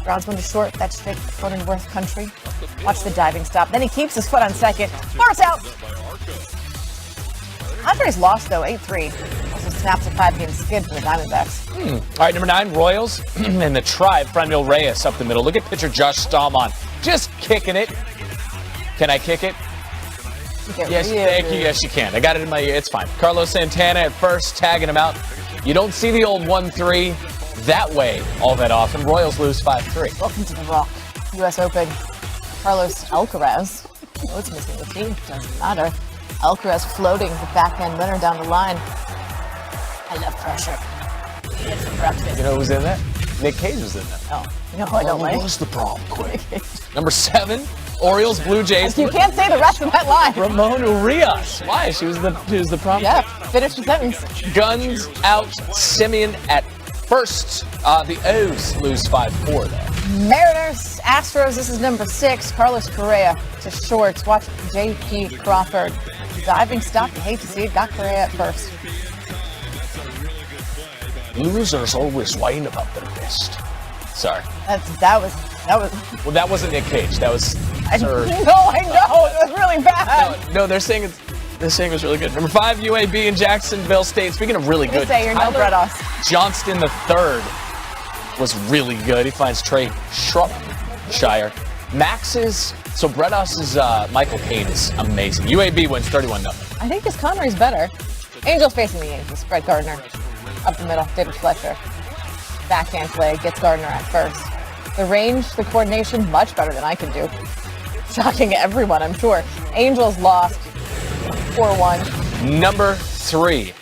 Grounds one to short, that straight foot in Worth country. Watch the diving stop. Then he keeps his foot on second. Force out. Padres lost, though, 8-3. Also snaps a 5-game skid for the Diamondbacks. All right, number 9, Royals and the Tribe. Franmil Reyes up the middle. Look at pitcher Josh Stallman. Just kicking it. Can I kick it? Yes, thank you. Yes, you can. I got it in my ear. It's fine. Carlos Santana at first, tagging him out. You don't see the old 1-3 that way all that often. Royals lose 5-3. Welcome to the Rock. U.S. Open. Carlos Alcaraz. Oh, it's missing the team. Doesn't matter. Alcaraz floating the backhand winner down the line. I love pressure. It's for breakfast. You know who's in that? Nick Cage was in that. Oh, you know who I don't like? What's the problem, quick? Number 7, Orioles, Blue Jays. You can't say the rest of that line. Ramon Urias. Why? She was the problem. Yeah, finish the sentence. Guns out, Simeon at first. The O's lose 5-4 there. Mariners, Astros, this is number 6. Carlos Correa to shorts. Watch J.P. Crawford. Diving stop. You hate to see it. Got Correa at first. Losers always whine about their wrist. Sorry. That was. Well, that wasn't Nick Cage. That was. I know. It was really bad. No, they're saying it was really good. Number 5, UAB in Jacksonville State. Speaking of really good, say you're no Bredos. Johnston III was really good. He finds Trey Shropshire. So Bredos' Michael Payne is amazing. UAB wins 31-0. I think this Connery's better. Angels facing the Yankees. Brett Gardner up the middle. David Fletcher. Backhand play gets Gardner at first. The range, the coordination, much better than I can do. Shocking everyone, I'm sure. Angels lost 4-1. Number 3,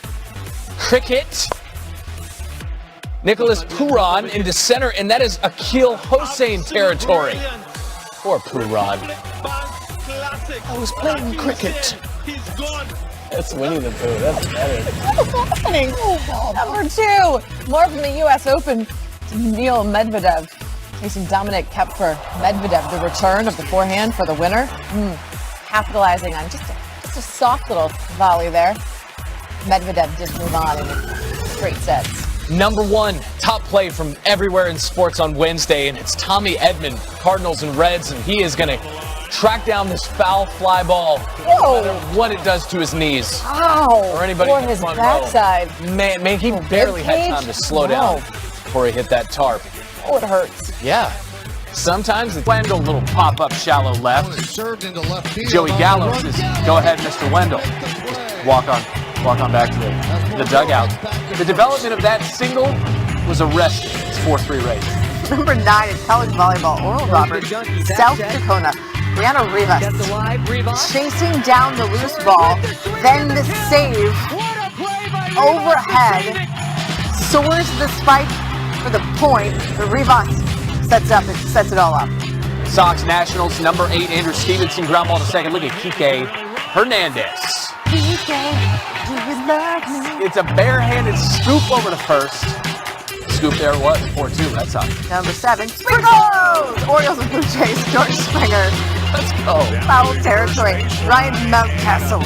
cricket. Nicholas Puran into center, and that is Akil Hossain territory. Poor Puran. I was playing cricket. That's Winnie the Pooh. That's better. What's happening? Number 2, more from the U.S. Open. Neil Medvedev facing Dominic Kepfer. Medvedev, the return of the forehand for the winner. Capitalizing on just a soft little volley there. Medvedev just move on in straight sets. Number 1, top play from everywhere in sports on Wednesday, and it's Tommy Edman, Cardinals and Reds, and he is going to track down this foul fly ball. No matter what it does to his knees. Ow! Or anybody or in his front backside. row. Man, he barely had time to slow down before he hit that tarp. Oh, it hurts. Yeah. Sometimes it's Wendell, little pop-up shallow left. Served into left field. Joey Gallo says, go ahead, Mr. Wendell. Just walk on back to the dugout. The development of that single was arrested. It's 4-3 race. Number 9 is college volleyball. Oral Roberts, South Dakota. Brianna Rivas chasing down the loose ball. Then the save overhead. Soars the spike for the point. The Rivas sets it all up. Sox Nationals, number 8, Andrew Stevenson, ground ball to second. Look at Kike Hernandez. It's a barehanded scoop over to first. Scoop there, what? 4-2, that's up. Number 7, Sprinkles! Orioles and Blue Jays, George Springer. Let's go. Foul territory. Ryan Mountcastle.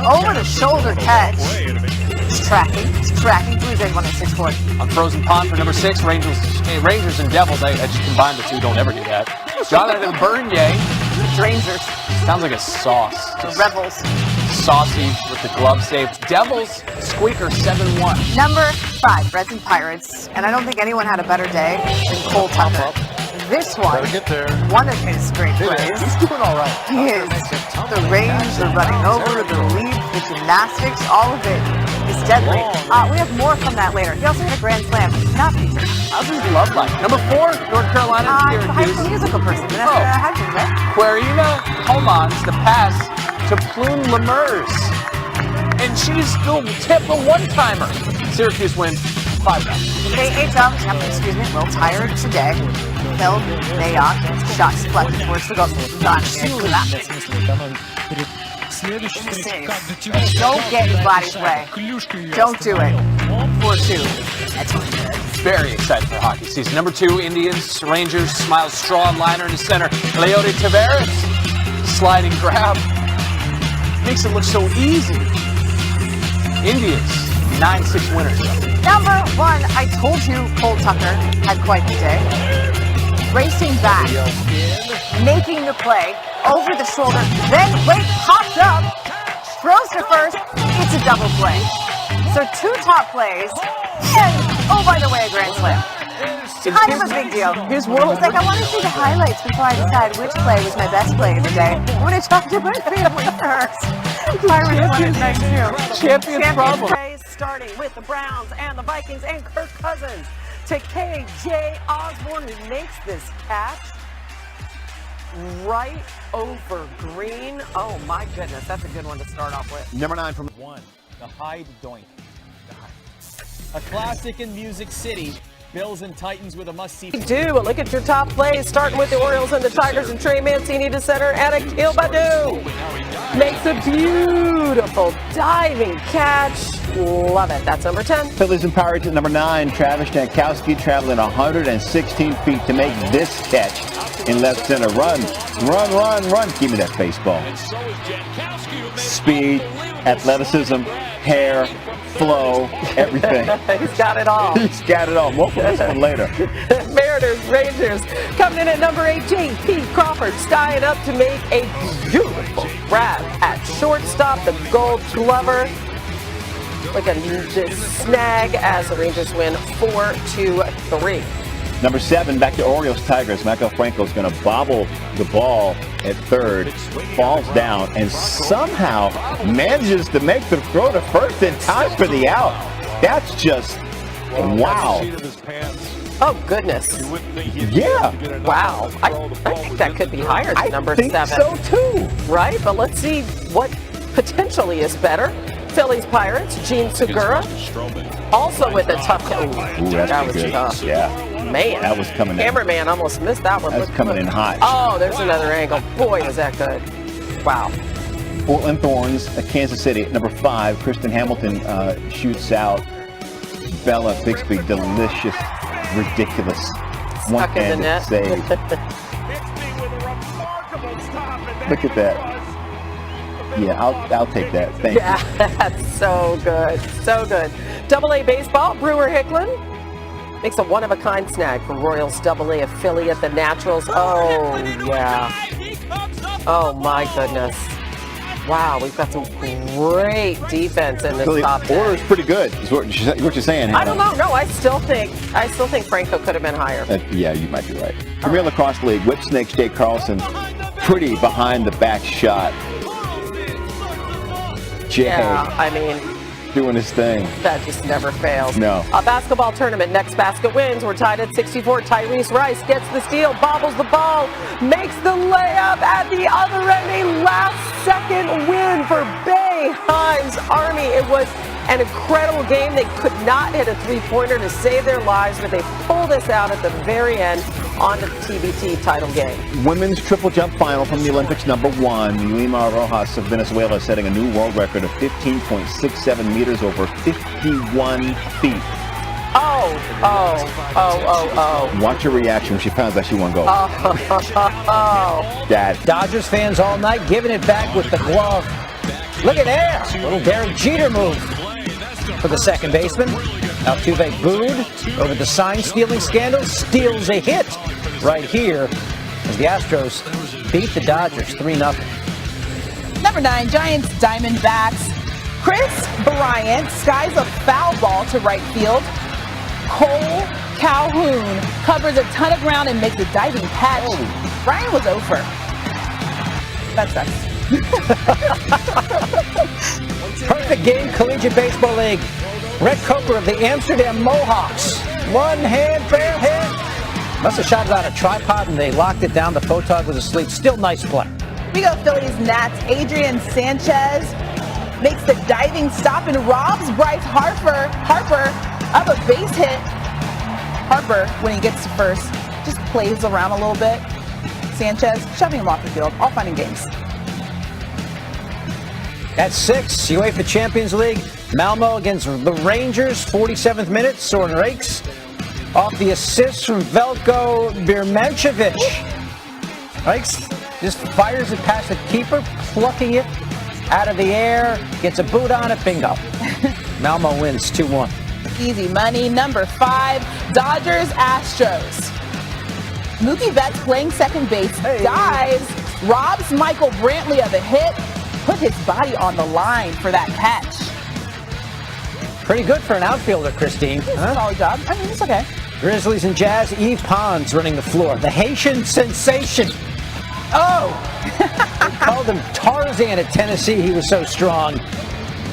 Over the shoulder catch. It's tracking. Blue Jays won at 6-4. On Frozen Pond for number 6, Rangers and Devils. I just combined the two. Don't ever do that. Jonathan Bernier. Rangers. Sounds like a sauce. The Rebels. Saucy with the glove save. Devils, squeaker 7-1. Number 5, Reds and Pirates. And I don't think anyone had a better day than Cole Tucker. This one, one of his great plays. He's doing all right. He is. The range, the running over, the leap, the gymnastics, all of it is deadly. We have more from that later. He also hit a grand slam. Not featured. How's his love life? Number 4, North Carolina and High School Syracuse. Musical person. How'd you right? Querina Homans, the pass to Plume Lemurs. And she's still tip a one-timer. Syracuse wins 5-0. KHL, excuse me, a little tired today. Phil Mayock, shots deflected towards the goal. Don't get in Vladdy's way. Don't do it. 4-2. Very excited for hockey season. Number 2, Indians, Rangers, Miles Straw, liner in the center. Leody Taveras, sliding grab. Makes it look so easy. Indians 9-6 winners. Number 1, I told you Cole Tucker had quite the day. Racing back, making the play, over the shoulder, then wait, pops up, throws to first, it's a double play. So 2 top plays, and oh, by the way, a grand slam. Kind of a big deal. He's like, I want to see the highlights before I decide which play was my best play of the day. I'm going to talk to my family first. Byron is nice too. Champions problem. Starting with the Browns and the Vikings and Kirk Cousins to KJ Osborne, who makes this catch right over Green. Oh my goodness, that's a good one to start off with. Number 9 from 1, the Hyde Doink. A classic in Music City. Bills and Titans with a must-see. Do look at your top plays, starting with the Orioles and the Tigers, and Trey Mancini to center, and Akil Badu makes a beautiful diving catch. Love it. That's number 10. Phillies and Pirates at number 9. Travis Jankowski traveling 116 feet to make this catch in left center. Run. Give me that baseball. Speed, athleticism, hair, flow, everything. He's got it all. He's got it all. More for this one later. Mariners, Rangers, coming in at number 18. Pete Crawford tying up to make a beautiful grab at shortstop. The Gold Glover. Look at this snag as the Rangers win 4-3. Number 7, back to Orioles Tigers. Michael Franco's going to bobble the ball at third, falls down, and somehow manages to make the throw to first in time for the out. That's just wow. Oh, goodness. Yeah. Wow. I think that could be higher than number 7. I think so, too. Right? But let's see what potentially is better. Phillies Pirates, Gene Segura, also with a tough catch. That was good. tough. Yeah. Man. That was coming in. Cameraman almost missed that one. That was coming in hot. Oh, there's another angle. Boy, was that good. Wow. Portland Thorns at Kansas City at number 5. Kristen Hamilton shoots out Bella Bixby. Delicious, ridiculous. Stuck in the net. Save. Look at that. Yeah, I'll take that. Thank you. Yeah, that's so good. So good. Double-A baseball, Brewer Hicklin makes a one-of-a-kind snag for Royals Double-A affiliate, the Naturals. Oh, yeah. Oh, my goodness. Wow, we've got some great defense in this So top the order is pretty good, is what you're saying. I don't know. No, I still think Franco could have been higher. Yeah, you might be right. Premier Lacrosse League, Whipsnakes, Jay Carlson, pretty behind the back shot. Jay, Yeah, I mean, doing his thing. that just never fails. No. A basketball tournament, next basket wins. We're tied at 64. Tyrese Rice gets the steal, bobbles the ball, makes the layup at the other end. A last-second win for Bay Himes Army. It was an incredible game. They could not hit a three-pointer to save their lives, but they pulled us out at the very end on the TBT title game. Women's triple jump final from the Olympics, number 1. Lima Rojas of Venezuela setting a new world record of 15.67 meters over 51 feet. Oh. Watch her reaction when she finds out she won gold. Oh. Dad. Dodgers fans all night giving it back with the glove. Look at there. Little Derek Jeter move for the second baseman. Altuve booed over the sign-stealing scandal. Steals a hit right here as the Astros beat the Dodgers 3-0. Number 9, Giants Diamondbacks. Chris Bryant skies a foul ball to right field. Cole Calhoun covers a ton of ground and makes a diving catch. Bryant was over. That sucks. Perfect game, Collegiate Baseball League. Red Coker of the Amsterdam Mohawks. One hand, fair hit. Must have shot it on a tripod and they locked it down. The photog was asleep. Still nice play. We go Phillies Nats. Adrian Sanchez makes the diving stop and robs Bryce Harper of a base hit. Harper, when he gets to first, just plays around a little bit. Sanchez shoving him off the field, all fun and games. At 6, UEFA Champions League. Malmo against the Rangers, 47th minute. Soren Rakes off the assist from Veljko Birmancevic. Rakes just fires it past the keeper, plucking it out of the air, gets a boot on it, bingo. Malmo wins 2-1. Easy money. Number 5, Dodgers Astros. Mookie Betts playing second base, dives, robs Michael Brantley of a hit, put his body on the line for that catch. Pretty good for an outfielder, Christine. Solid job. I mean, it's okay. Grizzlies and Jazz, Yves Pons running the floor. The Haitian sensation. Oh! They called him Tarzan at Tennessee. He was so strong.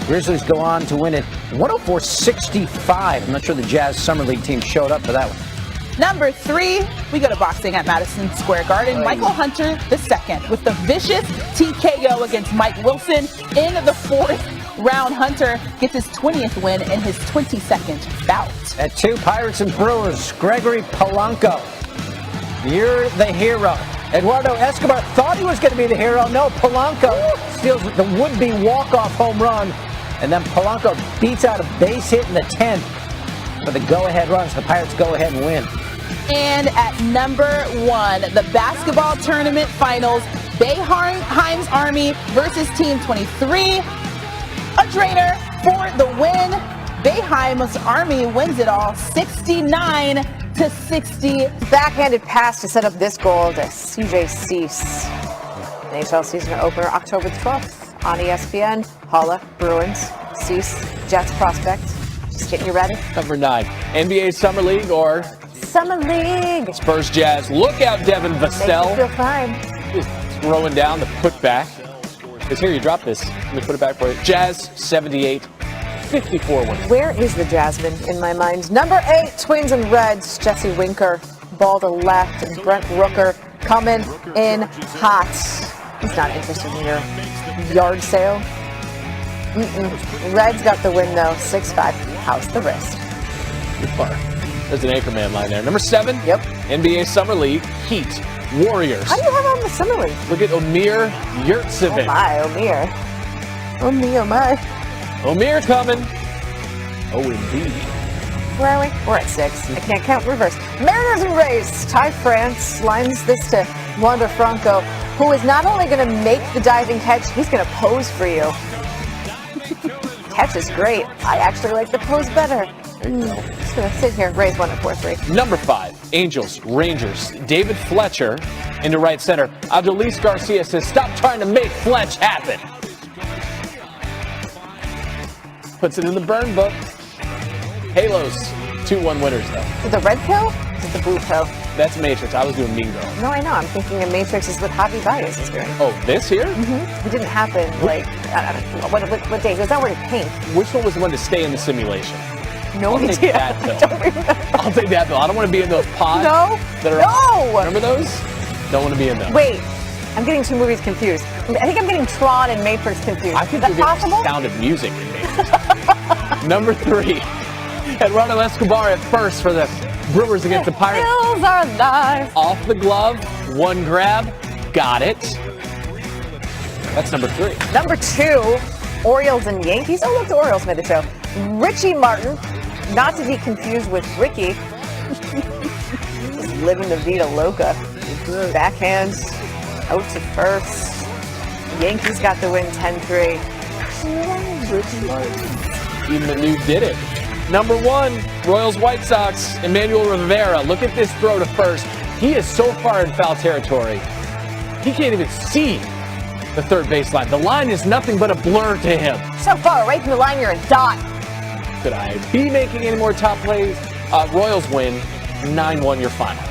Grizzlies go on to win it 104-65. I'm not sure the Jazz Summer League team showed up for that one. Number 3, we go to boxing at Madison Square Garden. Michael Hunter II with the vicious TKO against Mike Wilson in the 4th round. Hunter gets his 20th win in his 22nd bout. At 2, Pirates and Brewers, Gregory Polanco. You're the hero. Eduardo Escobar thought he was going to be the hero. No, Polanco steals the would-be walk-off home run. And then Polanco beats out a base hit in the 10th for the go-ahead runs. The Pirates go ahead and win. And at number 1, the basketball tournament finals, Boeheim's Army versus Team 23. A drainer for the win. Boeheim's Army wins it all 69-60. Backhanded pass to set up this goal to CJ Cease. NHL season opener October 12th on ESPN. Holla, Bruins, Cease, Jets prospect. Just getting you ready. Number 9, NBA Summer League or Summer League. Spurs Jazz. Look out, Devin Makes you Vassell. feel fine. Just throwing down the putback. Because here, you drop this. Let me put it back for you. Jazz 78-54 win. Where is the Jasmine in my mind? Number 8, Twins and Reds. Jesse Winker, ball to left, and Brent Rooker coming in hot. He's not interested in your yard sale. Reds got the win though, 6-5. How's the wrist? There's an Anchorman line there. Number 7, Yep. NBA Summer League, Heat, Warriors. How do you have on the Summer League? Look at Omir Oh Yurtseven. my, Omir. Oh me, oh my. Omir coming. Oh, indeed. Where are we? We're at 6. I can't count reverse. Mariners and Rays. Ty France lines this to Wander Franco, who is not only going to make the diving catch, he's going to pose for you. Catch is great. I actually like the pose better. Just going to sit here. Rays won at 4-3. Number 5, Angels, Rangers, David Fletcher into right center. Adolis Garcia says, stop trying to make Fletch happen. Puts it in the burn book. Halos, 2-1 winners though. Is it the red pill? Is it the blue pill? That's Matrix. I was doing Mean Girl. No, I know. I'm thinking of Matrix is what Javi Baez is doing. Oh, this here? It didn't happen like, I don't know, what day? It was already pink. Which one was the one to stay in the simulation? No I'll take idea. that I pill. don't remember. I'll take that though. I don't want to be in those pods. No. That are, No. Remember those? Don't want to be in those. Wait, I'm getting 2 movies confused. I think I'm getting Tron and Matrix confused. I think is you're that getting possible? Sound of Music in Matrix. Number 3, Eduardo Escobar at first for the Brewers against the Pirates. Bills are alive. Off the glove, 1 grab, got it. That's number 3. Number 2, Orioles and Yankees. Oh, look, the Orioles made the show. Richie Martin, not to be confused with Ricky. Just living the Vida Loca. Backhand, out to first. Yankees got the win 10-3. Richie Martin. Even Manu did it. Number 1, Royals White Sox, Emmanuel Rivera. Look at this throw to first. He is so far in foul territory. He can't even see the third baseline. The line is nothing but a blur to him. So far away from the line, you're a dot. Could I be making any more top plays? Royals win 9-1 your final.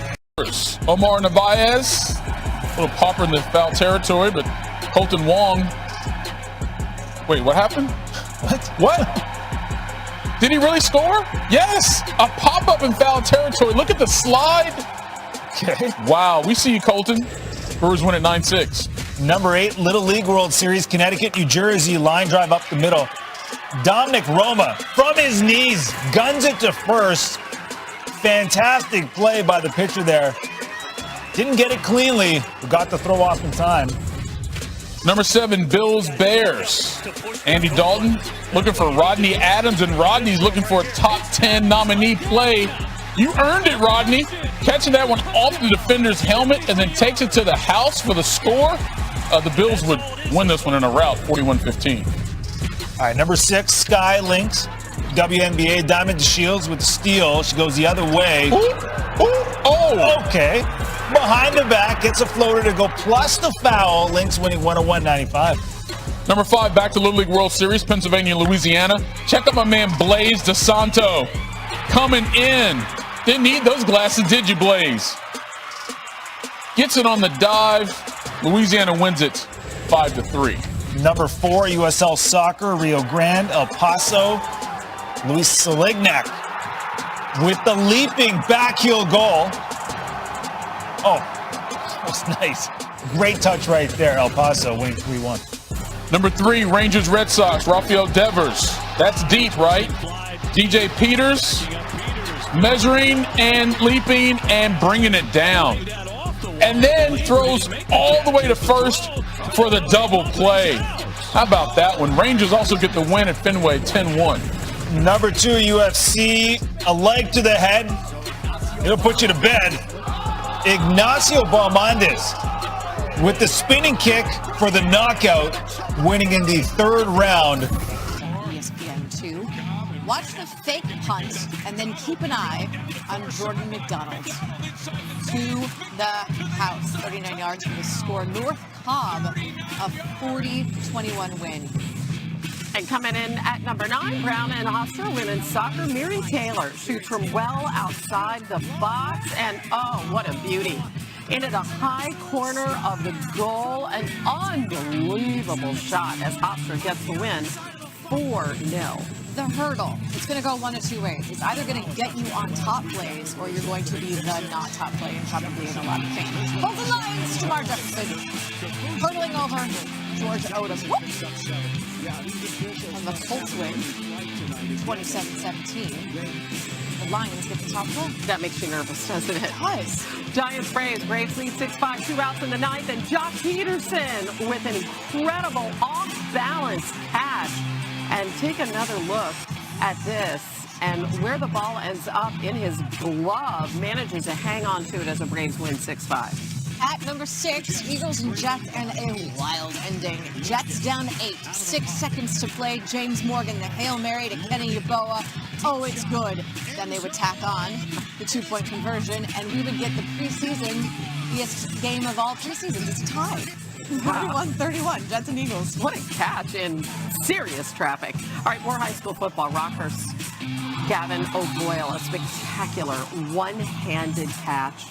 Omar Narvaez, a little popper in the foul territory, but Colton Wong. Wait, what happened? What? Did he really score? Yes, a pop-up in foul territory. Look at the slide. Okay. Wow, we see you, Colton. Brewers win at 9-6. Number 8, Little League World Series, Connecticut, New Jersey, line drive up the middle. Dominic Roma, from his knees, guns it to first. Fantastic play by the pitcher there. Didn't get it cleanly, but got the throw off in time. Number 7, Bills Bears. Andy Dalton looking for Rodney Adams, and Rodney's looking for a top 10 nominee play. You earned it, Rodney. Catching that one off the defender's helmet and then takes it to the house for the score. The Bills would win this one in a rout, 41-15. All right, number 6, Sky Lynx, WNBA, Diamond DeShields with the steal. She goes the other way. Oh! Okay. Behind the back, gets a floater to go, plus the foul. Lynx winning 101-95. Number 5, back to Little League World Series, Pennsylvania, Louisiana. Check out my man Blaze DeSanto coming in. Didn't need those glasses, did you, Blaze? Gets it on the dive. Louisiana wins it 5-3. Number 4, USL Soccer, Rio Grande, El Paso. Luis Salignac with the leaping backheel goal. Oh, that was nice. Great touch right there, El Paso winning 3-1. Number 3, Rangers Red Sox, Rafael Devers. That's deep, right? DJ Peters measuring and leaping and bringing it down. And then throws all the way to first for the double play. How about that one? Rangers also get the win at Fenway 10-1. Number 2, UFC, a leg to the head. It'll put you to bed. Ignacio Balmandes with the spinning kick for the knockout, winning in the 3rd round. ESPN 2. Watch the fake punt and then keep an eye on Jordan McDonald. To the house, 39 yards for the score. North Cobb, a 40-21 win. And coming in at number 9, Brown and Hofstra women's soccer, Miri Taylor shoots from well outside the box, and oh, what a beauty. Into the high corner of the goal, an unbelievable shot as Hofstra gets the win 4-0. The hurdle, it's going to go one of two ways. It's either going to get you on top plays, or you're going to be the not top play and probably in a lot of pain. Both the lines, Jamar Jefferson hurdling over Georgia Odom. And the Colts win 27-17. The Lions get the top goal. That makes you nervous, doesn't it? It does. Giants Braves, Braves lead 6-5, 2 outs in the ninth, and Josh Peterson with an incredible off-balance catch. And take another look at this, and where the ball ends up in his glove, manages to hang on to it as the Braves win 6-5. At number 6, Eagles and Jets, and a wild ending. Jets down 8, 6 seconds to play. James Morgan, the Hail Mary to Kenny Yeboah. Oh, it's good. Then they would tack on the 2-point conversion, and we would get the preseason game of all preseasons. It's tied. 31-31, Jets and Eagles. What a catch in serious traffic. All right, more high school football. Rockhurst, Gavin O'Boyle, a spectacular one-handed catch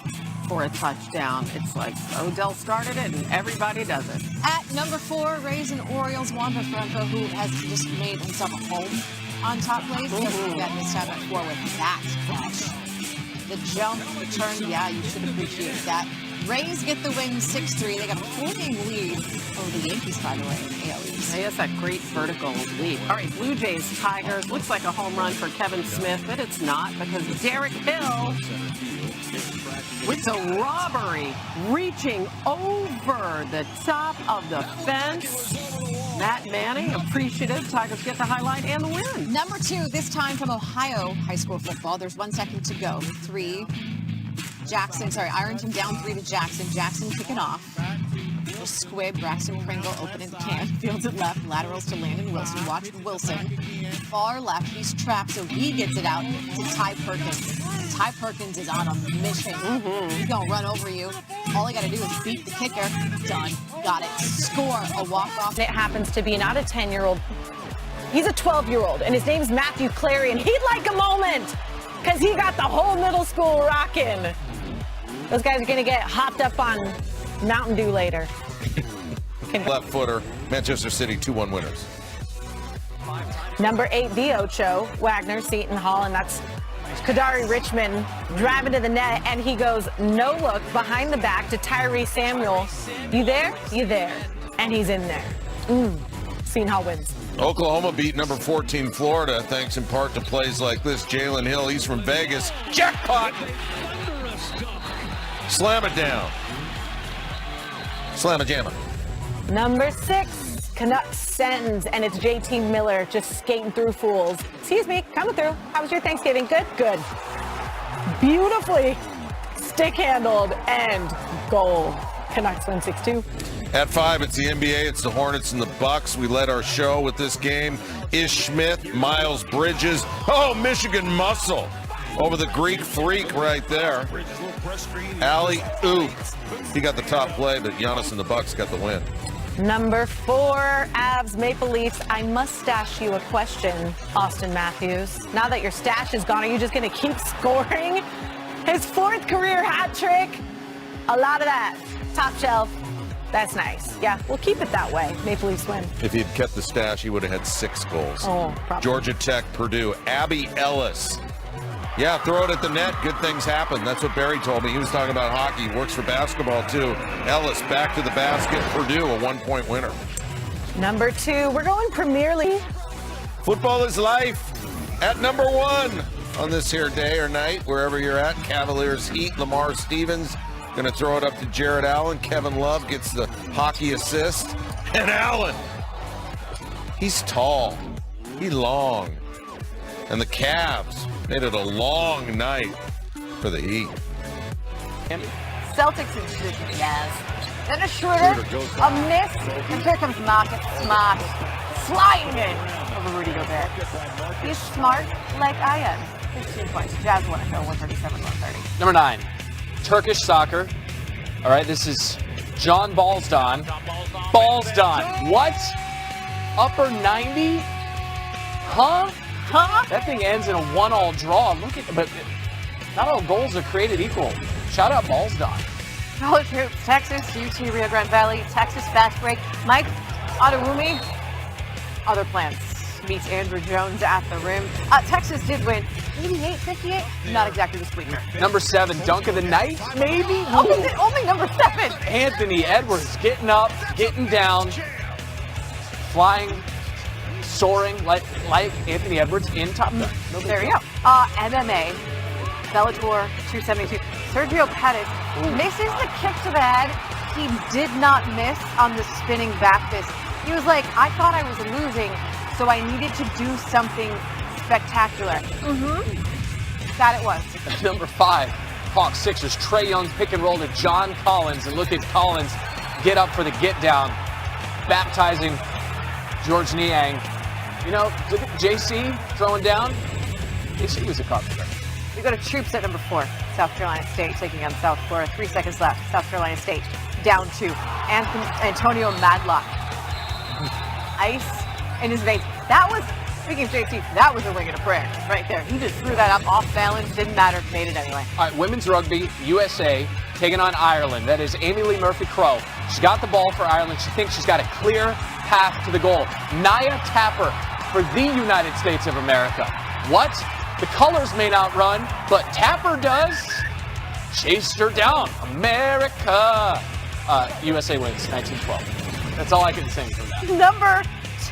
for a touchdown. It's like Odell started it and everybody does it. At number 4, Rays and Orioles, Juan Franco, who has just made himself a home on top plays. Doesn't forget this time at 4 with that catch. The jump, the turn, yeah, you should appreciate that. Rays get the win 6-3. They got a 4-game lead over the Yankees, by the way, in the AL East. He has that great vertical lead. All right, Blue Jays, Tigers. Looks like a home run for Kevin Smith, but it's not because Derek Hill with the robbery reaching over the top of the fence. Matt Manning, appreciative. Tigers get the highlight and the win. Number 2, this time from Ohio high school football. There's 1 second to go. 3. Ironton down 3 to Jackson. Jackson kicking off. Squib, Braxton Pringle opening the can. Fields it left. Laterals to Landon Wilson. Watch Wilson. Far left. He's trapped, so he gets it out to Ty Perkins. Ty Perkins is on a mission. He's going to run over you. All I got to do is beat the kicker. Done. Got it. Score. A walk-off. It happens to be not a 10-year-old. He's a 12-year-old, and his name's Matthew Clary, and he'd like a moment because he got the whole middle school rocking. Those guys are going to get hopped up on Mountain Dew later. Left footer, Manchester City 2-1 winners. Number 8, the Ocho, Wagner, Seton Hall, and that's Kadari Richmond driving to the net, and he goes no look behind the back to Tyree Samuel. You there? You there. And he's in there. Seton Hall wins. Oklahoma beat number 14 Florida, thanks in part to plays like this. Jalen Hill, he's from Vegas. Jackpot! Slam it down. Slam a jammer. Number 6, Canucks sends, and it's JT Miller just skating through fools. Excuse me, coming through. How was your Thanksgiving? Good? Good. Beautifully stick handled and goal. Canucks win 6-2. At 5, it's the NBA. It's the Hornets and the Bucks. We led our show with this game. Ish Smith, Miles Bridges. Oh, Michigan Muscle over the Greek Freak right there. Alley-oop. He got the top play, but Giannis and the Bucks got the win. Number 4, Avs Maple Leafs. I must stash you a question, Austin Matthews. Now that your stash is gone, are you just going to keep scoring? His 4th career hat trick. A lot of that. Top shelf. That's nice. Yeah, we'll keep it that way. Maple Leafs win. If he had kept the stash, he would have had 6 goals. Oh, probably. Georgia Tech, Purdue. Abby Ellis. Yeah, throw it at the net. Good things happen. That's what Barry told me. He was talking about hockey. Works for basketball, too. Ellis back to the basket. Purdue, a 1-point winner. Number 2, we're going Premier League. Football is life. At number 1 on this here day or night, wherever you're at. Cavaliers Heat. Lamar Stevens going to throw it up to Jared Allen. Kevin Love gets the hockey assist. And Allen, he's tall. He's long. And the Cavs made it a long night for the Heat. Celtics in position, Jazz. Then a Schroeder, a miss, and here comes Marcus Smart, sliding in over Rudy Gobert. He's smart like I am. 15 points. Jazz won it, though, 137-130. Number 9, Turkish soccer. All right, this is John Balsdon. Balsdon. What? Upper 90? Huh? That thing ends in a 1-all draw. Look at, but not all goals are created equal. Shout out Balsdon. College hoops, Texas, UT Rio Grande Valley, Texas fast break. Mike Adewumi, other plans. Meets Andrew Jones at the rim. Texas did win 88-58. Not exactly the sweetener. Number 7, dunk of the night, maybe? Only number 7. Anthony Edwards getting up, getting down, flying, soaring like Anthony Edwards in Top Gun. There you go. MMA, Bellator 272. Sergio Pettis misses the kick to the head. He did not miss on the spinning back fist. He was like, I thought I was losing, so I needed to do something spectacular. That it was. Number 5, Hawks Sixers. Trae Young's pick and roll to John Collins, and look at Collins get up for the get down, baptizing George Niang. You know, look at JC throwing down. JC was a carpenter. We go to troops at number 4, South Carolina State taking on South Florida. 3 seconds left. South Carolina State down 2. Antonio Madlock. Ice in his veins. That was, speaking of JC, that was a wing and a prayer right there. He just threw that up off balance. Didn't matter. Made it anyway. All right, women's rugby, USA taking on Ireland. That is Amy Lee Murphy-Crowe. She got the ball for Ireland. She thinks she's got a clear path to the goal. Naya Tapper for the United States of America. What? The colors may not run, but Tapper does. Chased her down. America. USA wins 1912. That's all I can sing from that. Number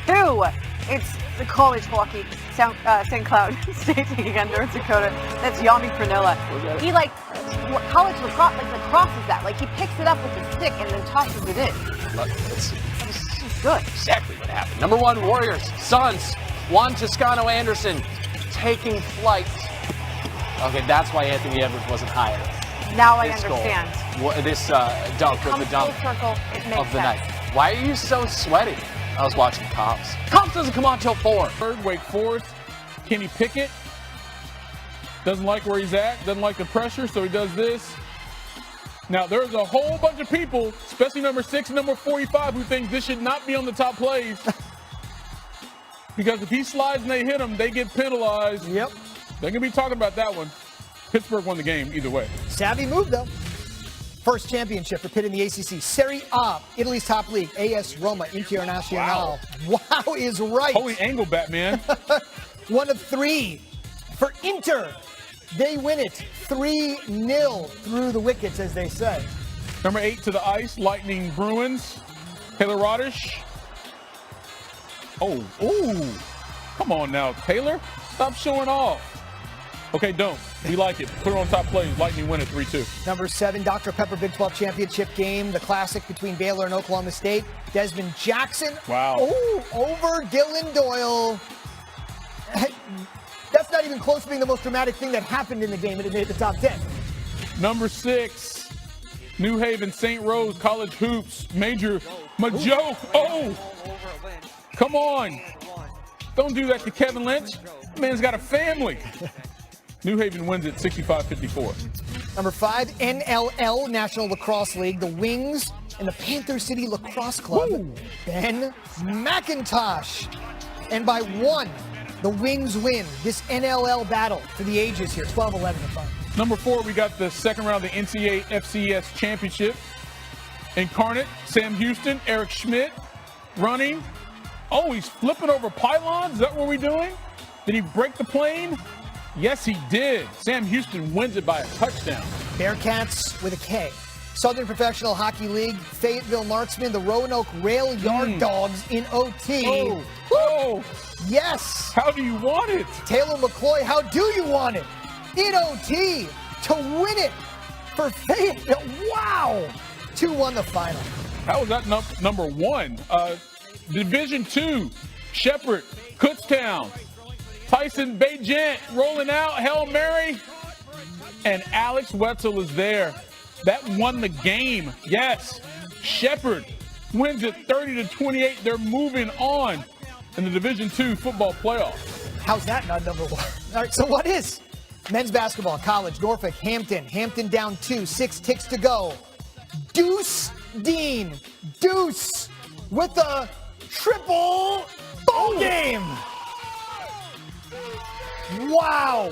2. It's the college hockey. St. Cloud State taking on North Dakota. That's Yami Pranola. He college lacrosse, lacrosse is that. He picks it up with his stick and then tosses it in. That's good. Exactly what happened. Number 1, Warriors. Suns. Juan Toscano Anderson taking flight. Okay, that's why Anthony Edwards wasn't higher. Now I understand. This dunk was the dunk circle. It makes of the sense. night. Why are you so sweaty? I was watching Cops. Cops doesn't come on till 4. Third, Wake Forest. Kenny Pickett doesn't like where he's at, doesn't like the pressure, so he does this. Now, there's a whole bunch of people, especially number 6 and number 45, who think this should not be on the top plays. Because if he slides and they hit him, they get penalized. Yep. They're going to be talking about that one. Pittsburgh won the game either way. Savvy move, though. First championship for Pitt in the ACC. Serie A, Italy's top league. AS Roma Internazionale. Wow is right. Holy angle, Batman. 1 of 3 for Inter. They win it 3-0 through the wickets, as they say. Number 8 to the ice, Lightning Bruins. Taylor Rodish. Oh, ooh. Come on now, Taylor. Stop showing off. Okay, don't. We like it. Put it on top plays. Lightning win it 3-2. Number 7, Dr. Pepper Big 12 Championship game. The classic between Baylor and Oklahoma State. Desmond Jackson. Wow. Oh, over Dylan Doyle. That's not even close to being the most dramatic thing that happened in the game. It made the top 10. Number 6, New Haven, St. Rose, College Hoops, Major Majo. Oh! Come on. Don't do that to Kevin Lynch. Man's got a family. New Haven wins it 65-54. Number 5, NLL, National Lacrosse League. The Wings and the Panther City Lacrosse Club. Woo. Ben McIntosh. And by 1, the Wings win this NLL battle for the ages here, 12-11 to 5. Number 4, we got the second round of the NCAA FCS Championship. Incarnate, Sam Houston, Eric Schmidt, running. Oh, he's flipping over pylons. Is that what we're doing? Did he break the plane? Yes, he did. Sam Houston wins it by a touchdown. Bearcats with a K. Southern Professional Hockey League, Fayetteville Marksmen, the Roanoke Rail Yard Dogs in OT. Oh, oh. Yes. How do you want it? Taylor McCloy, how do you want it? In OT to win it for Fayetteville. Wow. 2-1 the final. How was that number 1? Division 2, Shepherd, Kutztown, Tyson Bajent rolling out, Hail Mary, and Alex Wetzel is there. That won the game. Yes, Shepherd wins it 30-28. They're moving on in the Division 2 football playoff. How's that not number 1? All right, so what is? Men's basketball, college, Norfolk, Hampton. Hampton down 2, 6 ticks to go. Deuce Dean, Deuce with a triple ball game. Wow.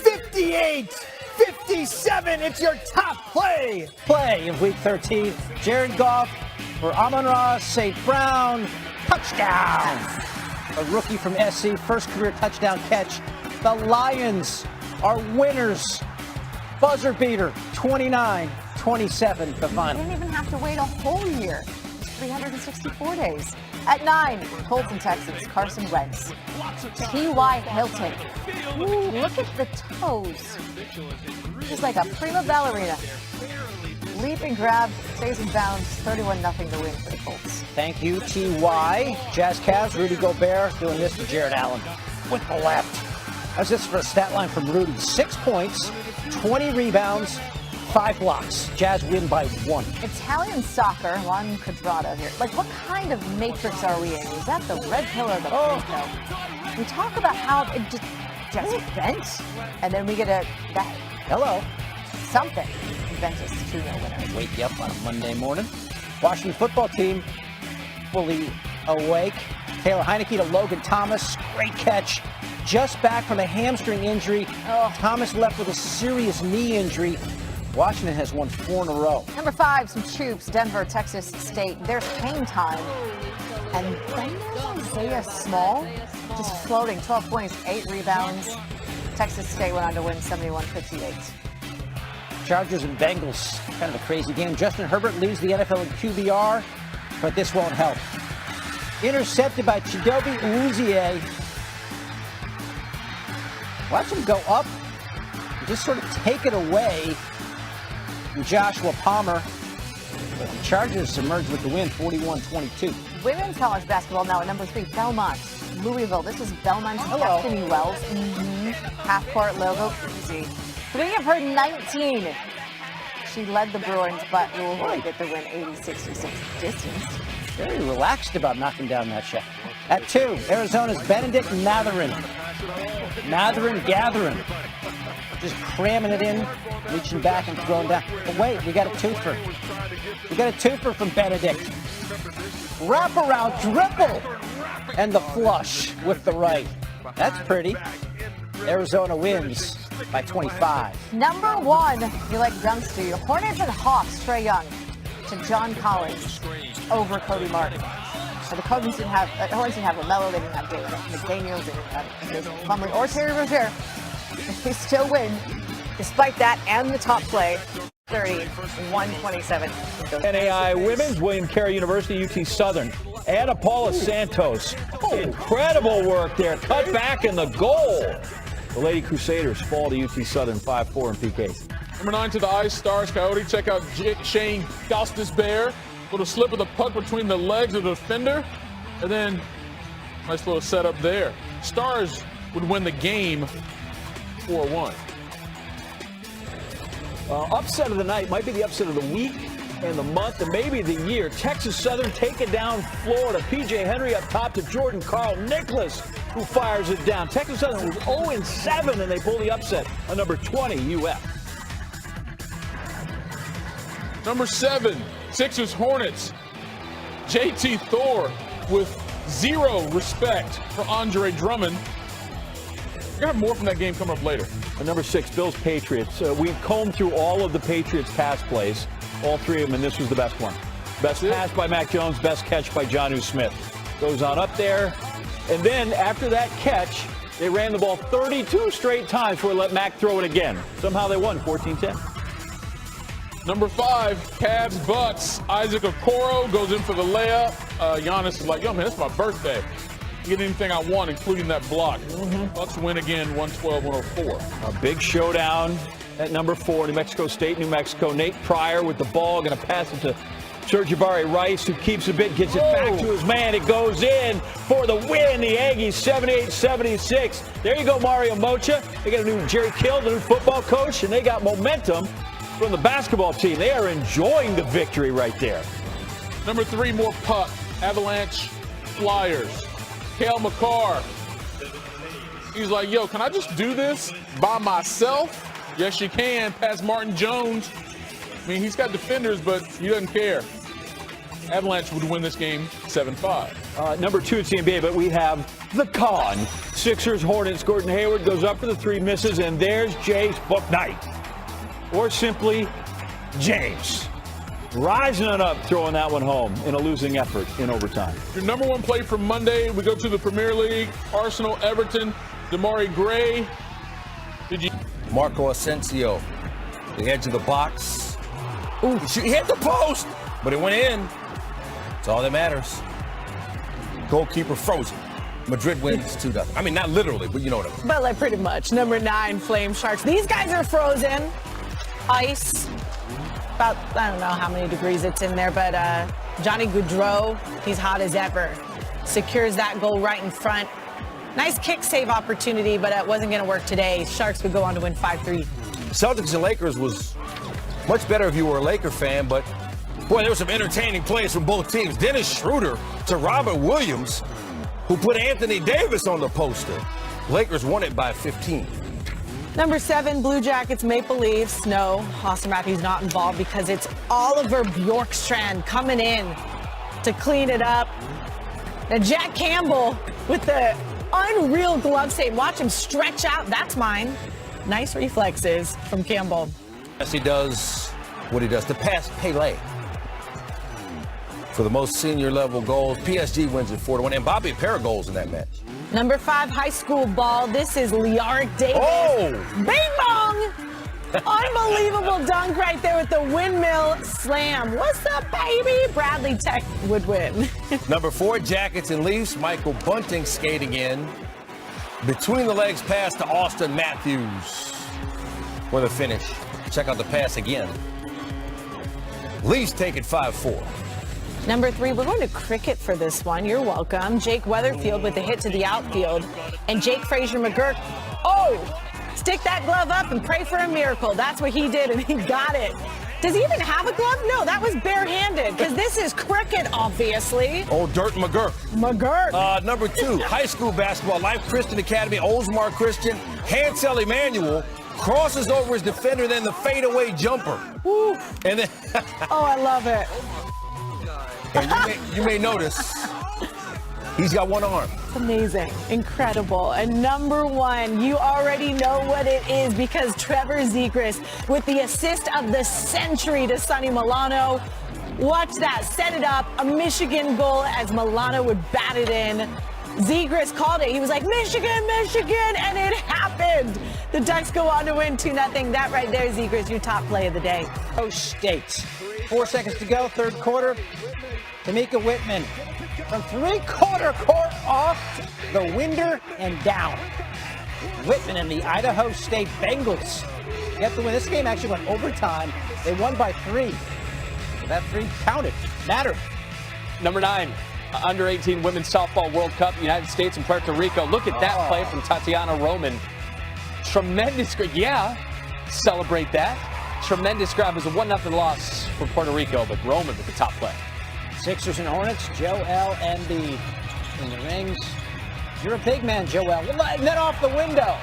58-57. It's your top play. Play in week 13. Jared Goff for Amon-Ra St. Brown. Touchdown. A rookie from SC, first career touchdown catch. The Lions are winners. Buzzer beater, 29-27 the final. You didn't even have to wait a whole year. 364 days. At 9, Colts and Texans, Carson Wentz. T.Y. Hilton. Ooh, look at the toes. Just like a prima ballerina. Leap and grab, stays in bounds, 31-0 to win for the Colts. Thank you, T.Y. Jazz Cavs, Rudy Gobert doing this to Jared Allen with the left. How's this for a stat line from Rudy? 6 points, 20 rebounds, 5 blocks. Jazz win by 1. Italian soccer, Juan Quadrado here. Like, what kind of matrix are we in? Is that the red pill or the blue pill? We talk about how it just bent, and then we get Hello. something. Juventus 2-0 winners. Wake you up on a Monday morning. Washington football team fully awake. Taylor Heineke to Logan Thomas. Great catch. Just back from a hamstring injury. Thomas left with a serious knee injury. Washington has won 4 in a row. Number 5, some troops, Denver, Texas State. There's hang time. And then there's Isaiah Small, just floating, 12 points, 8 rebounds. Texas State went on to win 71-58. Chargers and Bengals, kind of a crazy game. Justin Herbert leads the NFL in QBR, but this won't help. Intercepted by Chidobe Uzie. Watch him go up and just sort of take it away from Joshua Palmer. But the Chargers emerge with the win, 41-22. Women's college basketball now at number 3, Belmont, Louisville. This is Belmont's Destiny Wells. Half-court logo, easy. 3 of her 19. She led the Bruins, but Louisville get the win 80-66 distance. Very relaxed about knocking down that shot. At 2, Arizona's Benedict Mathurin. Mathurin gathering. Just cramming it in, reaching back and throwing down. But wait, we got a twofer. We got a twofer from Benedict. Wraparound dribble. And the flush with the right. That's pretty. Arizona wins by 25. Number 1, you like dunks, do you? Hornets and Hawks, Trae Young to John Collins over Cody Martin. So the Hornets didn't have LaMelo, they didn't have David McDaniels, they didn't have Jason Plumlee or Terry Rozier. They still win, despite that and the top play, 31-27. NAI Women's, William Carey University, UT Southern. Anna Paula Santos. Incredible work there. Cut back in the goal. The Lady Crusaders fall to UT Southern 5-4 in PKs. Number 9 to the Ice Stars Coyote. Check out Shane Gostis-Bear. Little slip of the puck between the legs of the defender. And then nice little setup there. Stars would win the game 4-1. Upset of the night, might be the upset of the week and the month and maybe the year. Texas Southern taking down Florida. P.J. Henry up top to Jordan Carl Nicholas, who fires it down. Texas Southern was 0-7, and they pull the upset on number 20, UF. Number 7, Sixers Hornets. JT Thor with zero respect for Andre Drummond. We're going to have more from that game coming up later. Number 6, Bills Patriots. We combed through all of the Patriots pass plays, all 3 of them, and this was the best one. Best pass by Mac Jones, best catch by Jonnu Smith. Goes on up there. And then after that catch, they ran the ball 32 straight times before they let Mac throw it again. Somehow they won 14-10. Number 5, Cavs Bucks. Isaac Okoro goes in for the layup. Giannis is like, yo, man, it's my birthday. Get anything I want, including that block. Bucks win again, 112-104. A big showdown at number 4, New Mexico State, New Mexico. Nate Pryor with the ball, going to pass it to Sir'Jabari Rice, who keeps a bit, gets it back to his man. It goes in for the win. The Aggies 78-76. There you go, Mario Mocha. They got a new Jerry Kill, the new football coach, and they got momentum from the basketball team. They are enjoying the victory right there. Number 3, more puck. Avalanche Flyers. Cale Makar. He's like, yo, can I just do this by myself? Yes, you can. Past Martin Jones. I mean, he's got defenders, but he doesn't care. Avalanche would win this game 7-5. Number 2 at CNBA, but we have the con. Sixers, Hornets. Gordon Hayward goes up for the 3, misses, and there's Jay's book night. Or simply James. Rising it up, throwing that one home in a losing effort in overtime. Your number 1 play from Monday, we go to the Premier League. Arsenal, Everton, Damari Gray. Marco Asensio, the edge of the box. Ooh, he hit the post, but it went in. That's all that matters. Goalkeeper frozen. Madrid wins 2-0. I mean, not literally, but you know what I mean. But like pretty much. Number 9, Flame Sharks. These guys are frozen. Ice. About, I don't know how many degrees it's in there, but Johnny Gaudreau, he's hot as ever. Secures that goal right in front. Nice kick save opportunity, but it wasn't going to work today. Sharks would go on to win 5-3. Celtics and Lakers was much better if you were a Laker fan, but boy, there were some entertaining plays from both teams. Dennis Schroeder to Robert Williams, who put Anthony Davis on the poster. Lakers won it by 15. Number 7, Blue Jackets, Maple Leafs. No, Austin Matthews not involved because it's Oliver Bjorkstrand coming in to clean it up. Now Jack Campbell with the unreal glove save. Watch him stretch out. That's mine. Nice reflexes from Campbell. Yes, he does what he does to pass Pele for the most senior level goals. PSG wins it 4-1, and Bobby Parra goals in that match. Number 5, high school ball. This is Liaric Davis. Oh! Bing bong! Unbelievable dunk right there with the windmill slam. What's up, baby? Bradley Tech would win. Number 4, Jackets and Leafs. Michael Bunting skating in. Between the legs pass to Austin Matthews for the finish. Check out the pass again. Leafs take it 5-4. Number 3, we're going to cricket for this one. You're welcome. Jake Weatherfield with the hit to the outfield. And Jake Frazier McGurk, stick that glove up and pray for a miracle. That's what he did, and he got it. Does he even have a glove? No, that was barehanded, because this is cricket, obviously. Oh, Dirt McGurk. McGurk. Number 2, high school basketball. Life Christian Academy, Oldsmar Christian. Hansel Emmanuel crosses over his defender, then the fadeaway jumper. Woo. And then Oh, I love it. And you may notice he's got one arm. It's amazing. Incredible. And number 1, you already know what it is because Trevor Zegras with the assist of the century to Sonny Milano. Watch that. Set it up. A Michigan goal as Milano would bat it in. Zegras called it. He was like, Michigan, Michigan, and it happened. The Ducks go on to win 2-0. That right there, Zegras, your top play of the day. Ohio State. 4 seconds to go, third quarter. Tamika Whitman from 3/4 court off the winder and down. Whitman and the Idaho State Bengals get the win. This game actually went overtime. They won by 3. So that 3 counted. Mattered. Number 9, under 18 Women's Softball World Cup, United States and Puerto Rico. Look at that play from Tatiana Roman. Tremendous. Yeah, celebrate that. Tremendous grab. It was a 1-0 loss for Puerto Rico, but Roman with the top play. Sixers and Hornets, Joel Embiid in the rings. You're a big man, Joel. Net off the window.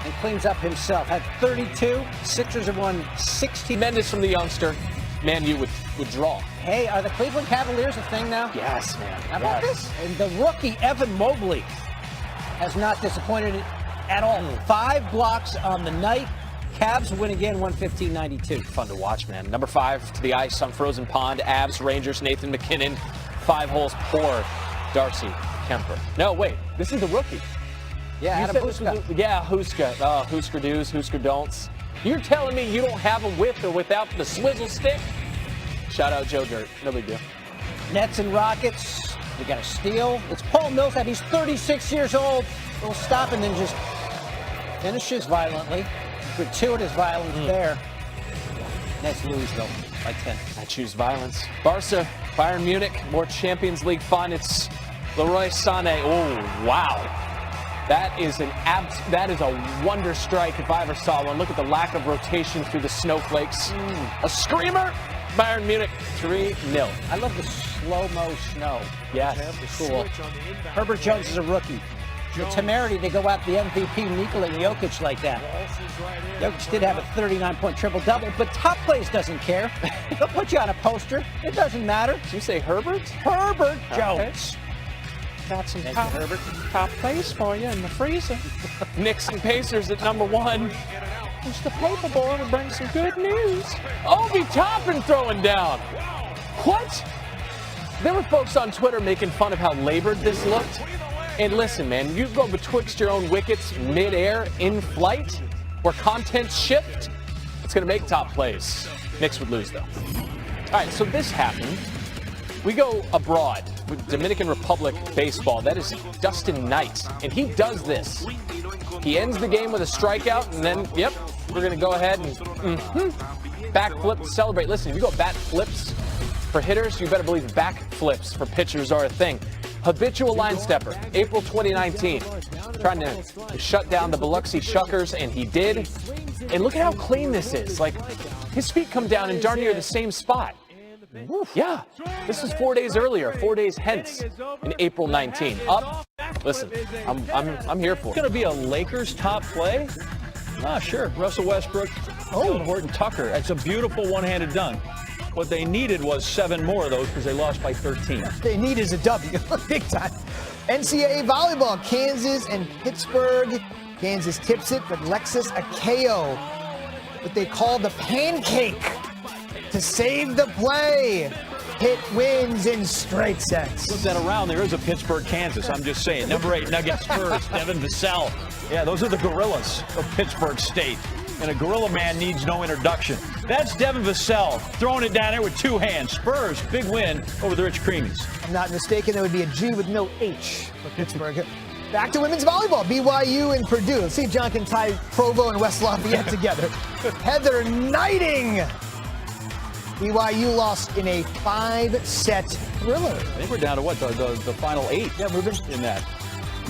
And cleans up himself. Had 32. Sixers have won 16. Tremendous from the youngster. Man, you would draw. Hey, are the Cleveland Cavaliers a thing now? Yes, man. How about this? And the rookie, Evan Mobley, has not disappointed at all. 5 blocks on the night. Cavs win again, 115-92. Fun to watch, man. Number 5 to the ice on Frozen Pond. Avs, Rangers, Nathan McKinnon. 5 holes, poor Darcy Kemper. No, wait. This is the rookie. Yeah, You Adam said Huska. Yeah, Huska. Husker do's, Husker don'ts. You're telling me you don't have him with or without the swizzle stick? Shout out Joe Dirt. No big deal. Nets and Rockets. We got a steal. It's Paul Millsap. He's 36 years old. He'll stop and then just finishes violently. Gratuitous violence there. Nets lose, though, by 10. I choose violence. Barca, Bayern Munich, more Champions League fun. It's Leroy Sané. Oh, wow. That is a wonder strike if I ever saw one. Look at the lack of rotation through the snowflakes. A screamer. Bayern Munich 3-0. I love the slow-mo snow. Yes. Cool. Herbert Jones is a rookie. The temerity to go out the MVP, Nikola Jokic, like that. Jokic did have a 39-point triple-double, but Top Plays doesn't care. They'll put you on a poster. It doesn't matter. Did you say Herbert? Herbert Jones. Got some Thank you, Herbert. top plays for you in the freezer. Knicks and Pacers at number 1. It's the paper boy to bring some good news. Obi Toppin throwing down. What? There were folks on Twitter making fun of how labored this looked. And listen, man, you go betwixt your own wickets mid-air, in flight, where contents shift, it's going to make top plays. Knicks would lose, though. All right, so this happened. We go abroad with Dominican Republic baseball. That is Dustin Knight, and he does this. He ends the game with a strikeout, and then, yep, we're going to go ahead and backflip to celebrate. Listen, if you go bat flips for hitters, you better believe backflips for pitchers are a thing. Habitual line stepper, April 2019, trying to shut down the Biloxi Shuckers, and he did. And look at how clean this is. Like, his feet come down in darn near the same spot. Yeah, this is 4 days earlier, 4 days hence in April 19. Up, listen, I'm here for it. It's going to be a Lakers top play? Ah, sure. Russell Westbrook, Horton Tucker. That's a beautiful one-handed dunk. What they needed was 7 more of those because they lost by 13. They need is a W, big time. NCAA volleyball, Kansas and Pittsburgh. Kansas tips it, but Lexus Akeo, what they call the pancake, to save the play. Pitt wins in straight sets. Flip that around. There is a Pittsburgh, Kansas. I'm just saying. Number 8, Nuggets Spurs, Devin Vassell. Yeah, those are the gorillas of Pittsburgh State. And a gorilla man needs no introduction. That's Devin Vassell throwing it down there with 2 hands. Spurs, big win over the Rich Creamies. I'm not mistaken, there would be a G with no H for Pittsburgh. Back to women's volleyball, BYU and Purdue. Let's see if John can tie Provo and West Lafayette together. Heather Knighting. BYU lost in a 5-set thriller. I think we're down to what, the final 8? Yeah, moving in that.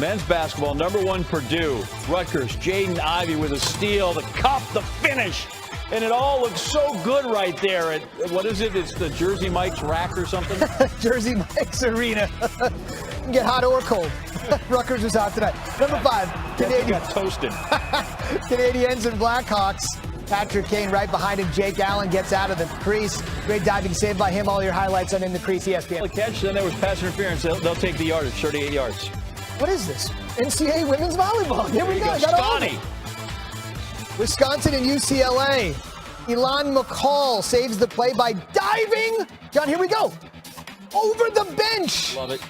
Men's basketball, number 1 Purdue. Rutgers, Jaden Ivey with a steal, the cup, the finish. And it all looks so good right there at, what is it? It's the Jersey Mike's rack or something? Jersey Mike's Arena. Get hot or cold. Rutgers is out tonight. Number 5, Canadian. Got toasted. Canadians and Blackhawks. Patrick Kane right behind him. Jake Allen gets out of the crease. Great diving save by him. All your highlights on In the Crease, ESPN. The catch, then there was pass interference. They'll take the yardage, 38 yards. What is this? NCAA women's volleyball. Here we go. Scotty. Wisconsin and UCLA. Elon McCall saves the play by diving. John, here we go. Over the bench. Love it.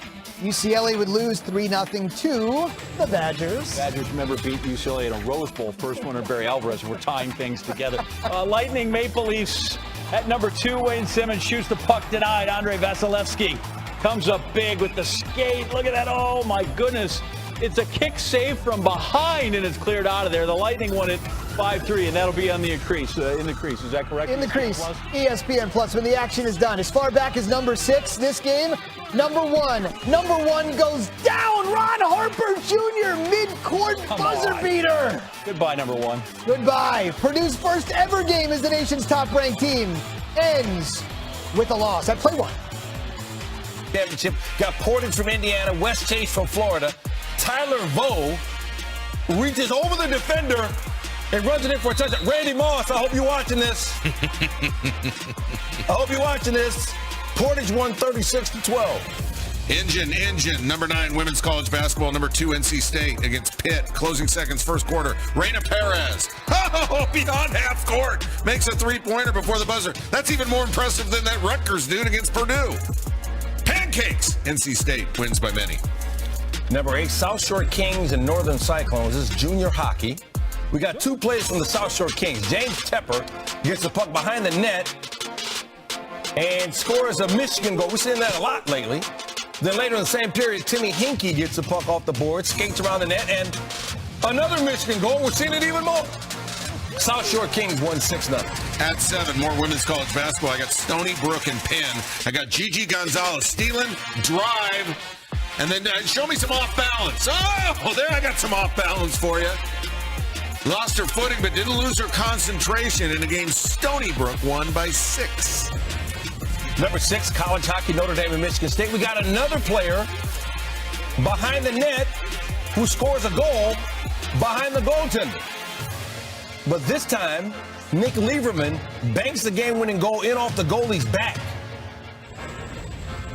UCLA would lose 3-0 to the Badgers. Badgers, remember, beat UCLA in a Rose Bowl. First one in Barry Alvarez. We're tying things together. Lightning Maple Leafs at number 2. Wayne Simmons shoots the puck denied. Andrei Vasilevsky comes up big with the skate. Look at that. Oh, my goodness. It's a kick save from behind, and it's cleared out of there. The Lightning won it 5-3, and that'll be on the crease. In the crease, is that correct? In the crease, ESPN Plus, when the action is done. As far back as number 6 this game, number 1. Number 1 goes down. Ron Harper Jr., mid-court buzzer beater. Goodbye, number 1. Goodbye. Purdue's first ever game as the nation's top-ranked team ends with a loss. At play 1. Championship. Got Portage from Indiana, West Chase from Florida. Tyler Vaux reaches over the defender and runs it in for a touchdown. Randy Moss, I hope you're watching this. I hope you're watching this. Portage won 36-12. Engine. Number 9, women's college basketball. Number 2, NC State against Pitt. Closing seconds, first quarter. Reina Perez. Oh, beyond half court. Makes a three-pointer before the buzzer. That's even more impressive than that Rutgers dude against Purdue. Pancakes. NC State wins by many. Number 8, South Shore Kings and Northern Cyclones. This is junior hockey. We got 2 plays from the South Shore Kings. James Tepper gets the puck behind the net and scores a Michigan goal. We're seeing that a lot lately. Then later in the same period, Timmy Hinkie gets the puck off the board, skates around the net, and another Michigan goal. We're seeing it even more. South Shore Kings won 6-0. At 7, more women's college basketball. I got Stony Brook and Penn. I got Gigi Gonzalez stealing, drive, and then show me some off balance. Oh, there I got some off balance for you. Lost her footing, but didn't lose her concentration in a game Stony Brook won by 6. Number 6, college hockey, Notre Dame and Michigan State. We got another player behind the net who scores a goal behind the goaltender. But this time, Nick Lieberman banks the game-winning goal in off the goalie's back.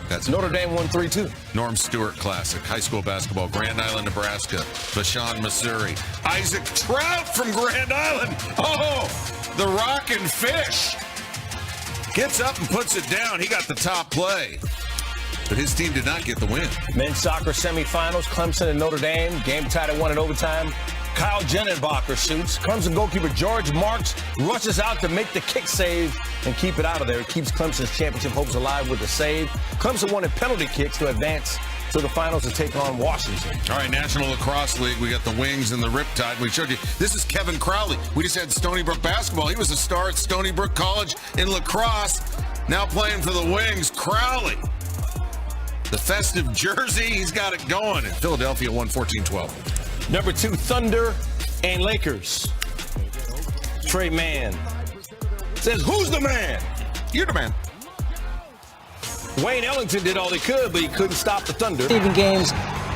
That's Notre Dame won 3-2. Norm Stewart Classic, high school basketball, Grand Island, Nebraska, Vashon, Missouri. Isaac Trout from Grand Island. Oh, the Rockin' Fish. Gets up and puts it down. He got the top play. But his team did not get the win. Men's soccer semifinals, Clemson and Notre Dame. Game tied at 1 in overtime. Kyle Jennenbacher shoots. Clemson goalkeeper George Marks rushes out to make the kick save and keep it out of there. It keeps Clemson's championship hopes alive with the save. Clemson won in penalty kicks to advance to the finals to take on Washington. All right, National Lacrosse League. We got the Wings and the Riptide. We showed you. This is Kevin Crowley. We just had Stony Brook basketball. He was a star at Stony Brook College in lacrosse. Now playing for the Wings. Crowley. The festive jersey. He's got it going. In Philadelphia won 14-12. Number 2, Thunder and Lakers. Trey Mann says, who's the man? You're the man. Wayne Ellington did all he could, but he couldn't stop the Thunder. Stephen Games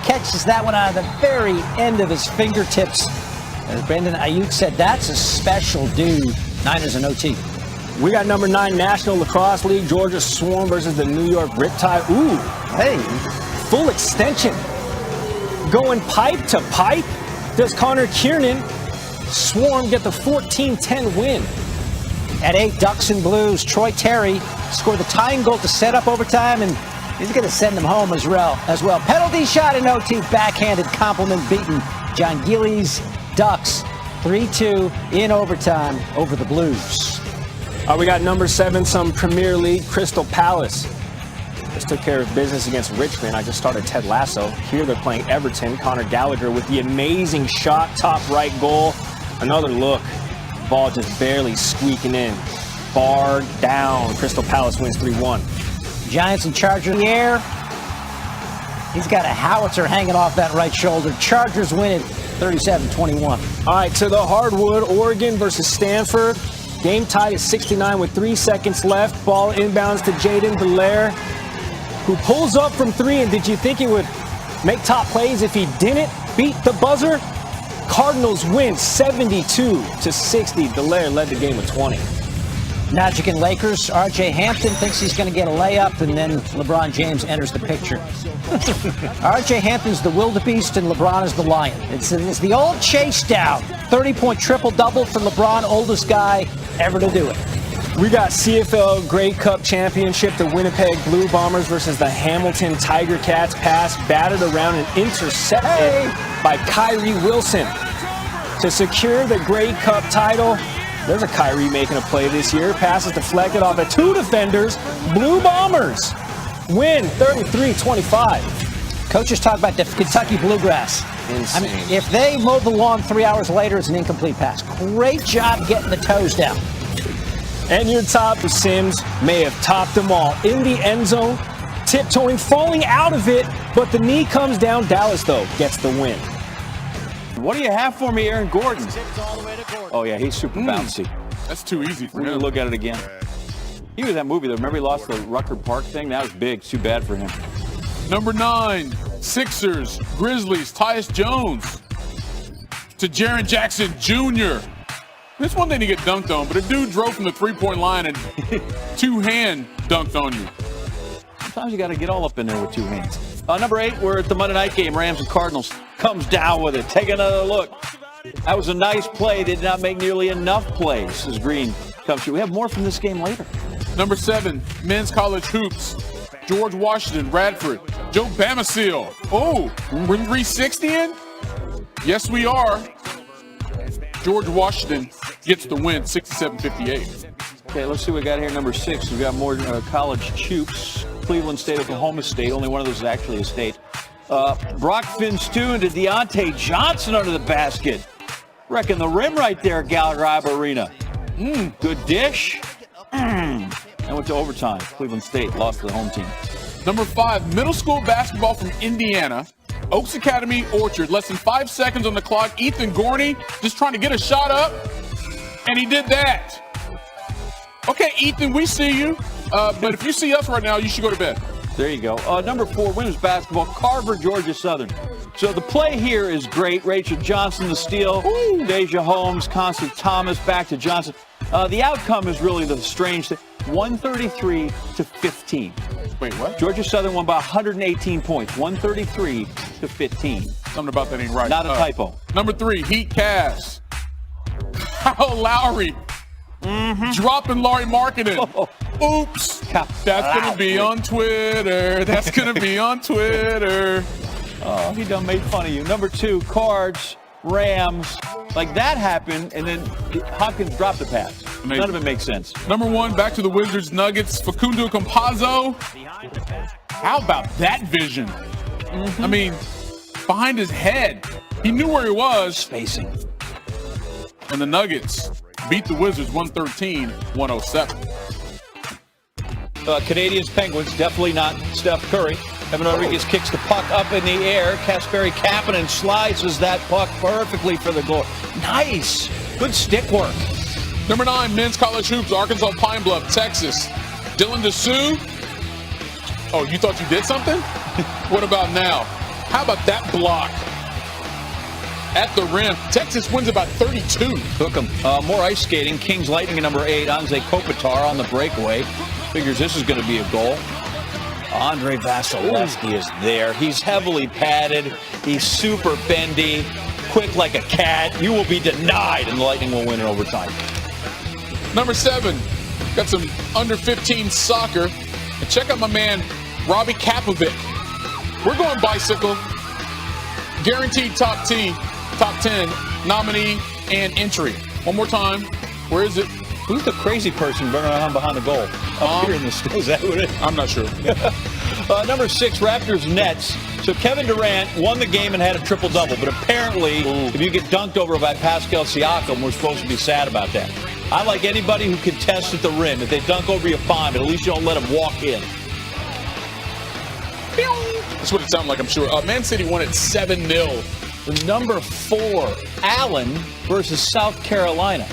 catches that one out of the very end of his fingertips. As Brandon Ayuk said, that's a special dude. Niners and OT. We got number 9 National Lacrosse League, Georgia Swarm versus the New York Riptide. Ooh, hey, full extension. Going pipe to pipe. Does Connor Kiernan Swarm get the 14-10 win? At 8, Ducks and Blues, Troy Terry scored the tying goal to set up overtime, and he's going to send them home as well. Penalty shot in OT, backhanded compliment beaten. John Gillies, Ducks, 3-2 in overtime over the Blues. We got number 7, some Premier League, Crystal Palace. Just took care of business against Richmond. I just started Ted Lasso. Here they're playing Everton. Conor Gallagher with the amazing shot, top right goal. Another look. Ball just barely squeaking in. Bar down. Crystal Palace wins 3-1. Giants and Chargers in the air. He's got a howitzer hanging off that right shoulder. Chargers win it 37-21. All right, to the hardwood, Oregon versus Stanford. Game tied at 69 with 3 seconds left. Ball inbounds to Jaden Belair, who pulls up from 3. And did you think he would make top plays if he didn't beat the buzzer? Cardinals win 72-60. Belair led the game with 20. Magic and Lakers. R.J. Hampton thinks he's going to get a layup, and then LeBron James enters the picture. R.J. Hampton's the wildebeest, and LeBron is the lion. It's the old chase down. 30-point triple-double for LeBron, oldest guy ever to do it. We got CFL Grey Cup Championship. The Winnipeg Blue Bombers versus the Hamilton Tiger Cats. Pass batted around and intercepted by Kyrie Wilson to secure the Grey Cup title. There's a Kyrie making a play this year. Pass is deflected off of 2 defenders. Blue Bombers win 33-25. Coaches talk about the Kentucky Bluegrass. I mean, if they mowed the lawn 3 hours later, it's an incomplete pass. Great job getting the toes down. And your top, Sims may have topped them all. In the end zone, tiptoeing, falling out of it, but the knee comes down. Dallas, though, gets the win. What do you have for me, Aaron Gordon? Oh, yeah, he's super bouncy. That's too easy for We're him. going to look at it again. He was in that movie, though. Remember he lost the Rucker Park thing? That was big. It's too bad for him. Number 9, Sixers, Grizzlies, Tyus Jones to Jaren Jackson Jr. It's one thing to get dunked on, but a dude drove from the three-point line and two-hand dunked on you. Sometimes you got to get all up in there with two hands. Number 8, we're at the Monday night game. Rams and Cardinals comes down with it. Take another look. That was a nice play. They did not make nearly enough plays as Green comes through. We have more from this game later. Number 7, men's college hoops. George Washington, Radford, Joe Bamasil. Oh, we're 360 in? Yes, we are. George Washington gets the win, 67-58. Okay, let's see what we got here. Number 6, we've got more college hoops. Cleveland State, Oklahoma State. Only one of those is actually a state. Brock Finstoon to Deontay Johnson under the basket. Wrecking the rim right there, Gallagher Iba Arena. Good dish. And went to overtime. Cleveland State lost to the home team. Number 5, middle school basketball from Indiana. Oaks Academy, Orchard. Less than 5 seconds on the clock. Ethan Gorney just trying to get a shot up, and he did that. Okay, Ethan, we see you. But if you see us right now, you should go to bed. There you go. Number 4, women's basketball, Carver, Georgia Southern. So the play here is great. Rachel Johnson, the steal. Deja Holmes, Constance Thomas, back to Johnson. The outcome is really the strange thing. 133-15. Wait, what? Georgia Southern won by 118 points. 133-15. Something about that ain't right. Not a typo. Number 3, Heat Cavs. Kyle Lowry. Dropping Laurie Markkinen. Oops. That's going to be on Twitter. That's going to be on Twitter. Oh, he done made fun of you. Number 2, Cards, Rams. Like that happened, and then Hopkins dropped the pass. Amazing. None of it makes sense. Number 1, back to the Wizards, Nuggets. Facundo Campazzo. How about that vision? I mean, behind his head. He knew where he was. Spacing. And the Nuggets beat the Wizards 113-107. Canadians, Penguins, definitely not Steph Curry. Evan Rodriguez kicks the puck up in the air. Kasperi Kapanen slices that puck perfectly for the goal. Nice. Good stick work. Number 9, men's college hoops, Arkansas Pine Bluff, Texas. Dylan DeSue. Oh, you thought you did something? What about now? How about that block? At the rim. Texas wins about 32. Hook 'em. More ice skating. Kings Lightning at number 8. Anze Kopitar on the breakaway. Figures this is going to be a goal. Andre Vasilevsky is there. He's heavily padded. He's super bendy. Quick like a cat. You will be denied, and the Lightning will win in overtime. Number 7. Got some under 15 soccer. And check out my man, Robbie Kapovic. We're going bicycle. Guaranteed top 10 nominee and entry. One more time. Where is it? Who's the crazy person running around behind the goal? Up here in the is that what it is? I'm not sure. Number 6, Raptors Nets. So Kevin Durant won the game and had a triple-double, but apparently if you get dunked over by Pascal Siakam, we're supposed to be sad about that. I like anybody who contests at the rim. If they dunk over you, fine, but at least you don't let them walk in. That's what it sounded like, I'm sure. Man City won it 7-0. The number 4, Allen versus South Carolina.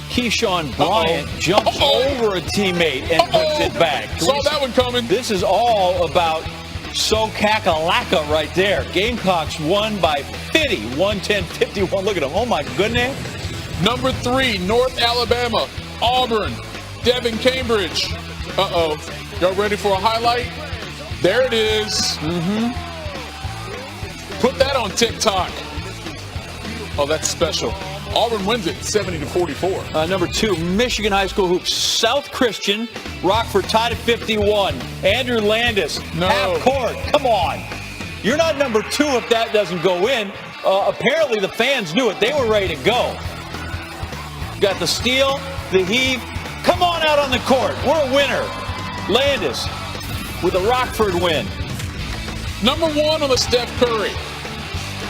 Keyshawn Bryant jumps over a teammate and puts it back. Saw that one coming. This is all about So-Kakalaka right there. Gamecocks won by 50, 110-51. Look at them. Oh, my goodness. Number 3, North Alabama, Auburn, Devin Cambridge. Uh-oh. Y'all ready for a highlight? There it is. Put that on TikTok. Oh, that's special. Auburn wins it 70-44. Number 2, Michigan High School hoops. South Christian, Rockford tied at 51. Andrew Landis, half court. Come on. You're not number 2 if that doesn't go in. Apparently the fans knew it. They were ready to go. Got the steal, the heave. Come on out on the court. We're a winner. Landis with a Rockford win. Number 1 on the Steph Curry.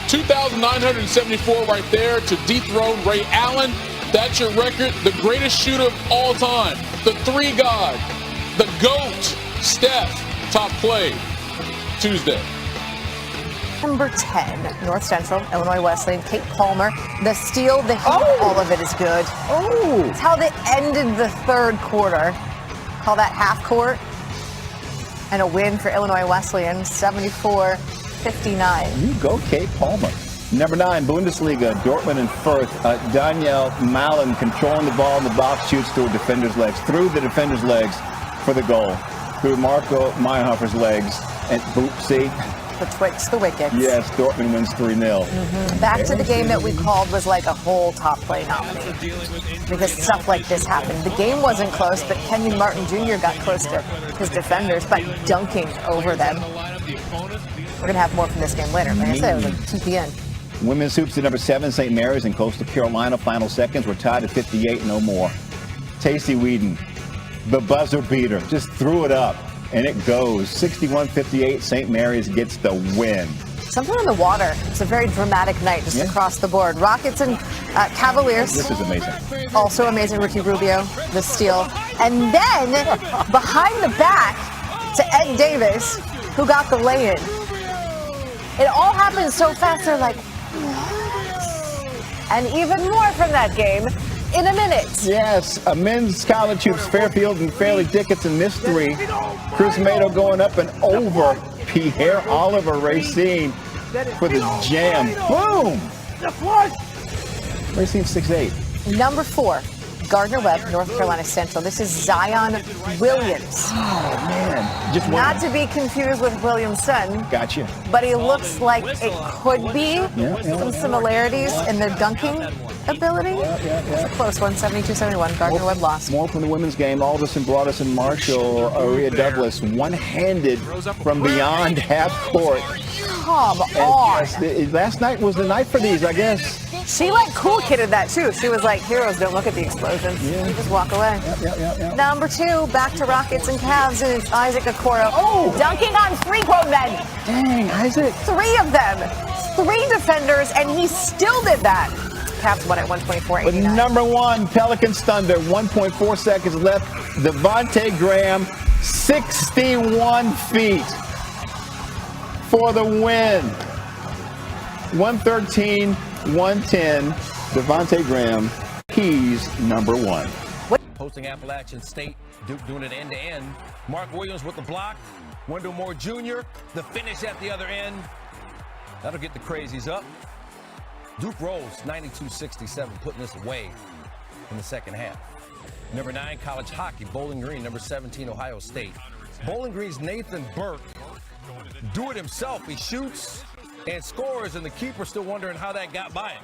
2,974 right there to dethrone Ray Allen. That's your record. The greatest shooter of all time. The three god. The GOAT. Steph. Top play. Tuesday. Number 10, North Central, Illinois Wesleyan, Kate Palmer. The steal, the heat, all of it is good. Oh! It's how they ended the third quarter. Call that half court. And a win for Illinois Wesleyan, 74-59. You go, Kate Palmer. Number 9, Bundesliga, Dortmund and Fürth. Danielle Malen controlling the ball in the box, shoots through the defender's legs for the goal. Through Marco Meyerhofer's legs. And see? Betwixt the wickets. Yes, Dortmund wins 3-0. Back to the game that we called was like a whole top play nominee. Because stuff like this happened. The game wasn't close, but Kenyon Martin Jr. got close to his defenders by dunking over them. We're going to have more from this game later. Like I said, it was like TPN. Women's hoops at number 7, St. Mary's in Coastal Carolina. Final seconds. We're tied at 58, no more. Tacey Whedon, the buzzer beater, just threw it up. And it goes 61-58. St. Mary's gets the win. Something on the water. It's a very dramatic night just across the board. Rockets and Cavaliers. This is amazing. Also amazing. Ricky Rubio, the steal. And then behind the back to Ed Davis, who got the lay-in. It all happened so fast. They're like, what? And even more from that game in a minute. Yes, a men's college hoops, Fairfield and Fairleigh Dickinson missed 3. Chris Mato going up and over Pierre Oliver Racine for the jam. Boom! Racine 6'8". Number 4, Gardner-Webb, North Carolina Central. This is Zion Williams. Oh, man. Just not to be confused with Williamson. Gotcha. But he looks like it could be some similarities in their dunking ability. It's a close one, 72-71. Gardner-Webb lost. More from the women's game. Alderson, Broaddus, Marshall, Aria Douglas, one-handed from beyond half court. Come on. Yes, last night was the night for these, I guess. She like cool kidded that too. She was like, heroes don't look at the explosions. You just walk away. Number 2, back to Rockets and Cavs, and it's Isaac Okoro. Dunking on 3 grown men. Dang, Isaac. 3 of them. 3 defenders, and he still did that. Cavs won at 124-89. But number 1, Pelicans Thunder, 1.4 seconds left. Devontae Graham, 61 feet for the win. 113-110. Devontae Graham, he's number 1. Posting Appalachian State, Duke doing it end-to-end. Mark Williams with the block. Wendell Moore Jr., the finish at the other end. That'll get the crazies up. Duke rolls 92-67, putting this away in the second half. Number 9, college hockey, Bowling Green. Number 17, Ohio State. Bowling Green's Nathan Burke. Do it himself. He shoots and scores, and the keeper's still wondering how that got by him.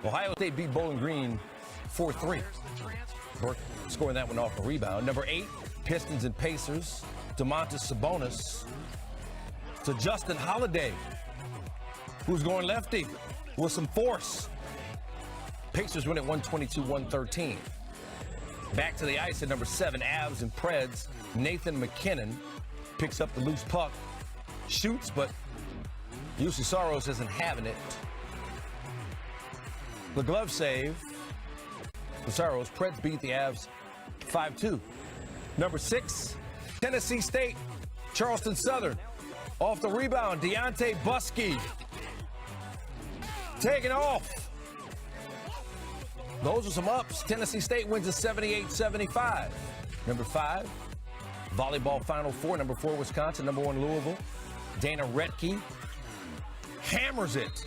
Ohio State beat Bowling Green 4-3. Burke scoring that one off a rebound. Number 8, Pistons and Pacers. Domantas Sabonis to Justin Holiday, who's going lefty with some force. Pacers win at 122-113. Back to the ice at number 7, Avs and Preds. Nathan McKinnon picks up the loose puck, shoots, but UC Soros isn't having it. The glove save for Soros. Preds beat the Avs 5-2. Number 6, Tennessee State, Charleston Southern. Off the rebound, Deontay Buskey taking off. Those are some ups. Tennessee State wins at 78-75. Number 5, volleyball Final Four. Number 4, Wisconsin. Number 1, Louisville. Dana Retke hammers it.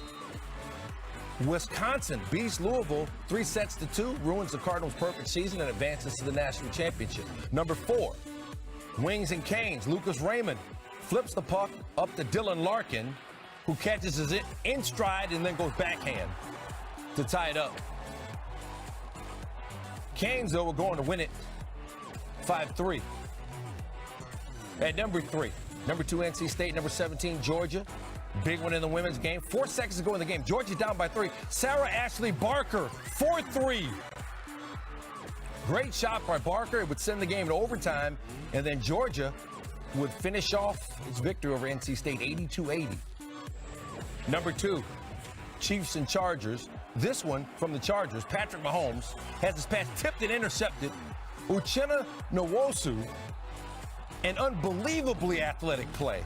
Wisconsin beats Louisville 3-2, ruins the Cardinals' perfect season and advances to the national championship. Number 4, Wings and Canes. Lucas Raymond flips the puck up to Dylan Larkin, who catches it in stride and then goes backhand to tie it up. Canes, though, are going to win it 5-3. At number 3, number 2, NC State. Number 17, Georgia. Big one in the women's game. 4 seconds to go in the game. Georgia down by 3. Sarah Ashley Barker, 4-3. Great shot by Barker. It would send the game to overtime. And then Georgia would finish off its victory over NC State 82-80. Number 2, Chiefs and Chargers. This one from the Chargers, Patrick Mahomes, has his pass tipped and intercepted. Uchenna Nwosu, an unbelievably athletic play.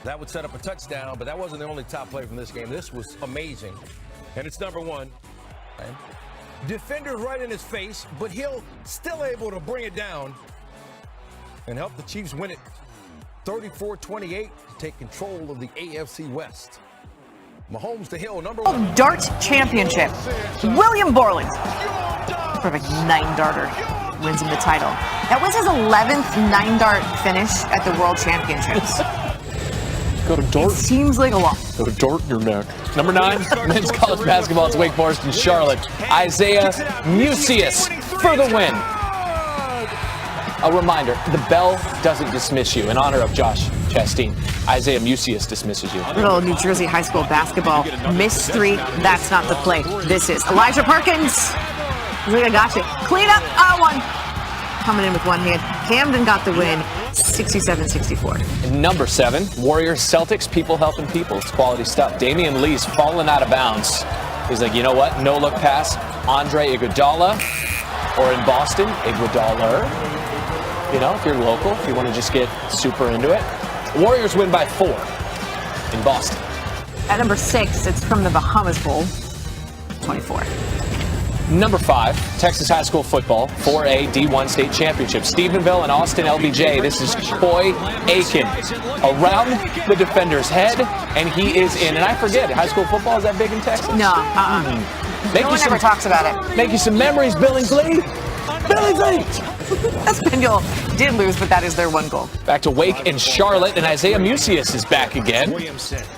That would set up a touchdown, but that wasn't the only top play from this game. This was amazing. And it's number 1. Defender's right in his face, but he'll still able to bring it down and help the Chiefs win it 34-28 to take control of the AFC West. Mahomes to Hill, number 1. Dart Championship. William Borland. Perfect 9-darter. Wins him the title. That was his 11th 9-dart finish at the World Championships. Go to Dort. It seems like a lot. Go to Dort in your neck. Number 9, men's college basketball. It's Wake Forest and Charlotte. Isaiah Musius for the win. A reminder, the bell doesn't dismiss you. In honor of Josh Chastain, Isaiah Musius dismisses you. Little New Jersey high school basketball. Miss 3, that's not the play. This is Elijah Perkins. I got you. Clean up, 1. Coming in with one hand. Camden got the win, 67-64. Number 7, Warriors Celtics, people helping people. It's quality stuff. Damian Lee's fallen out of bounds. He's like, you know what? No look pass. Andre Iguodala, or in Boston, Iguodala. You know, if you're local, if you want to just get super into it. Warriors win by 4 in Boston. At number 6, it's from the Bahamas Bowl, 24. Number 5, Texas high school football, 4A D1 state championship. Stephenville and Austin LBJ. This is Troy Aiken around the defender's head, and he is in. And I forget, high school football is that big in Texas? No, no one ever talks about it. Make you some memories, Billingsley. Billingsley. Espanol did lose, but that is their one goal. Back to Wake and Charlotte, and Isaiah Musius is back again.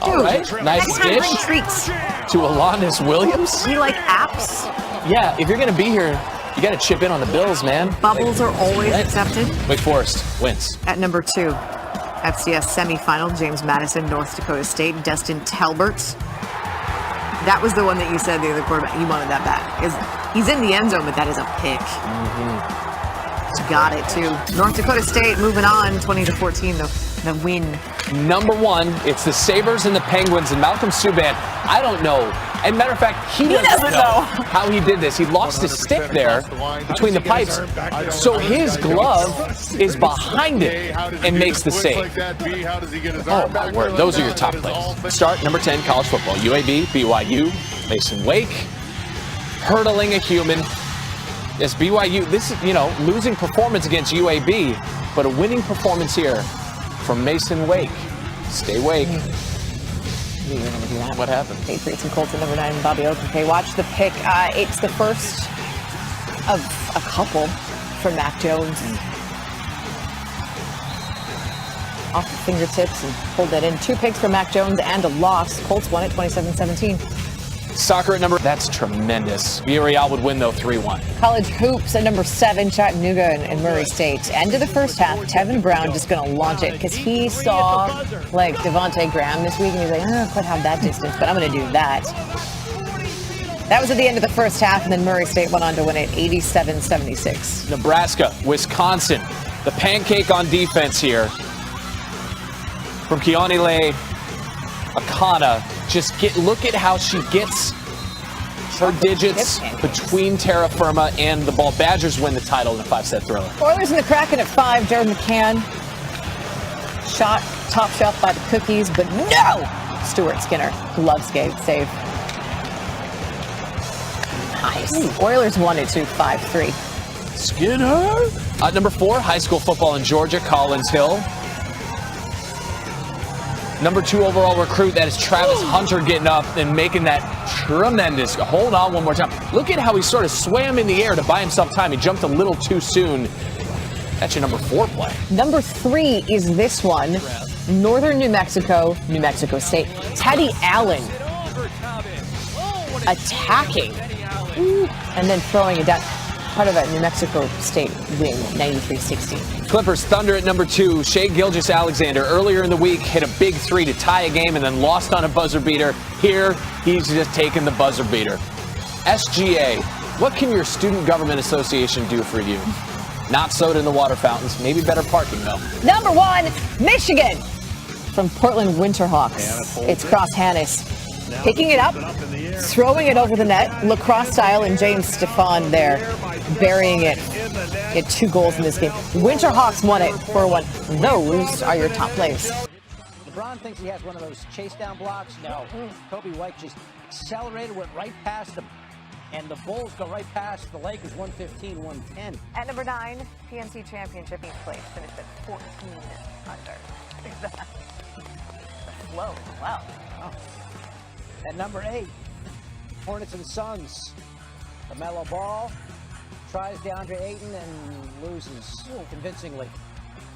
All right, nice dish treats to Alanis Williams. You like apps? Yeah, if you're going to be here, you got to chip in on the Bills, man. Bubbles are always accepted. Wake Forest wins. At number 2, FCS semifinal, James Madison, North Dakota State, Destin Talbert. That was the one that you said the other quarterback, you wanted that back. He's in the end zone, but that is a pick. Got it, too. North Dakota State moving on, 20-14, the win. Number 1, it's the Sabres and the Penguins, and Malcolm Subban, I don't know. And matter of fact, he doesn't know how he did this. He lost his stick there between the pipes, so his glove is behind it and makes the save. Oh, my word. Those are your top plays. Start, number 10, college football. UAB, BYU, Mason Wake, hurdling a human. Yes, BYU, this is, losing performance against UAB, but a winning performance here from Mason Wake. Stay Wake. What happened? Patriots and Colts at number 9, Bobby Oakey. Watch the pick. It's the first of a couple for Mac Jones. Off the fingertips and pulled that in. 2 picks for Mac Jones and a loss. Colts won it 27-17. Soccer at number, that's tremendous. Villarreal would win, though, 3-1. College hoops at number 7, Chattanooga and Murray State. End of the first half, Tevin Brown just going to launch it because he saw, Devontae Graham this week, and he's like, I don't know if I'd have that distance, but I'm going to do that. That was at the end of the first half, and then Murray State went on to win it 87-76. Nebraska, Wisconsin. The pancake on defense here from Keonile Akana. Look at how she gets her digits between terra firma and the ball. Badgers win the title in a 5-set thriller. Oilers in the Kraken at 5. Jared McCann shot top shelf by the Cookies, but no! Stuart Skinner, glove save. Nice. Oilers won it too, 5-3. Skinner. Number 4, high school football in Georgia, Collins Hill. Number 2 overall recruit, that is Travis Hunter getting up and making that tremendous. Hold on one more time. Look at how he sort of swam in the air to buy himself time. He jumped a little too soon. That's your number 4 play. Number 3 is this one. Northern New Mexico State. Teddy Allen attacking and then throwing it down. Part of a New Mexico State win, 93-60. Clippers Thunder at number 2. Shai Gilgeous-Alexander earlier in the week hit a big 3 to tie a game and then lost on a buzzer beater. Here, he's just taking the buzzer beater. SGA, what can your Student Government Association do for you? Not soda in the water fountains. Maybe better parking, though. Number 1, Michigan. from Portland Winterhawks. It's Cross Hannes picking it up, throwing it over the net, lacrosse style, and James Stefan there burying it. He had 2 goals in this game. Winterhawks won it 4-1. Those are your top plays. LeBron thinks he has one of those chase down blocks. No. Kobe White just accelerated, went right past him. And the Bulls go right past the Lakers, 115-110. At number 9, PNC Championship each place finished at 14 under. Look at that. Whoa, wow. At number 8, Hornets and Suns. LaMelo Ball tries DeAndre Ayton and loses convincingly.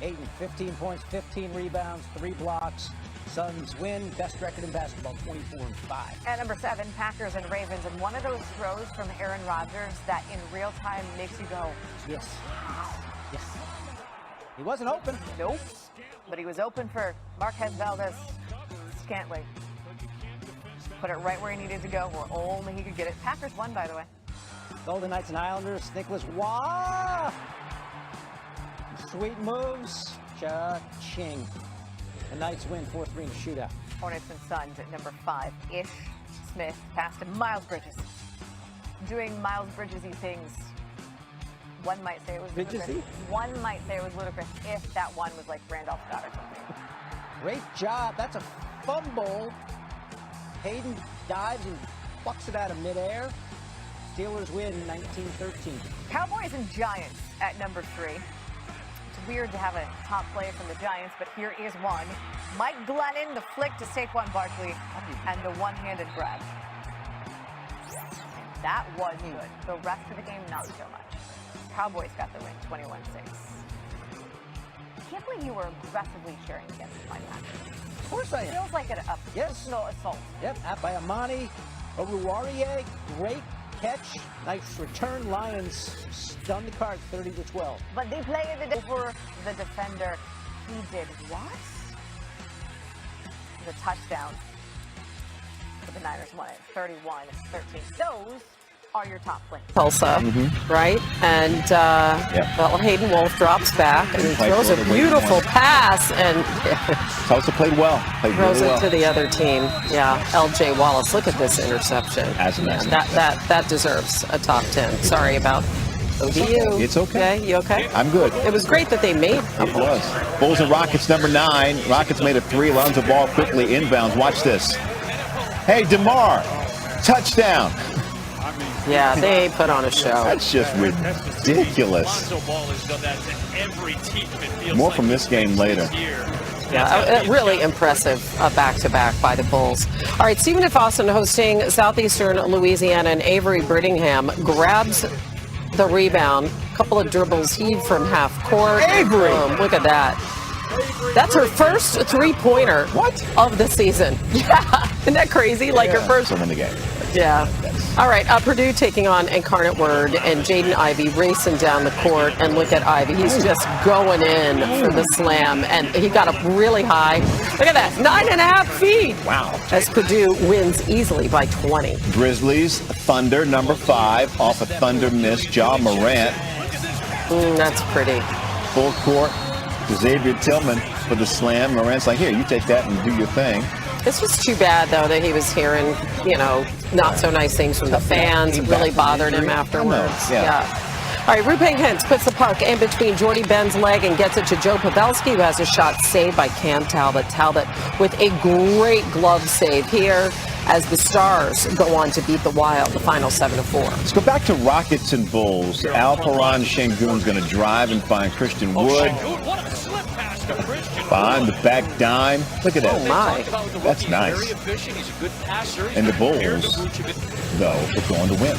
Ayton, 15 points, 15 rebounds, 3 blocks. Suns win, best record in basketball, 24-5. At number 7, Packers and Ravens, and one of those throws from Aaron Rodgers that in real time makes you go, yes. Yes. He wasn't open. Nope. But he was open for Marquez Valdez-Scantling. Put it right where he needed to go, where only he could get it. Packers won, by the way. Golden Knights and Islanders, Nicholas Waugh. Sweet moves, cha-ching. The Knights win 4-3 in a shootout. Hornets and Suns at number 5. Ish Smith passed to Miles Bridges. Doing Miles Bridges-y things. One might say it was ludicrous. One might say it was ludicrous if that one was like Randolph Scott or something. Great job. That's a fumble. Hayden dives and plucks it out of midair. Steelers win 19-13. Cowboys and Giants at number 3. It's weird to have a top play from the Giants, but here is one. Mike Glennon, the flick to Saquon Barkley, and the one-handed grab. That was good. The rest of the game, not so much. Cowboys got the win, 21-6. I can't believe you were aggressively cheering against my Packers. Of course I am. It feels like a personal assault. Yep, out by Amani Oruwariye. Great catch. Nice return. Lions stun the Cards 30-12. But they played it over the defender. He did what? The touchdown. But the Niners won it 31-13. Those are your top plays. Tulsa, right? And well, Hayden Wolf drops back and he throws a beautiful pass and Tulsa played well. Throws it to the other team. Yeah, L.J. Wallace. Look at this interception. That deserves a top 10. Sorry about ODU. It's okay. You okay? I'm good. It was great that they made It was. Bulls and Rockets, number 9. Rockets made a 3. Alonzo Ball quickly inbounds. Watch this. Hey, DeMar. Touchdown. Yeah, they put on a show. That's just ridiculous. More from this game later. Yeah, really impressive back-to-back by the Bulls. All right, Stephen F. Austin hosting Southeastern Louisiana, and Avery Brittingham grabs the rebound. Couple of dribbles heaved from half court. Avery! Look at that. That's her first three-pointer of the season. Yeah, isn't that crazy? Like her first. So in the game. Yeah. All right, Purdue taking on Incarnate Word, and Jaden Ivey racing down the court. And look at Ivey. He's just going in for the slam, and he got up really high. Look at that, 9.5 feet. Wow. As Purdue wins easily by 20. Grizzlies, Thunder, number 5, off a Thunder miss. Ja Morant. That's pretty. Full court to Xavier Tillman for the slam. Morant's like, here, you take that and do your thing. This was too bad, though, that he was hearing, not so nice things from the fans. It really bothered him afterwards. Yeah. All right, Rupeng Hintz puts the puck in between Jordy Ben's leg and gets it to Joe Pavelski, who has a shot saved by Cam Talbot. Talbot with a great glove save here as the Stars go on to beat the Wild, the final 7-4. Let's go back to Rockets and Bulls. Alperon Şengün's going to drive and find Christian Wood. Behind the back dime. Look at that. Oh, my. That's nice. And the Bulls, though, are going to win.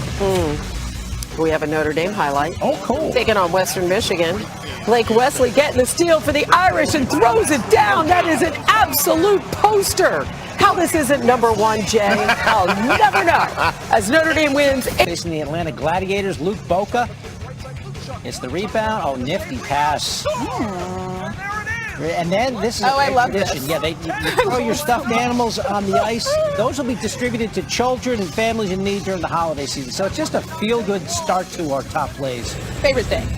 We have a Notre Dame highlight. Oh, cool. Taking on Western Michigan. Blake Wesley getting the steal for the Irish and throws it down. That is an absolute poster. How this isn't number 1, Jay, I'll never know. As Notre Dame wins. Facing the Atlanta Gladiators, Luke Boca. It's the rebound. Oh, nifty pass. And then this is I love tradition. this. Yeah, you throw your stuffed animals on the ice. Those will be distributed to children and families in need during the holiday season. So it's just a feel-good start to our top plays. Favorite thing.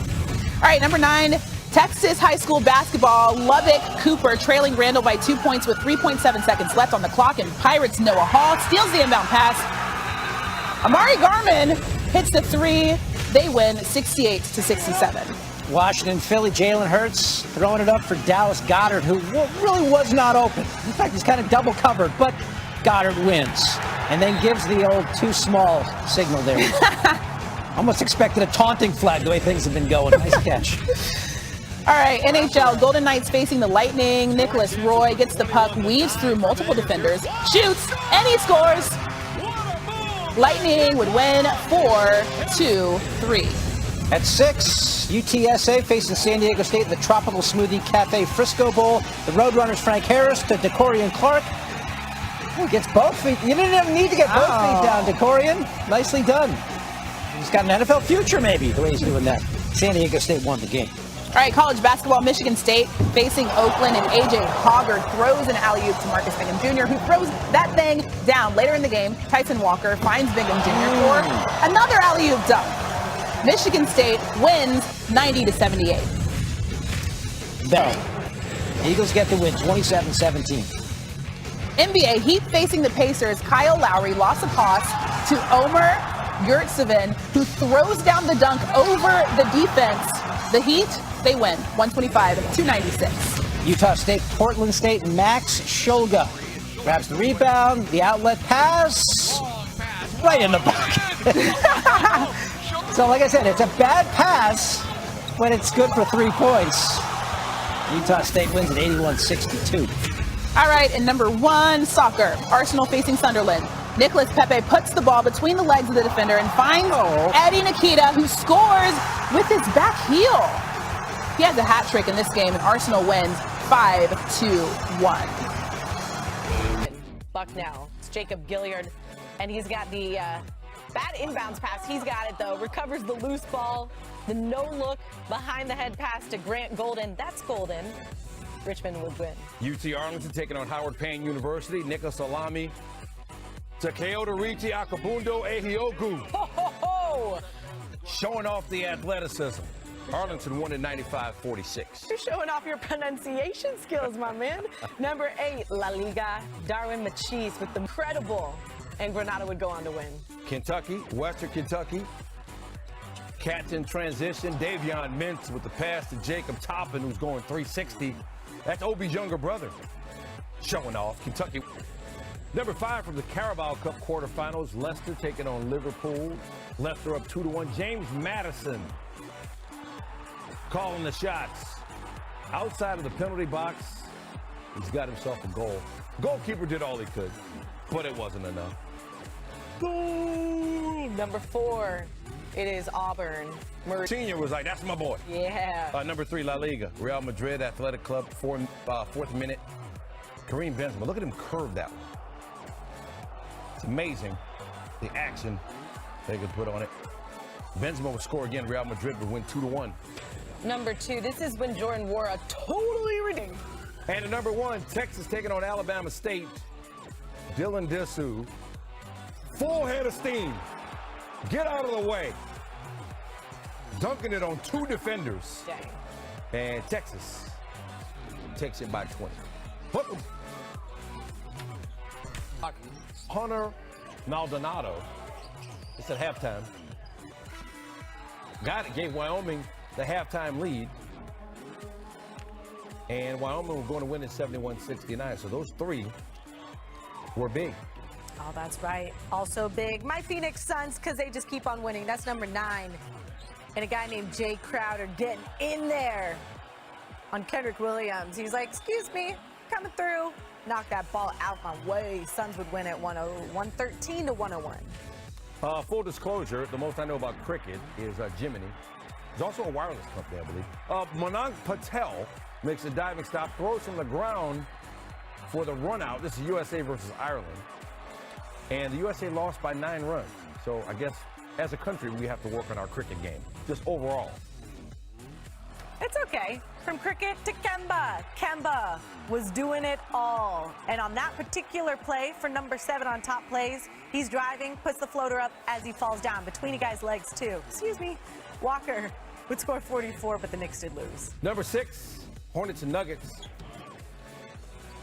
All right, number 9, Texas high school basketball, Lubbock Cooper trailing Randall by 2 points with 3.7 seconds left on the clock, and Pirates Noah Hall steals the inbound pass. Amari Garmin hits the three. They win 68-67. Washington, Philly, Jalen Hurts throwing it up for Dallas Goddard, who really was not open. In fact, he's kind of double covered, but Goddard wins and then gives the old too small signal there. Almost expected a taunting flag the way things have been going. Nice catch. All right, NHL, Golden Knights facing the Lightning. Nicholas Roy gets the puck, weaves through multiple defenders, shoots, and he scores. Lightning would win 4-2-3. At 6, UTSA facing San Diego State in the Tropical Smoothie Cafe Frisco Bowl. The Roadrunners Frank Harris to DeCorian Clark. He gets both feet. You didn't even need to get both feet down, DeCorian. Nicely done. He's got an NFL future, maybe, the way he's doing that. San Diego State won the game. All right, college basketball, Michigan State facing Oakland, and A.J. Hoggard throws an alley-oop to Marcus Bingham Jr., who throws that thing down. Later in the game, Tyson Walker finds Bingham Jr. for another alley-oop dunk. Michigan State wins 90-78. Bell. Eagles get the win, 27-17. NBA Heat facing the Pacers. Kyle Lowry lost a pass to Omer Yurtseven, who throws down the dunk over the defense. The Heat, they win 125-96. Utah State, Portland State, Max Shulga grabs the rebound, the outlet pass, right in the bucket. So like I said, it's a bad pass when it's good for 3 points. Utah State wins at 81-62. All right, and number 1, soccer. Arsenal facing Sunderland. Nicolas Pepe puts the ball between the legs of the defender and finds Eddie Nikita, who scores with his back heel. He has a hat trick in this game, and Arsenal wins 5-1. Bucknell. It's Jacob Gilliard, and he's got the bad inbounds pass. He's got it, though. Recovers the loose ball. The no-look behind the head pass to Grant Golden. That's Golden. Richmond would win. UT Arlington taking on Howard Payne University. Nicholas Salami. Takeo Richi Akabundo Ehiogu. Ho, ho, ho. Showing off the athleticism. Arlington won in 95-46. You're showing off your pronunciation skills, my man. Number 8, La Liga. Darwin Machis with the incredible, and Granada would go on to win. Kentucky, Western Kentucky. Cats in transition. Davion Mintz with the pass to Jacob Toppin, who's going 360. That's Obi's younger brother. Showing off. Kentucky. Number 5 from the Carabao Cup quarterfinals. Leicester taking on Liverpool. Leicester up 2-1. James Madison calling the shots. Outside of the penalty box, he's got himself a goal. Goalkeeper did all he could, but it wasn't enough. Goal! Number 4, it is Auburn. Senior was like, that's my boy. Yeah. Number 3, La Liga. Real Madrid Athletic Club, fourth minute. Kareem Benzema, look at him curve that one. It's amazing, the action they could put on it. Benzema would score again. Real Madrid would win 2-1. Number 2, this is when Jordan wore a totally ridiculous. And at number 1, Texas taking on Alabama State. Dylan Disu, full head of steam. Get out of the way. Dunking it on 2 defenders. Dang. And Texas takes it by 20. Hook 'em. Hunter Maldonado. It's at halftime. Gave Wyoming the halftime lead. And Wyoming were going to win at 71-69. So those 3 were big. Oh, that's right. Also big. My Phoenix Suns, because they just keep on winning. That's number 9. And a guy named Jay Crowder getting in there on Kendrick Williams. He's like, excuse me, coming through. Knock that ball out my way. Suns would win at 113-101. Full disclosure, the most I know about cricket is Jiminy. There's also a wireless company, I believe. Manang Patel makes a diving stop, throws from the ground for the run out. This is USA versus Ireland. And the USA lost by 9 runs. So I guess as a country, we have to work on our cricket game, just overall. It's okay. From cricket to Kemba. Kemba was doing it all. And on that particular play for number 7 on top plays, he's driving, puts the floater up as he falls down between a guy's legs too. Excuse me. Walker would score 44, but the Knicks did lose. Number 6, Hornets and Nuggets.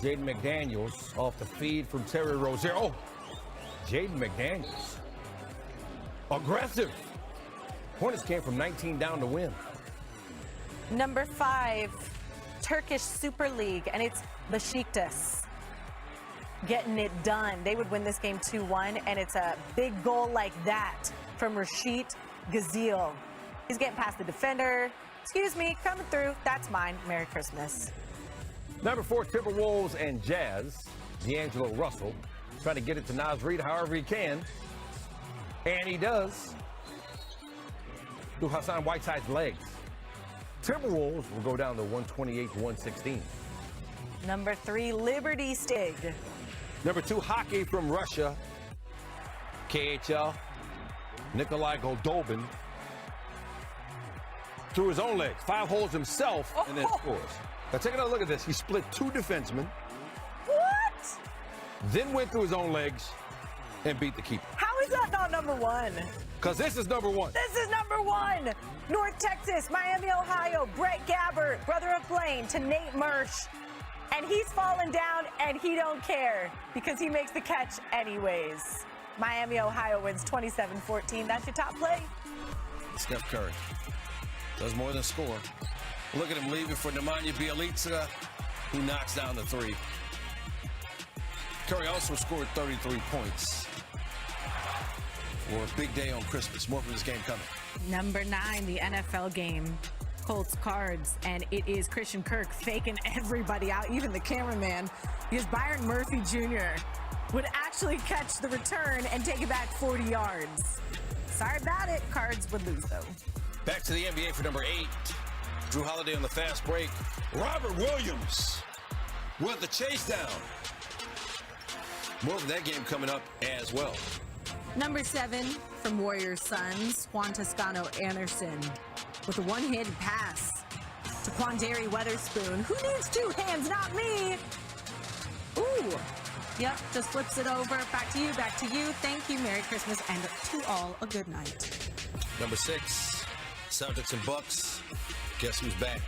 Jaden McDaniels off the feed from Terry Rozier. Oh, Jaden McDaniels. Aggressive. Hornets came from 19 down to win. Number 5, Turkish Super League, and it's Besiktas getting it done. They would win this game 2-1, and it's a big goal like that from Rashid Ghazil. He's getting past the defender. Excuse me, coming through. That's mine. Merry Christmas. Number 4, Timberwolves and Jazz. D'Angelo Russell trying to get it to Naz Reid however he can. And he does. Through Hassan Whiteside's legs. Timberwolves will go down to 128-116. Number 3, Liberty Stig. Number 2, hockey from Russia. KHL. Nikolai Goldobin. Through his own legs. 5 holes himself and then scores. Now take another look at this. He split 2 defensemen. What? Then went through his own legs and beat the keeper. How is that not number 1? Because this is number 1. This is number 1. North Texas, Miami, Ohio, Brett Gabbert, brother of Blaine, to Nate Mursch. And he's falling down, and he don't care because he makes the catch anyways. Miami, Ohio wins 27-14. That's your top play. Steph Curry does more than score. Look at him leaving for Nemanja Bjelica, who knocks down the 3. Curry also scored 33 points for a big day on Christmas. More from this game coming. Number 9, the NFL game. Colts Cards, and it is Christian Kirk faking everybody out, even the cameraman, because Byron Murphy Jr. would actually catch the return and take it back 40 yards. Sorry about it. Cards would lose, though. Back to the NBA for number 8. Drew Holiday on the fast break. Robert Williams with the chase down. More of that game coming up as well. Number 7 from Warriors Suns, Juan Toscano Anderson with a one-handed pass to Quandary Weatherspoon. Who needs 2 hands? Not me. Ooh. Yep, just flips it over. Back to you, back to you. Thank you, Merry Christmas, and to all a good night. Number 6, Celtics and Bucks. Guess who's back?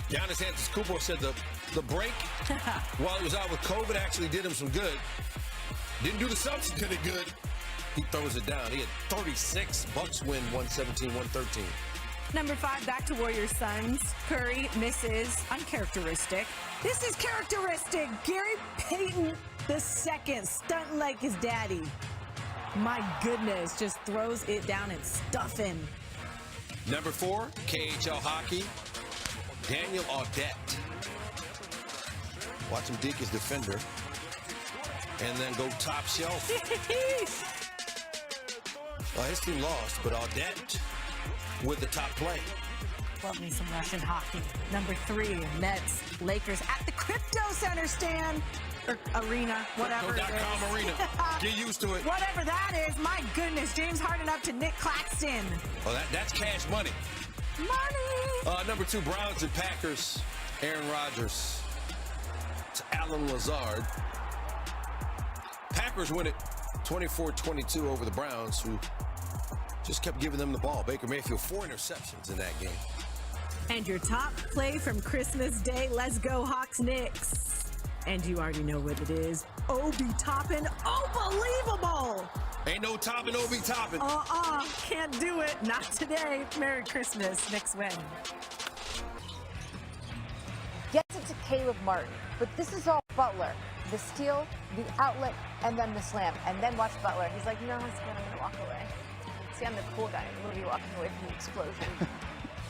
Giannis Antetokounmpo said the break while he was out with COVID actually did him some good. Didn't do the Celtics any good. He throws it down. He had 36. Bucks win 117-113. Number 5, back to Warriors Suns. Curry misses. Uncharacteristic. This is characteristic. Gary Payton II, stunting like his daddy. My goodness, just throws it down and stuffing. Number 4, KHL hockey. Daniel Audette. Watch him dig his defender. And then go top shelf. His team lost, but Audette with the top play. Love me some Russian hockey. Number 3, Nets, Lakers at the Crypto Center stand. Or arena, whatever it is. Crypto.com arena. Get used to it. Whatever that is, my goodness. James Harden up to Nick Claxton. Oh, that's cash money. Money. Number 2, Browns and Packers. Aaron Rodgers to Alan Lazard. Packers win it 24-22 over the Browns, who just kept giving them the ball. Baker Mayfield, 4 interceptions in that game. And your top play from Christmas Day, let's go Hawks Knicks. And you already know what it is. Obi Toppin, unbelievable. Ain't no Toppin, Obi Toppin. Can't do it. Not today. Merry Christmas. Knicks win. Gets it to Caleb Martin, but this is all Butler. The steal, the outlet, and then the slam. And then watch Butler. He's like, no, I'm going to walk away. See, I'm the cool guy. I'm going to be walking away from the explosion.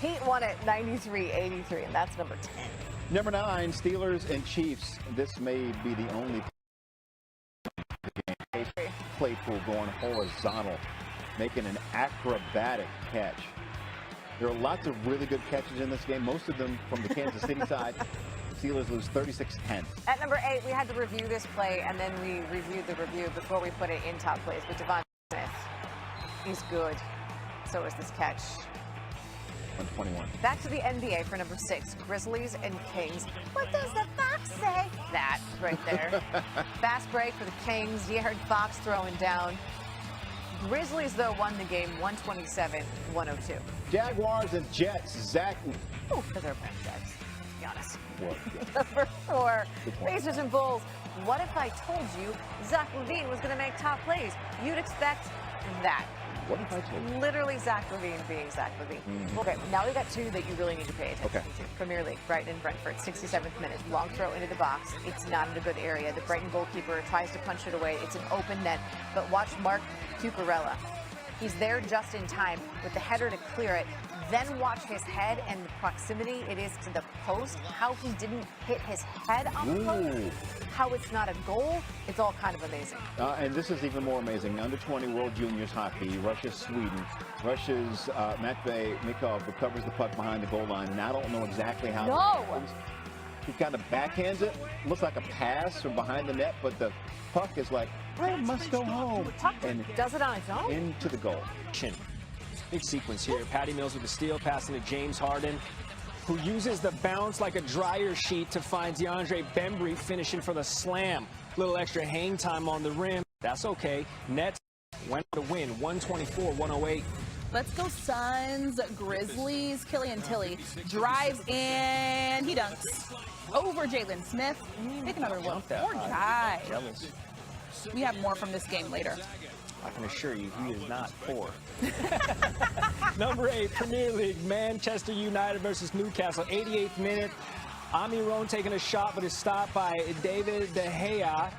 Heat won it 93-83, and that's number 10. Number 9, Steelers and Chiefs. This may be the only Claypool going horizontal, making an acrobatic catch. There are lots of really good catches in this game, most of them from the Kansas City side. Steelers lose 36-10. At number 8, we had to review this play, and then we reviewed the review before we put it in top plays with Devon Smith. He's good. So is this catch. 121. Back to the NBA for number 6, Grizzlies and Kings. What does the Fox say? That right there. Fast break for the Kings. You heard Fox throwing down. Grizzlies, though, won the game 127-102. Jaguars and Jets. Zach. Oh, because they're playing Jets. Be honest. What? Number 4, Pacers and Bulls. What if I told you Zach LaVine was going to make top plays? You'd expect that. What if I told you? Literally Zach LaVine being Zach LaVine. Mm-hmm. Okay, now we got 2 that you really need to pay attention Okay. to. Premier League, Brighton and Brentford, 67th minute. Long throw into the box. It's not in a good area. The Brighton goalkeeper tries to punch it away. It's an open net. But watch Mark Cucurella. He's there just in time with the header to clear it. Then watch his head and the proximity it is to the post. How he didn't hit his head on the post. How it's not a goal. It's all kind of amazing. And this is even more amazing. Under 20 World Juniors hockey. Russia-Sweden. Russia's Matvey Mikov recovers the puck behind the goal line. Now I don't know exactly how. No! He kind of backhands it. Looks like a pass from behind the net, but the puck is like, I must go home. And does it on its own? Into the goal. Big sequence here. Patty Mills with the steal, passing to James Harden, who uses the bounce like a dryer sheet to find DeAndre Bembry finishing for the slam. Little extra hang time on the rim. That's okay. Nets went to win, 124-108. Let's go Suns, Grizzlies. Killian Tilly drives and he dunks over Jalen Smith. Take another look. Poor guy. Jealous. We have more from this game later. I can assure you, he is not poor. Number 8, Premier League, Manchester United versus Newcastle, 88th minute. Almiron taking a shot, but is stopped by David De Gea.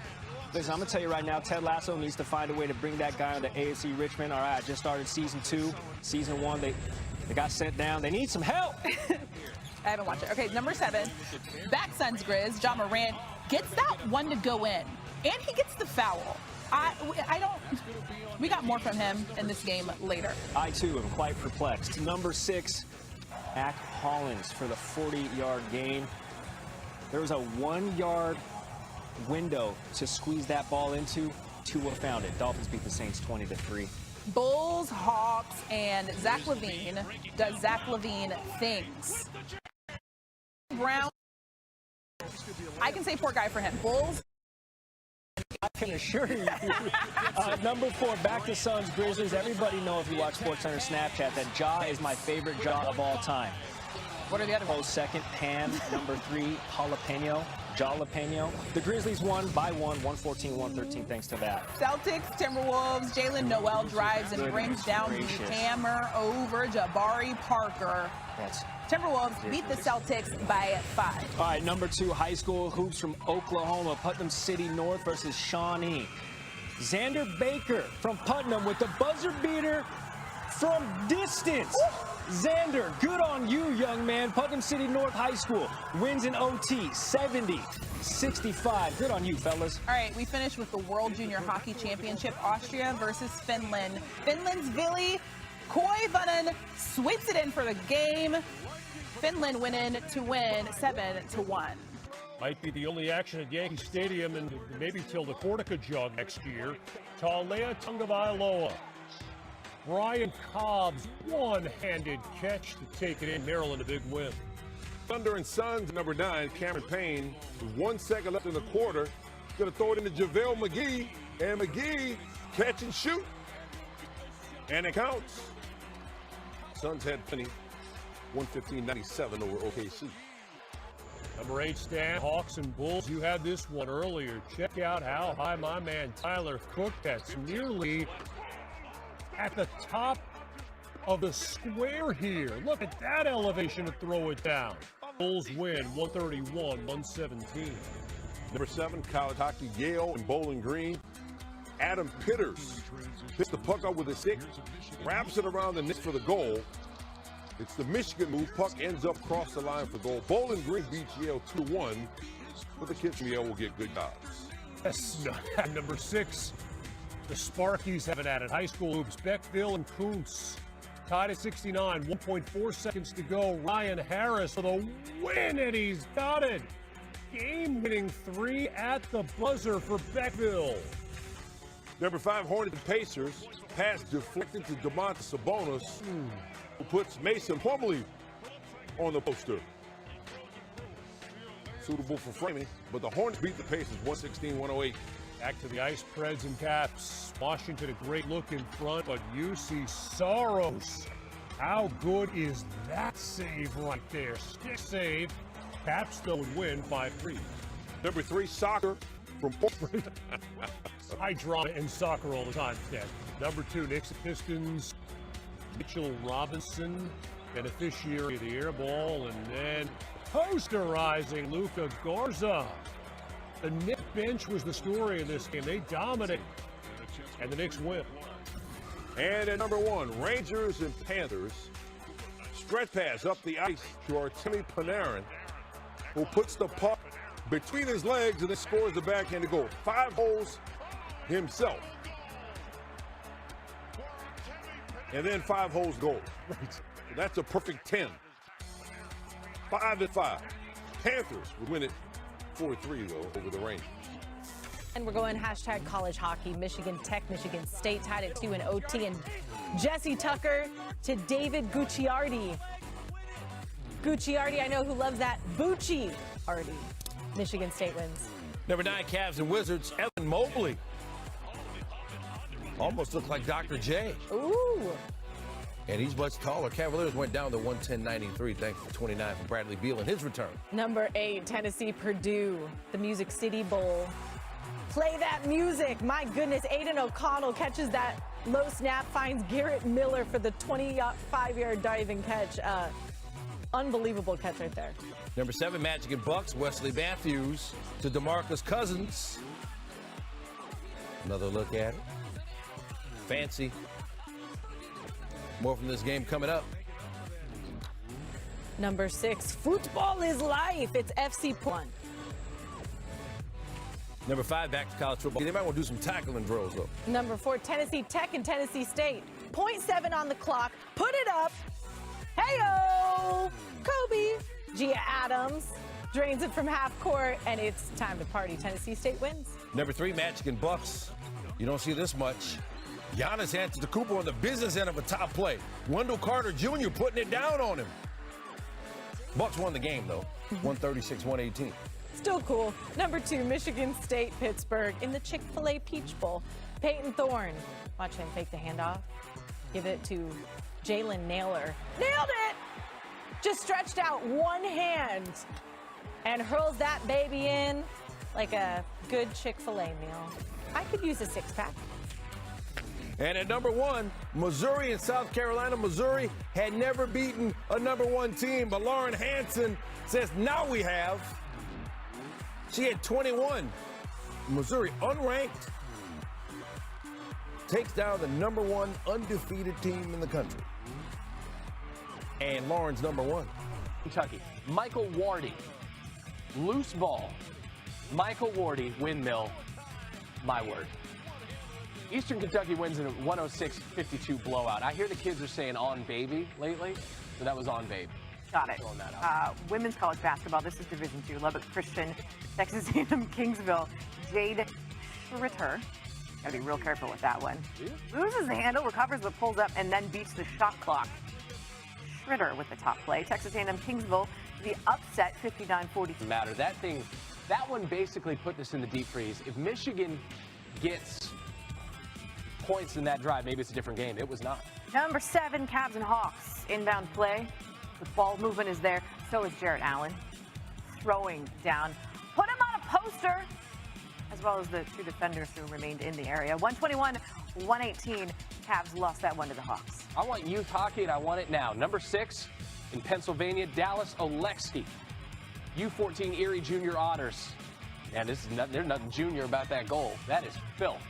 Listen, I'm going to tell you right now, Ted Lasso needs to find a way to bring that guy on to AFC Richmond. All right, I just started season 2. Season 1, they got sent down. They need some help. I haven't watched it. Okay, number 7, back Suns Grizz. John Morant gets that one to go in, and he gets the foul. We got more from him in this game later. I, too, am quite perplexed. Number 6, Zach Hollins for the 40-yard gain. There was a 1-yard window to squeeze that ball into. Tua found it. Dolphins beat the Saints 20-3. Bulls, Hawks, and Zach LaVine does Zach LaVine things. Brown, I can say poor guy for him. Bulls. I can assure you. Number 4, back to Suns Grizzlies. Everybody know if you watch SportsCenter Snapchat that Ja is my favorite Ja of all time. What are the other ones? Second, Pam. Number 3, Jalapeno. Jalapeno. The Grizzlies won by 114-113 thanks to that. Celtics, Timberwolves, Jalen Noel drives and brings down the hammer over Jabari Parker. Timberwolves beat the Celtics by 5. All right, number 2, high school hoops from Oklahoma. Putnam City North versus Shawnee. Xander Baker from Putnam with the buzzer beater from distance. Xander, good on you, young man. Putnam City North High School wins in OT, 70-65. Good on you, fellas. All right, we finished with the World Junior Hockey Championship, Austria versus Finland. Finland's Ville Koivunen sweeps it in for the game. Finland winning to win 7-1. Might be the only action at Yankee Stadium and maybe till the Cortica Jug next year. Talea Tungavailoa. Brian Cobb's one-handed catch to take it in. Maryland a big win. Thunder and Suns, number 9, Cameron Payne, with 1 second left in the quarter. Going to throw it into JaVale McGee, and McGee catch and shoot. And it counts. Suns had plenty. 115-97 over OKC. Number 8, Stan, Hawks and Bulls. You had this one earlier. Check out how high my man Tyler Cook, that's nearly at the top of the square here. Look at that elevation to throw it down. Bulls win 131-117. Number 7, college hockey, Yale and Bowling Green. Adam Pitters picks the puck up with a stick, wraps it around the net for the goal. It's the Michigan move. Puck ends up across the line for goal. Bowling Green beats Yale 2-1, but the kids from Yale will get good jobs. Yes, number 6. The Sparkies have it at it. High school hoops, Beckville and Kuntz tied at 69. 1.4 seconds to go. Ryan Harris for the win, and he's got it. Game-winning 3 at the buzzer for Beckville. Number 5, Hornets and Pacers. Pass deflected to Domantas Sabonis, who puts Mason Plumlee on the poster. Suitable for framing, but the Hornets beat the Pacers 116-108. Back to the Ice Preds and Caps. Washington, a great look in front, but UC Soros How good is that save right there? Stick save. Capstone win 5-3. Number 3, soccer from Portland. High drama in soccer all the time, Ted. Number 2, Knicks and Pistons. Mitchell Robinson, beneficiary of the air ball, and then posterizing Luka Garza. The Knicks bench was the story in this game. They dominated, and the Knicks win. And at number 1, Rangers and Panthers. Stretch pass up the ice to Artemi Panarin, who puts the puck between his legs and then scores the backhand goal. 5 holes himself. And then 5 holes goal. Right. That's a perfect 10. 5-5. Panthers would win it 4-3 though over the Rangers. And we're going hashtag college hockey. Michigan Tech, Michigan State tied at 2 in OT. And Jesse Tucker to David Gucciardi. Gucciardi, I know who loves that. Bucci-ardi. Michigan State wins. Number 9, Cavs and Wizards. Evan Mobley. Almost looked like Dr. J. Ooh. And he's much taller. Cavaliers went down to 110.93 thanks to 29 from Bradley Beal in his return. Number 8, Tennessee, Purdue. The Music City Bowl. Play that music. My goodness, Aiden O'Connell catches that low snap, finds Garrett Miller for the 25-yard diving catch. Unbelievable catch right there. Number 7, Magic and Bucks. Wesley Matthews to DeMarcus Cousins. Another look at it. Fancy. More from this game coming up. Number 6, football is life. It's FC One. Number 5, back to college football. They might want to do some tackling drills, though. Number 4, Tennessee Tech and Tennessee State. 0.7 on the clock. Put it up. Hey-o! Kobe. Gia Adams drains it from half court, and it's time to party. Tennessee State wins. Number 3, Magic and Bucks. You don't see this much. Giannis Antetokounmpo on the business end of a top play. Wendell Carter Jr. putting it down on him. Bucks won the game, though. 136-118. Still cool. Number 2, Michigan State, Pittsburgh in the Chick-fil-A Peach Bowl. Peyton Thorne. Watch him fake the handoff. Give it to Jalen Naylor. Nailed it! Just stretched out one hand and hurls that baby in like a good Chick-fil-A meal. I could use a 6-pack. And at number 1, Missouri and South Carolina. Missouri had never beaten a number 1 team, but Lauren Hansen says now we have. She had 21. Missouri, unranked, takes down the number 1 undefeated team in the country. And Lauren's number 1. Kentucky. Michael Wardy. Loose ball. Michael Wardy, windmill. My word. Eastern Kentucky wins in a 106-52 blowout. I hear the kids are saying on baby lately, so that was on baby. Got it. Women's college basketball. This is Division II. Lubbock Christian, Texas A&M, Kingsville. Jade Schritter. Got to be real careful with that one. Loses the handle, recovers but pulls up, and then beats the shot clock. Schritter with the top play. Texas A&M, Kingsville, the upset, 59-42. Matter. That one basically put this in the deep freeze. If Michigan gets points in that drive, maybe it's a different game. It was not. Number 7, Cavs and Hawks. Inbound play. The ball movement is there. So is Jarrett Allen. Throwing down. Put him on a poster. As well as the 2 defenders who remained in the area. 121-118. Cavs lost that one to the Hawks. I want youth hockey, and I want it now. Number 6 in Pennsylvania, Dallas Oleksky. U14 Erie Junior Otters. And there's nothing junior about that goal. That is filth.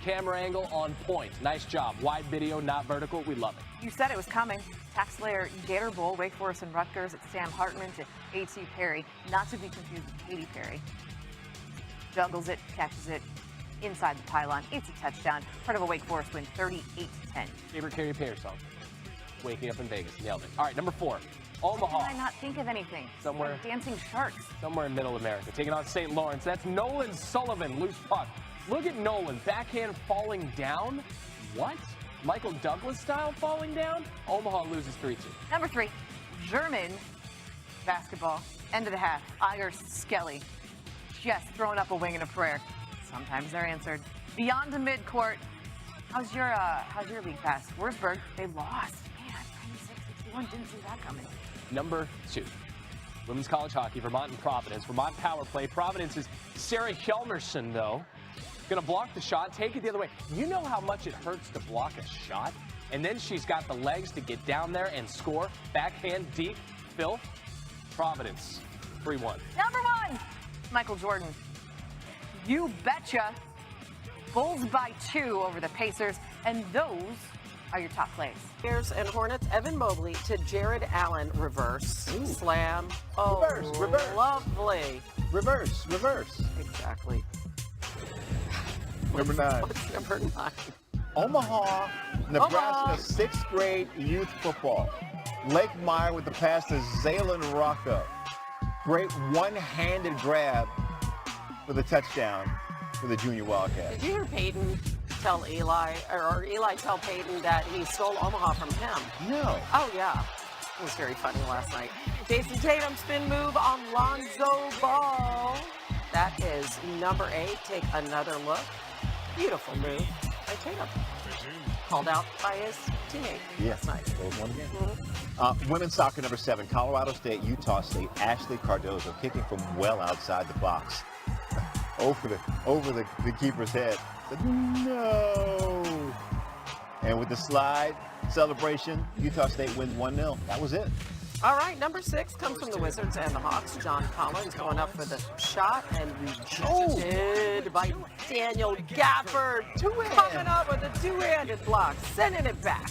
Camera angle on point. Nice job. Wide video, not vertical. We love it. You said it was coming. Taxslayer Gator Bowl, Wake Forest and Rutgers. It's Sam Hartman to A.T. Perry. Not to be confused with Katy Perry. Juggles it, catches it inside the pylon. It's a touchdown. Part of a Wake Forest win, 38-10. Favorite Katy Perry song? Waking Up in Vegas. Nailed it. All right, number 4. Omaha. How did I not think of anything? Somewhere. Like Dancing Sharks. Somewhere in Middle America. Taking on St. Lawrence. That's Nolan Sullivan. Loose puck. Look at Nolan. Backhand falling down. What? Michael Douglas style falling down? Omaha loses 3-2. Number 3, German basketball. End of the half. Iger Skelly just throwing up a wing and a prayer. Sometimes they're answered. Beyond the midcourt. How's your league pass? Wurzburg, they lost. Man, One didn't see that coming. Number 2. Women's college hockey, Vermont and Providence. Vermont power play. Providence's Sarah Hjalmarsson, though, going to block the shot, take it the other way. You know how much it hurts to block a shot? And then she's got the legs to get down there and score. Backhand deep. Phil, Providence, 3-1. Number 1, Michael Jordan. You betcha. Bulls by 2 over the Pacers, and those are your top plays. Bears and Hornets, Evan Mobley to Jared Allen, reverse, slam. Oh, Reverse. lovely. Reverse. Exactly. Number 9. What's number 9? Omaha, Nebraska, 6th grade youth football. Lake Meyer with the pass to Zaylen Rocco. Great one-handed grab for the touchdown for the junior Wildcat. Did you hear Peyton tell Eli, or Eli tell Peyton that he stole Omaha from him? No. Oh, yeah. It was very funny last night. Jason Tatum spin move on Lonzo Ball. That is number 8. Take another look. Beautiful move by Tatum. Called out by his teammate last night. Women's soccer, number 7, Colorado State, Utah State, Ashley Cardozo kicking from well outside the box. Over the keeper's head. No. And with the slide celebration, Utah State wins 1-0. That was it. All right, number 6 comes from the Wizards and the Hawks. John Collins going up for the shot and rejected by Daniel Gafford. Coming up with a two-handed block, sending it back.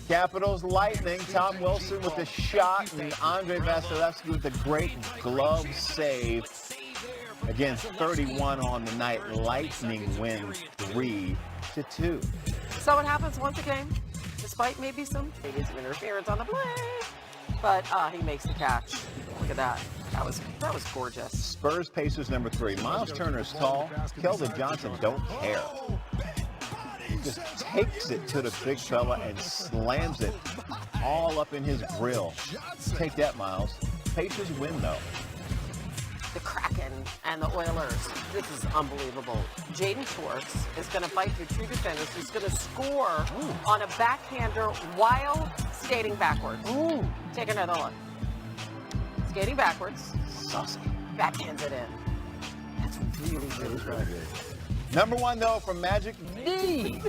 Capitals Lightning, Tom Wilson with the shot, and Andre Vasilevsky with the great glove save. Again, 31 on the night. Lightning wins 3-2. So what happens once a game, despite maybe some interference on the play, but he makes the catch. Look at that. That was gorgeous. Spurs Pacers, number 3. Miles Turner is tall. Keldon Johnson don't care. He just takes it to the big fella and slams it all up in his grill. Take that, Miles. Pacers win, though. The Kraken and the Oilers. This is unbelievable. Jaden Schwartz is going to fight through 2 defenders. He's going to score on a backhander while skating backwards. Take another look. Skating backwards. Saucy. Backhands it in. That's really, really good. Number 1, though, from Magic D.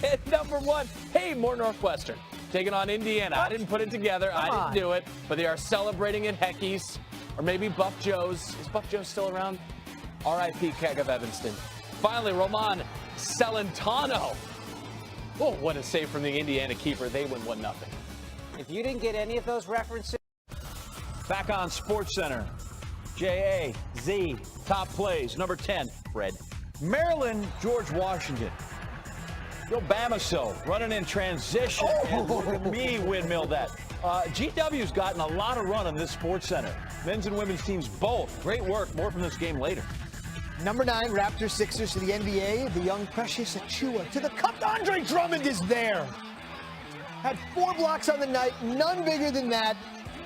At number 1, hey, more Northwestern. Taking on Indiana. I didn't put it together. I didn't do it. But they are celebrating at Heckey's. Or maybe Buff Joe's. Is Buff Joe still around? R.I.P. Keg of Evanston. Finally, Roman Celentano. Oh, what a save from the Indiana keeper. They win 1-0. If you didn't get any of those references. Back on SportsCenter. J-A-Z. Top plays. Number 10, Fred. Maryland, George Washington. Yo, Bamaso running in transition. And look at me windmill that. GW's gotten a lot of run on this SportsCenter. Men's and women's teams both. Great work. More from this game later. Number 9, Raptors Sixers to the NBA. The young Precious Achua to the cup. Andre Drummond is there. Had 4 blocks on the night. None bigger than that.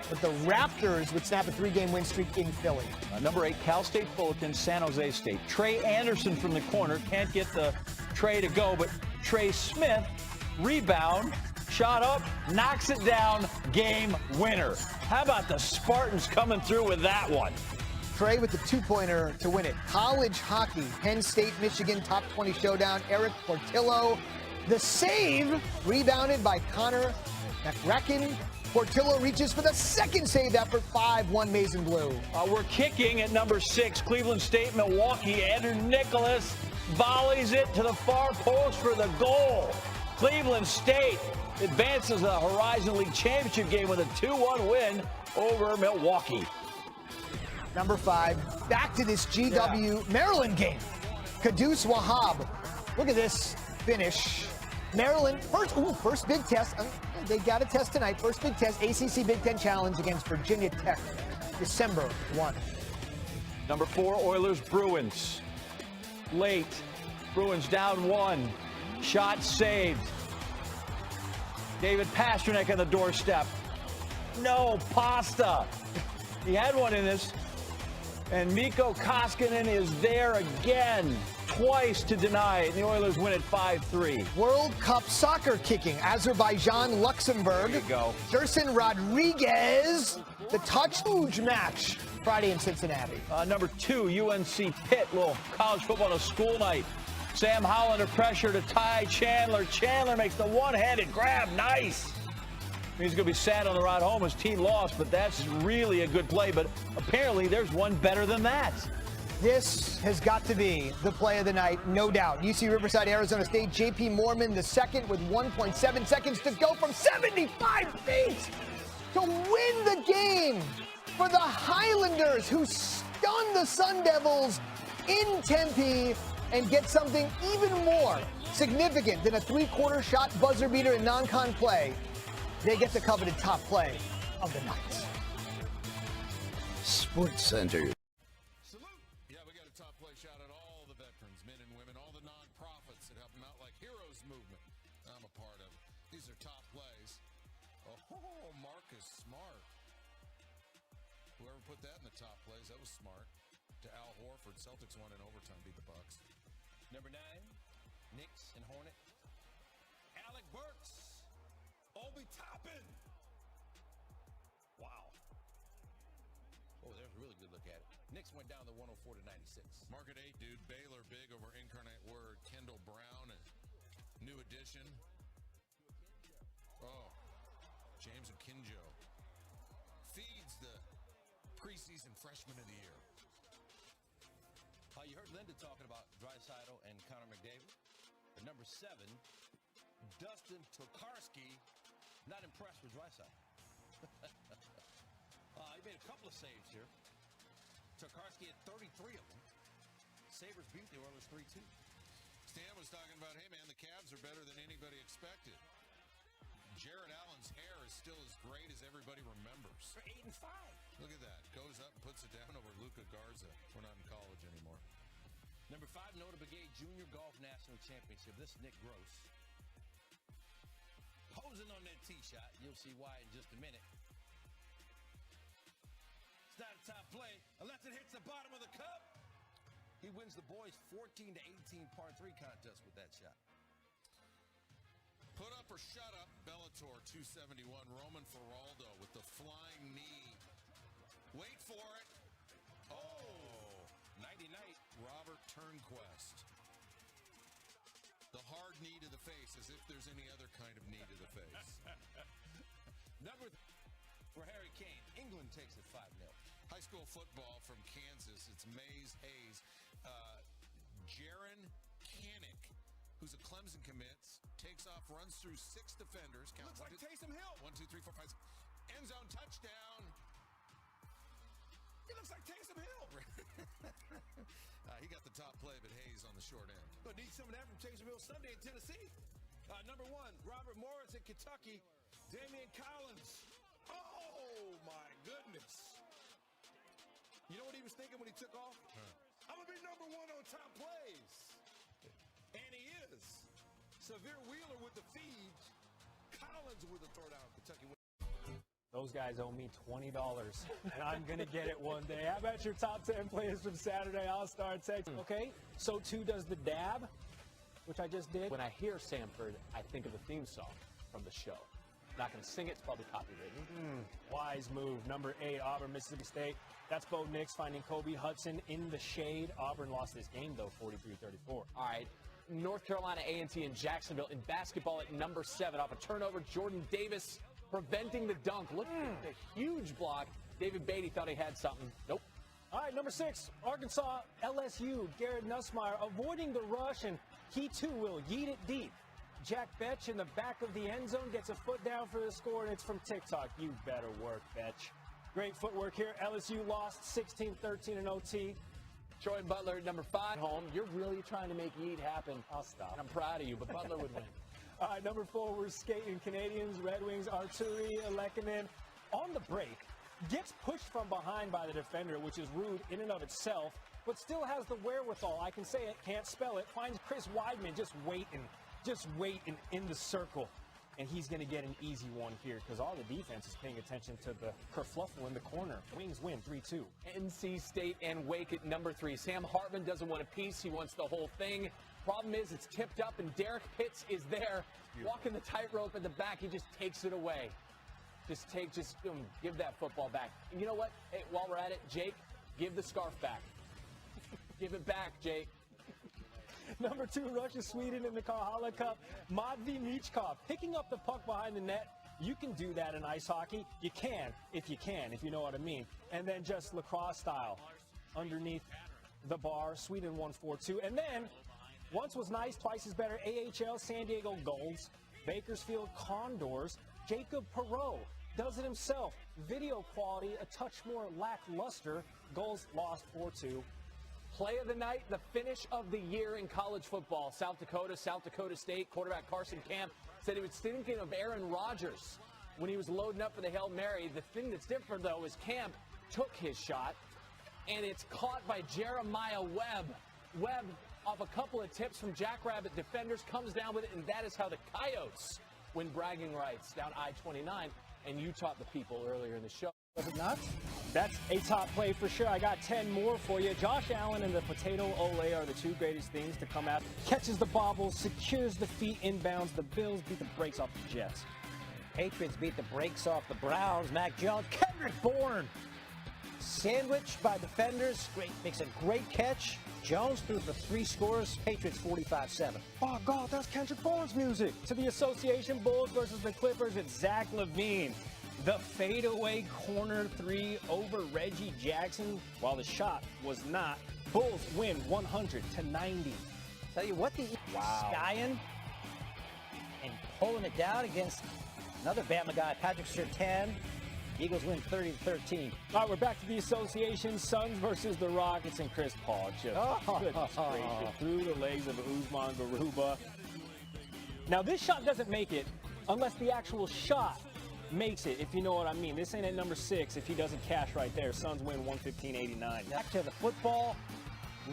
But the Raptors would snap a 3-game win streak in Philly. Number 8, Cal State Fullerton, San Jose State. Trey Anderson from the corner. Can't get the tray to go, but Trey Smith, rebound, shot up, knocks it down, game winner. How about the Spartans coming through with that one? Trey with the 2-pointer to win it. College hockey, Penn State, Michigan, top 20 showdown. Eric Portillo, the save, rebounded by Connor McRacken. Portillo reaches for the second save effort, 5-1 Maize and Blue. We're kicking at number 6, Cleveland State, Milwaukee. Andrew Nicholas volleys it to the far post for the goal. Cleveland State advances the Horizon League Championship game with a 2-1 win over Milwaukee. Number 5, back to this GW Maryland game. Kadus Wahab. Look at this finish. Maryland, first big test. They got a test tonight. First big test, ACC Big Ten Challenge against Virginia Tech, December 1. Number 4, Oilers Bruins. Late. Bruins down 1. Shot saved. David Pasternak on the doorstep. No, Pasta. He had one in this. And Mikko Koskinen is there again. twice to deny it, and the Oilers win at 5-3. World Cup soccer kicking. Azerbaijan, Luxembourg. There you go. Gerson Rodriguez. The touch. Huge match Friday in Cincinnati. Number 2, UNC Pitt. Little college football on a school night. Sam Howell under pressure to Ty Chandler. Chandler makes the one-handed grab. Nice. He's going to be sad on the ride home. His team lost, but that's really a good play. But apparently there's one better than that. This has got to be the play of the night, no doubt. UC Riverside, Arizona State, J.P. Moorman II with 1.7 seconds to go from 75 feet to win the game for the Highlanders, who stunned the Sun Devils in Tempe and get something even more significant than a three-quarter shot buzzer beater in non-con play. They get the coveted top play of the night. Sports Center. Salute. Yeah, we got a top play shout at all the veterans, men and women, all the nonprofits that help them out, like Heroes Movement. I'm a part of it. These are top plays. Oh, Marcus Smart. Whoever put that in the top plays, that was smart. To Al Horford, Celtics won in overtime, beat the Bucks. Number 9, Knicks and Hornet. Alec Burks. Obi Toppin. Wow. Oh, there's a really good look at it. Knicks went down to 104 to 96. Market 8, dude. Baylor big over Incarnate Word. Kendall Brown, a new addition. Oh, James Akinjo feeds the preseason freshman of the year. You heard Linda talking about Draisaitl and Connor McDavid. But number 7, Dustin Tokarski, not impressed with Draisaitl. He made a couple of saves here. Tokarski had 33 of them. Sabres beat the Oilers 3-2. Stan was talking about, hey, man, the Cavs are better than anybody expected. Jared Allen's hair is still as great as everybody remembers. They're 8-5. Look at that. Goes up and puts it down over Luka Garza. We're not in college anymore. Number 5, Nota Begay Junior Golf National Championship. This is Nick Gross. Posing on that tee shot. You'll see why in just a minute. It's not a top play unless it hits the bottom of the cup. He wins the boys 14-18 par 3 contest with that shot. Put up or shut up, Bellator 271. Roman Feraldo with the flying knee. Wait for it. Oh, nighty-night. Robert Turnquest. The hard knee to the face, as if there's any other kind of knee to the face. Number for Harry Kane. England takes it 5-0. High school football from Kansas. It's Mays Hayes. Jaron Kanik, who's a Clemson commit, takes off, runs through 6 defenders. Looks like Taysom Hill. 1, 2, 3, 4, 5, 6. End zone touchdown. He looks like Taysom Hill. He got the top play, but Hayes on the short end. But need some of that from Taysom Hill Sunday in Tennessee. Number 1, Robert Morris at Kentucky. Damian Collins. Oh, my goodness. You know what he was thinking when he took off? I'm going to be number 1 on top plays. And he is. Severe Wheeler with the feed. Collins with the throw down. Kentucky. Those guys owe me $20, and I'm going to get it one day. How about your top 10 players from Saturday All-Star Text? Okay, so too does the dab, which I just did. When I hear Samford, I think of the theme song from the show. Not going to sing it. It's probably copywritten. Wise move. Number 8, Auburn, Mississippi State. That's Bo Nix finding Kobe Hudson in the shade. Auburn lost this game, though, 43-34. All right. North Carolina A&T and Jacksonville in basketball at number 7 off a turnover. Jordan Davis preventing the dunk. Look at the huge block. David Beatty thought he had something. Nope. All right, number 6, Arkansas, LSU. Garrett Nussmeier avoiding the rush, and he too will yeet it deep. Jack Betch in the back of the end zone gets a foot down for the score, and it's from TikTok. You better work, Betch. Great footwork here. LSU lost 16-13 in OT. Troy Butler at number 5 home. You're really trying to make Yeet happen. I'll stop. And I'm proud of you, but Butler would win. All right, number 4, we're skating Canadians, Red Wings, Arturi, Lekkonen. On the break, gets pushed from behind by the defender, which is rude in and of itself, but still has the wherewithal. I can say it, can't spell it. Finds Chris Weidman just waiting in the circle. and he's going to get an easy one here because all the defense is paying attention to the kerfluffle in the corner. Wings win 3-2. NC State and Wake at number 3. Sam Hartman doesn't want a piece. He wants the whole thing. Problem is it's tipped up, and Derek Pitts is there walking the tightrope at the back. He just takes it away. Just give that football back. And you know what? Hey, while we're at it, Jake, give the scarf back. Give it back, Jake. Number 2, Russia, Sweden in the Karhala Cup. Matvey Michkov picking up the puck behind the net. You can do that in ice hockey. You can, if you know what I mean. And then just lacrosse style underneath the bar. Sweden won 4-2. And then, once was nice, twice is better. AHL San Diego Gulls, Bakersfield Condors. Jacob Perreault does it himself. Video quality, a touch more lackluster. Gulls lost 4-2. Play of the night, the finish of the year in college football. South Dakota State quarterback Carson Camp said he was thinking of Aaron Rodgers when he was loading up for the Hail Mary. The thing that's different, though, is Camp took his shot, and it's caught by Jeremiah Webb. Webb, off a couple of tips from Jackrabbit defenders, comes down with it, and that is how the Coyotes win bragging rights down I-29. And you taught the people earlier in the show. Was it not? That's a top play for sure. I got 10 more for you. Josh Allen and the Potato Ole are the 2 greatest things to come out. Catches the bobble, secures the feet inbounds. The Bills beat the brakes off the Jets. Patriots beat the brakes off the Browns. Mac Jones, Kendrick Bourne, sandwiched by defenders. Makes a great catch. Jones threw for 3 scores. Patriots 45-7. Oh, God, that's Kendrick Bourne's music. To the Association Bulls versus the Clippers, it's Zach LaVine. The fadeaway corner 3 over Reggie Jackson, while the shot was not. Bulls win 100-90. Tell you what, the Skyin and pulling it down against another Bama guy, Patrick Surtain. Eagles win 30-13. All right, we're back to the Association. Suns versus the Rockets, and Chris Paul just goodness gracious, through the legs of Usman Garuba. Now, this shot doesn't make it unless the actual shot makes it, if you know what I mean. This ain't at number 6 if he doesn't cash right there. Suns win 115-89. Back to the football.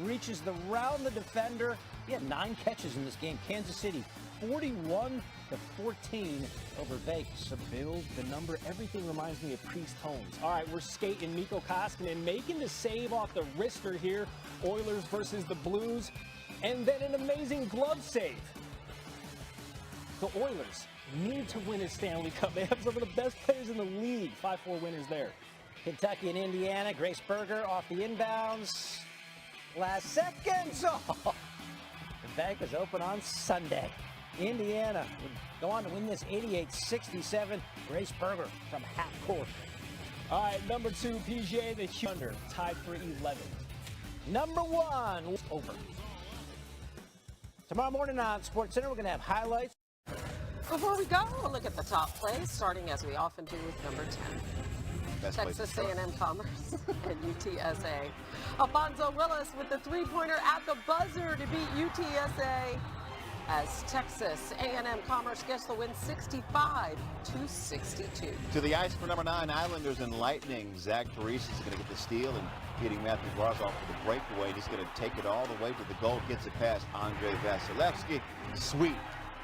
Reaches around the defender. He had 9 catches in this game. Kansas City 41-14 over Vegas. The Bills, the number, everything reminds me of Priest Holmes. All right, we're skating Mikko Koskinen making the save off the wrister here. Oilers versus the Blues. And then an amazing glove save. The Oilers need to win a Stanley Cup. They have some of the best players in the league. 5-4 winners there. Kentucky and Indiana. Grace Berger off the inbounds. Last seconds. Oh. The bank is open on Sunday. Indiana would go on to win this 88-67. Grace Berger from half court. All right, number 2, PGA, the Thunder, tied for 11th. Number 1, over. Tomorrow morning on SportsCenter, we're going to have highlights. Before we go, we'll look at the top plays, starting as we often do with number 10. Texas A&M Commerce and UTSA. Alfonso Willis with the 3-pointer at the buzzer to beat UTSA as Texas A&M Commerce gets the win 65-62. To the ice for number 9, Islanders and Lightning. Zach Parise is going to get the steal and hitting Matthew Barzal for the breakaway. He's going to take it all the way to the goal. Gets it past Andrei Vasilevsky. Sweet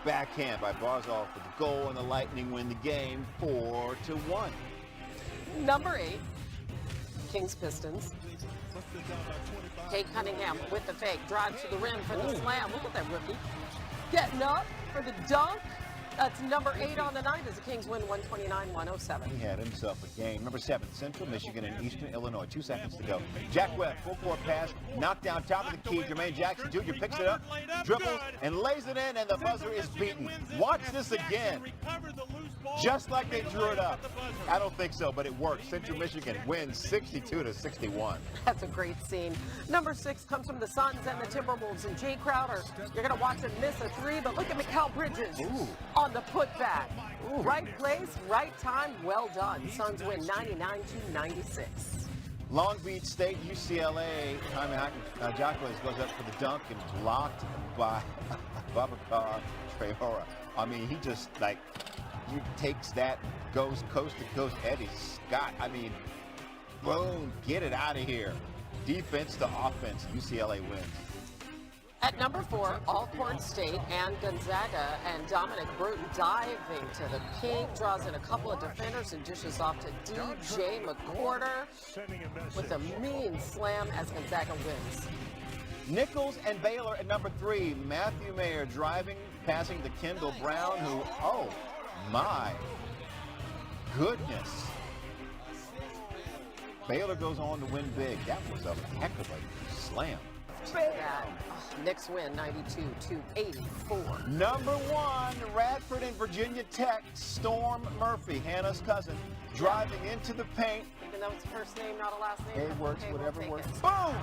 backhand by Barzal for the goal, and the Lightning win the game 4-1. Number 8, Kings Pistons. Kate Cunningham with the fake, drives to the rim for the slam. Look at that rookie. Getting up for the dunk. That's number 8 on the night as the Kings win 129-107. He had himself a game. Number 7, Central Michigan and Eastern Illinois. 2 seconds to go. Jack Webb, full court pass, knocked down top of the key. Jermaine Jackson Jr. picks it up, dribbles, and lays it in, and the buzzer is beaten. Watch this again. Just like they drew it up. I don't think so, but it worked. Central Michigan wins 62-61. That's a great scene. Number 6 comes from the Suns and the Timberwolves, and Jay Crowder. You're going to watch him miss a 3, but look at Mikal Bridges on the putback. Right place, right time, well done. Suns win 99-96. Long Beach State, UCLA. Jacqueline goes up for the dunk and blocked by Babacar Traore. I mean, he just he takes that, goes coast to coast. Eddie Scott. I mean, boom, get it out of here. Defense to offense. UCLA wins. At number 4, Alcorn State and Gonzaga, and Dominic Bruton diving to the paint, draws in a couple of defenders and dishes off to DJ McWhorter with a mean slam as Gonzaga wins. Nichols and Baylor at number 3. Matthew Mayer driving, passing to Kendall Brown, who, oh my goodness. Baylor goes on to win big. That was a heck of a slam. Knicks win 92-84. Number 1, Radford and Virginia Tech. Storm Murphy, Hannah's cousin, driving into the paint. Even though it's a first name, not a last name. It works, okay, whatever we'll works. it. Boom!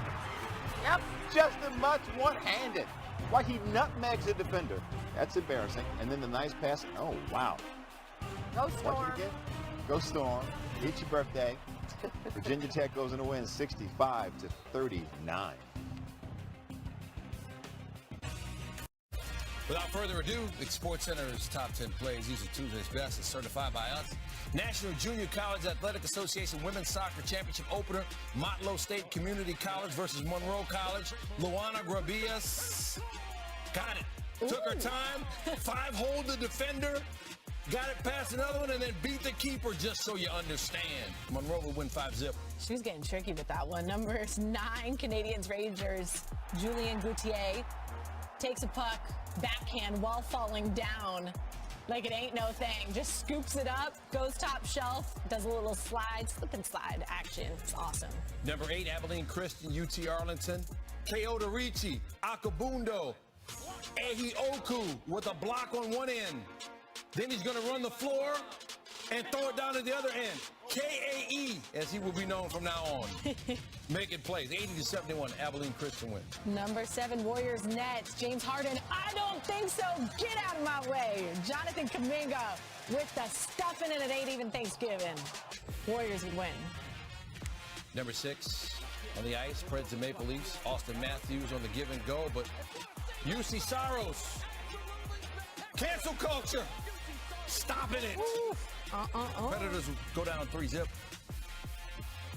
Yep. Just as much one-handed. Why, he nutmegs the defender. That's embarrassing. And then the nice pass. Oh, wow. Go Storm. What'd you get? Go Storm. It's your birthday. Virginia Tech goes in to win 65-39. Without further ado, the Sports Center's top 10 plays. These are Tuesday's best, as certified by us. National Junior College Athletic Association Women's Soccer Championship opener. Motlow State Community College versus Monroe College. Luana Grabias got it. Took her time. 5-hold the defender. Got it past another one and then beat the keeper, just so you understand. Monroe will win 5-0. She was getting tricky with that one. Numbers 9, Canadians Rangers. Julien Gauthier takes a puck, backhand while falling down. Like it ain't no thing. Just scoops it up, goes top shelf, does a little slide, slip and slide action. It's awesome. Number 8, Abilene Christian, UT Arlington. Keota Ricci, Akabundo, Ehi Oku with a block on one end. Then he's going to run the floor and throw it down to the other end. K-A-E, as he will be known from now on. Making plays. 80-71, Abilene Christian win. Number 7, Warriors Nets. James Harden, I don't think so. Get out of my way. Jonathan Kuminga with the stuffing and it ain't even Thanksgiving. Warriors would win. Number 6, on the ice, Preds and Maple Leafs. Austin Matthews on the give and go, but UC Saros. Cancel culture. Stopping it. Predators go down 3-0.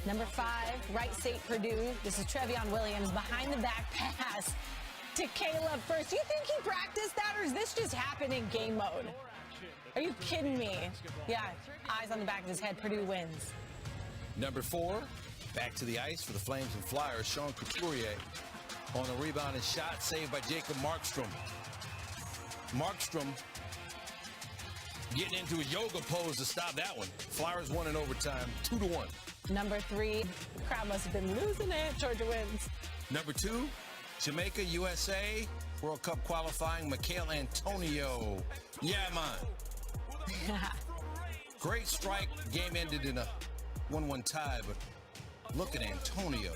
Number 5, Wright State Purdue. This is Trevion Williams behind the back pass to Caleb first. Do you think he practiced that, or is this just happen in game mode? Are you kidding me? Yeah, eyes on the back of his head. Purdue wins. Number 4, back to the ice for the Flames and Flyers. Sean Couturier on the rebound and shot saved by Jacob Markstrom. Markstrom getting into a yoga pose to stop that one. Flyers won in overtime, 2-1. Number 3, the crowd must have been losing it. Georgia wins. Number 2, Jamaica, USA, World Cup qualifying, Mikhail Antonio. Yeah, man. Great strike. Game ended in a 1-1 tie, but look at Antonio.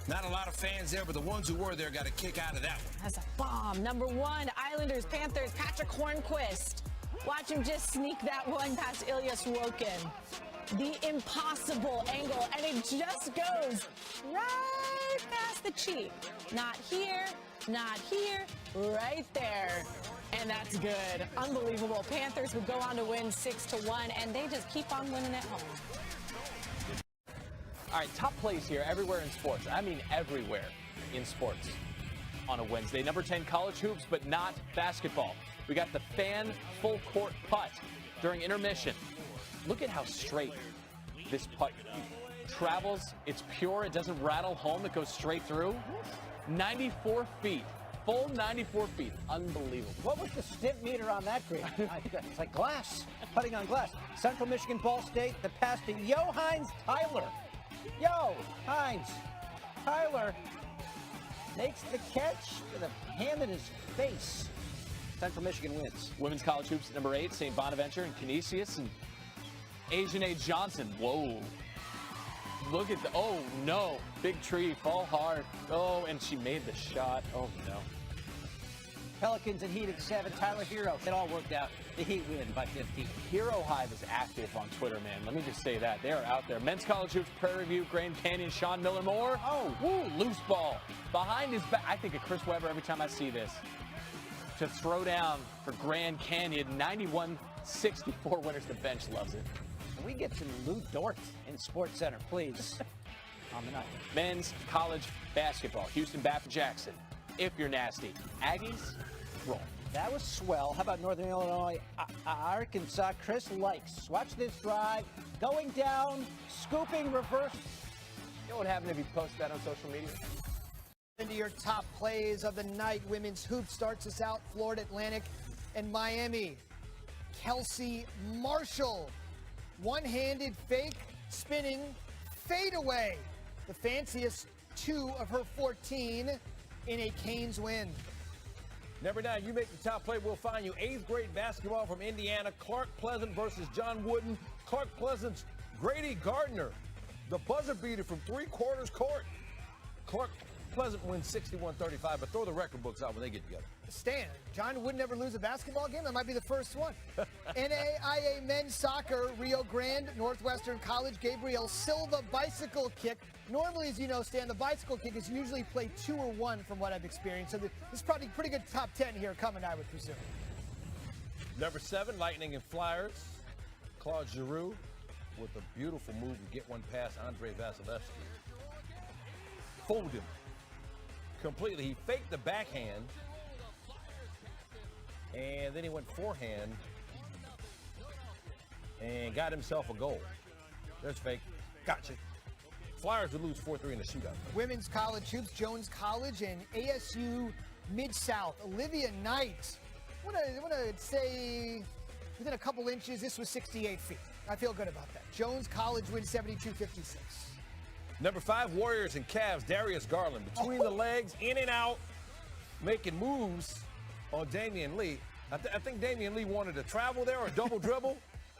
Not a lot of fans there, but the ones who were there got a kick out of that one. That's a bomb. Number 1, Islanders, Panthers, Patrick Hornquist. Watch him just sneak that one past Ilya Sorokin. The impossible angle, and it just goes right past the cheek. Not here, right there. And that's good. Unbelievable. Panthers would go on to win 6-1, and they just keep on winning at home. All right, top plays here everywhere in sports. I mean everywhere in sports on a Wednesday. Number 10, college hoops, but not basketball. We got the fan full court putt during intermission. Look at how straight this putt travels. It's pure. It doesn't rattle home. It goes straight through. 94 feet. Full 94 feet. Unbelievable. What was the stimp meter on that green? It's like glass. Putting on glass. Central Michigan Ball State, the pass to Yo Hines Tyler. Yo, Hines. Tyler makes the catch with a hand in his face. Central Michigan wins. Women's college hoops at number 8, St. Bonaventure and Canisius and Asian A. Johnson. Whoa. Look at the, oh no. Big tree, fall hard. Oh, and she made the shot. Oh no. Pelicans and Heat at 7. Tyler Hero. It all worked out. The Heat win by 15. Hero Hive is active on Twitter, man. Let me just say that. They are out there. Men's college hoops, Prairie View, Grand Canyon, Sean Miller Moore. Oh, woo, loose ball. Behind his back. I think of Chris Webber every time I see this. To throw down for Grand Canyon. 91-64 winners. The bench loves it. Can we get some Lou Dort in Sports Center, please? On the night. Men's college basketball. Houston Baptist Jackson. if you're nasty. Aggies, roll. That was swell. How about Northern Illinois, Arkansas? Chris Likes. Watch this drive. Going down, scooping, reverse. You know what happened if you post that on social media? Into your top plays of the night. Women's hoop starts us out. Florida Atlantic and Miami. Kelsey Marshall. One-handed fake, spinning, fadeaway. The fanciest 2 of her 14 in a Canes win. Number 9, you make the top play, we'll find you. 8th grade basketball from Indiana. Clark Pleasant versus John Wooden. Clark Pleasant's Grady Gardner, the buzzer beater from 3/4 court. Clark Pleasant wins 61-35, but throw the record books out when they get together. Stan, John would never lose a basketball game. That might be the first one. NAIA men's soccer, Rio Grande Northwestern College, Gabriel Silva bicycle kick. Normally, as you know, Stan, the bicycle kick is usually played 2 or 1 from what I've experienced. So this is probably pretty good top 10 here coming, I would presume. Number 7, Lightning and Flyers. Claude Giroux with a beautiful move to get one past Andre Vasilevsky. Fooled him completely. He faked the backhand, and then he went forehand and got himself a goal. There's fake. Gotcha. Flyers would lose 4-3 in the shootout. Women's college hoops, Jones College and ASU Mid-South. Olivia Knight. I want to say within a couple inches, this was 68 feet. I feel good about that. Jones College wins 72-56. Number 5, Warriors and Cavs, Darius Garland. Between the legs, in and out, making moves on Damian Lee. I think Damian Lee wanted to travel there or double dribble,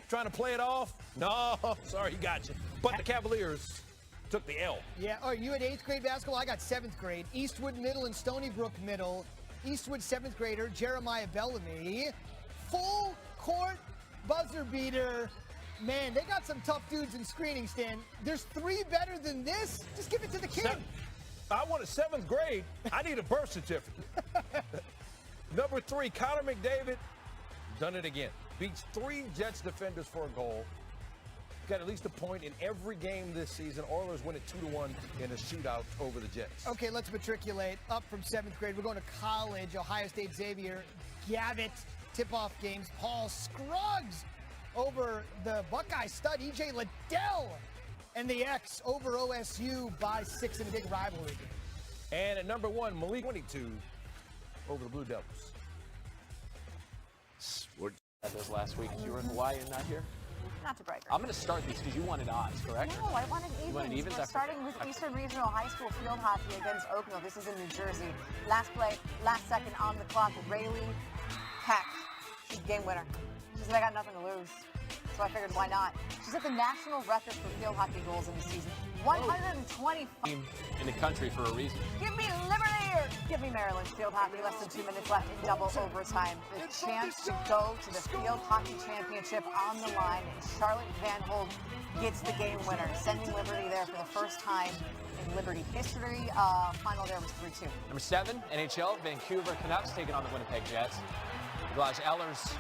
trying to play it off. No, sorry, he got you. But the Cavaliers took the L. Yeah, oh, you had 8th grade basketball, I got 7th grade. Eastwood Middle and Stony Brook Middle. Eastwood 7th grader, Jeremiah Bellamy. Full court buzzer beater. Man, they got some tough dudes in screening, Stan. There's 3 better than this. Just give it to the kid. I want a 7th grade. I need a birth certificate. Number 3, Connor McDavid. Done it again. Beats 3 Jets defenders for a goal. Got at least a point in every game this season. Oilers win it 2-1 in a shootout over the Jets. Okay, let's matriculate up from 7th grade. We're going to college. Ohio State Xavier. Gavitt tip-off games. Paul Scruggs over the Buckeye stud, E.J. Liddell, and the X over OSU by 6 in a big rivalry game. And at number 1, Malik 22 over the Blue Devils. Had those last week. You were in Hawaii and not here? Not to brag. I'm going to start these because you wanted odds, correct? No, I wanted evens. You wanted evens? We're starting with Eastern Regional High School field hockey against Oakville. This is in New Jersey. Last play, last second on the clock. Rayleigh Peck. She's game winner. She said, I got nothing to lose. So I figured, why not? She's at the national record for field hockey goals in the season. 125. In the country for a reason. Give me Liberty or give me Maryland. Field hockey, less than 2 minutes left in double overtime. The chance to go to the Field Hockey Championship on the line, and Charlotte Van Holt gets the game winner, sending Liberty there for the first time in Liberty history. Final there was 3-2. Number 7, NHL, Vancouver Canucks taking on the Winnipeg Jets. Raj Ellers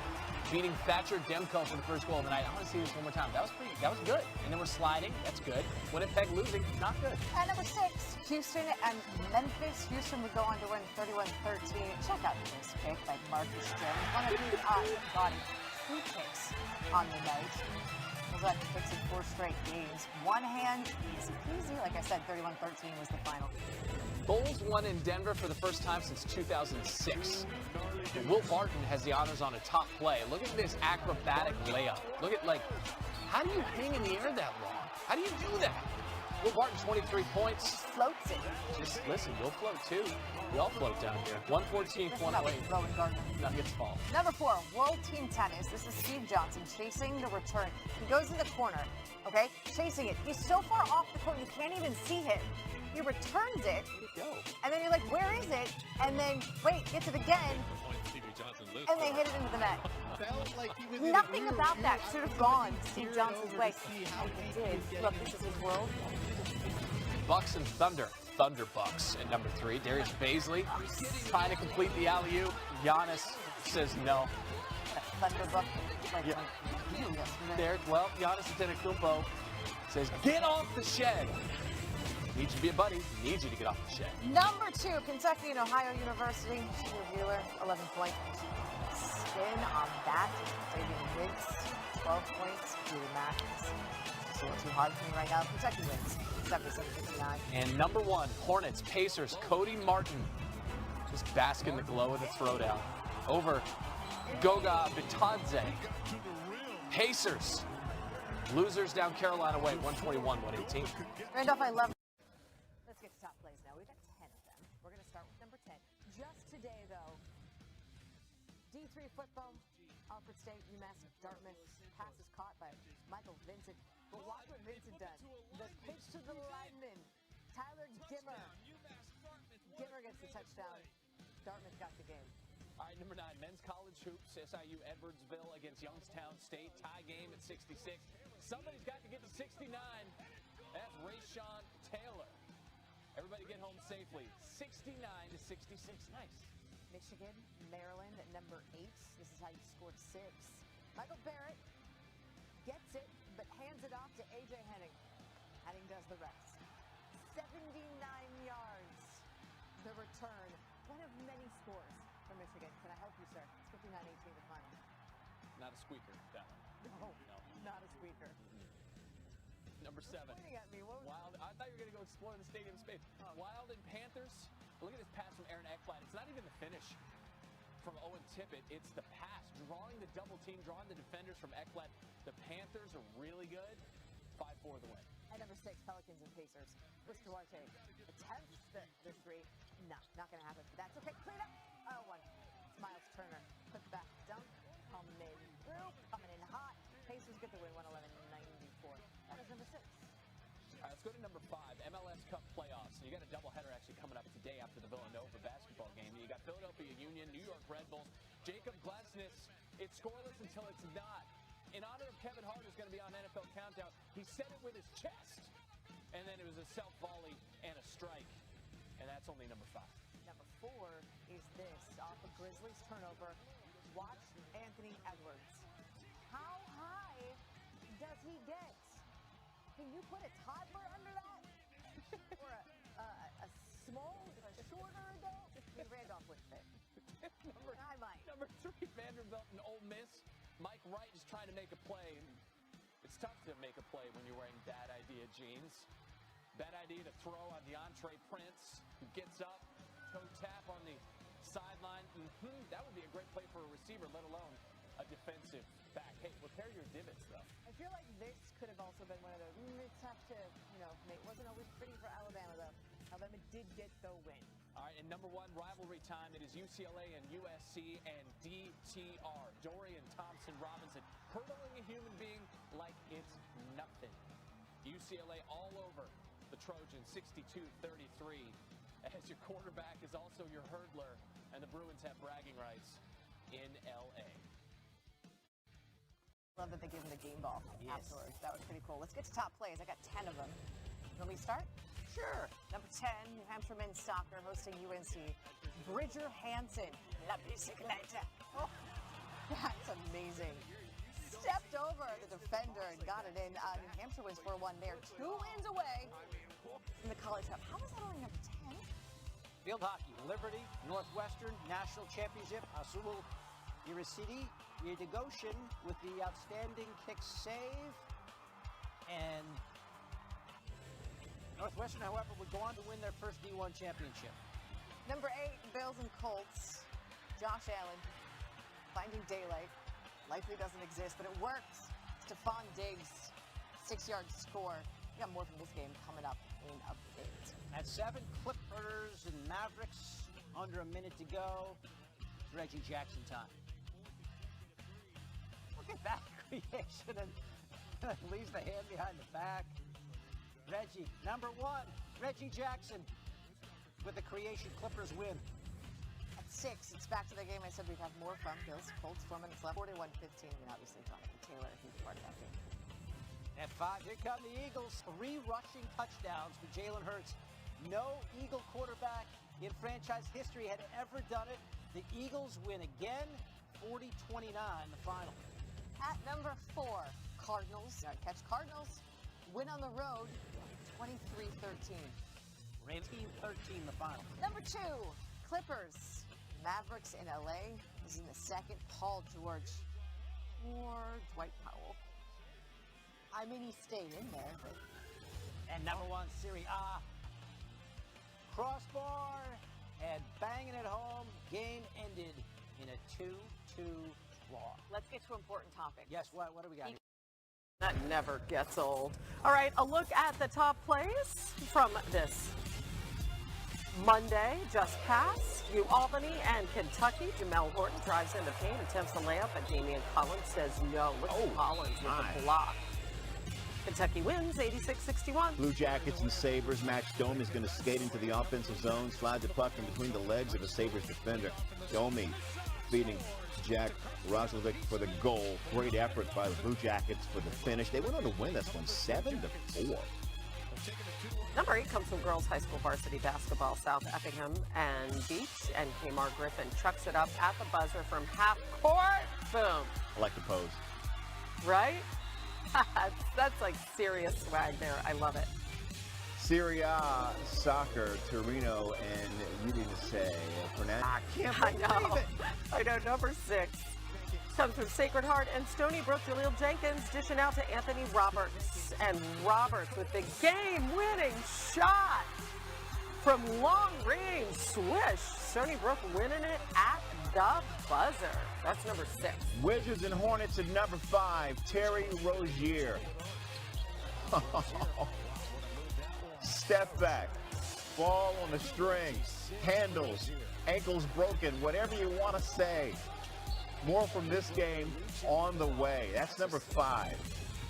beating Thatcher Demko for the first goal of the night. I want to see this one more time. That was good. And then we're sliding. That's good. Winnipeg losing. Not good. At number 6, Houston and Memphis. Houston would go on to win 31-13. Check out this pick by Marcus Jones. One of his got 2 picks on the night. Those are picks in 4 straight games. One hand, easy peasy. Like I said, 31-13 was the final. Bulls won in Denver for the first time since 2006. And Will Barton has the honors on a top play. Look at this acrobatic layup. Look at, how do you hang in the air that long? How do you do that? Will Barton, 23 points. Floats it. Just listen, you'll float too. We all float down here. 114, 108. Nuggets fall. Number 4, World Team Tennis. This is Steve Johnson chasing the return. He goes in the corner, okay? Chasing it. He's so far off the court you can't even see him. He returns it, and then you're like, where is it? And then, wait, gets it again, and they hit it into the net. Nothing about that should have gone Steve Johnson's way. And it did. Look, this is his world. Bucks and Thunder. Thunder Bucks at number 3. Darius Baisley trying to complete the alley-oop. Giannis says no. Thunder Buck. There, well, Giannis Antetokounmpo says, get off the shed. Need you to be a buddy. Need you to get off the shed. Number 2, Kentucky and Ohio University. Shooter Wheeler, 11-point spin on that. David Wicks, 12 points. Julie Mack. It's a little too hard for me right now. Kentucky wins, 77-59. And number 1, Hornets, Pacers, Cody Martin. Just bask in the glow of the throwdown. Over Goga Bitadze. Pacers. Losers down Carolina way, 121-118. Randolph, I love. Let's get to top plays now. We've got 10 of them. We're going to start with number 10. Just today, though, D3 football, Alfred State, UMass, Dartmouth. Pass is caught by Michael Vincent. But watch what Vincent does. The pitch to the lineman, Tyler Gimmer. Gimmer gets the touchdown. Dartmouth got the game. All right, number 9, men's college hoops, SIU Edwardsville against Youngstown State. Tie game at 66. Somebody's got to get to 69. That's Rayshawn Taylor. Everybody get home safely. 69-66. Nice. Michigan, Maryland at number 8. This is how you scored 6. Michael Barrett gets it, but hands it off to A.J. Henning. Henning does the rest. 79 yards. The return. One of many scores for Michigan. Can I help you, sir? It's 59-18 the final. Not a squeaker, that one. No, not a squeaker. Number 7. Pointing at me. What was Wild. I thought you were going to go explore the stadium space. Wild and Panthers. Look at this pass from Aaron Ekblad. It's not even the finish from Owen Tippett. It's the pass, drawing the double team, drawing the defenders from Ekblad. The Panthers are really good. 5-4 the win. At number 6, Pelicans and Pacers. Chris Duarte attempts the 3. No, not going to happen. But that's okay. Clean up. Oh, 1. It's Miles Turner. Put back dunk. Coming through. Coming in hot. Pacers get the win, 111-94. That is number 6. All right, let's go to number 5, MLS Cup playoffs. So you got a doubleheader actually coming up today after the Villanova basketball game. You got Philadelphia Union, New York Red Bulls. Jacob Glasness, it's scoreless until it's not. In honor of Kevin Hart, who's going to be on NFL Countdown, he said it with his chest. And then it was a self-volley and a strike. And that's only number 5. Number 4 is this. Off a Grizzlies turnover. Watch Anthony Edwards. How high does he get? Can you put a toddler under that? Or a small, a shorter adult? I mean, Randolph would fit. I might. Number 3, Vanderbilt and Ole Miss. Mike Wright is trying to make a play. It's tough to make a play when you're wearing bad idea jeans. Bad idea to throw on DeAndre Prince, who gets up, toe tap on the sideline. That would be a great play for a receiver, let alone a defensive back. Hey, repair your divots, though. I feel like this could have also been one of those. It's tough to, it wasn't always pretty for Alabama, though. Alabama did get the win. All right, and number 1 rivalry time. It is UCLA and USC and DTR. Dorian Thompson-Robinson hurdling a human being like it's nothing. UCLA all over the Trojans, 62-33. As your quarterback is also your hurdler, and the Bruins have bragging rights in LA. Love that they gave him the game ball afterwards. That was pretty cool. Let's get to top plays. I got 10 of them. Let me start? Sure. Number 10, New Hampshire men's soccer hosting UNC. Bridger Hansen, La Bicicleta. Oh, that's amazing. Stepped over the defender and got it in. New Hampshire wins 4-1 there. 2 wins away from the College Cup. How was that only number 10? Field hockey, Liberty, Northwestern, National Championship, Azul Iricidi, Yedegoshin with the outstanding kick save. And Northwestern, however, would go on to win their first D1 championship. Number 8, Bills and Colts. Josh Allen finding daylight. Likely doesn't exist, but it works. Stephon Diggs, 6-yard score. We got more from this game coming up in updates. At 7, Clippers and Mavericks, under a minute to go. It's Reggie Jackson time. Look at that creation, and leaves the hand behind the back. Reggie, number 1, Reggie Jackson with the creation. Clippers win. At 6, it's back to the game I said we'd have more from. Bills, Colts, 4 minutes left. 41-15, and obviously Jonathan Taylor, a huge part of that game. At 5, here come the Eagles. 3 rushing touchdowns for Jalen Hurts. No Eagle quarterback in franchise history had ever done it. The Eagles win again, 40-29, the final. At number 4, Cardinals. Catch Cardinals. Win on the road, 23-13. 18-13 the final. Number 2, Clippers. Mavericks in LA is in the second. Paul George or Dwight Powell. I mean, he stayed in there, but. And number 1, Serie A. Crossbar and banging it home. Game ended in a 2-2 draw. Let's get to an important topic. Yes, what do we got here? That never gets old. All right, a look at the top plays from this Monday just passed. New Albany and Kentucky. Jamel Horton drives in the paint, attempts a layup, but Damian Collins says no. Look at Collins with the block. Kentucky wins 86-61. Blue Jackets and Sabres. Max Domi is going to skate into the offensive zone, slide the puck in between the legs of a Sabres defender. Domi beating Jack Roslovic for the goal. Great effort by the Blue Jackets for the finish. They went on to win this one 7-4. Number 8 comes from girls high school varsity basketball. South Effingham and Beach, and Kmart Griffin chucks it up at the buzzer from half court. Boom. I like the pose. Right? That's like serious swag there. I love it. Serie A soccer, Torino and Udinese. I can't I believe know. it. I know. Number 6 comes from Sacred Heart and Stony Brook. Jaleel Jenkins dishing out to Anthony Roberts. And Roberts with the game-winning shot from long range. Swish. Stony Brook winning it at the buzzer. That's number 6. Wizards and Hornets at number 5, Terry Rozier. Step back, ball on the string, handles, ankles broken, whatever you want to say. More from this game on the way. That's number 5. All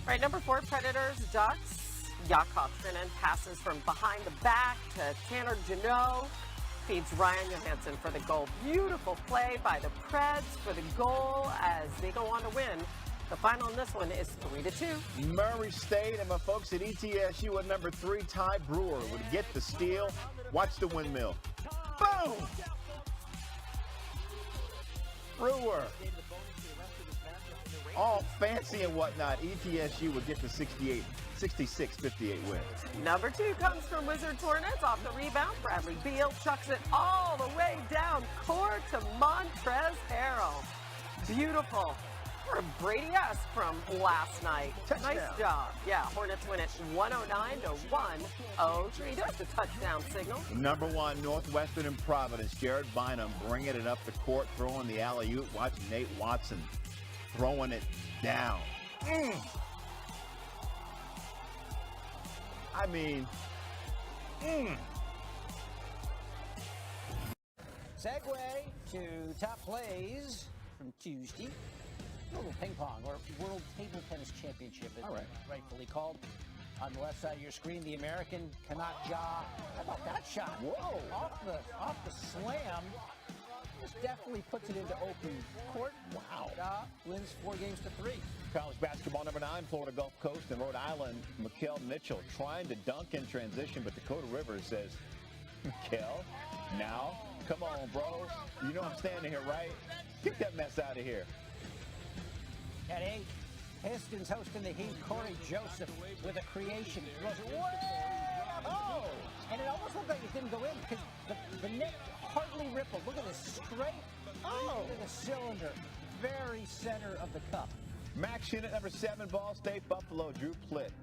right, number 4, Predators, Ducks. Jakobsen passes from behind the back to Tanner Janot. Feeds Ryan Johansson for the goal. Beautiful play by the Preds for the goal as they go on to win. The final in this one is 3-2. Murray State and my folks at ETSU at number 3, Ty Brewer would get the steal. Watch the windmill. Boom! Brewer. All fancy and whatnot. ETSU would get the 66-58 win. Number 2 comes from Wizards Hornets off the rebound. Bradley Beal chucks it all the way down court to Montrezl Harrell. Beautiful. For Brady-esque from last night. Touchdown. Nice job. Yeah, Hornets win it 109-103. Just a touchdown signal. Number 1, Northwestern and Providence. Jared Bynum bringing it up the court, throwing the alley-oop. Watch Nate Watson throwing it down. I mean, Segue to top plays from Tuesday. A little ping pong, or World Table Tennis Championship, as rightfully called. On the left side of your screen, the American Kanat Ja. How about that shot? Whoa! Off the slam. This definitely puts it into open court. Wow. Ja wins 4-3. College basketball number 9, Florida Gulf Coast and Rhode Island. Mikal Mitchell trying to dunk in transition, but Dakota Rivers says, Mikal, now, come on, bro. You know I'm standing here, right? Get that mess out of here. At 8, Pistons hosting the Heat. Corey Joseph with a creation. It goes way up. Oh! And it almost looked like it didn't go in because the net hardly rippled. Look at this straight into the cylinder. Very center of the cup. Max Shin at number 7, Ball State. Buffalo, Drew Plitt.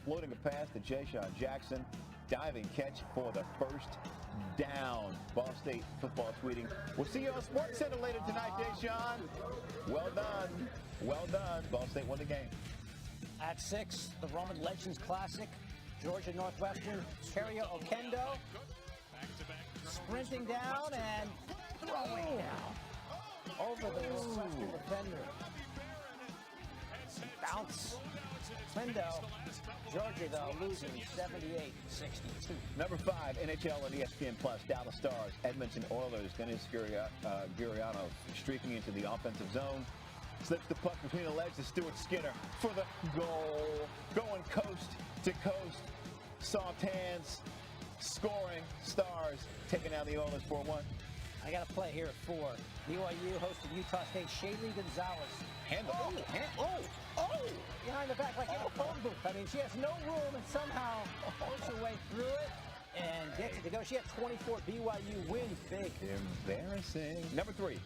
Floating a pass to Ja'Shawn Jackson. Diving catch for the first down. Ball State football tweeting. We'll see you on Sports Center later tonight, Ja'Shawn. Well done. Well done. Ball State won the game. At 6, the Roman Legends Classic. Georgia Northwestern, Terrio Okendo. Sprinting down and throwing down. Over the Northwestern defender. Bounce. Lindo. Georgia, though, losing 78-62. Number 5, NHL and ESPN Plus, Dallas Stars, Edmonton Oilers. Dennis Gurianov streaking into the offensive zone. Slips the puck between the legs of Stuart Skinner for the goal. Going coast to coast. Soft hands. Scoring. Stars taking out the Oilers 4-1. I got a play here at 4. BYU hosted Utah State. Shaylee Gonzalez. Handle. Behind the back like in a phone booth. I mean, she has no room and somehow works her way through it. And gets it to go. She had 24. BYU wins big. Embarrassing. Number 3,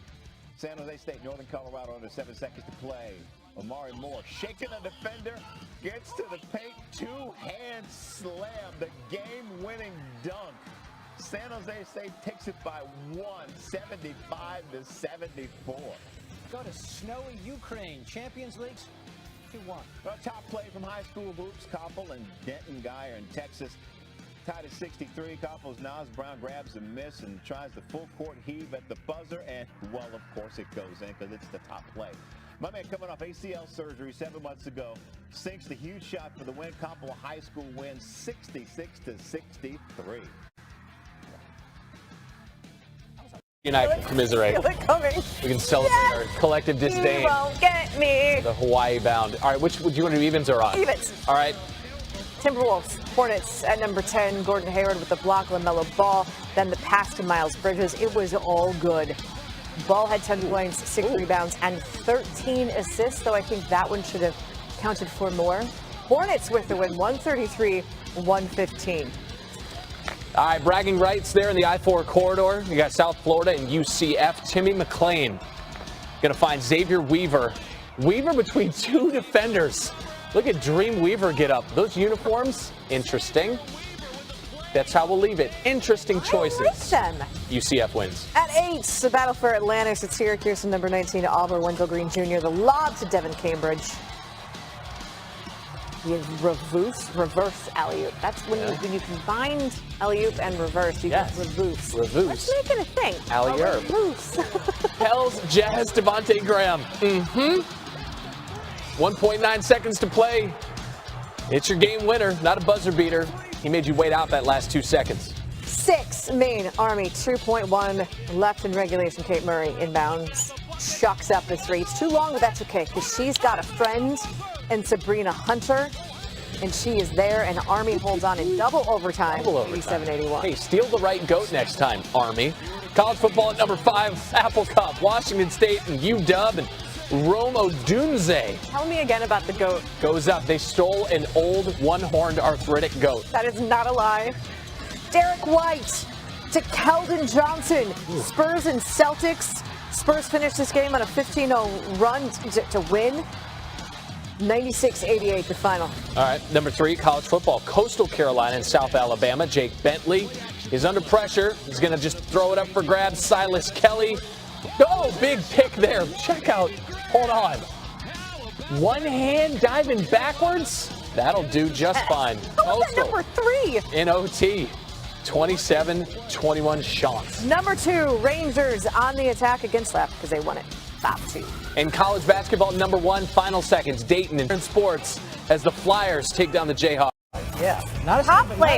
San Jose State, Northern Colorado, under 7 seconds to play. Amari Moore shaking a defender, gets to the paint, two-hand slam, the game-winning dunk. San Jose State takes it by 1, 75-74. Go to snowy Ukraine. Champions League 2-1. Well, top play from high school hoops, Koppel and Denton Geyer in Texas. Tied at 63. Koppel's Nas Brown grabs a miss and tries the full court heave at the buzzer, and, well, of course it goes in because it's the top play. My man coming off ACL surgery 7 months ago sinks the huge shot for the win. Koppel High School wins 66-63. Unite, commiserate. Feel it coming. We can celebrate our collective disdain. You won't get me. The Hawaii bound. All right, which do you want to do, evens or odds? Evens. All right. Timberwolves, Hornets at number 10. Gordon Hayward with the block, LaMelo Ball. Then the pass to Miles Bridges. It was all good. Ball had 10 points, 6 rebounds, and 13 assists, though I think that one should have counted for more. Hornets with the win, 133-115. All right, bragging rights there in the I-4 corridor. You got South Florida and UCF. Timmy McClain going to find Xavier Weaver. Weaver between 2 defenders. Look at Dream Weaver get up. Those uniforms, interesting. That's how we'll leave it. Interesting choices. I like them. UCF wins. At 8, the battle for Atlantis at Syracuse and number 19 to Auburn, Wendell Green Jr. The lob to Devin Cambridge. The reverse alley-oop. That's when you combine alley-oop and reverse, you get reverse. Reverse. Let's make it a thing. Alley-oop. Reverse. Pels, Jazz, Devontae Graham. 1.9 seconds to play. It's your game winner, not a buzzer beater. He made you wait out that last 2 seconds. 6, Maine Army, 2.1 left in regulation. Kate Murray inbounds, chucks up the 3. It's too long, but that's okay, because she's got a friend in Sabrina Hunter, and she is there, and Army holds on in double overtime. 87-81. Hey, steal the right goat next time, Army. College football at number 5, Apple Cup, Washington State and UW and Rome Odunze. Tell me again about the goat. Goes up. They stole an old one-horned arthritic goat. That is not a lie. Derek White to Keldon Johnson. Spurs and Celtics. Spurs finished this game on a 15-0 run to win. 96-88 the final. All right, number 3, college football. Coastal Carolina and South Alabama. Jake Bentley is under pressure. He's going to just throw it up for grabs. Silas Kelly. Oh, big pick there. Check out. Hold on. One hand diving backwards. That'll do just fine. How was that number 3? In OT. 27-21 shots. Number 2, Rangers on the attack against left because they won it 5-2. In college basketball, number 1, final seconds. Dayton in sports as the Flyers take down the Jayhawks. Yeah, not a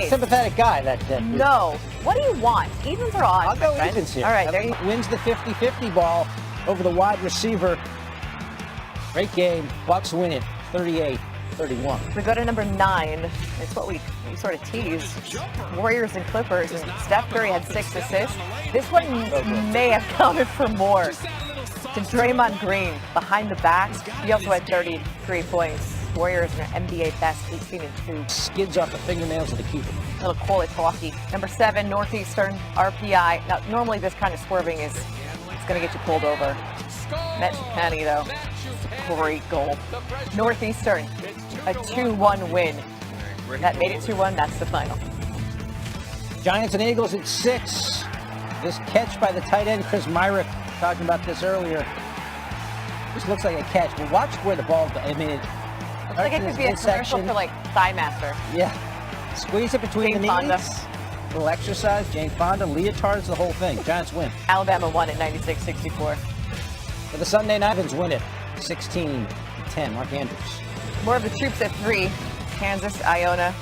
sympathetic guy. That No. What do you want? Evens or odds? I'll go evens here. All right, there you wins the 50-50 ball over the wide receiver. Great game. Bucks win it 38-31. We go to number 9. It's what we sort of tease. Warriors and Clippers. And Steph Curry had 6 assists. This one may have counted for more. To Draymond Green behind the back. He also had 33 points. Warriors are NBA best 18-2. Skids off the fingernails of the keeper. Little Coley talkie. Number 7, Northeastern RPI. Now, normally this kind of swerving it's going to get you pulled over. Met Penny though. Great goal. Northeastern, a 2-1 win. That made it 2-1. That's the final. Giants and Eagles at 6. This catch by the tight end Chris Myrick. Talking about this earlier. This looks like a catch, but watch where the ball. I mean, Looks like it could be a commercial for like Thigh Master. Yeah. Squeeze it between Jane the Fonda. knees. Little exercise. Jane Fonda, leotards, the whole thing. Giants win. Alabama won at 96-64. For the Sunday night, Ravens win it 16-10. Mark Andrews. More of the troops at 3. Kansas, Iona.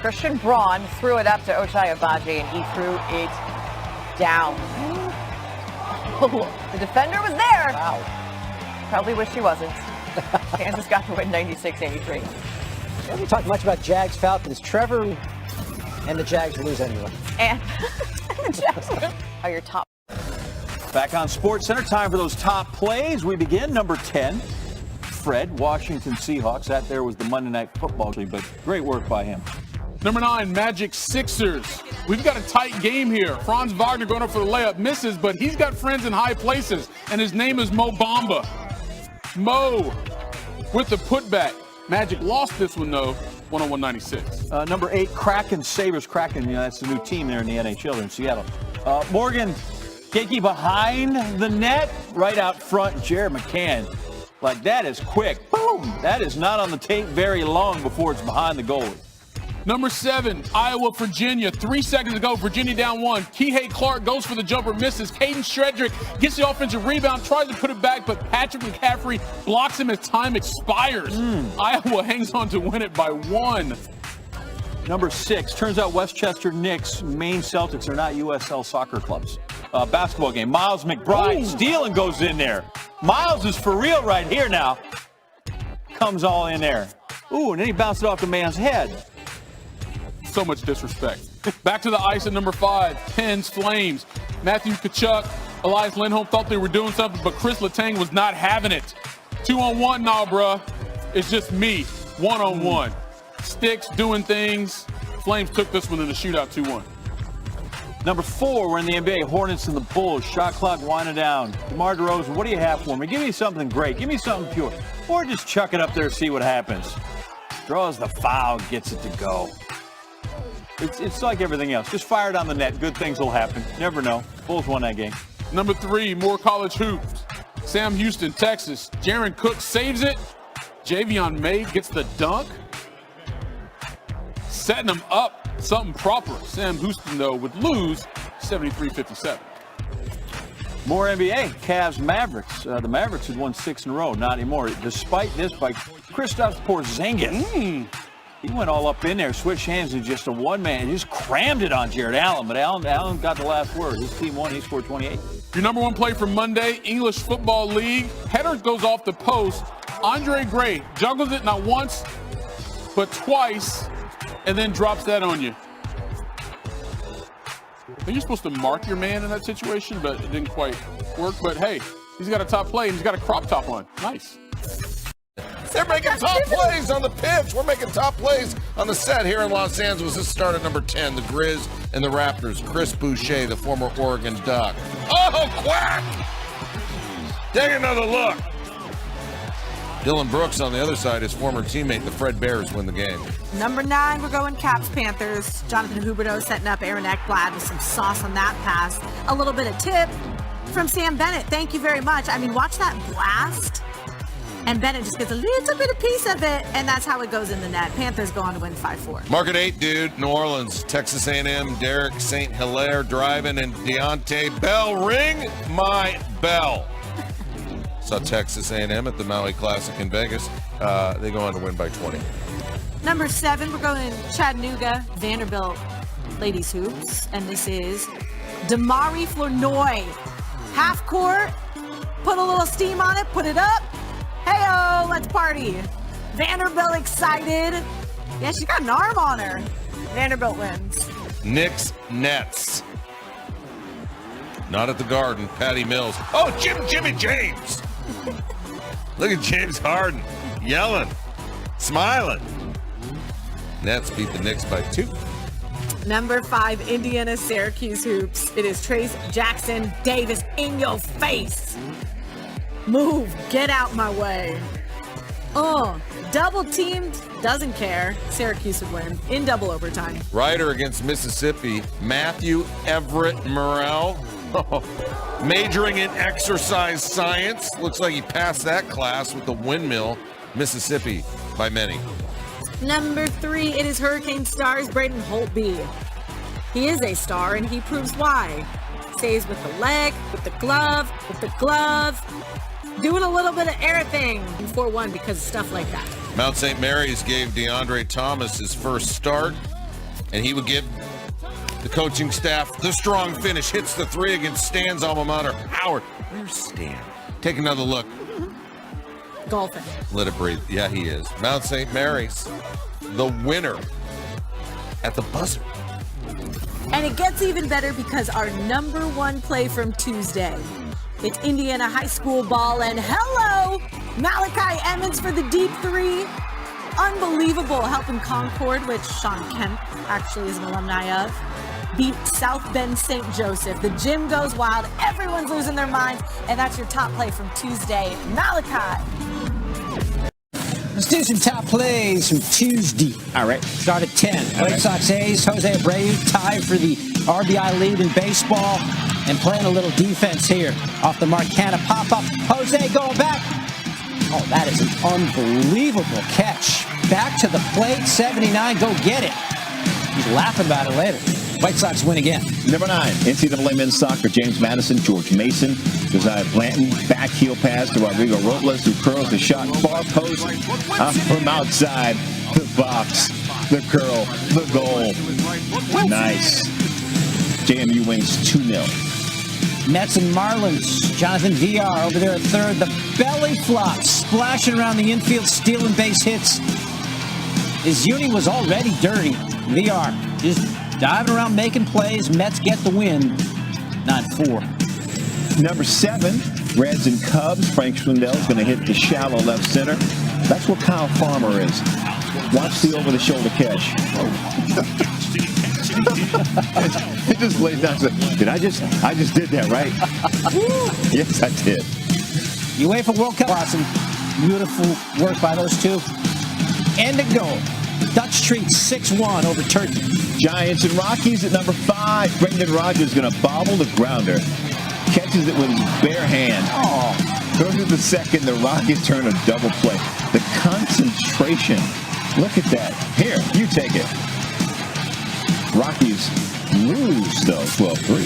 Christian Braun threw it up to Ochai Agbaji, and he threw it down. The defender was there. Wow. Probably wish he wasn't. Kansas got to win 96-83. We haven't talked much about Jags Falcons. Trevor and the Jags lose anyway. And the Jags are your top. Back on SportsCenter, time for those top plays. We begin number 10. Fred, Washington Seahawks. That there was the Monday Night Football team, but great work by him. Number 9, Magic Sixers. We've got a tight game here. Franz Wagner going up for the layup, misses, but he's got friends in high places, and his name is Mo Bamba. Mo with the putback. Magic lost this one, though, 101-96. Number 8, Kraken Sabres. Kraken, that's the new team there in the NHL in Seattle. Morgan Gakey behind the net, right out front, Jared McCann. Like, that is quick. Boom! That is not on the tape very long before it's behind the goalie. Number 7, Iowa, Virginia. 3 seconds ago, Virginia down 1. Kihei Clark goes for the jumper, misses. Caden Shedrick gets the offensive rebound, tries to put it back, but Patrick McCaffrey blocks him as time expires. Iowa hangs on to win it by 1. Number 6, turns out Westchester Knicks, Maine Celtics are not USL soccer clubs. Basketball game. Miles McBride, stealing goes in there. Miles is for real right here now. Comes all in there. Ooh, and then he bounced it off the man's head. So much disrespect. Back to the ice at number 5, Pens, Flames. Matthew Tkachuk, Elias Lindholm thought they were doing something, but Chris Letang was not having it. 2-on-1 now, bruh. It's just me, 1-on-1. Sticks, doing things. Flames took this one in the shootout, 2-1. Number 4, we're in the NBA. Hornets and the Bulls. Shot clock winding down. DeMar DeRozan, what do you have for me? Give me something great. Give me something pure. Or just chuck it up there and see what happens. Draws the foul, gets it to go. It's like everything else. Just fire it on the net. Good things will happen. Never know. Bulls won that game. Number 3, more college hoops. Sam Houston, Texas. Jaron Cook saves it. Javion May gets the dunk. Setting him up. Something proper. Sam Houston, though, would lose 73-57. More NBA. Cavs, Mavericks. The Mavericks had won 6 in a row. Not anymore. Despite this by Kristaps Porzingis. He went all up in there, switched hands in just a one-man. He just crammed it on Jared Allen, but Allen got the last word. His team won. He scored 28. Your number 1 play from Monday, English Football League. Header goes off the post. Andre Gray juggles it not once, but twice, and then drops that on you. I think you're supposed to mark your man in that situation, but it didn't quite work. But, hey, he's got a top play, and he's got a crop top on. Nice. They're making top plays on the pitch. We're making top plays on the set here in Los Angeles. This started number 10, the Grizz and the Raptors. Chris Boucher, the former Oregon Duck. Oh, quack! Take another look. Dylan Brooks on the other side, his former teammate, the Fred Bears, win the game. Number 9, we're going Caps Panthers. Jonathan Huberdeau setting up Aaron Ekblad with some sauce on that pass. A little bit of tip from Sam Bennett. Thank you very much. I mean, watch that blast. And Bennett just gets a little bit of piece of it, and that's how it goes in the net. Panthers go on to win 5-4. Market 8, dude. New Orleans, Texas A&M, Derek St. Hilaire driving, and Deontay Bell. Ring my bell. Saw Texas A&M at the Maui Classic in Vegas. They go on to win by 20. Number 7, we're going Chattanooga, Vanderbilt ladies hoops, and this is Damari Flournoy. Half court, put a little steam on it, put it up. Hey-oh, let's party. Vanderbilt excited. Yeah, she's got an arm on her. Vanderbilt wins. Knicks, Nets. Not at the Garden, Patty Mills. Oh, Jimmy James. Look at James Harden yelling, smiling. Nets beat the Knicks by 2. Number 5, Indiana Syracuse hoops. It is Trace Jackson Davis in your face. Move, get out my way. Double teamed, doesn't care. Syracuse would win in double overtime. Ryder against Mississippi, Matthew Everett Morrell. Majoring in exercise science. Looks like he passed that class with the windmill. Mississippi by many. Number 3, it is Hurricane Stars Braden Holtby. He is a star, and he proves why. Saves with the leg, with the glove, doing a little bit of everything in 4-1 because of stuff like that. Mount St. Mary's gave DeAndre Thomas his first start, and he would give the coaching staff the strong finish. Hits the 3 against Stan's alma mater. Howard, where's Stan? Take another look. Golfing. Let it breathe. Yeah, he is. Mount St. Mary's, the winner at the buzzer. And it gets even better because our number 1 play from Tuesday. It's Indiana high school ball, and hello, Malachi Emmons for the deep 3. unbelievable helping Concord, which Sean Kemp actually is an alumni of, beat South Bend St. Joseph. The gym goes wild. Everyone's losing their minds. And that's your top play from Tuesday. Malachi. Let's do some top plays from Tuesday. All right. Start at 10. White Sox ace Jose Abreu tied for the RBI lead in baseball and playing a little defense here. Off the Marcana pop-up. Jose going back. Oh, that is an unbelievable catch. Back to the plate, 79. Go get it. He's laughing about it later. White Sox win again. Number 9, NCAA men's soccer, James Madison, George Mason, Josiah Blanton, back heel pass to Rodrigo Robles, who curls the shot far post from outside the box. The curl, the goal. Nice. JMU wins 2-0. Mets and Marlins. Jonathan VR over there at third. The belly flop, splashing around the infield, stealing base hits. His uni was already dirty. VR just diving around making plays. Mets get the win. 9-4. Number 7, Reds and Cubs. Frank Swindell's going to hit the shallow left center. That's what Kyle Farmer is. Watch the over-the-shoulder catch. He just lays down and says, I just did that, right? Yes, I did. UEFA World Cup. Awesome. Beautiful work by those two. And a goal. Dutch treat 6-1 over Turkey. Giants and Rockies at number 5. Brendan Rodgers going to bobble the grounder. Catches it with his bare hand. Oh, goes to the second. The Rockies turn a double play. The concentration. Look at that. Here, you take it. Rockies lose, though, 12-3.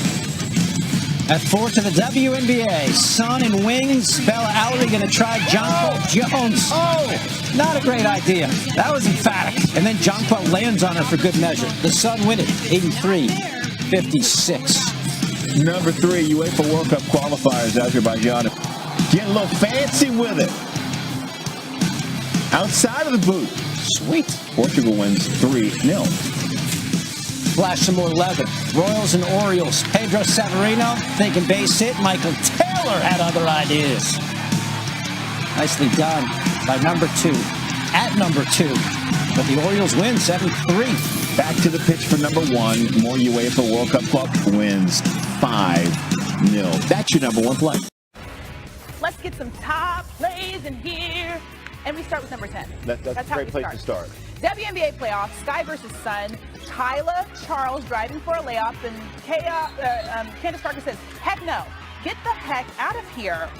At 4 to the WNBA. Sun and Wings. Bella Outley going to try Jonquil Jones. Oh, not a great idea. That was emphatic. And then Jonquil lands on her for good measure. The Sun win it 83-56. Number 3, UEFA World Cup qualifiers, Azerbaijan. Getting a little fancy with it. Outside of the boot. Sweet. Portugal wins 3-0. Flash some more 11. Royals and Orioles. Pedro Severino thinking base hit. Michael Taylor had other ideas. Nicely done by number 2. At number 2. But the Orioles win 7-3. Back to the pitch for number 1. More UEFA World Cup club wins 5-0. That's your number 1 play. Let's get some top plays in here. And we start with number 10. That's a great place to start. WNBA playoffs, Sky versus Sun. Kyla Charles driving for a layup, and Candace Parker says, heck no, get the heck out of here.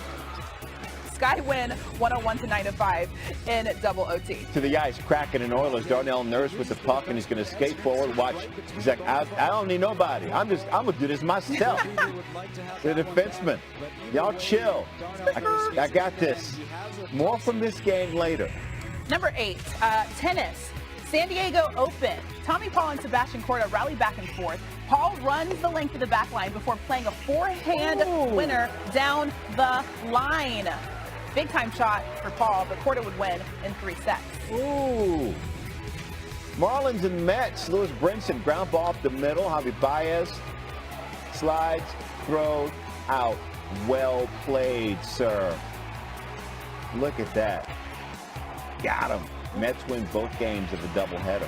Sky win 101-95 in double OT. To the ice, Kraken and Oilers. Darnell Nurse with the puck, and he's going to skate forward. Watch. He's like, I don't need nobody. I'm going to do this myself. The defenseman. Y'all chill. I got this. More from this game later. Number 8, tennis. San Diego Open. Tommy Paul and Sebastian Corda rally back and forth. Paul runs the length of the back line before playing a forehand winner down the line. Big time shot for Paul, but Corda would win in 3 sets. Ooh. Marlins and Mets. Lewis Brinson, ground ball up the middle. Javi Baez slides, throws out. Well played, sir. Look at that. Got him. Mets win both games of the doubleheader.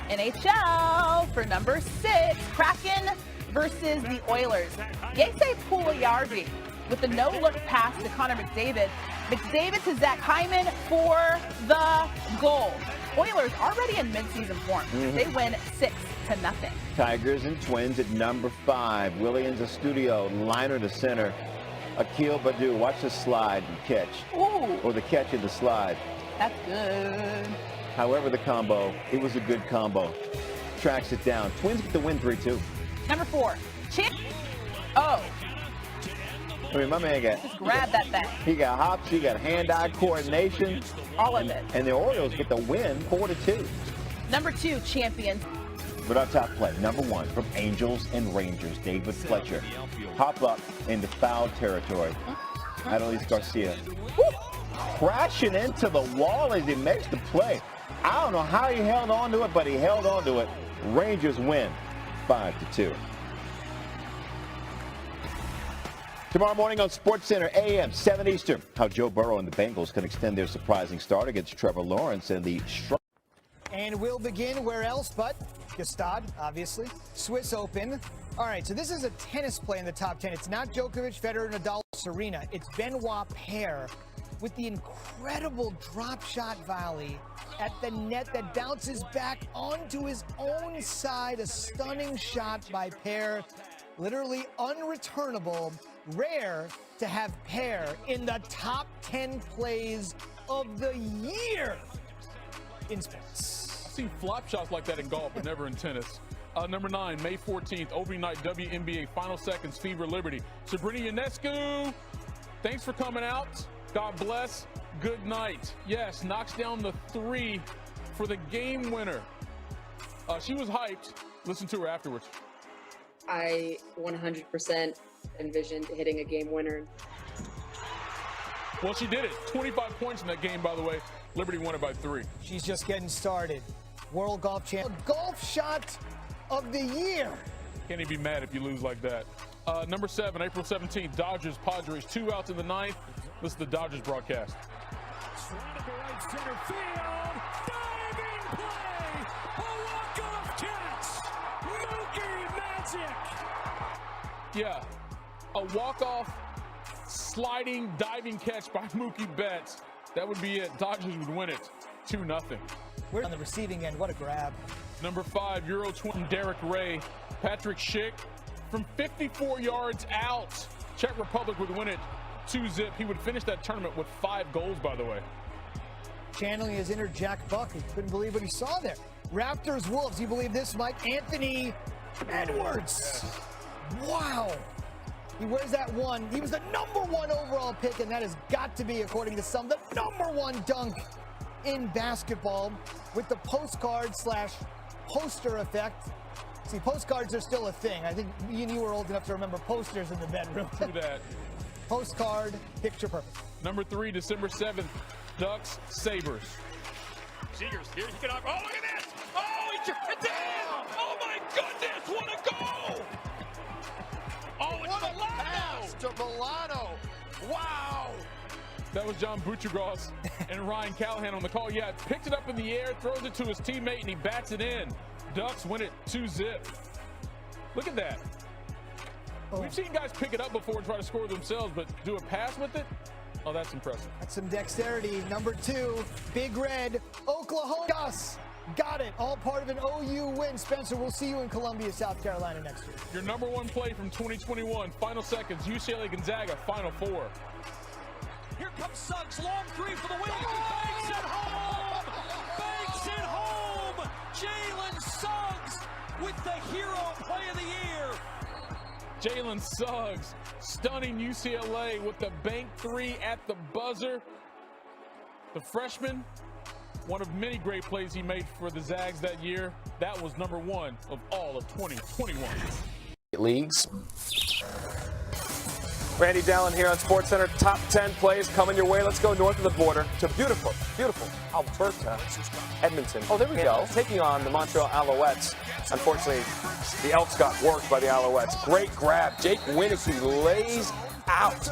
NHL for number 6, Kraken versus the Oilers. Yesay Puljujärvi with the no-look pass to Connor McDavid. McDavid to Zach Hyman for the goal. Oilers already in midseason form. They win 6-0. Tigers and Twins at number 5. Williams Estudio, liner to center. Akil Badu, watch the slide and catch. Ooh. Or the catch and the slide. That's good. However, the combo, it was a good combo. Tracks it down. Twins get the win 3-2. Number 4, Oh, I mean, my man got... just grab that thing. He got hops, he got hand-eye coordination. All of it. And the Orioles get the win 4-2. Number 2, champions. But our top play, number 1, from Angels and Rangers, David Fletcher. Hop up into foul territory. Adelise Garcia. Crashing into the wall as he makes the play. I don't know how he held on to it, but he held on to it. Rangers win 5-2. Tomorrow morning on SportsCenter AM 7 Eastern, how Joe Burrow and the Bengals can extend their surprising start against Trevor Lawrence and the And we'll begin where else but Gstaad, obviously. Swiss Open. All right, so this is a tennis play in the top 10. It's not Djokovic, Federer, Nadal, Serena. It's Benoit Paire with the incredible drop shot volley at the net that bounces back onto his own side. A stunning shot by Paire. Literally unreturnable. Rare to have Paire in the top 10 plays of the year in sports. I've seen flop shots like that in golf, but never in tennis. Number 9, May 14th, opening night WNBA Final Seconds, Fever Liberty. Sabrina Ionescu, thanks for coming out. God bless. Good night. Yes, knocks down the 3 for the game winner. She was hyped. Listen to her afterwards. I 100% envisioned hitting a game winner. Well, she did it. 25 points in that game, by the way. Liberty won it by 3. She's just getting started. World Golf Champ. Golf shot of the year. Can't even be mad if you lose like that. Number 7, April 17th, Dodgers, Padres, 2 outs in the 9th. Listen to the Dodgers broadcast. Swing to right center field. Diving play. A walk-off catch. Mookie Magic. Yeah, a walk-off sliding diving catch by Mookie Betts. That would be it. Dodgers would win it 2-0. We're on the receiving end. What a grab. Number 5, Euro 20, Derek Ray. Patrick Schick from 54 yards out. Czech Republic would win it 2-0. He would finish that tournament with 5 goals, by the way. Channeling his inner Jack Buck. He couldn't believe what he saw there. Raptors, Wolves. You believe this, Mike? Anthony Edwards. Wow. He wears that 1. He was the number 1 overall pick, and that has got to be, according to some, the number 1 dunk in basketball with the postcard/poster effect. See, postcards are still a thing. I think me and you were old enough to remember posters in the bedroom. Do that. Postcard, picture perfect. Number 3, December 7th, Ducks, Sabres. Seegers, here he can. Oh, look at this! Oh, he just hit it! Oh my goodness, what a goal! Oh, it's What a pass to Milano. Wow. That was John Buccigross and Ryan Callahan on the call. Yeah, picked it up in the air, throws it to his teammate, and he bats it in. Ducks win it 2-0. Look at that. We've seen guys pick it up before and try to score themselves, but do a pass with it? Oh, that's impressive. That's some dexterity. Number 2, Big Red, Oklahoma. Gus, got it. All part of an OU win. Spencer, we'll see you in Columbia, South Carolina next year. Your number 1 play from 2021, Final Seconds, UCLA Gonzaga, Final 4. Here comes Suggs, long 3 for the win. Banks it home! Banks it home! Jalen Suggs with the hero play of the year. Jalen Suggs stunning UCLA with the bank 3 at the buzzer. The freshman, one of many great plays he made for the Zags that year. That was number 1 of all of 2021. Leagues. Randy Dallin here on SportsCenter. Top 10 plays coming your way. Let's go north of the border to beautiful, beautiful Alberta, Edmonton. Oh, there we go. Taking on the Montreal Alouettes. Unfortunately, the Elks got worked by the Alouettes. Great grab. Jake Winicky lays out.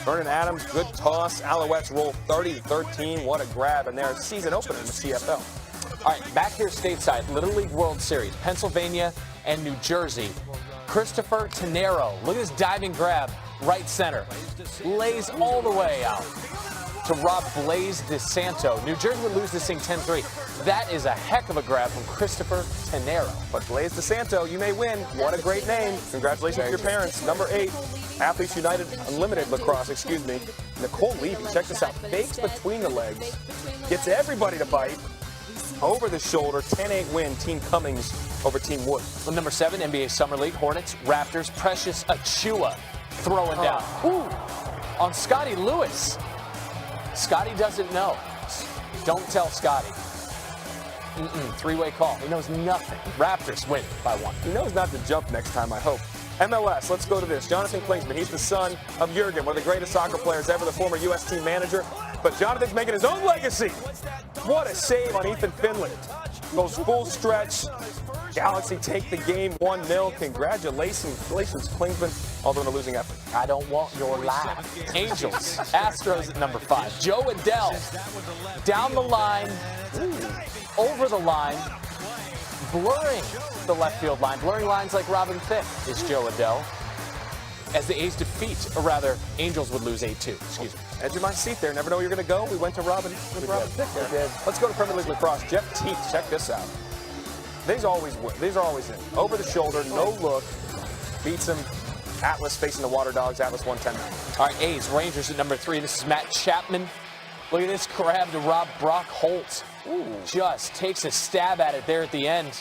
Vernon Adams, good toss. Alouettes roll 30-13. What a grab. And their season opener in the CFL. All right, back here stateside, Little League World Series, Pennsylvania and New Jersey. Christopher Tenero, look at this diving grab, right center. Lays all the way out to rob Blaze DeSanto. New Jersey would lose this thing 10-3. That is a heck of a grab from Christopher Tenero. But Blaze DeSanto, you may win. What a great name. Congratulations to your parents. Number 8, Athletes United Unlimited Lacrosse, Nicole Levy, check this out. Fakes between the legs. Gets everybody to bite. Over the shoulder, 10-8 win, Team Cummings over Team Wood. Well, number 7, NBA Summer League, Hornets, Raptors, Precious Achua throwing down. Ooh, on Scotty Lewis. Scotty doesn't know. Don't tell Scotty. 3-way call. He knows nothing. Raptors win by 1. He knows not to jump next time, I hope. MLS, let's go to this. Jonathan Klinsmann, he's the son of Jurgen, one of the greatest soccer players ever, the former U.S. team manager. But Jonathan's making his own legacy. What a save on Ethan Finley. Goes full stretch. Galaxy take the game 1-0. Congratulations, Klinsmann. although in a losing effort. I don't want your laugh. Angels, Astros at number 5. Joe Adell, down the line, over the line, blurring the left field line. Blurring lines like Robin Thicke is Joe Adell. As the A's defeat, or rather, Angels would lose 8-2. Excuse me. Edge of my seat there. Never know where you're going to go. We went to Robin Thicke there. We did. Let's go to Premier League lacrosse. Jeff Teat, check this out. These always win. These are always in. Over the shoulder, no look. Beats him. Atlas facing the Water Dogs. Atlas 110. All right, A's, Rangers at number 3. This is Matt Chapman. Look at this grab to rob Brock Holt. Just takes a stab at it there at the end.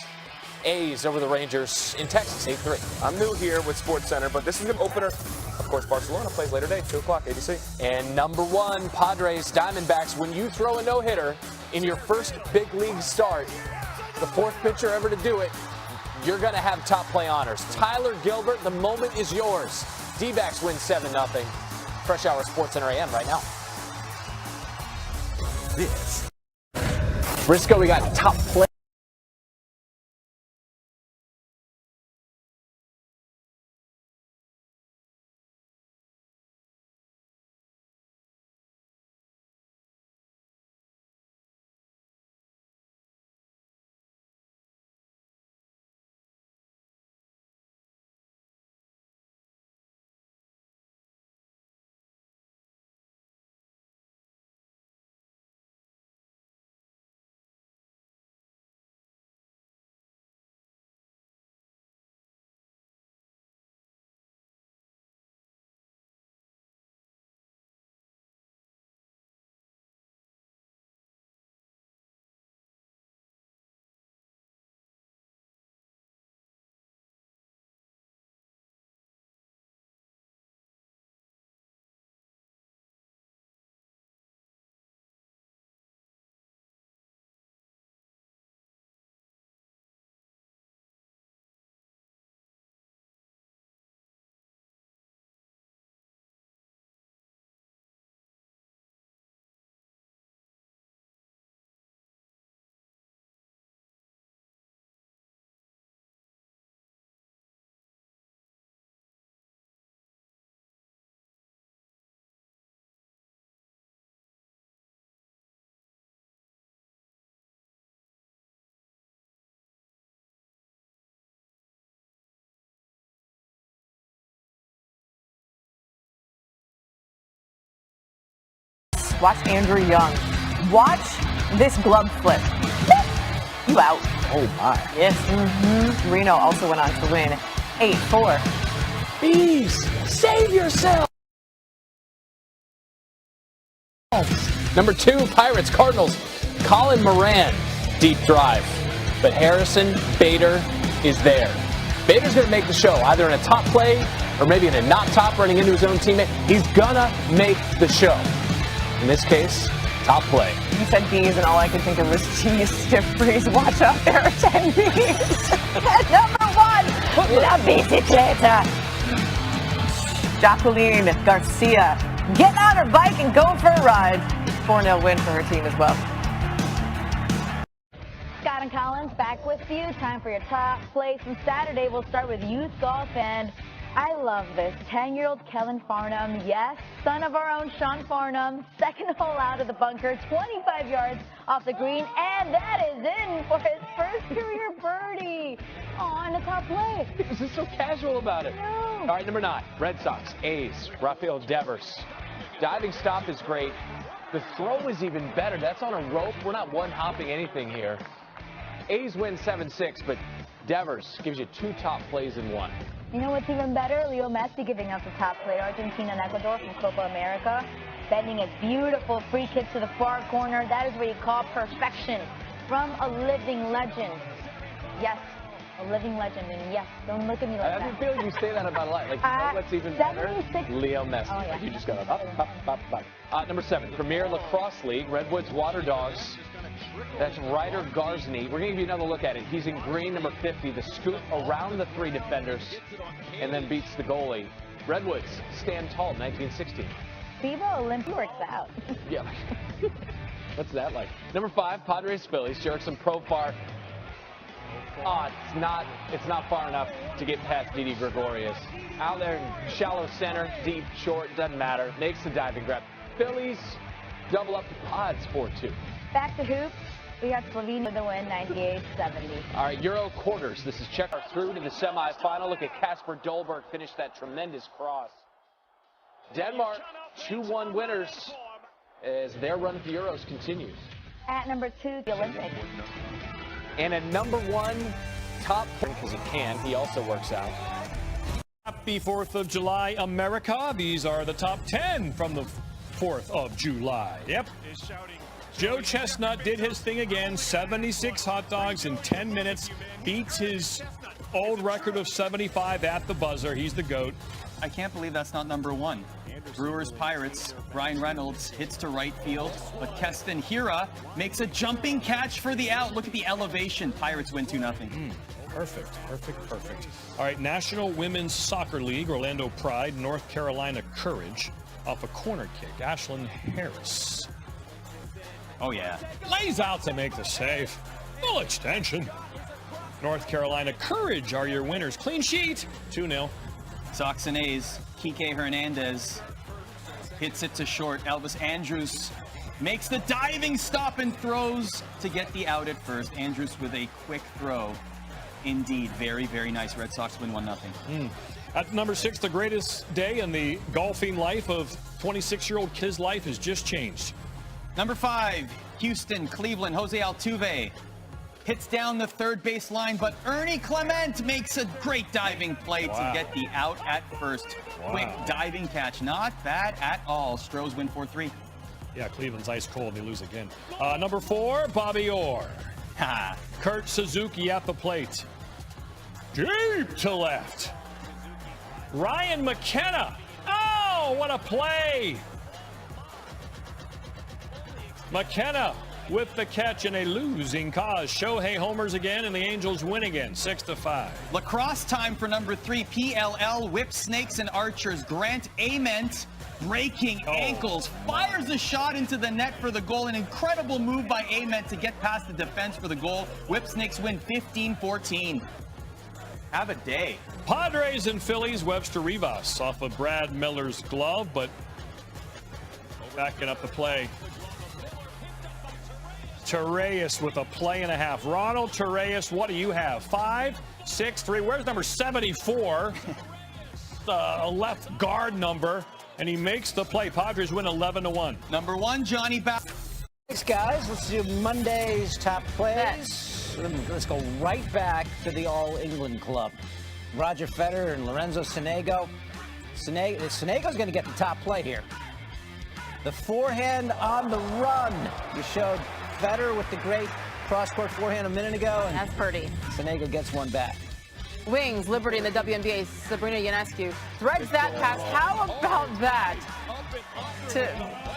A's over the Rangers in Texas, 8-3. I'm new here with SportsCenter, but this is an opener. Of course, Barcelona plays later today, 2 o'clock, ABC. And number 1, Padres, Diamondbacks. When you throw a no-hitter in your first big league start, the 4th pitcher ever to do it, you're going to have top play honors. Tyler Gilbert, the moment is yours. D-backs win 7-0. Fresh Hour SportsCenter AM right now. This. Briscoe, we got top play. Watch Andrew Young. Watch this glove flip. You out. Oh, my. Yes. Reno also went on to win 8-4. Bees, save yourself. Number 2, Pirates, Cardinals. Colin Moran, deep drive. But Harrison Bader is there. Bader's going to make the show, either in a top play or maybe in a not top, running into his own teammate. He's going to make the show. In this case, top play. You said bees, and all I could think of was cheese, stiff breeze. Watch out, there are 10 bees. Number 1, La Bicicleta. Jacqueline Garcia getting on her bike and going for a ride. 4-0 win for her team as well. Scott and Collins back with you. Time for your top plays from Saturday. We'll start with youth golf, and I love this. 10-year-old Kellen Farnham, yes, son of our own Sean Farnham, second hole out of the bunker, 25 yards off the green, and that is in for his first career birdie. On the top play. This is so casual about it. No. All right, number 9, Red Sox, A's, Rafael Devers. Diving stop is great. The throw is even better. That's on a rope. We're not one-hopping anything here. A's win 7-6, but Devers gives you 2 top plays in 1. You know what's even better? Leo Messi giving us a top play. Argentina and Ecuador from Copa America. Bending a beautiful free kick to the far corner. That is what you call perfection from a living legend. Yes, a living legend. And yes, don't look at me like that. I have a feeling you say that about a lot. Like, you know what's even better? Leo Messi. Oh, yeah. Like you just go up, up, up, up. Number 7, Premier Lacrosse League, Redwoods Water Dogs. That's Ryder Garsney. We're going to give you another look at it. He's in green, number 50. The scoop around the 3 defenders and then beats the goalie. Redwoods stand tall, 1916. Viva Olympia works out. Yeah. What's that like? Number 5, Padres Phillies. Jerickson Profar Oh, it's not far enough to get past Didi Gregorius. Out there in shallow center, deep, short, doesn't matter. Makes the diving grab. Phillies double up the odds 4-2. Back to hoops. We got Slovenia with the win, 98-70. All right, Euro quarters. This is Czech through to the semifinal. Look at Kasper Dolberg finish that tremendous cross. Denmark, 2-1 winners as their run at the Euros continues. At number 2, the Olympics. And at number 1, top, because he can, he also works out. Happy 4th of July, America. These are the top 10 from the 4th of July. Yep. Joe Chestnut did his thing again. 76 hot dogs in 10 minutes. Beats his old record of 75 at the buzzer. He's the GOAT. I can't believe that's not number 1. Brewers Pirates, Ryan Reynolds hits to right field, but Keston Hiura makes a jumping catch for the out. Look at the elevation. Pirates win 2-0. Perfect. All right, National Women's Soccer League, Orlando Pride, North Carolina Courage, off a corner kick. Ashlyn Harris. Oh, yeah. Lays out to make the save. Full extension. North Carolina Courage are your winners. Clean sheet, 2-0. Sox and A's, Kike Hernandez hits it to short. Elvis Andrus makes the diving stop and throws to get the out at first. Andrus with a quick throw. Indeed, very, very nice. Red Sox win 1-0. At number 6, the greatest day in the golfing life of 26-year-old Kid's life has just changed. Number 5, Houston, Cleveland, Jose Altuve hits down the third base line, but Ernie Clement makes a great diving play to get the out at first. Quick diving catch, not bad at all. Stros win 4-3. Yeah, Cleveland's ice cold. They lose again. Number 4, Bobby Orr. Kurt Suzuki at the plate. Deep to left. Ryan McKenna. Oh, what a play. McKenna with the catch in a losing cause. Shohei homers again, and the Angels win again, 6-5. Lacrosse time for number 3, PLL, Whip Snakes and Archers. Grant Ament, breaking ankles, fires a shot into the net for the goal. An incredible move by Ament to get past the defense for the goal. Whip Snakes win 15-14. Have a day. Padres and Phillies, Webster Rivas off of Brad Miller's glove, but backing up the play. Torreyes with a play and a half. Ronald Torreyes, what do you have? 5, 6, 3. Where's number 74? A left guard number, and he makes the play. Padres win 11-1. Number 1, Johnny Bass. Thanks, guys. Let's do Monday's top plays. Let's go right back to the All England Club. Roger Federer and Lorenzo Sonego. Sonego's going to get the top play here. The forehand on the run. You showed Federer with the great cross-court forehand a minute ago. And that's pretty. Sonego gets one back. Wings, Liberty in the WNBA, Sabrina Ionescu threads that pass. How about that to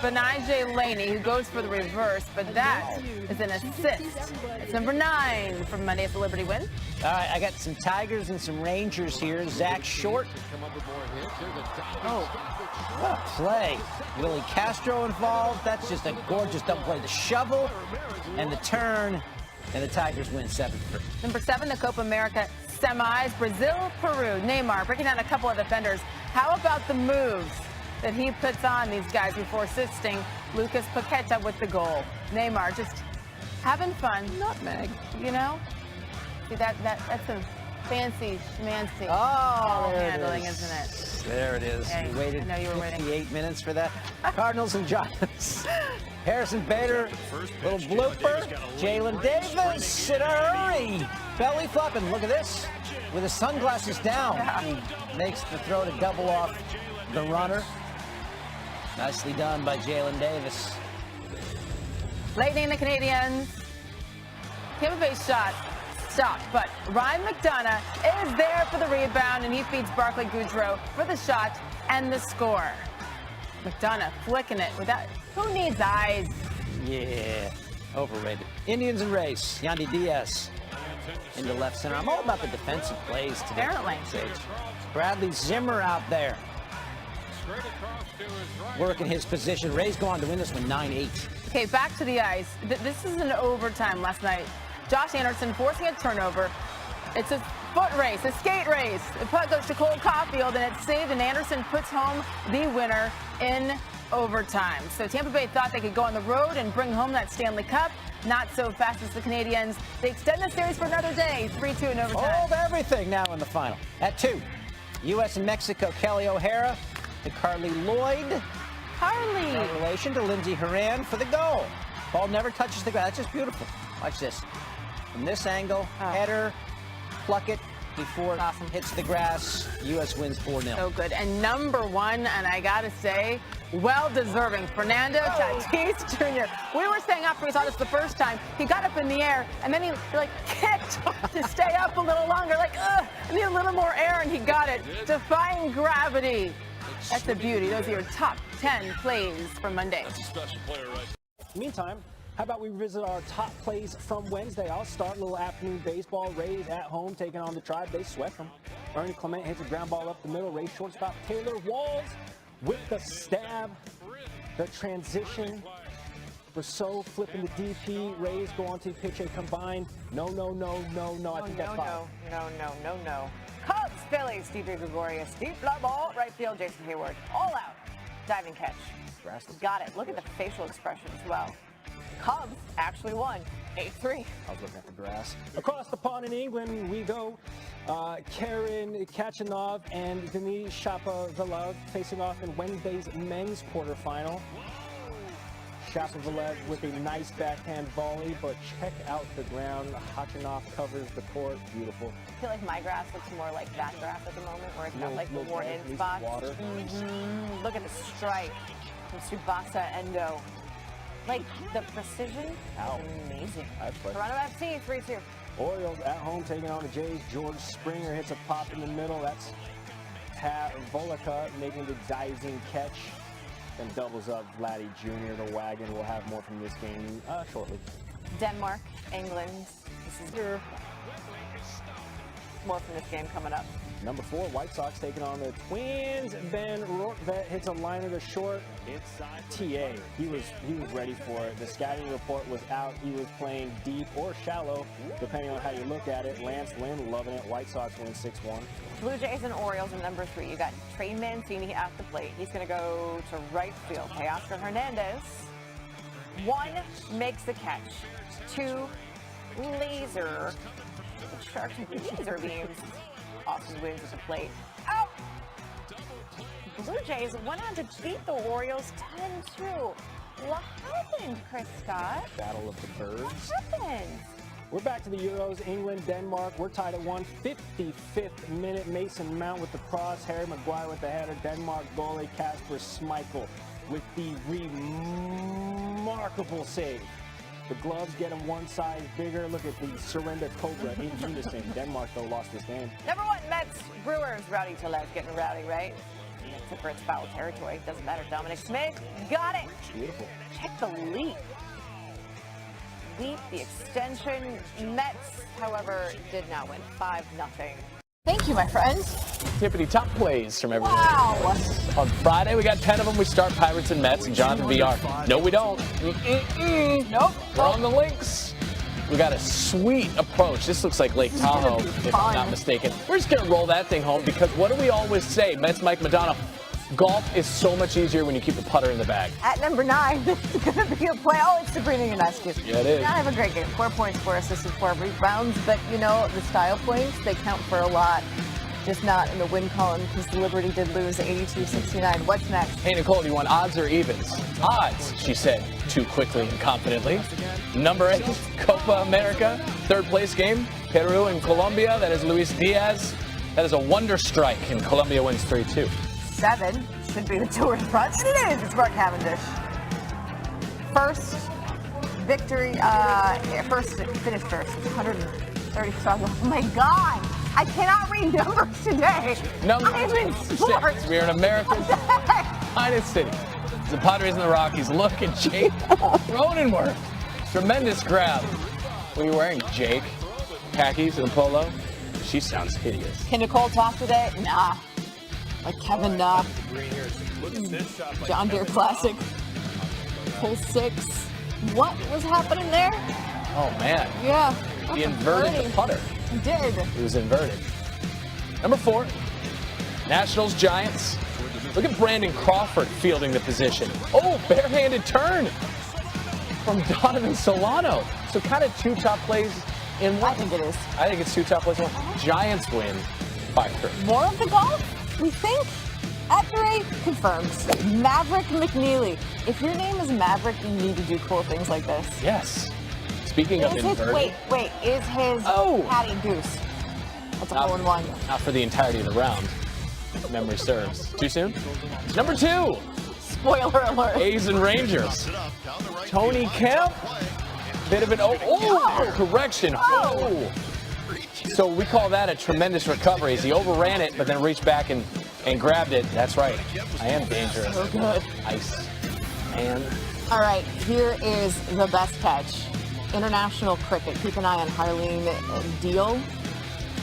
Benajay Laney, who goes for the reverse, but that is an assist. It's number 9 from Monday at the Liberty win. All right, I got some Tigers and some Rangers here. Zach Short. Oh, what a play. Willie Castro involved. That's just a gorgeous double play. The shovel and the turn, and the Tigers win 7-3. Number 7, the Copa America semis, Brazil, Peru. Neymar breaking down a couple of defenders. How about the moves that he puts on these guys before assisting Lucas Paqueta with the goal? Neymar just having fun. Nutmeg. You know? See, that's a fancy schmancy ball handling, isn't it? There it is. Okay. We waited I know you were 58 waiting. minutes for that. Cardinals and Giants. Harrison Bader, little blooper. Jalen Davis in a hurry. Belly flopping. Look at this. With his sunglasses down. He makes the throw to double off the runner. Nicely done by Jalen Davis. Lightning the Canadians. Tampa Bay shot stopped, but Ryan McDonough is there for the rebound, and he feeds Barclay Goodrow for the shot and the score. McDonough flicking it without. Who needs eyes? Yeah, overrated. Indians and Race. Yandy Diaz into left center. I'm all about the defensive plays today. Apparently. Bradley Zimmer out there working his position. Rays go on to win this one 9-8. Okay, back to the ice. This is an overtime last night. Josh Anderson forcing a turnover. It's a foot race, a skate race. The puck goes to Cole Caulfield, and it's saved, and Anderson puts home the winner in overtime. So Tampa Bay thought they could go on the road and bring home that Stanley Cup. Not so fast as the Canadiens. They extend the series for another day, 3-2 in overtime. All of everything now in the final. At 2, U.S. and Mexico, Kelly O'Hara to Carly Lloyd. Carly. No relation to Lindsey Horan for the goal. Ball never touches the ground. That's just beautiful. Watch this. From this angle, header, pluck it before it hits the grass. U.S. wins 4-0. So good. And number 1, and I got to say, well-deserving, Fernando Tatis Jr. We were staying up. We saw this the first time. He got up in the air, and then he kicked to stay up a little longer. I need a little more air, and he got it. Defying gravity. That's a beauty. Those are your top 10 plays from Monday. That's a special player, right? Meantime, how about we revisit our top plays from Wednesday? I'll start a little afternoon baseball. Rays at home taking on the Tribe. They swept them. Ernie Clement hits a ground ball up the middle. Rays shortstop Taylor Walls with the stab. The transition. Rousseau flipping the DP. Rays go on to pitch a combined. No. I think that's five. No. Cubs, Phillies, DJ Gregorius, deep fly ball, right field, Jason Hayward, all out, diving catch. Got it. Look at the facial expression as well. Cubs actually won 8-3. I was looking at the grass. Across the pond in England we go. Karen Kachanov and Denise Shapovalov facing off in Wednesday's men's quarterfinal. Shapovalov with a nice backhand volley, but check out the ground. Kachanov covers the court. Beautiful. I feel like my grass looks more like that grass at the moment, where it's got the worn-in spots. Look at the strike from Tsubasa Endo. The precision is amazing. Toronto FC 3-2. Orioles at home taking on the Jays. George Springer hits a pop in the middle. That's Volika making the diving catch. And doubles up Vladdy Jr. The wagon. We'll have more from this game shortly. Denmark, England. This is your more from this game coming up. Number 4, White Sox taking on the Twins. Ben Rortvedt hits a liner to short. It's TA. He was ready for it. The scouting report was out. He was playing deep or shallow, depending on how you look at it. Lance Lynn loving it. White Sox win 6-1. Blue Jays and Orioles in number 3. You got Trey Mancini at the plate. He's going to go to right field. Teoscar Hernandez. 1 makes the catch. 2 laser. The Sharks laser beams. Austin wins at the plate. Oh! Blue Jays went on to beat the Orioles 10-2. What happened, Chris Scott? Battle of the Birds. What happened? We're back to the Euros. England, Denmark. We're tied at 1. 55th minute. Mason Mount with the cross. Harry Maguire with the header. Denmark goalie Kasper Schmeichel with the remarkable save. The gloves get him one size bigger. Look at the surrender cobra in unison. Denmark, though, lost this game. Number 1, Mets, Brewers. Rowdy Tellez getting rowdy, right? Except for it's foul territory. Doesn't matter. Dominic Smith got it. Beautiful. Check the leap. The extension. Mets, however, did not win. 5-0. Thank you, my friends. Tiffany, top plays from everyone. Wow. On Friday, we got 10 of them. We start Pirates and Mets and Jonathan VR. No, we don't. Nope. We're on the links. We got a sweet approach. This looks like Lake Tahoe, if I'm not mistaken. We're just going to roll that thing home because what do we always say? Mets Mike Madonna. Golf is so much easier when you keep the putter in the bag. At number 9, this is going to be a play. Oh, it's Sabrina Ionescu. Yeah, it is. Not have a great game. 4 points, 4 assists, and 4 rebounds. But, the style points, they count for a lot. Just not in the win column because Liberty did lose 82-69. What's next? Hey, Nicole, do you want odds or evens? Odds, she said, too quickly and confidently. Number 8, Copa America, 3rd place game. Peru and Colombia. That is Luis Diaz. That is a wonder strike, and Colombia wins 3-2. 7 should be the Tour's front. It is. It's Mark Cavendish. First victory. Finished first. 135. Oh my God! I cannot read numbers today. I'm in sports. 6. We're in America's finest city. The Padres and the Rockies. Look at Jake Cronenworth. Tremendous grab. What are you wearing, Jake? Khakis and a polo? She sounds hideous. Can Nicole talk today? Nah. Like Kevin, nah. John Deere Classic. Pull 6. What was happening there? Oh, man. Yeah. He inverted the putter. He did. It was inverted. Number 4, Nationals Giants. Look at Brandon Crawford fielding the position. Oh, barehanded turn from Donovan Solano. So kind of 2 top plays in one. I think it is. I think it's 2 top plays in one. Giants win 5-3. More of the golf, we think? At 3, confirmed. Maverick McNeely. If your name is Maverick, you need to do cool things like this. Yes. Speaking of inverted. Wait, is his caddy Goose? That's a hole in one. Not for the entirety of the round. If memory serves. Too soon? Number 2. Spoiler alert. A's and Rangers. Tony Kemp. Bit of an correction. Oh. So we call that a tremendous recovery as he overran it, but then reached back and grabbed it. That's right. I am dangerous. So good. Ice. And all right, here is the best catch. International cricket. Keep an eye on Harleen Deal.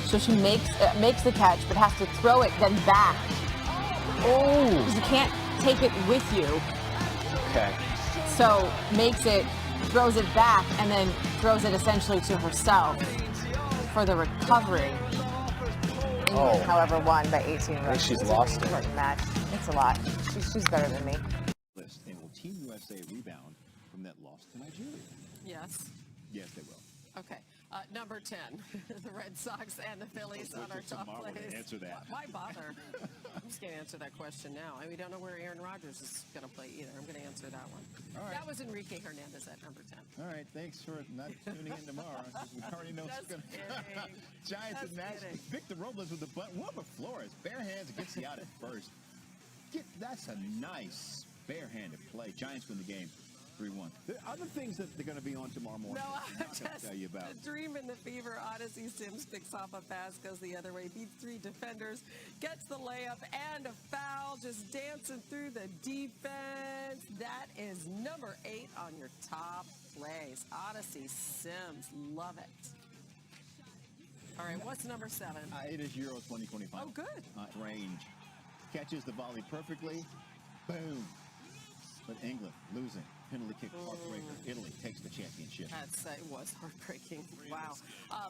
So she makes the catch, but has to throw it then back. Oh. Because you can't take it with you. Okay. So makes it, throws it back, and then throws it essentially to herself for the recovery. England, however, won by 18 runs. I think she's lost it. Match. It's a lot. She's better than me. And will Team USA rebound from that loss to Nigeria? Yes. Yes, they will. Okay. Number 10, the Red Sox and the Phillies on our top plays. Answer that. Why bother? I'm just going to answer that question now. And we don't know where Aaron Rodgers is going to play either. I'm going to answer that one. All right. That was Enrique Hernandez at number 10. All right, thanks for not tuning in tomorrow. We already know it's going to. Giants and Nationals. Victor Robles with the butt. Wilmer Flores, bare hands, gets you out at first. That's a nice bare-handed play. Giants win the game. 3-1. There are other things that they're going to be on tomorrow morning. No, I'm just tell you about. Dream in the fever. Odyssey Sims picks off a pass, goes the other way, beats 3 defenders, gets the layup and a foul, just dancing through the defense. That is number 8 on your top plays. Odyssey Sims, love it. All right, what's number 7? It is Euro 2025. Oh, good. Range. Catches the volley perfectly. Boom. But England losing. Penalty kick, heartbreaker. Italy takes the championship. It was heartbreaking. Wow.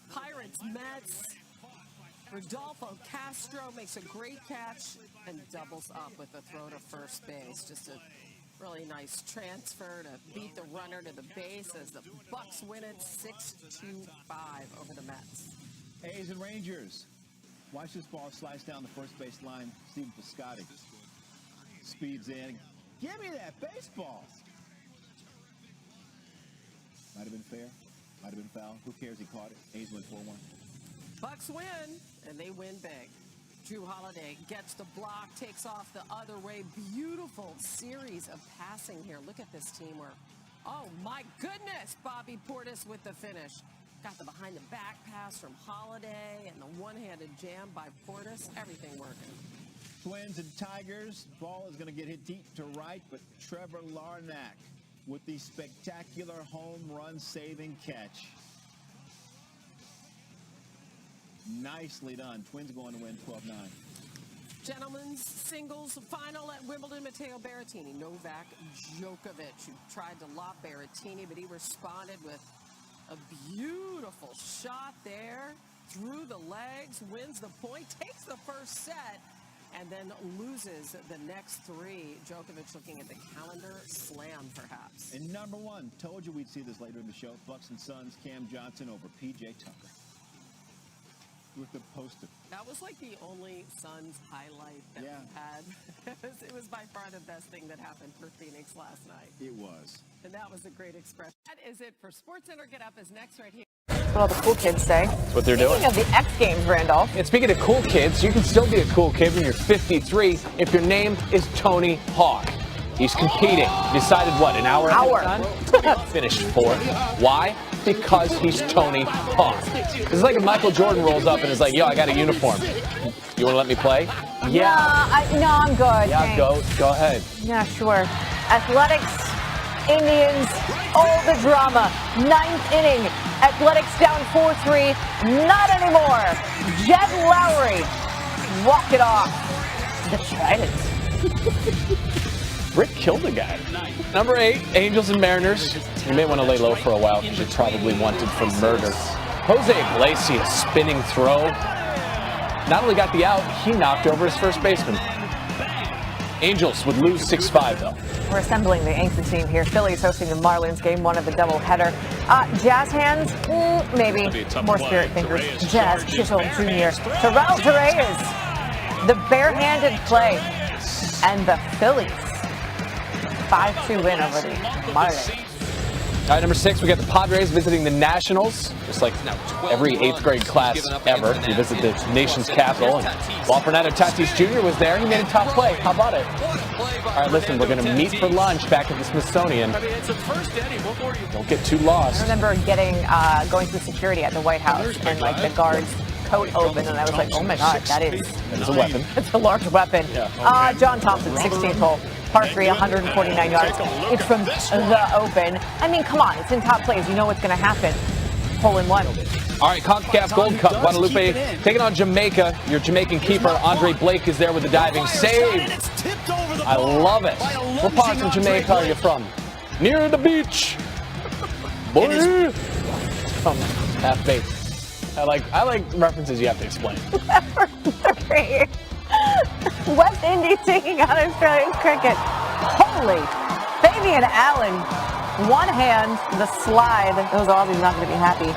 Pirates, Mets. Rodolfo Castro makes a great catch and doubles up with a throw to first base. Just a really nice transfer to beat the runner to the base as the Bucks win it 6-5 over the Mets. A's and Rangers. Watch this ball slice down the first base line. Steven Piscotty speeds in. Give me that baseball. Might have been fair. Might have been foul. Who cares? He caught it. A's win 4-1. Bucks win, and they win big. Drew Holiday gets the block, takes off the other way. Beautiful series of passing here. Look at this teamwork. Oh, my goodness. Bobby Portis with the finish. Got the behind-the-back pass from Holiday and the one-handed jam by Portis. Everything working. Twins and Tigers. Ball is going to get hit deep to right, but Trevor Larnach with the spectacular home run saving catch. Nicely done. Twins going to win 12-9. Gentlemen's singles final at Wimbledon. Matteo Berrettini, Novak Djokovic, who tried to lob Berrettini, but he responded with a beautiful shot there. Through the legs, wins the point, takes the first set, and then loses the next 3. Djokovic looking at the calendar, slam perhaps. And number 1, told you we'd see this later in the show. Bucks and Suns, Cam Johnson over P.J. Tucker. With the poster. That was like the only Suns highlight that we had. It was by far the best thing that happened for Phoenix last night. It was. And that was a great expression. That is it for SportsCenter. Get Up is next right here. That's what all the cool kids say. That's what they're doing. Speaking of the X Games, Randolph. And speaking of cool kids, you can still be a cool kid when you're 53 if your name is Tony Hawk. He's competing. Decided what, an hour ahead of time? Finished 4th. Why? Because he's Tony Hawk. It's like if Michael Jordan rolls up and is like, yo, I got a uniform. You want to let me play? Yeah. No, I'm good. Yeah, go ahead. Yeah, sure. Athletics, Indians, all the drama. 9th inning. Athletics down 4-3. Not anymore. Jed Lowry. Walk it off. The Trident. Rick killed a guy. Number 8, Angels and Mariners. You may want to lay low for a while because you're probably wanted for murder. Jose Iglesias spinning throw. Not only got the out, he knocked over his first baseman. Angels would lose 6-5, though. We're assembling the Angry team here. Phillies hosting the Marlins, game one of the doubleheader. Jazz hands, maybe. More spirit fingers. Jazz Chisholm Jr. Terrell Reyes, the barehanded play. And the Phillies, 5-2 win over the Marlins. All right, number 6, we got the Padres visiting the Nationals. Just like every 8th grade class ever, we visit the nation's capital. And while Fernando Tatis Jr. was there, he made a top play. How about it? All right, listen, we're going to meet for lunch back at the Smithsonian. Don't get too lost. I remember going through security at the White House and like the guards coat open, and I was like, oh my God, that is a weapon. It's a large weapon. John Thompson, 16th hole. Par 3, 149 yards. It's from the open. I mean, come on, it's in top plays. You know what's going to happen. Hole in one. All right, CONCACAF Gold Cup. Guadalupe taking on Jamaica. Your Jamaican keeper, Andre Blake, is there with the diving save. I love it. What part of Jamaica are you from? Near the beach. Boy. From half base. I like references you have to explain. West Indies taking on Australian cricket. Holy, Fabian Allen, one hand, the slide. Those Aussies not going to be happy.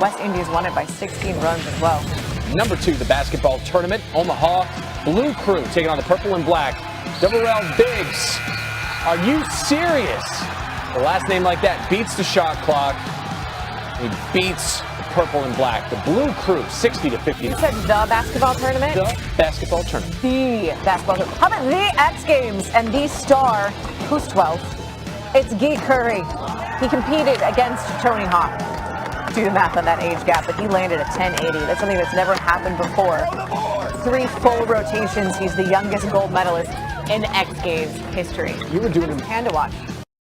West Indies won it by 16 runs as well. Number 2, the basketball tournament. Omaha Blue Crew taking on the purple and black. Double L Biggs. Are you serious? The last name like that beats the shot clock. He beats purple and black. The Blue Crew, 60-50. You said the basketball tournament? The basketball tournament. The basketball tournament. How about the X Games and the star, who's 12? It's Guy Curry. He competed against Tony Hawk. Do the math on that age gap, but he landed a 1080. That's something that's never happened before. 3 full rotations. He's the youngest gold medalist in X Games history. You were doing hand to watch.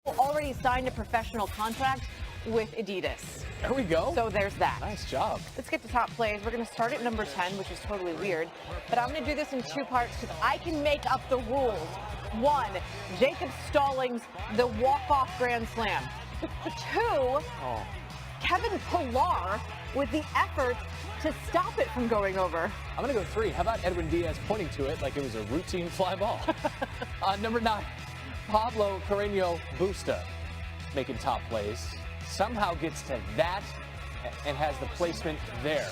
Already signed a professional contract with Adidas. There we go. So there's that. Nice job. Let's get to top plays. We're going to start at number 10, which is totally weird. But I'm going to do this in 2 parts because I can make up the rules. 1, Jacob Stallings, the walk-off grand slam. 2, Kevin Pillar with the effort to stop it from going over. I'm going to go 3. How about Edwin Diaz pointing to it like it was a routine fly ball? Number 9, Pablo Carreño Busta making top plays. Somehow gets to that and has the placement there.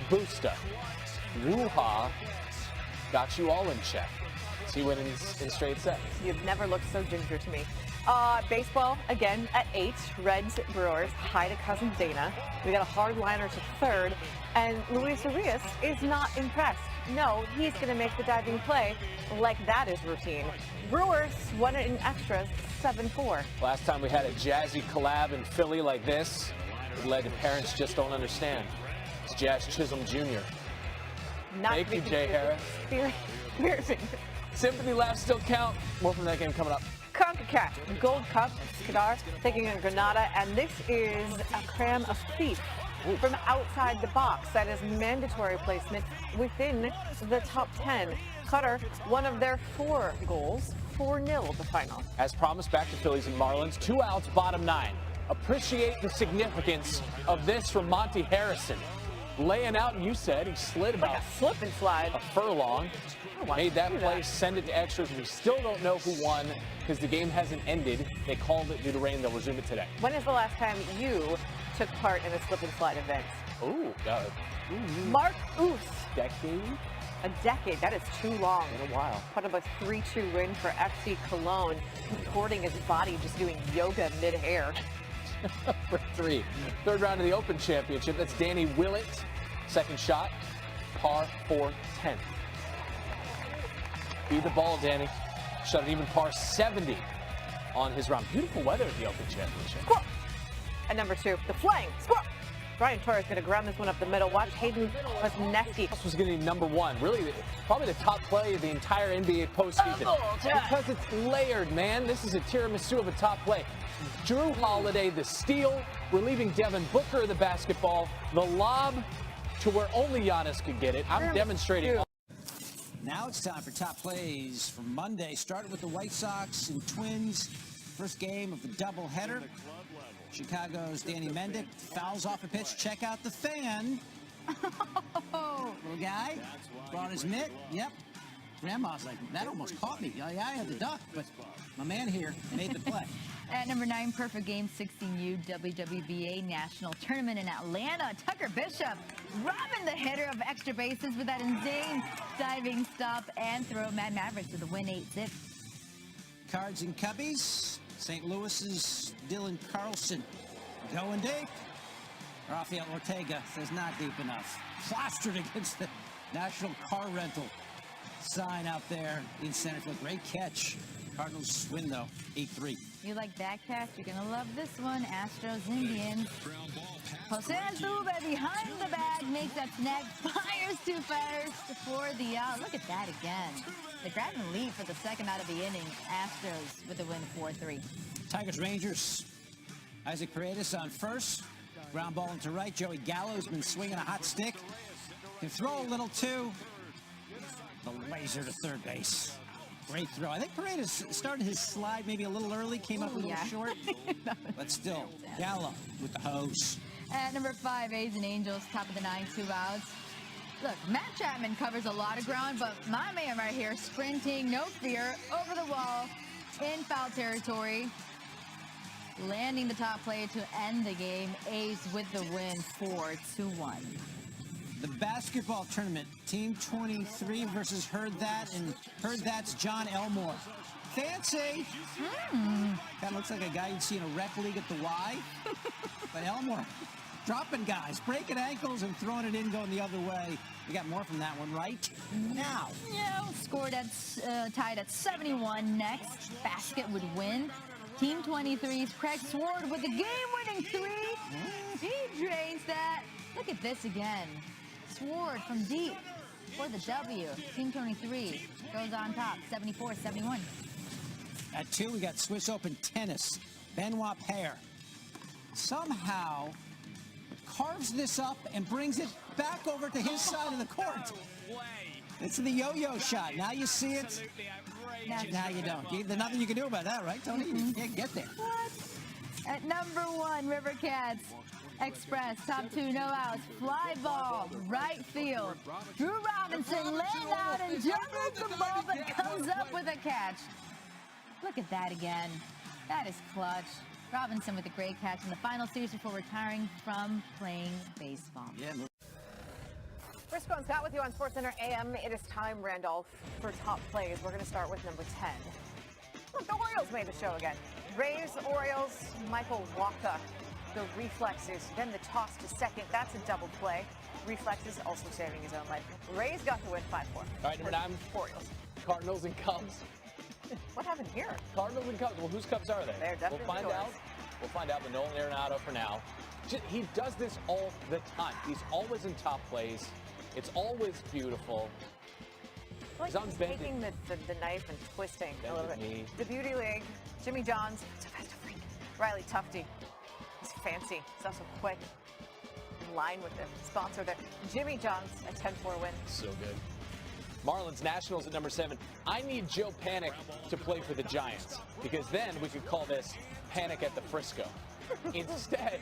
Busta. Wuha got you all in check. He went in straight sets. You've never looked so ginger to me. Baseball, again, at 8. Reds, Brewers. Hi to cousin Dana. We got a hardliner to 3rd. And Luis Arias is not impressed. No, he's going to make the diving play like that is routine. Brewers won it in extras, 7-4. Last time we had a jazzy collab in Philly like this, it led to Parents Just Don't Understand. It's Jazz Chisholm Jr. Thank you, Jay Harris. Sympathy laughs still count. More from that game coming up. CONCACAF Gold Cup, Skadar taking on Granada, and this is a cram of thief from outside the box. That is mandatory placement within the top 10. Qatar, one of their 4 goals, 4-0 the final. As promised, back to Phillies and Marlins. 2 outs, bottom 9. Appreciate the significance of this from Monty Harrison. Laying out, and you said he slid about like a slip and slide. A furlong. Made that play, send it to extras. We still don't know who won because the game hasn't ended. They called it due to rain. They'll resume it today. When is the last time you took part in a slip and slide event? Oh, God. Mark Oos. Decade? A decade. That is too long. In a while. Part of a 3-2 win for FC Cologne, contorting his body, just doing yoga mid-air. For 3. 3rd round of the Open Championship. That's Danny Willett. Second shot, par 4-10. Beat the ball, Danny. Shot an even par 70 on his round. Beautiful weather at the Open Championship. Squirrel. At number 2, the flying squirrel. Brian Torres going to ground this one up the middle. Watch Hayden Wesneski. This was going to be number 1. Really, probably the top play of the entire NBA postseason. Because it's layered, man. This is a tiramisu of a top play. Drew Holiday, the steal, relieving Devin Booker of the basketball. The lob to where only Giannis could get it. I'm demonstrating. Now it's time for top plays from Monday. Started with the White Sox and Twins. first game of the doubleheader. Chicago's Danny Mendick fouls off a pitch. Check out the fan. Little guy brought his mitt. Yep. Grandma's like, that almost caught me. Yeah, I had the duck, but my man here made the play. At number 9, perfect game 16U WWBA National Tournament in Atlanta. Tucker Bishop robbing the hitter of extra bases with that insane diving stop and throw. Mad Mavericks with the win 8-zip. Cards and Cubbies. St. Louis's Dylan Carlson going deep. Rafael Ortega says not deep enough. Plastered against the National Car Rental sign out there in center field. Great catch. Cardinals win, though, 8-3. You like that catch? You're going to love this one. Astros Indians. Jose Altuve behind the bag makes that snag. Fires to first for the out. Look at that again. The grabbing lead for the second out of the inning. Astros with the win 4-3. Tigers Rangers. Isaac Paredes on first. Ground ball into right. Joey Gallo's been swinging a hot stick. Can throw a little, too. The laser to third base. Great throw. I think Paredes started his slide maybe a little early, came up a little short. But still, Gallo with the hose. At number 5, A's and Angels, top of the 9, 2 outs. Look, Matt Chapman covers a lot of ground, but my man right here, sprinting, no fear, over the wall, in foul territory, landing the top play to end the game. A's with the win, 4-1. The basketball tournament, Team 23 versus Heard That, and Heard That's John Elmore. Fancy. That looks like a guy you'd see in a rec league at the Y. But Elmore dropping guys, breaking ankles and throwing it in, going the other way. We got more from that one right now. Yeah, scored at tied at 71. Next basket would win. Team 23's Craig Sword with the game-winning 3. He drains that. Look at this again. Sword from deep for the W. Team 23 goes on top, 74-71. At 2, we got Swiss Open tennis. Benoit Paire somehow carves this up and brings it back over to his side of the court. It's the yo-yo shot. Now you see it. Now you don't. There's nothing you can do about that, right, Tony? You can't get there. What? At number 1, River Cats. Express, top 2, no outs, fly ball, right field. Drew Robinson laying out and juggles the ball but comes up with a catch. Look at that again. That is clutch. Robinson with a great catch in the final series before retiring from playing baseball. Yeah. Briscoe and Scott with you on SportsCenter AM. It is time, Randolph, for top plays. We're going to start with number 10. Look, the Orioles made the show again. Rays, Orioles, Michael Wacha. The reflexes, then the toss to second. That's a double play. Reflexes also saving his own life. Rays got the win 5-4. All right, number 9. Orioles. Cardinals and Cubs. What happened here? Cardinals and Cubs. Well, whose Cubs are they? They're definitely We'll find yours. out. We'll find out with Nolan Arenado for now. He does this all the time. He's always in top plays. It's always beautiful. I feel like he's taking the knife and twisting a little bit. The Beauty League, Jimmy Johns, Riley Tufte. He's fancy. He's also quick. In line with him. Sponsored it. Jimmy Johns, a 10-4 win. So good. Marlins Nationals at number 7. I need Joe Panic to play for the Giants because then we could call this Panic at the Frisco. Instead,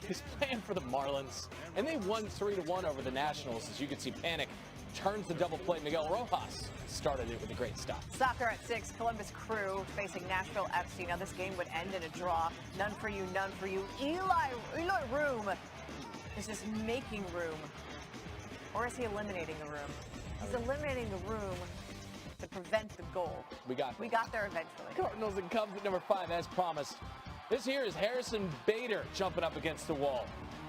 he's playing for the Marlins, and they won 3-1 over the Nationals. As you can see, Panic turns the double play. Miguel Rojas started it with a great stop. Soccer at 6, Columbus Crew facing Nashville FC. Now this game would end in a draw. None for you, none for you. Eli Room is just making room. Or is he eliminating the room? He's eliminating the room to prevent the goal. We got there eventually. Cardinals and Cubs at number 5, as promised. This here is Harrison Bader jumping up against the wall.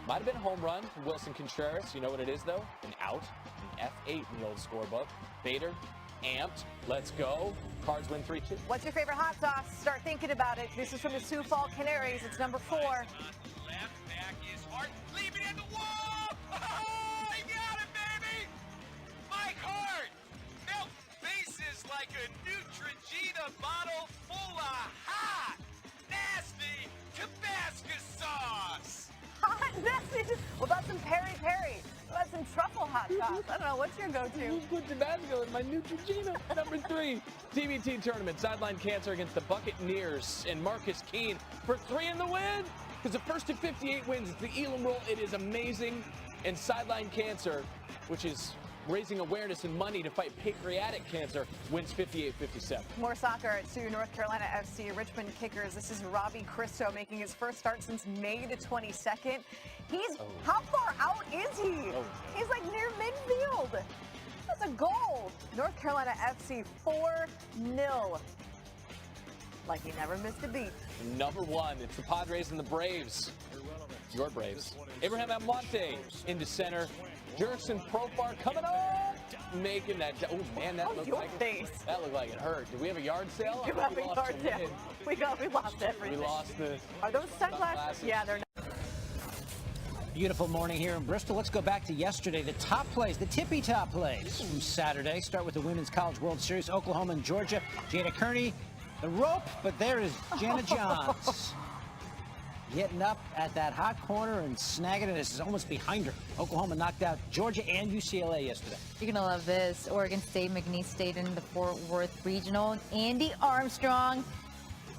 Might have been a home run from Wilson Contreras. You know what it is, though? An out. An F8 in the old scorebook. Bader, amped. Let's go. Cards win 3-2. What's your favorite hot sauce? Start thinking about it. This is from the Sioux Falls Canaries. It's number 4. Left back is hard. Leave it at the wall. Oh, he got it, baby. Mike Hart. Milk faces like a Neutrogena bottle full of hot, nasty Tabasco sauce. Hot, nasty. What about some peri-peri? What about some truffle hot sauce? I don't know. What's your go-to? Put Tabasco in my Neutrogena. Number 3, TBT tournament. Sideline cancer against the Buccaneers and Marcus Keene for 3 in the win. Because the first to 58 wins, it's the Elam roll. It is amazing. And sideline cancer, which is raising awareness and money to fight pancreatic cancer, wins 58-57. More soccer to North Carolina FC Richmond Kickers. This is Robbie Christo making his first start since May the 22nd. How far out is he? He's like near midfield. That's a goal. North Carolina FC 4-0. Like he never missed a beat. Number 1, it's the Padres and the Braves. Your Braves. Abraham Almonte into center. Jurickson Profar coming up, making that. Oh man, that looked like that looked like it hurt. Do we have a yard sale? We have a yard sale. We lost everything. We lost the. Are those sunglasses? Yeah, they're not. Beautiful morning here in Bristol. Let's go back to yesterday. The top plays, the tippy top plays from Saturday. Start with the Women's College World Series, Oklahoma and Georgia. Jada Kearney, the rope, but there is Jana Johns. Getting up at that hot corner and snagging it. This is almost behind her. Oklahoma knocked out Georgia and UCLA yesterday. You're going to love this. Oregon State, McNeese State in the Fort Worth Regional. Andy Armstrong,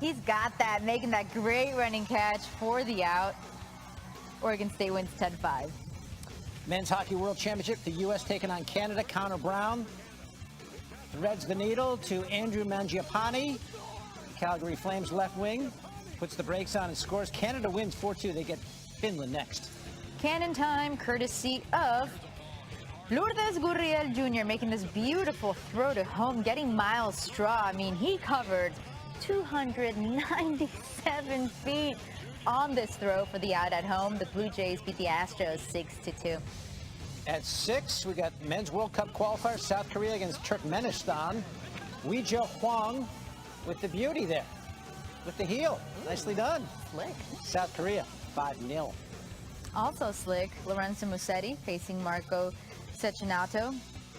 he's got that, making that great running catch for the out. Oregon State wins 10-5. Men's Hockey World Championship, the U.S. taking on Canada. Connor Brown threads the needle to Andrew Mangiapane. Calgary Flames left wing. Puts the brakes on and scores. Canada wins 4-2. They get Finland next. Cannon time, courtesy of Lourdes Gurriel Jr. making this beautiful throw to home, getting Miles Straw. I mean, he covered 297 feet on this throw for the out at home. The Blue Jays beat the Astros 6-2. At 6, we got men's World Cup qualifier, South Korea against Turkmenistan. Weijia Hwang with the beauty there. With the heel. Nicely done. Slick. South Korea, 5-0. Also slick, Lorenzo Musetti facing Marco Cecchinato.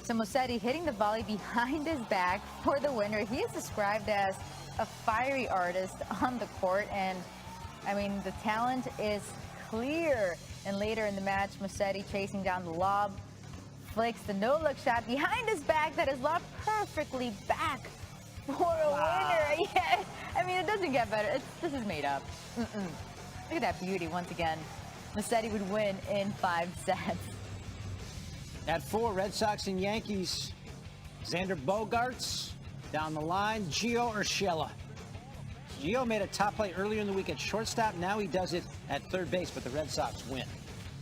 So Musetti hitting the volley behind his back for the winner. He is described as a fiery artist on the court, and I mean, the talent is clear. And later in the match, Musetti chasing down the lob, flicks the no-look shot behind his back that is lobbed perfectly back for a winner. Yeah, I mean, it doesn't get better. This is made up. Look at that beauty once again. Musetti would win in 5 sets. At 4, Red Sox and Yankees. Xander Bogaerts down the line. Gio Urshela. Gio made a top play earlier in the week at shortstop. Now he does it at third base, but the Red Sox win.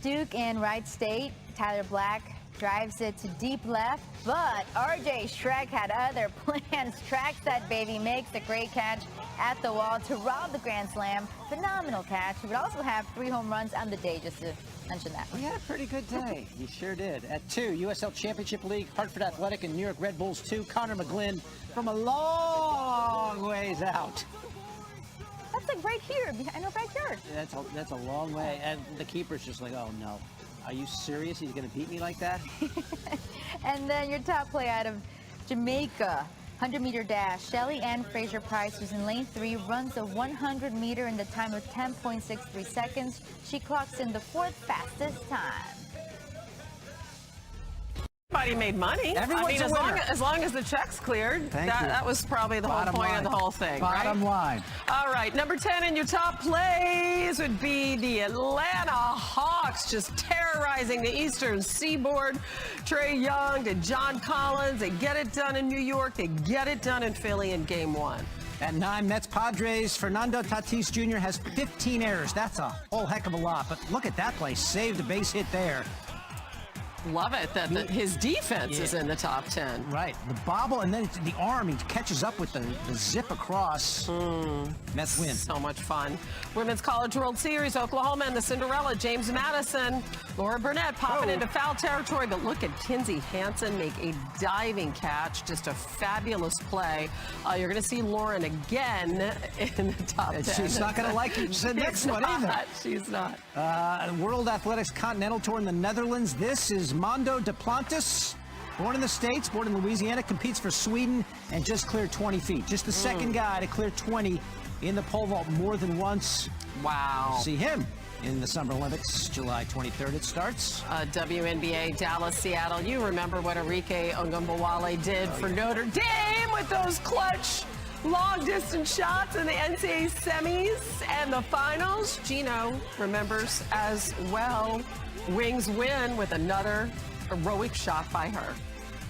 Duke and Wright State. Tyler Black drives it to deep left, but RJ Shrek had other plans. Tracks that baby, makes a great catch at the wall to rob the grand slam. Phenomenal catch. He would also have 3 home runs on the day, just to mention that. He had a pretty good day. He sure did. At 2, USL Championship League, Hartford Athletic and New York Red Bulls 2. Connor McGlynn from a long ways out. That's like right here, behind our backyard. That's a long way, and the keeper's just like, oh no. Are you serious? He's going to beat me like that? And then your top play out of Jamaica, 100-meter dash. Shelly Ann Fraser-Price, who's in lane 3, runs a 100-meter in the time of 10.63 seconds. She clocks in the 4th fastest time. Everybody made money. Everyone's a winner. As long as the check's cleared, that was probably the Bottom whole point line. of the whole thing, Bottom right? line. All right, number 10 in your top plays would be the Atlanta Hawks, just terrorizing the Eastern Seaboard. Trae Young to John Collins. They get it done in New York. They get it done in Philly in Game 1. At 9, Mets Padres. Fernando Tatis Jr. has 15 errors. That's a whole heck of a lot. But look at that play. Saved a base hit there. Love it that his defense is in the top 10. Right. The bobble and then the arm. He catches up with the zip across. Mets win. So much fun. Women's College World Series, Oklahoma and the Cinderella, James Madison. Laura Burnett popping into foul territory, but look at Kinsey Hansen make a diving catch. Just a fabulous play. You're going to see Lauren again in the top 10. She's not going to like the next one either. She's not. World Athletics Continental Tour in the Netherlands. This is Mondo Duplantis. Born in the States, born in Louisiana, competes for Sweden and just cleared 20 feet. Just the second guy to clear 20 in the pole vault more than once. Wow. See him in the Summer Olympics. July 23rd it starts. WNBA, Dallas, Seattle. You remember what Enrique Ogunbowale did for Notre Dame with those clutch long-distance shots in the NCAA semis and the finals. Gino remembers as well. Wings win with another heroic shot by her.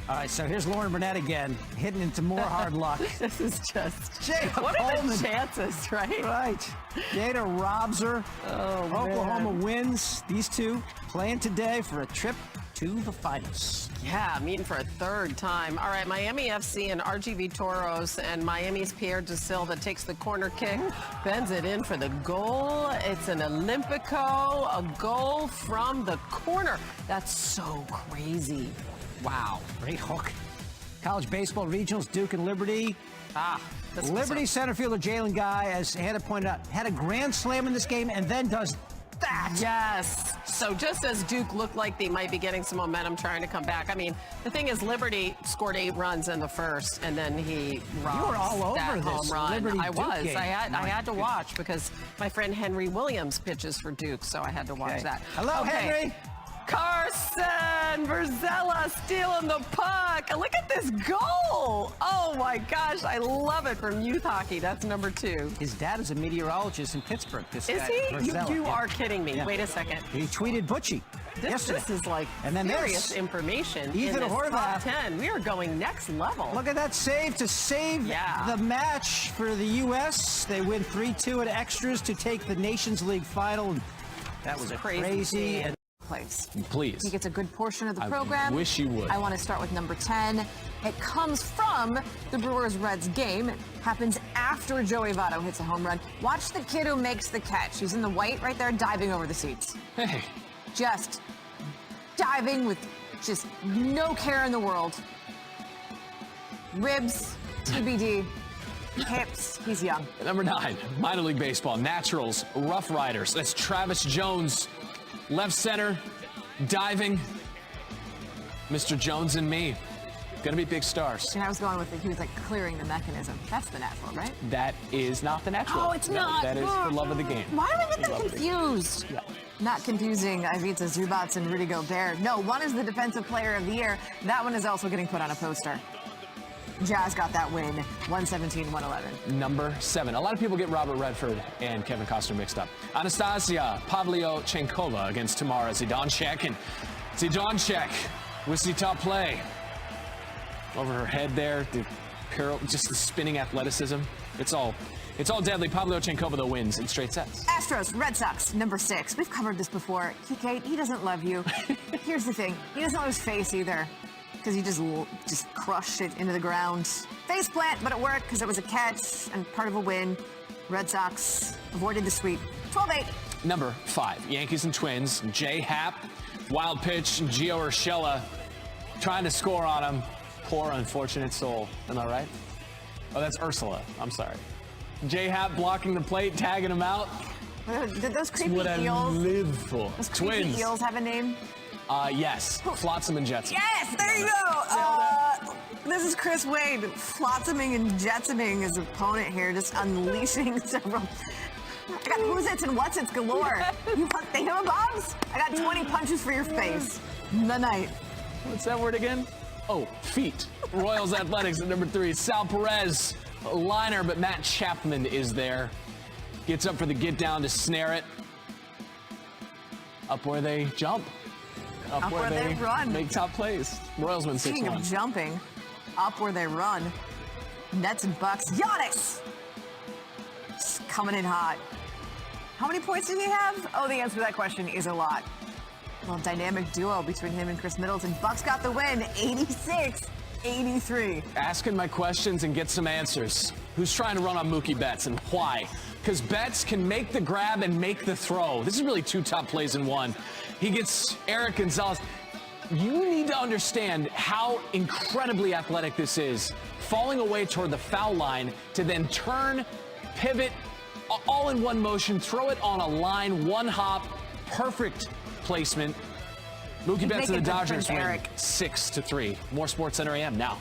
All right, so here's Lauren Burnett again, hitting into more hard luck. This is just... Jacob what are Coleman. the chances, right? Right. Gator robs her. Oklahoma wins. These two playing today for a trip to the finals. Yeah, meeting for a third time. All right, Miami FC and RGV Toros, and Miami's Pierre Da Silva takes the corner kick, bends it in for the goal. It's an Olympico, a goal from the corner. That's so crazy. Wow. Great hook. College baseball regionals, Duke and Liberty. Liberty center fielder Jalen Guy, as Hannah pointed out, had a grand slam in this game and then does that. Yes. So just as Duke looked like they might be getting some momentum trying to come back. I mean, the thing is, Liberty scored 8 runs in the first, and then he robbed You were all over that this home run. Liberty I Duke was. game. I had to watch because my friend Henry Williams pitches for Duke, so I had to watch that. Hello, Henry. Carson Verzella stealing the puck. Look at this goal. Oh my gosh, I love it from youth hockey. That's number 2. His dad is a meteorologist in Pittsburgh. This Is guy, he? Verzella. You Yeah. are kidding me. Yeah. Wait a second. He tweeted Butchie yesterday. This is like and then serious this. information. Ethan in this Horvath. top 10. We are going next level. Look at that save to save the match for the U.S. They win 3-2 at extras to take the Nations League final. That was a crazy and place. Please. He gets a good portion of the I program. wish you would. I want to start with number 10. It comes from the Brewers-Reds game. It happens after Joey Votto hits a home run. Watch the kid who makes the catch. He's in the white right there, diving over the seats. Hey. Just diving with just no care in the world. Ribs, TBD, hips, he's young. Number 9, minor league baseball, Naturals, Rough Riders. That's Travis Jones, left center, diving. Mr. Jones and me. Gonna be big stars. And I was going with it. He was like clearing the mechanism. That's the natural, right? That is not the natural. Oh, it's No, not. That is for love of the game. Why do I For get them love of the game. confused? Yeah. Not confusing Ivica Zubats and Rudy Gobert. No, one is the Defensive Player of the Year. That one is also getting put on a poster. Jazz got that win, 117-111. Number 7. A lot of people get Robert Redford and Kevin Costner mixed up. Anastasia Pavlyuchenkova against Tamara Zidanchek. And Zidanchek with the top play. Over her head there, just the spinning athleticism. It's all deadly. Pavlyuchenkova, though, wins in straight sets. Astros, Red Sox, number 6. We've covered this before. Kike, he doesn't love you. Here's the thing. He doesn't love his face either. Because he just crushed it into the ground. Face plant, but it worked because it was a catch and part of a win. Red Sox avoided the sweep. 12-8. Number 5, Yankees and Twins. Jay Happ, wild pitch, Gio Urshela trying to score on him. Poor unfortunate soul. Am I right? Oh, that's Ursula. I'm sorry. Jay Happ blocking the plate, tagging him out. Did those creepy What I eels? live for. Those creepy Twins. eels have a name? Yes. Flotsam and Jetsam. Yes, there you go. This is Chris Wade, flotsaming and jetsoming his opponent here, just unleashing several. I got who's its and what's its galore. You want thingamabobs? I got 20 punches for your face. The night. What's that word again? Oh, feet. Royals Athletics at number 3. Sal Perez, liner, but Matt Chapman is there. Gets up for the get down to snare it. Up where they jump. Up where they run. Make top plays. Royals win 6-1. Speaking of jumping, up where they run. Nets and Bucks. Giannis! Just coming in hot. How many points did he have? Oh, the answer to that question is a lot. A little dynamic duo between him and Chris Middleton. Bucks got the win, 86-83. Asking my questions and get some answers. Who's trying to run on Mookie Betts and why? Because Betts can make the grab and make the throw. This is really 2 top plays in one. He gets Eric Gonzalez. You need to understand how incredibly athletic this is. Falling away toward the foul line to then turn, pivot, all in one motion, throw it on a line, one hop, perfect placement. Mookie Betts and the Dodgers win 6-3. More Sports Center AM now.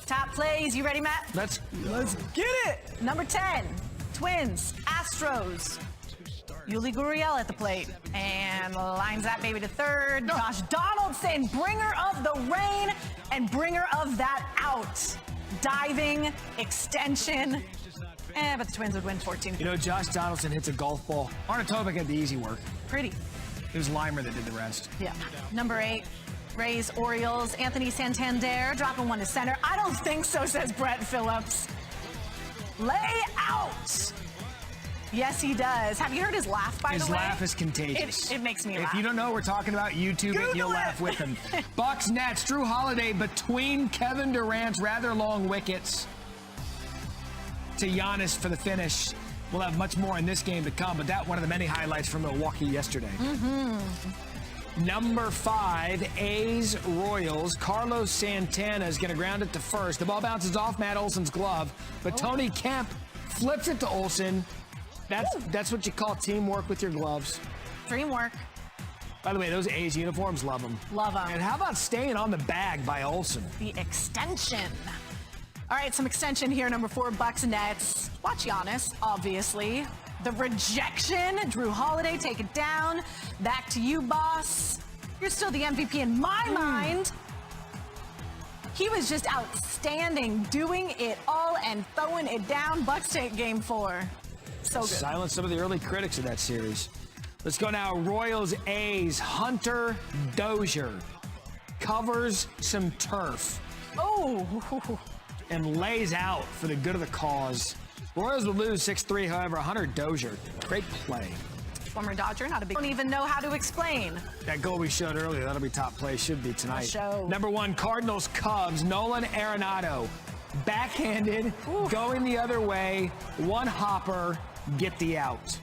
Top plays. You ready, Matt? Let's get it. Number 10. Twins, Astros. Yuli Gurriel at the plate and lines that baby to third. Josh Donaldson, bringer of the rain and bringer of that out. Diving, extension, but the Twins would win 14. You know, Josh Donaldson hits a golf ball. Arnautovic had the easy work. Pretty. It was Limer that did the rest. Yeah. Number 8, Rays, Orioles. Anthony Santander dropping one to center. I don't think so, says Brett Phillips. Lay out. Yes, he does. Have you heard his laugh, by the way? His laugh is contagious. It makes me laugh. If you don't know what we're talking about, YouTube it, you'll laugh with him. Bucks, Nats, Drew Holiday between Kevin Durant's rather long wickets to Giannis for the finish. We'll have much more in this game to come, but that one of the many highlights from Milwaukee yesterday. Number 5, A's Royals. Carlos Santana is going to ground it to first. The ball bounces off Matt Olson's glove, but Tony Kemp flips it to Olson. That's what you call teamwork with your gloves. Dreamwork. By the way, those A's uniforms, love them. Love them. And how about staying on the bag by Olson? The extension. All right, some extension here. Number 4, Bucks Nets. Watch Giannis, obviously. The rejection. Drew Holiday, take it down. Back to you, boss. You're still the MVP in my mind. He was just outstanding, doing it all and throwing it down. Bucks take game 4. So good. Silence some of the early critics of that series. Let's go now. Royals, A's. Hunter Dozier covers some turf. Oh. And lays out for the good of the cause. Royals would lose 6-3, however, Hunter Dozier, great play. Former Dodger, not a big. Don't even know how to explain. That goal we showed earlier, that'll be top play, should be tonight. Show. Number 1, Cardinals, Cubs, Nolan Arenado. Backhanded, going the other way, one hopper, get the out.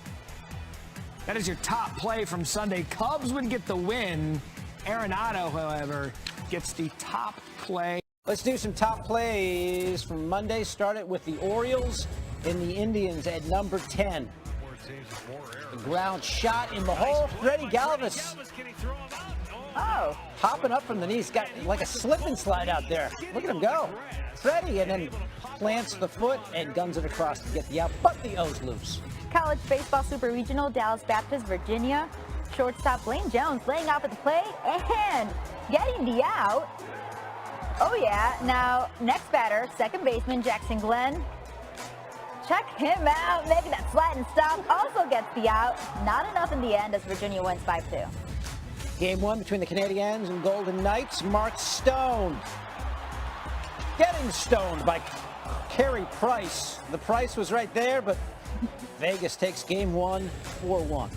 That is your top play from Sunday. Cubs would get the win. Arenado, however, gets the top play. Let's do some top plays from Monday. Start it with the Orioles and the Indians at number 10. The ground shot in the hole. Freddie Galvis. Oh, hopping up from the knees. Got like a slip and slide out there. Look at him go. Freddie, and then plants the foot and guns it across to get the out, but the O's loose. College baseball super regional, Dallas Baptist, Virginia. Shortstop Blaine Jones laying off at the plate and getting the out. Oh yeah, now next batter, second baseman Jackson Glenn. Check him out, making that sliding stop, also gets the out. Not enough in the end as Virginia wins 5-2. Game 1 between the Canadiens and Golden Knights. Mark Stone getting stoned by Carey Price. The price was right there, but Vegas takes game 1 4-1.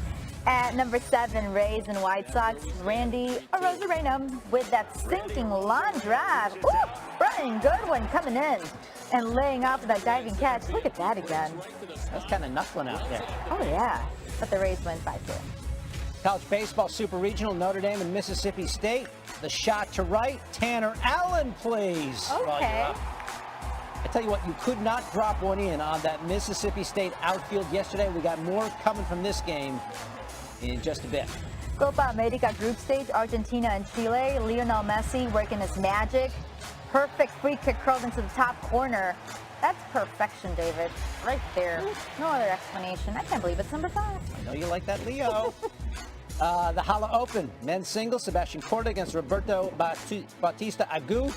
At number 7, Rays and White Sox, Randy Arozarena with that sinking line drive. Ooh, Brian Goodwin coming in and laying off that diving catch. Look at that again. That's kind of knuckling out there. Oh, yeah. But the Rays win 5-2. College baseball super regional, Notre Dame and Mississippi State. The shot to right, Tanner Allen plays. Okay. I tell you what, you could not drop one in on that Mississippi State outfield yesterday. We got more coming from this game in just a bit. Copa America group stage, Argentina and Chile. Lionel Messi working his magic. Perfect free kick curled into the top corner. That's perfection, David. Right there. No other explanation. I can't believe it's number 5. I know you like that, Leo. The Hala Open, men's singles, Sebastian Corda against Roberto Bautista Agut.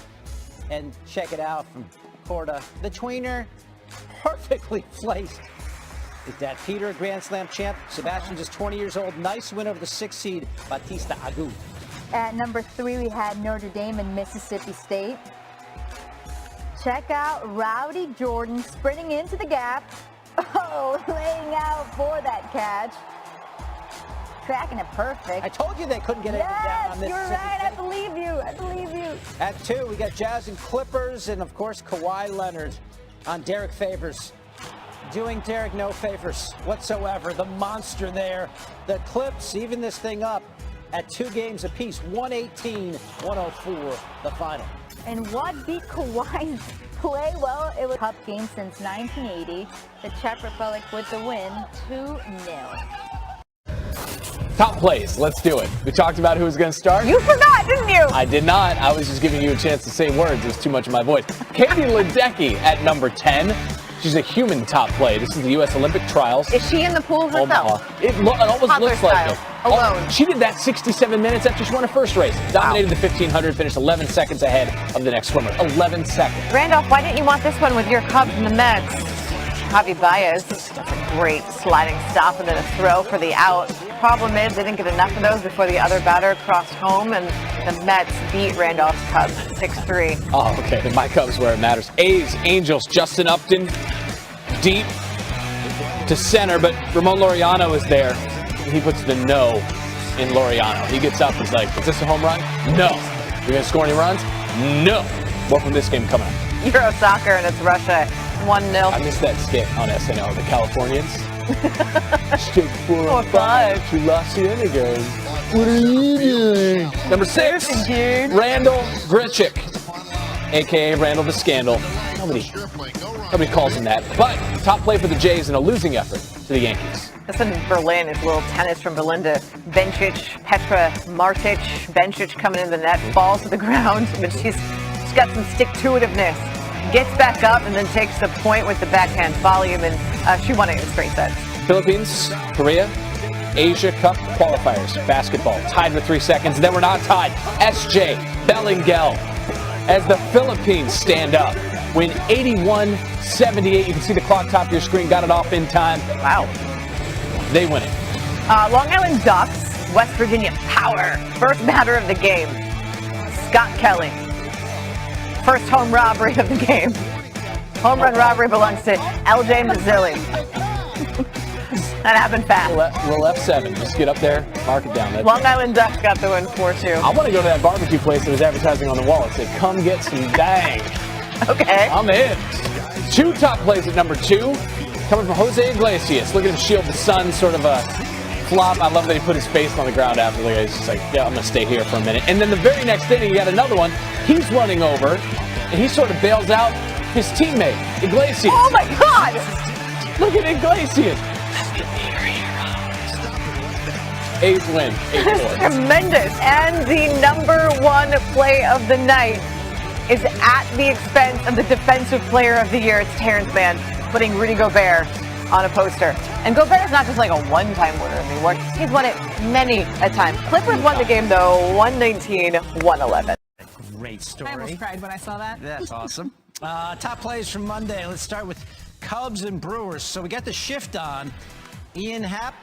And check it out from Corda. The tweener, perfectly placed. Is that Peter, a Grand Slam champ? Sebastian just 20 years old. Nice win over the 6th seed, Bautista Agut. At number 3, we had Notre Dame and Mississippi State. Check out Rowdy Jordan sprinting into the gap. Oh, laying out for that catch. Tracking it perfect. I told you they couldn't get anything down on Mississippi You're right. State. I believe you. I believe you. At 2, we got Jazz and Clippers, and of course Kawhi Leonard on Derek Favors. Doing Derek no favors whatsoever. The monster there. The Clips even this thing up at 2 games apiece. 118-104 the final. And what beat Kawhi's play? Well, it was a cup game since 1980. The Czech Republic with the win, 2-0. Top plays. Let's do it. We talked about who was going to start. You forgot, didn't you? I did not. I was just giving you a chance to say words. It was too much of my voice. Katie Ledecky at number 10. She's a human top play. This is the U.S. Olympic trials. Is she in the pool herself? It almost Toddler looks like style, it. alone. She did that 67 minutes after she won her first race. Dominated the 1500, finished 11 seconds ahead of the next swimmer. 11 seconds. Randolph, why didn't you want this one with your Cubs and the Mets? Javi Baez, that's a great sliding stop and then a throw for the out. Problem is, they didn't get enough of those before the other batter crossed home, and the Mets beat Randolph's Cubs 6-3. Oh, okay. My Cubs where it matters. A's, Angels, Justin Upton, deep to center, but Ramon Laureano is there. He puts the no in Laureano. He gets up and is like, is this a home run? No. You're going to score any runs? No. More from this game coming up. Euro soccer, and it's Russia 1-0. I missed that skit on SNL, the Californians. Stick 4 or 5 to La Cienega. What are you doing? Number 6, Randall Grichuk, a.k.a. Randall the Scandal. Nobody calls him that. But top play for the Jays in a losing effort to the Yankees. This in Berlin is a little tennis from Berlin to Bencic, Petra Martic. Bencic coming in the net, falls to the ground, but she's got some stick-to-itiveness. Gets back up and then takes the point with the backhand volume, and she won it in straight sets. Philippines, Korea, Asia Cup qualifiers, basketball, tied with 3 seconds. Then we're not tied. SJ Bellingel, as the Philippines stand up, win 81-78. You can see the clock top of your screen, got it off in time. Wow. They win it. Long Island Ducks, West Virginia Power. First batter of the game, Scott Kelly. First home robbery of the game. Home run robbery belongs to LJ Mazzilli. That happened fast. Little F7. Just get up there, mark it down. Long Island Ducks got the win 4-2. I want to go to that barbecue place that was advertising on the wall. It said, come get some dang. Okay. I'm in. 2 top plays at number 2. Coming from Jose Iglesias. Look at him shield the sun, sort of a flop. I love that he put his face on the ground after. He's just like, yeah, I'm going to stay here for a minute. And then the very next inning, you got another one. He's running over, and he sort of bails out his teammate, Iglesias. Oh, my God! Look at Iglesias. A's win, 8-4. Tremendous. And the number 1 play of the night is at the expense of the Defensive Player of the Year. It's Terrence Mann putting Rudy Gobert on a poster. And Gobert's not just like a one-time winner of the award. He's won it many a time. Clippers won the game, though, 119-111. Great story. I almost cried when I saw that. That's awesome. Top plays from Monday. Let's start with Cubs and Brewers. So we got the shift on. Ian Happ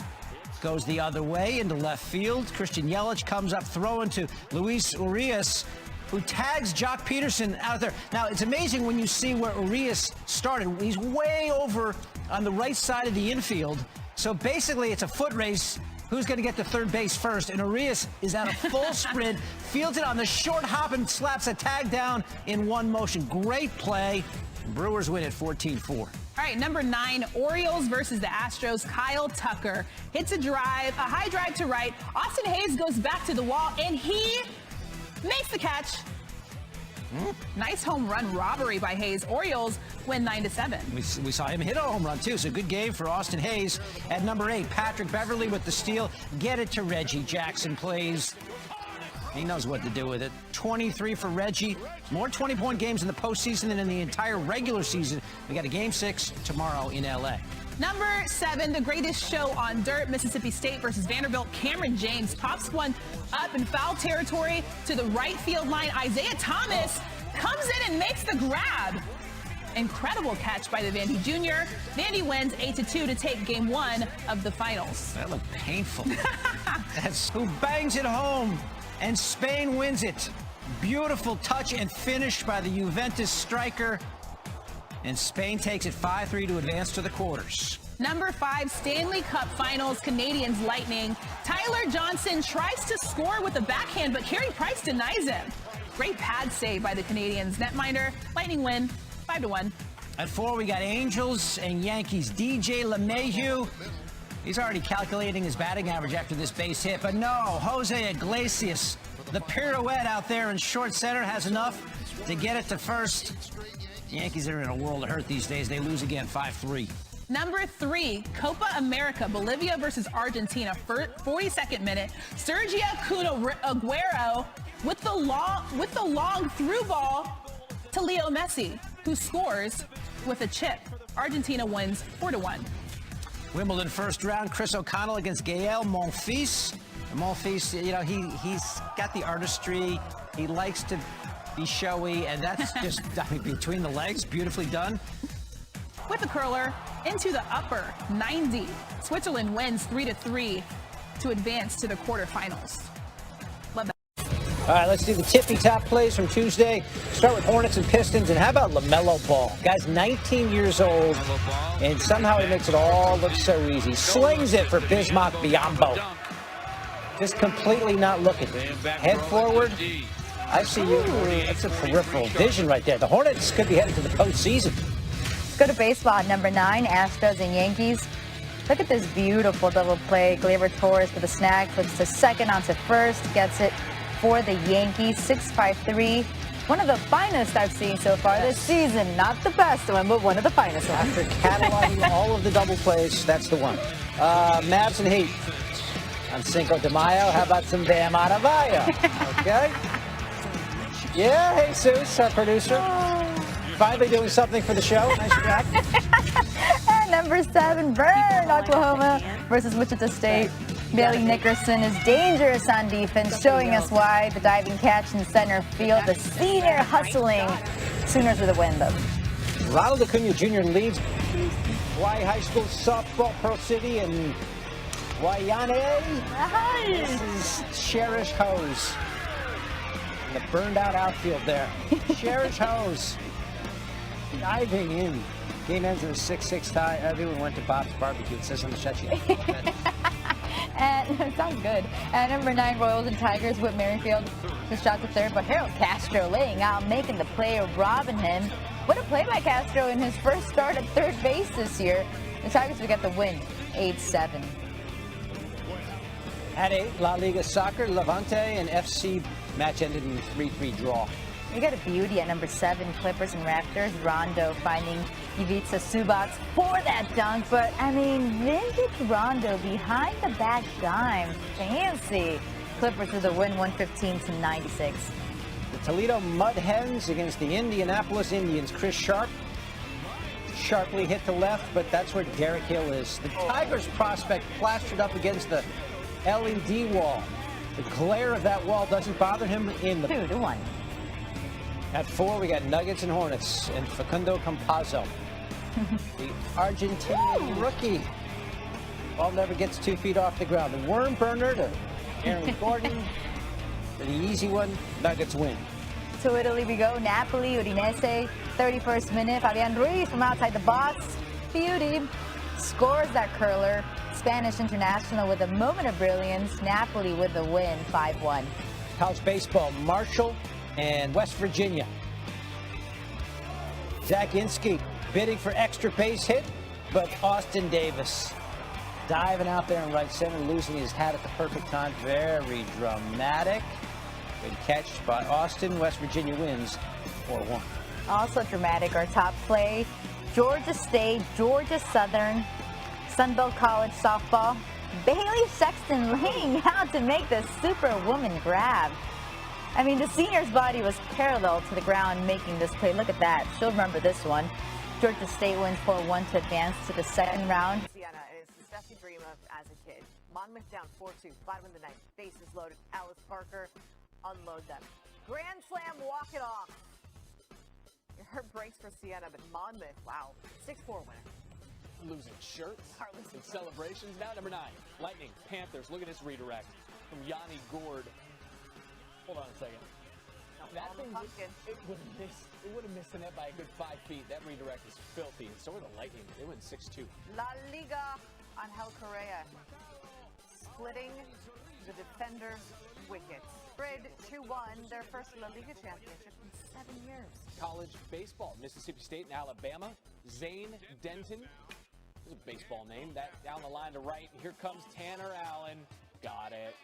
goes the other way into left field. Christian Yelich comes up throwing to Luis Urias, who tags Jock Peterson out there. Now, it's amazing when you see where Urias started. He's way over on the right side of the infield. So basically, it's a foot race. Who's going to get to third base first? And Urias is at a full sprint, fields it on the short hop and slaps a tag down in one motion. Great play. Brewers win at 14-4. All right, number 9, Orioles versus the Astros. Kyle Tucker hits a high drive to right. Austin Hayes goes back to the wall, and he makes the catch. Nice home run robbery by Hayes. Orioles win 9-7. We saw him hit a home run, too, so good game for Austin Hayes. At number 8, Patrick Beverly with the steal. Get it to Reggie Jackson plays. He knows what to do with it. 23 for Reggie. More 20-point games in the postseason than in the entire regular season. We got a Game 6 tomorrow in L.A. Number 7, the greatest show on dirt, Mississippi State versus Vanderbilt. Cameron James pops one up in foul territory to the right field line. Isaiah Thomas comes in and makes the grab. Incredible catch by the Vandy Jr. Vandy wins 8-2 to take Game 1 of the finals. That looked painful. That's who bangs it home, and Spain wins it. Beautiful touch and finish by the Juventus striker. And Spain takes it 5-3 to advance to the quarters. Number 5, Stanley Cup Finals, Canadiens Lightning. Tyler Johnson tries to score with a backhand, but Carey Price denies him. Great pad save by the Canadiens netminder. Lightning win 5-1. At 4, we got Angels and Yankees. DJ LeMahieu. He's already calculating his batting average after this base hit, but no, Jose Iglesias, the pirouette out there in short center, has enough to get it to first. The Yankees are in a world of hurt these days. They lose again, 5-3. Number 3, Copa America, Bolivia versus Argentina, 42nd minute. Sergio Kun Aguero with the long through ball to Leo Messi, who scores with a chip. Argentina wins 4-1. Wimbledon first round, Chris O'Connell against Gael Monfils. Monfils, you know, he's got the artistry. He likes to be showy, and that's just, I mean, between the legs, beautifully done. With the curler into the upper 90. Switzerland wins 3-3 to advance to the quarterfinals. Love that. All right, let's do the tippy top plays from Tuesday. Start with Hornets and Pistons, and how about LaMelo Ball? Guy's 19 years old, and somehow he makes it all look so easy. Slings it for Bismack Biyombo. Just completely not looking. Head forward. I see you. That's a peripheral vision right there. The Hornets could be headed to the postseason. Let's go to baseball at number 9, Astros and Yankees. Look at this beautiful double play. Gleyber Torres with a snag, flips to second onto first, gets it for the Yankees. 6-5-3. One of the finest I've seen so far this season. Not the best one, but one of the finest ones. After cataloging all of the double plays, that's the one. Mavs and Heat. On Cinco de Mayo, how about some Bam Adebayo? Okay. Yeah, Jesus, our producer. Finally doing something for the show. Nice job. And number 7, Burn, Oklahoma versus Wichita State. Bailey Nickerson is dangerous on defense, showing us why. The diving catch in center field, the senior hustling. Sooners with a win, though. Ronald Acuna Jr. leads Hawaii High School softball Pearl City and Waiane. This is Cherish Hose. The burned out outfield there. Cherish Hose. Diving in. Game ends in a 6-6 tie. Everyone went to Bob's Barbecue. It says on the shut sheet. And sounds good. At number 9, Royals and Tigers with Merrifield. Just shot to third, but Harold Castro laying out, making the play, robbing him. What a play by Castro in his first start at third base this year. The Tigers would get the win, 8-7. At 8, La Liga Soccer, Levante and FC match ended in a 3-3 draw. We got a beauty at number 7, Clippers and Raptors. Rondo finding Ivica Zubac for that dunk, but I mean, vintage Rondo behind the back dime. Fancy. Clippers with a win, 115-96. The Toledo Mud Hens against the Indianapolis Indians. Chris Sharp sharply hit the left, but that's where Derek Hill is. The Tigers prospect plastered up against the LED wall. The glare of that wall doesn't bother him in the 2-1. At 4, we got Nuggets and Hornets and Facundo Campazzo. The Argentinian rookie. Ball never gets 2 feet off the ground. The worm burner to Aaron Gordon. For the easy one, Nuggets win. To Italy we go. Napoli, Udinese. 31st minute. Fabian Ruiz from outside the box. Beauty. Scores that curler. Spanish international with a moment of brilliance. Napoli with the win, 5-1. College baseball, Marshall and West Virginia. Zach Inski bidding for extra base hit, but Austin Davis diving out there in right center, losing his hat at the perfect time. Very dramatic. Good catch by Austin. West Virginia wins 4-1. Also dramatic, our top play. Georgia State, Georgia Southern, Sunbelt College softball. Bailey Sexton laying out to make the Superwoman grab. I mean, the senior's body was parallel to the ground making this play. Look at that. She'll remember this one. Georgia State wins 4-1 to advance to the second round. Sienna is the stuff you dream of as a kid. Monmouth down 4-2, bottom of the ninth. Bases loaded. Alice Parker, unload them. Grand slam, walk it off. You heard breaks for Sienna, but Monmouth, wow, 6-4 winner. Losing shirts and celebrations. Now number 9, Lightning Panthers. Look at this redirect from Yanni Gord. Hold on a second. That thing, it would have missed the net by a good 5 feet. That redirect is filthy. And so are the Lightning. They win 6-2. La Liga, Angel Correa splitting the defender's wickets. Grid 2-1, their first La Liga championship in 7 years. College baseball, Mississippi State and Alabama. Zane Denton. There's a baseball name. That down the line to right. Here comes Tanner Allen. Got it.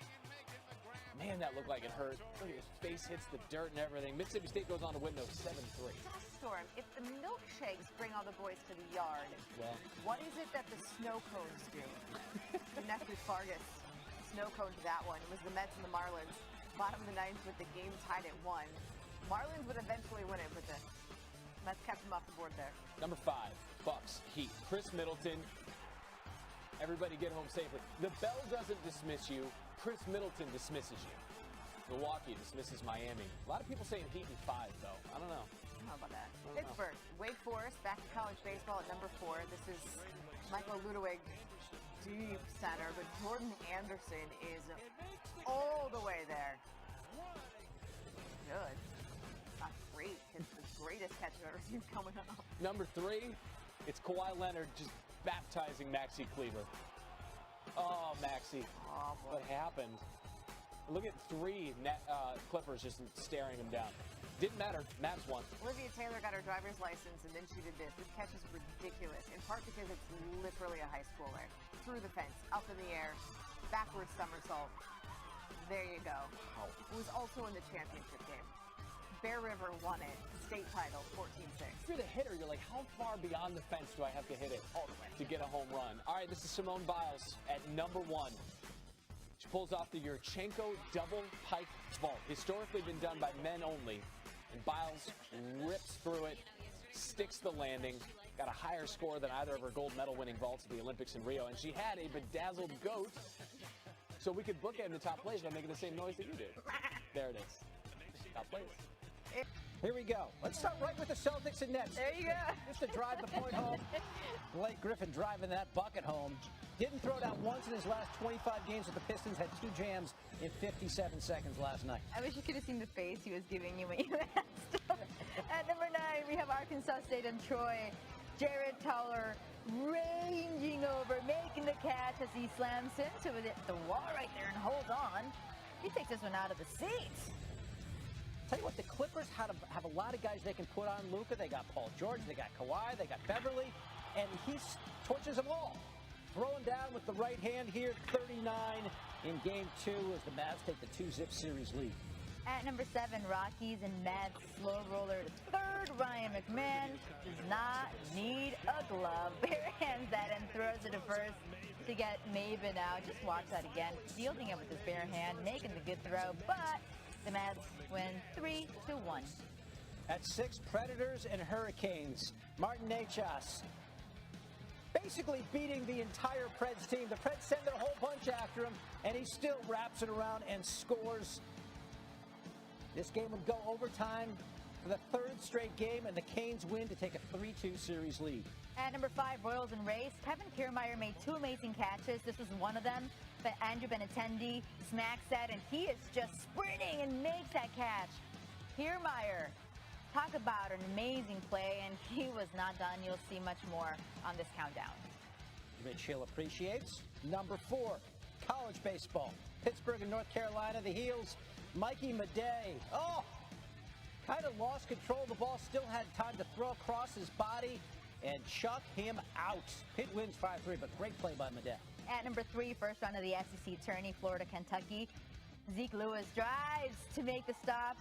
Man, that looked like it hurt. Look at his face hits the dirt and everything. Mississippi State goes on to win those 7-3. Storm, if the milkshakes bring all the boys to the yard, well, what is it that the snow cones do? Nephew Fargus, snow cone to that one. It was the Mets and the Marlins. Bottom of the ninth with the game tied at 1. Marlins would eventually win it, but the Mets kept him off the board there. Number 5, Bucks, Heat. Chris Middleton. Everybody get home safely. The bell doesn't dismiss you. Chris Middleton dismisses you. Milwaukee dismisses Miami. A lot of people saying Heat in 5, though. I don't know. How about that? Pittsburgh, Wake Forest, back to college baseball at number 4. This is Michael Ludwig, deep center, but Jordan Anderson is all the way there. Good. Not great. It's the greatest catch I've ever seen coming up. Number 3, it's Kawhi Leonard just baptizing Maxi Kleber. Oh, Maxi. Oh, boy. What happened? Look at 3 Clippers just staring him down. Didn't matter. Mavs won. Olivia Taylor got her driver's license, and then she did this. This catch is ridiculous, in part because it's literally a high schooler. Through the fence, up in the air, backwards somersault. There you go. Oh. It was also in the championship game. Bear River won it. State title, 14-6. If you're the hitter, you're like, how far beyond the fence do I have to hit it to get a home run? All right, this is Simone Biles at number 1. She pulls off the Yurchenko double pike vault. Historically been done by men only. And Biles rips through it, sticks the landing, got a higher score than either of her gold medal winning vaults at the Olympics in Rio. And she had a bedazzled goat, so we could bookend the top plays by making the same noise that you did. There it is. Top plays. Here we go. Let's start right with the Celtics and Nets. There you go. Just to drive the point home. Blake Griffin driving that bucket home. Didn't throw down once in his last 25 games with the Pistons. Had 2 jams in 57 seconds last night. I wish you could have seen the face he was giving you when you asked. At number 9, we have Arkansas State and Troy. Jared Toller ranging over, making the catch as he slams into the wall right there and holds on. He takes this one out of the seats. Tell you what, the Clippers have a lot of guys they can put on Luka. They got Paul George, they got Kawhi, they got Beverly, and he torches them all. Throwing down with the right hand here, 39 in Game 2 as the Mavs take the 2-zip series lead. At number 7, Rockies and Mets slow roller to third. Ryan McMahon does not need a glove. Barehands that and throws it to first to get Maven out. Just watch that again. Fielding it with his bare hand, making the good throw, but the Mets win 3-1. At 6, Predators and Hurricanes. Martin Necas basically beating the entire Preds team. The Preds send a whole bunch after him, and he still wraps it around and scores. This game would go overtime for the 3rd straight game, and the Canes win to take a 3-2 series lead. At number 5, Royals and Rays. Kevin Kiermaier made 2 amazing catches. This was one of them, but Andrew Benintendi smacks that, and he is just sprinting and makes that catch. Kiermaier, talk about an amazing play, and he was not done. You'll see much more on this countdown. Rich Hill appreciates. Number 4, college baseball. Pittsburgh and North Carolina, the Heels. Mikey Madej. Oh! Kind of lost control of the ball, still had time to throw across his body and chuck him out. Pitt wins 5-3, but great play by Madej. At number 3, first round of the SEC tourney, Florida, Kentucky. Zeke Lewis drives to make the stop,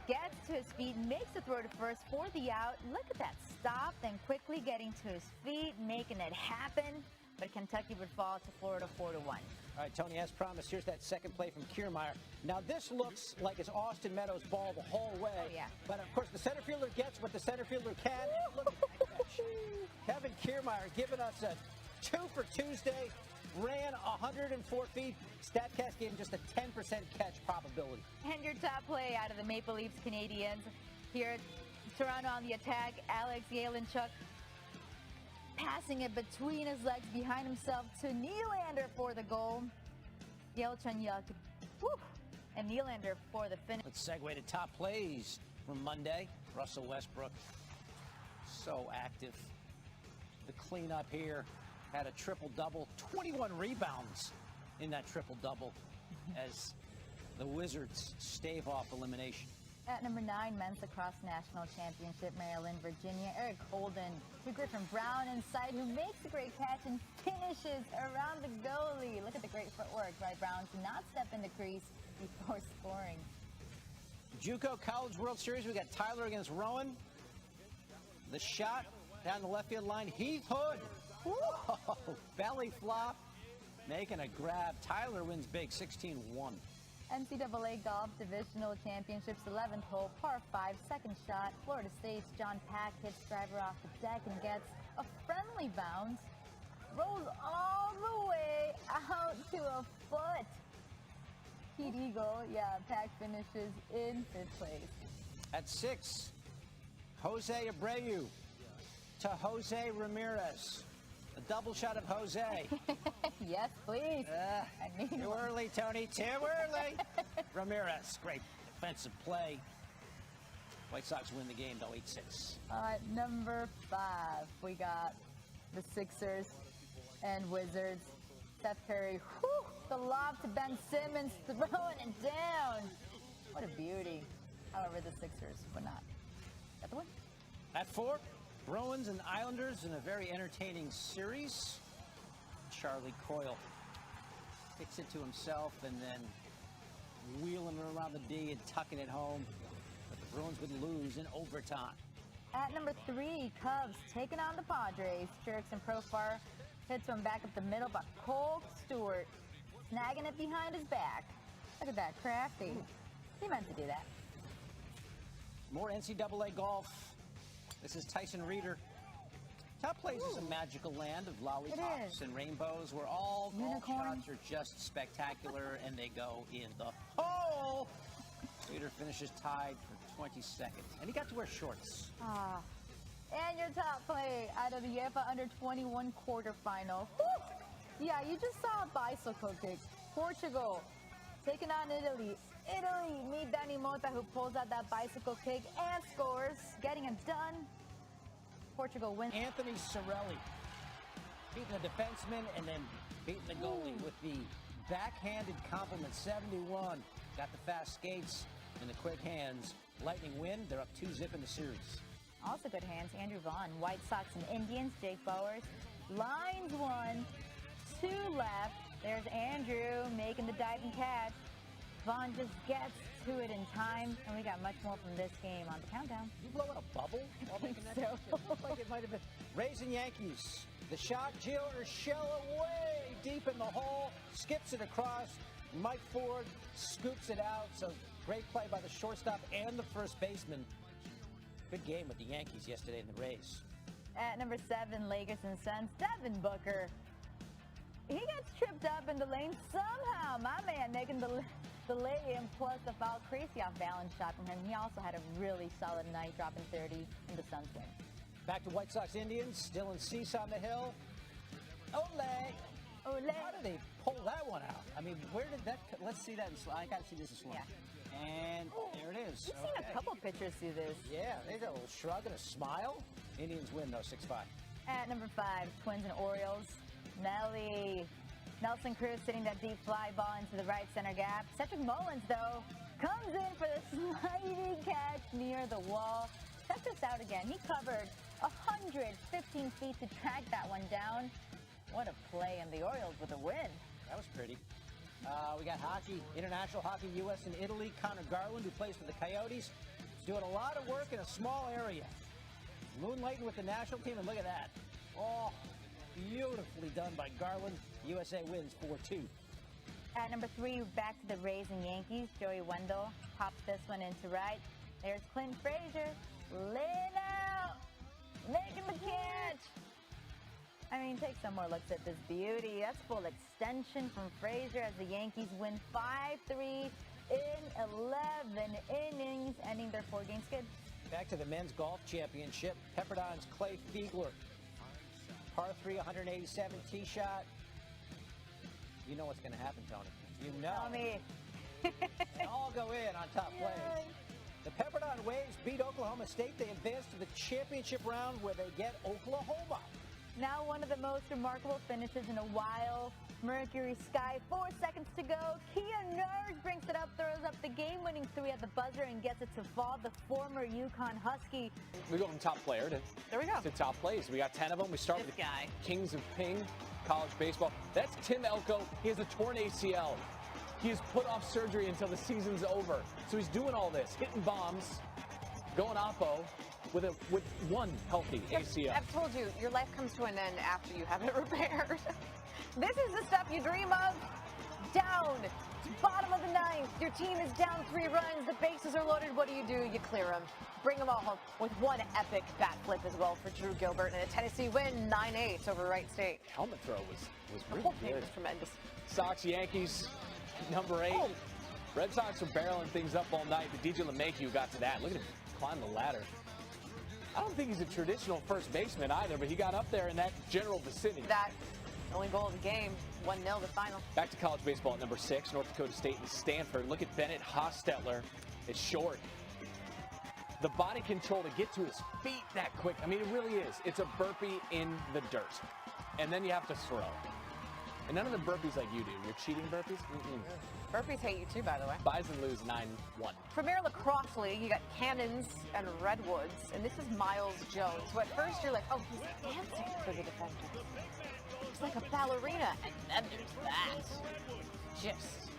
gets to his feet, makes the throw to first for the out. Look at that stop, then quickly getting to his feet, making it happen. But Kentucky would fall to Florida 4-1. All right, Tony, as promised, here's that second play from Kiermaier. Now, this looks like it's Austin Meadows' ball the whole way. Oh, yeah. But, of course, the center fielder gets what the center fielder can. Look at that catch. Kevin Kiermaier giving us a 2 for Tuesday. Ran 104 feet. StatCast gave him just a 10% catch probability. And your top play out of the Maple Leafs Canadiens. Here, Toronto on the attack. Alex Yellenchuk passing it between his legs behind himself to Nylander for the goal. Yelchenchuk, and Nylander for the finish. Let's segue to top plays from Monday. Russell Westbrook, so active. The cleanup here, had a triple-double, 21 rebounds in that triple-double as the Wizards stave off elimination. At number 9, men's lacrosse national championship, Maryland, Virginia. Eric Holden to Griffin Brown inside, who makes a great catch and finishes around the goalie. Look at the great footwork by Brown to not step in the crease before scoring. JUCO College World Series, we got Tyler against Rowan. The shot down the left field line, Heath Hood. Whoa, belly flop, making a grab. Tyler wins big, 16-1. NCAA Golf Divisional Championships 11th hole, par 5, second shot. Florida State's John Pack hits driver off the deck and gets a friendly bounce. Rolls all the way out to a foot. Pete Eagle, Pack finishes in 5th place. At 6, Jose Abreu to Jose Ramirez. A double shot of Jose. Yes, please. I need too early, Tony. Too early. Ramirez, great defensive play. White Sox win the game, though, 8-6. Number 5, we got the Sixers and Wizards. Steph Curry, the lob to Ben Simmons, throwing it down. What a beauty. However, the Sixers would not get the win. At 4, Bruins and Islanders in a very entertaining series. Charlie Coyle kicks it to himself and then wheeling it around the D and tucking it home. But the Bruins would lose in overtime. At number 3, Cubs taking on the Padres. Jurickson Profar hits one back up the middle, but Cole Stewart snagging it behind his back. Look at that, crafty. He meant to do that. More NCAA golf. This is Tyson Reeder. Top Place is a magical land of lollipops and rainbows where all golf shots are just spectacular and they go in the hole. Reeder finishes tied for 22nd, and he got to wear shorts. And your top play out of the UEFA Under-21 quarterfinal. Woo! Yeah, you just saw a bicycle kick. Portugal taking on Italy. Italy meet Dani Mota, who pulls out that bicycle kick and scores, getting it done. Portugal wins. Anthony Sorelli beating the defenseman and then beating the goalie with the backhanded compliment. 71. Got the fast skates and the quick hands. Lightning win. They're up 2-0 in the series. Also good hands, Andrew Vaughn. White Sox and Indians, Jake Bowers. Lines 1, 2 left. There's Andrew making the diving catch. Vaughn just gets to it in time, and we got much more from this game on the countdown. You blow out a bubble while making that catch? It looked like it might have been. Rays and Yankees. The shot, Gio Urshela way deep in the hole, skips it across. Mike Ford scoops it out. So great play by the shortstop and the first baseman. Good game with the Yankees yesterday in the Rays. At number 7, Lakers and Suns, Devin Booker. He gets tripped up in the lane somehow. My man making the lay-in plus the foul. Crazy off balance shot from him. He also had a really solid night, dropping 30 in the Suns win. Back to White Sox Indians, still in Cease on the hill. Ole. How did they pull that one out? I mean, where did that? Let's see that. I got to see this in slow. Yeah. And there it is. We've seen a couple pitchers do this. Yeah, they got a little shrug and a smile. Indians win, though, 6-5. At number 5, Twins and Orioles. Nelson Cruz sitting that deep fly ball into the right center gap. Cedric Mullins, though, comes in for the sliding catch near the wall. Check this out again. He covered 115 feet to track that one down. What a play, and the Orioles with a win. That was pretty. We got hockey, international hockey, U.S. and Italy. Connor Garland, who plays for the Coyotes, is doing a lot of work in a small area. Moonlighting with the national team, and look at that. Oh, beautifully done by Garland. USA wins 4-2. At number 3, back to the Rays and Yankees. Joey Wendell pops this one into right. There's Clint Frazier laying out, making the catch. I mean, take some more looks at this beauty. That's full extension from Frazier as the Yankees win 5-3 in 11 innings, ending their 4-game skid. Back to the men's golf championship. Pepperdine's Clay Fiegler. Par 3, 187 tee shot. You know what's going to happen, Tony. You know. Tell me. They all go in on top plays. The Pepperdine Waves beat Oklahoma State. They advance to the championship round where they get Oklahoma. Now one of the most remarkable finishes in a while. Mercury Sky, 4 seconds to go. Kia Nerds brings it up, throws up the game-winning 3 at the buzzer and gets it to fall. The former UConn Husky. We go from top player to, to top plays. We got 10 of them. We start with the Kings of Ping, college baseball. That's Tim Elko. He has a torn ACL. He has put off surgery until the season's over. So he's doing all this, hitting bombs, going oppo with one healthy ACL. I've told you, your life comes to an end after you have it repaired. This is the stuff you dream of. down. Bottom of the ninth. Your team is down 3 runs. The bases are loaded. What do? You clear them. Bring them all home with one epic bat flip as well for Drew Gilbert and a Tennessee win 9-8 over Wright State. Helmet throw was The really whole thing good. was tremendous. Sox, Yankees, number 8. Red Sox were barreling things up all night, but DJ LeMahieu got to that. Look at him climb the ladder. I don't think he's a traditional first baseman either, but he got up there in that general vicinity. That only goal of the game, 1-0 the final. Back to college baseball at number 6, North Dakota State and Stanford. Look at Bennett Hostetler. It's short. The body control to get to his feet that quick. I mean, it really is. It's a burpee in the dirt. And then you have to throw. And none of the burpees like you do. You're cheating burpees? Burpees hate you too, by the way. Bison lose 9-1. Premier Lacrosse League, you got Cannons and Redwoods, and this is Miles Jones. So at first you're like, oh, he's dancing for the defender. He's like a ballerina, and then there's that. Just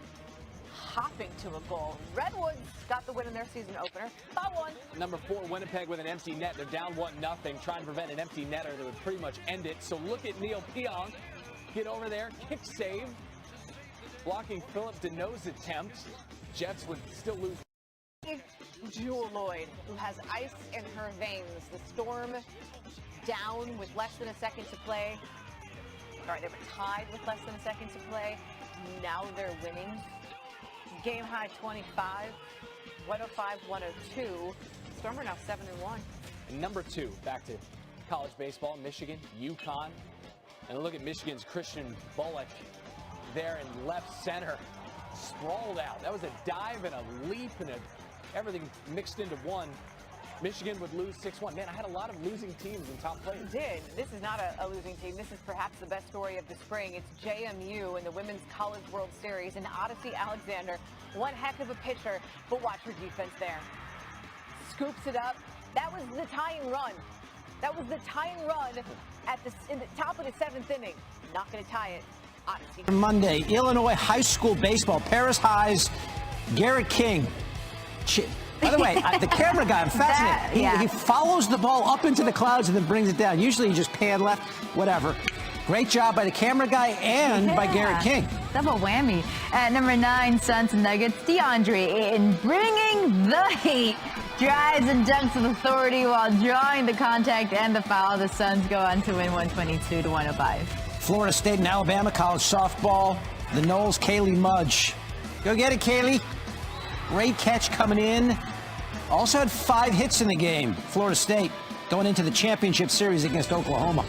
hopping to a goal. Redwoods got the win in their season opener. 5-1. Number 4, Winnipeg with an empty net. They're down 1-0. Trying to prevent an empty netter that would pretty much end it. So look at Neil Pionk. Get over there, kick save. Blocking Philip Deneau's attempt. Jets would still lose. Jewel Lloyd, who has ice in her veins. The Storm down with less than a second to play. Sorry, they were tied with less than a second to play. Now they're winning. Game high 25, 105-102. Storm are now 7-1. And number 2, back to college baseball, Michigan, UConn. And look at Michigan's Christian Bullock there in left center, sprawled out. That was a dive and a leap and everything mixed into one. Michigan would lose 6-1. Man, I had a lot of losing teams in top place. You did. This is not a losing team. This is perhaps the best story of the spring. It's JMU in the Women's College World Series, and Odyssey Alexander. One heck of a pitcher, but watch her defense there. Scoops it up. That was the tying run. That was the tying run in the top of the 7th inning. Not going to tie it. Odyssey. Monday, Illinois high school baseball. Paris High's Garrett King. By the way, the camera guy, I'm fascinated. He follows the ball up into the clouds and then brings it down. Usually he just pan left, whatever. Great job by the camera guy and by Garrett King. Double whammy. At number 9, Suns and Nuggets, DeAndre in bringing the heat. Drives and dunks with authority while drawing the contact and the foul. The Suns go on to win 122-105. Florida State and Alabama college softball. The Knowles, Kaylee Mudge. Go get it, Kaylee. Great catch coming in. Also had 5 hits in the game. Florida State going into the championship series against Oklahoma.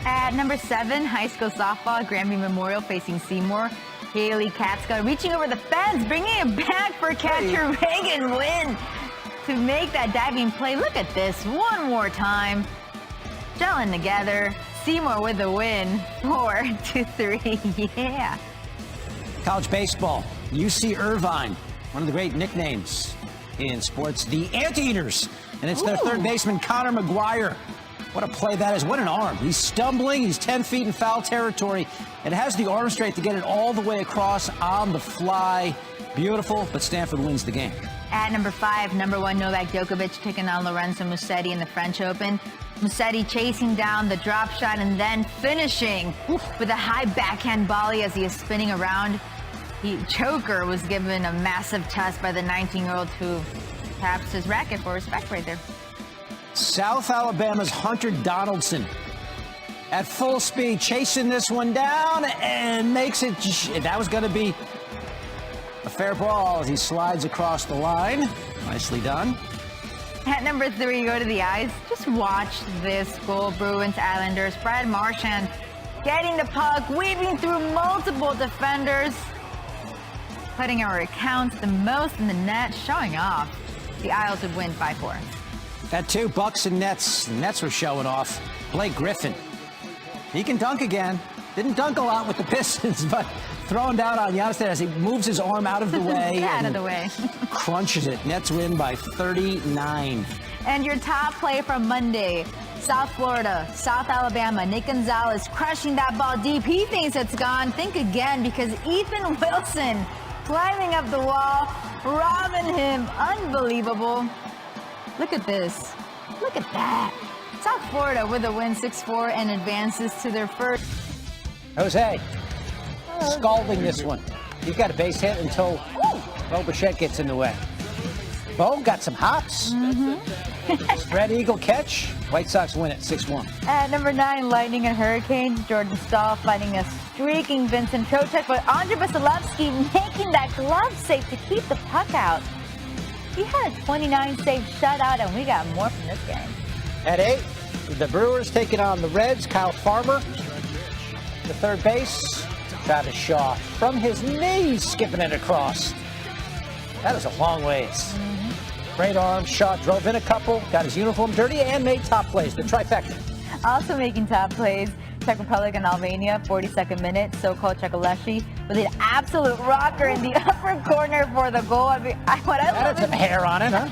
At number 7, high school softball, Granby Memorial facing Seymour. Haley Katska reaching over the fence, bringing it back for catcher Reagan Wynn to make that diving play. Look at this one more time. Gelling together. Seymour with the win. 4-3. Yeah. College baseball. UC Irvine. One of the great nicknames in sports. The Anteaters. And it's their third baseman, Connor McGuire. What a play that is. What an arm. He's stumbling. He's 10 feet in foul territory and has the arm strength to get it all the way across on the fly. Beautiful, but Stanford wins the game. At number 5, number 1, Novak Djokovic taking on Lorenzo Musetti in the French Open. Musetti chasing down the drop shot and then finishing with a high backhand volley as he is spinning around. Choker was given a massive test by the 19-year-old who taps his racket for respect right there. South Alabama's Hunter Donaldson at full speed, chasing this one down and makes it. That was going to be a fair ball as he slides across the line. Nicely done. At number 3, go to the eyes. Just watch this goal. Bruins Islanders. Brad Marchand getting the puck, weaving through multiple defenders, putting our accounts the most in the net, showing off. The Isles would win 5-4. At 2, Bucks and Nets. The Nets were showing off. Blake Griffin. He can dunk again. Didn't dunk a lot with the Pistons, but throwing down on Giannis as he moves his arm out of the way. Out of the way. Crunches it. Nets win by 39. And your top play from Monday. South Florida, South Alabama, Nick Gonzalez crushing that ball deep. He thinks it's gone. Think again, because Ethan Wilson climbing up the wall, robbing him. Unbelievable. Look at this. Look at that. South Florida with a win 6-4 and advances to their first. Jose, scalding this one. He's got a base hit until Bo Bichette gets in the way. Bo got some hops. Spread eagle catch. White Sox win it 6-1. At number 9, Lightning and Hurricanes. Jordan Stahl fighting a streaking Vincent Trocheck, but Andre Vasilevsky making that glove save to keep the puck out. He had a 29-save shutout, and we got more from this game. At 8, the Brewers taking on the Reds. Kyle Farmer, the third base. Travis Shaw from his knees, skipping it across. That is a long ways. Great arm. Shaw drove in a couple, got his uniform dirty, and made top plays. The trifecta. Also making top plays, Czech Republic and Albania, 42nd minute, so-called Chekaleshi with an absolute rocker in the upper corner for the goal. I mean, what I That love had some hair on it, huh?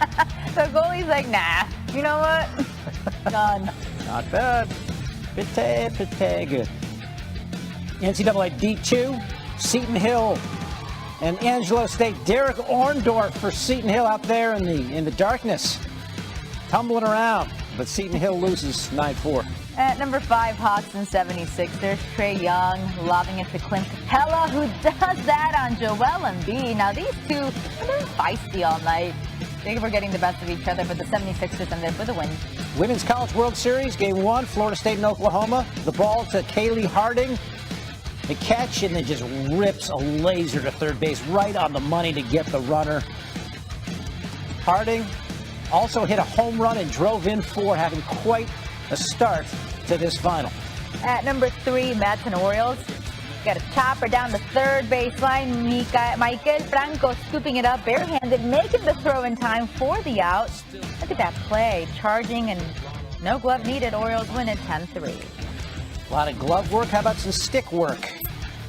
The goalie's like, nah, you know what? Done. Not bad. Pretty good. NCAA D2, Seton Hill and Angelo State. Derek Orndorff for Seton Hill out there in the darkness, tumbling around, but Seton Hill loses 9-4. At number 5, Hawks and 76ers, Trae Young lobbing it to Clint Capella, who does that on Joel Embiid. Now these two, they're feisty all night. They were getting the best of each other, but the 76ers end there for the win. Women's College World Series, Game 1, Florida State and Oklahoma. The ball to Kaylee Harding. The catch, and then just rips a laser to third base right on the money to get the runner. Harding also hit a home run and drove in 4, having quite a start to this final. At number 3, Mets and Orioles. Got a chopper down the third baseline. Michael Franco scooping it up barehanded, making the throw in time for the out. Look at that play. Charging and no glove needed. Orioles win it 10-3. A lot of glove work. How about some stick work?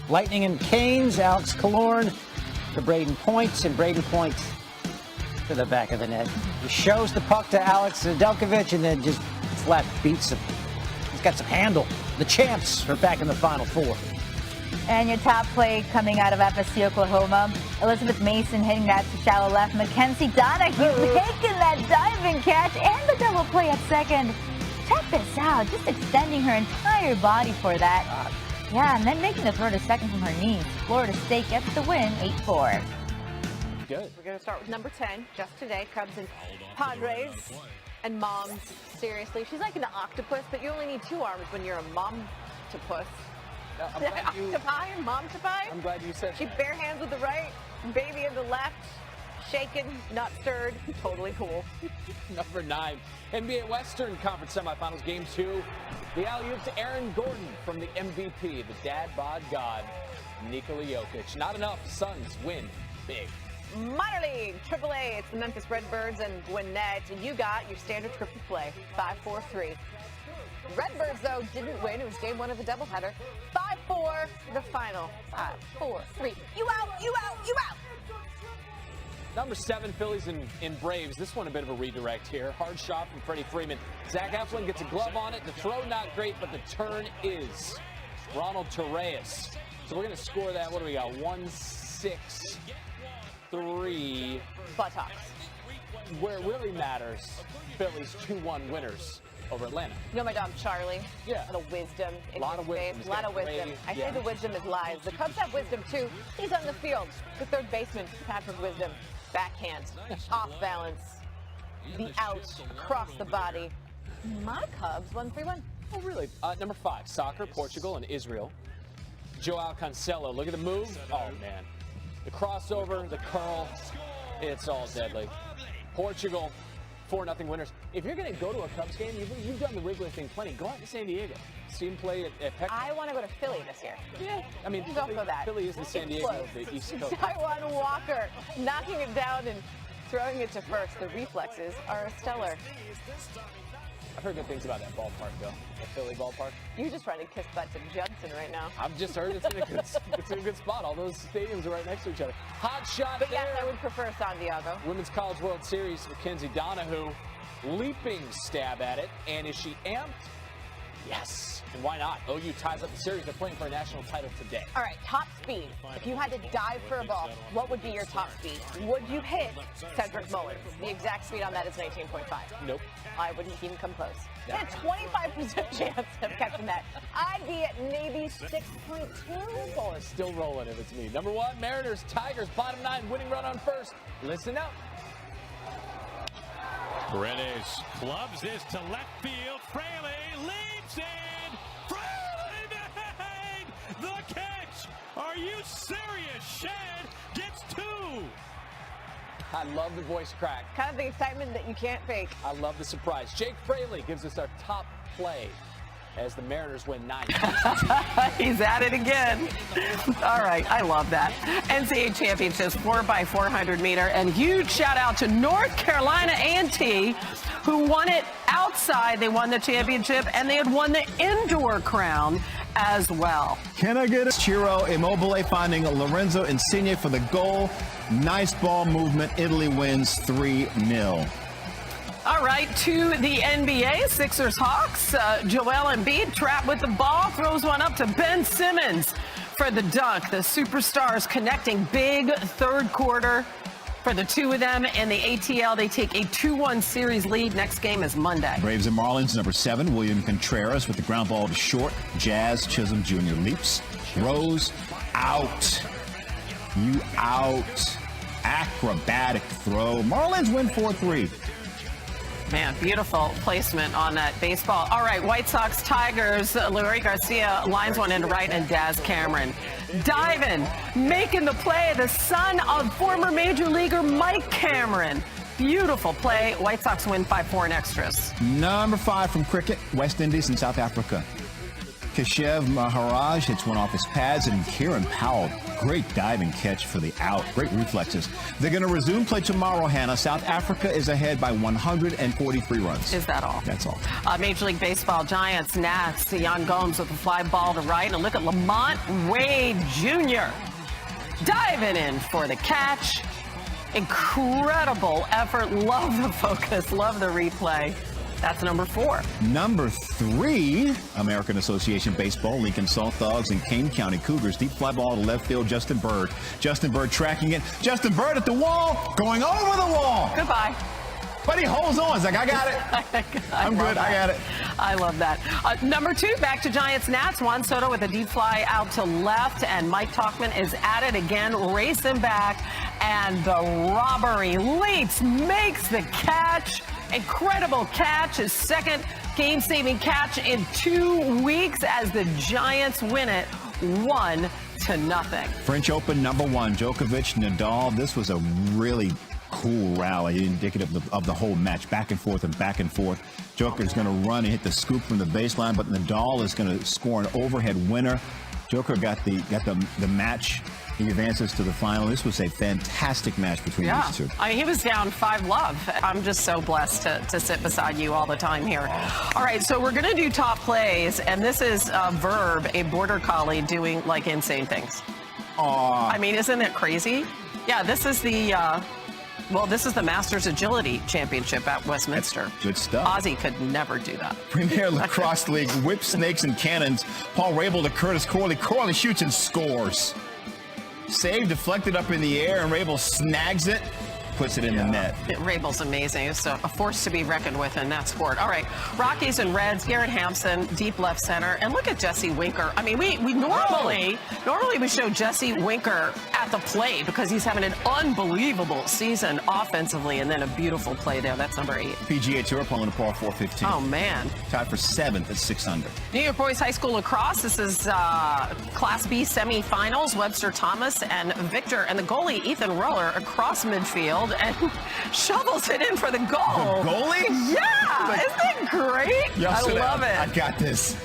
Lightning and Canes, Alex Killorn to Braden Point, and Braden Point to the back of the net. He shows the puck to Alex Nedeljkovic and then just flat beats him. He's got some handle. The champs are back in the Final Four. And your top play coming out of FSC Oklahoma. Elizabeth Mason hitting that to shallow left. Mackenzie Donahue making that diving catch and the double play at second. Check this out, just extending her entire body for that. Yeah, and then making the throw to second from her knees. Florida State gets the win, 8-4. Good. We're going to start with number 10, just today. Cubs and Padres. And moms, seriously. She's like an octopus, but you only need 2 arms when you're a mom-topus. Octopi and mom-topi? I'm glad you said She bare hands with the right, baby in the left. Shaken, not stirred, totally cool. Number 9, NBA Western Conference semifinals, Game 2. The alley-oop to Aaron Gordon from the MVP, the dad bod god, Nikola Jokic. Not enough. Suns win big. Minor League, AAA, it's the Memphis Redbirds and Gwinnett. And you got your standard scripted play, 5-4-3. Redbirds, though, didn't win. It was game 1 of the doubleheader. 5-4, the final. 5-4-3. You out, you out, you out! Number 7, Phillies in Braves. This one a bit of a redirect here. Hard shot from Freddie Freeman. Zach Eflin gets a glove on it. The throw not great, but the turn is. Ronald Torreyes. So we're going to score that. What do we got? 1-6-3. Buttocks. Where it really matters, Phillies 2-1 winners over Atlanta. You know my dog Charlie? Yeah. A lot of wisdom. A lot of wisdom. A lot of wisdom. I say the wisdom is lies. The Cubs have wisdom too. He's on the field. The third baseman, Patrick Wisdom. Backhand. Off balance. The out. Across the body. My Cubs won 3-1. Oh, really? Number 5, soccer, Portugal and Israel. Joao Cancelo. Look at the move. Oh, man. The crossover, the curl. It's all deadly. Portugal, 4-0 winners. If you're going to go to a Cubs game, you've done the Wrigley thing plenty. Go out to San Diego. See him play at Peck. I want to go to Philly this year. Yeah. I mean, Go for that. Philly is the San Diego of the East Coast. Taiwan Walker knocking it down and throwing it to first. The reflexes are stellar. I've heard good things about that ballpark, though. The Philly ballpark. You're just trying to kiss butt to Judson right now. I've just heard it's in a good spot. All those stadiums are right next to each other. Hot shot But there. yes, I would prefer San Diego. Women's College World Series, Mackenzie Donahue leaping stab at it. And is she amped? Yes. And why not? OU ties up the series. They're playing for a national title today. All right, top speed. If you had to dive for a ball, what would be your top speed? Would you hit Cedric Mullins? The exact speed on that is 19.5. Nope. I wouldn't even come close. Yeah, 25% chance of catching that. I'd be at maybe 6.2. Ball is still rolling if it's me. Number 1, Mariners, Tigers, bottom 9, winning run on first. Listen up. Paredes clubs this to left field. Fraley leaps in. Fraley made the catch. Are you serious? Shed gets 2. I love the voice crack. Kind of the excitement that you can't fake. I love the surprise. Jake Fraley gives us our top play as the Mariners win 9. He's at it again. All right, I love that. NCAA Championships 4x400 meter, and huge shout out to North Carolina A&T, who won it outside. They won the championship, and they had won the indoor crown as well. Can I get a Ciro Immobile finding Lorenzo Insigne for the goal? Nice ball movement. Italy wins 3-0. All right, to the NBA, Sixers Hawks. Joel Embiid trapped with the ball, throws one up to Ben Simmons for the dunk. The superstars connecting big third quarter for the two of them. In the ATL, they take a 2-1 series lead. Next game is Monday. Braves and Marlins, number 7, William Contreras with the ground ball to short. Jazz Chisholm Jr. leaps. Rose out. You out. Acrobatic throw. Marlins win 4-3. Man, beautiful placement on that baseball. All right, White Sox, Tigers. Luis Garcia lines one into right, and Daz Cameron diving, making the play. The son of former major leaguer Mike Cameron. Beautiful play. White Sox win 5-4 in extras. Number 5 from cricket, West Indies and South Africa. Keshav Maharaj hits one off his pads, and Kieran Powell, great diving catch for the out. Great reflexes. They're going to resume play tomorrow, Hannah. South Africa is ahead by 143 runs. Is that all? That's all. Major League Baseball, Giants, Nats, Jan Gomes with a fly ball to right. And look at Lamont Wade Jr. diving in for the catch. Incredible effort. Love the focus. Love the replay. That's number 4. Number 3, American Association Baseball, Lincoln Salt Dogs and Kane County Cougars. Deep fly ball to left field, Justin Bird. Justin Bird tracking it. Justin Bird at the wall, going over the wall. Goodbye. But he holds on. He's like, I got it. I'm good. I got it. I love that. Number 2, back to Giants Nats. Juan Soto with a deep fly out to left, and Mike Tauchman is at it again, racing back, and the robbery leaps, makes the catch. Incredible catch, his second game-saving catch in 2 weeks as the Giants win it 1-0. French Open number 1, Djokovic, Nadal. This was a really cool rally, indicative of the whole match, back and forth and back and forth. Joker's going to run and hit the scoop from the baseline, but Nadal is going to score an overhead winner. Joker got the match. He advances to the final. This was a fantastic match between these two. I mean, he was down 5-love. I'm just so blessed to sit beside you all the time here. All right, so we're going to do top plays, and this is Verb, a border collie, doing like insane things. I mean, isn't it crazy? Yeah, this is the this is the Masters Agility Championship at Westminster. That's good stuff. Ozzy could never do that. Premier Lacrosse League, whip snakes and cannons. Paul Rabel to Curtis Corley. Corley shoots and scores. Save deflected up in the air, and Rabel snags it, puts it in the net. Rabel's amazing. It's a force to be reckoned with in that sport. All right, Rockies and Reds, Garrett Hampson, deep left center. And look at Jesse Winker. I mean, we normally we show Jesse Winker at the plate because he's having an unbelievable season offensively, and then a beautiful play there. That's number 8. PGA Tour pulling a par 415. Oh, man. Tied for 7th at 6 under. New York Boys High School Lacrosse. This is Class B semifinals. Webster Thomas and Victor, and the goalie Ethan Roller across midfield and shovels it in for the goal. The goalie? Yeah! Isn't it great? I love it. I got this.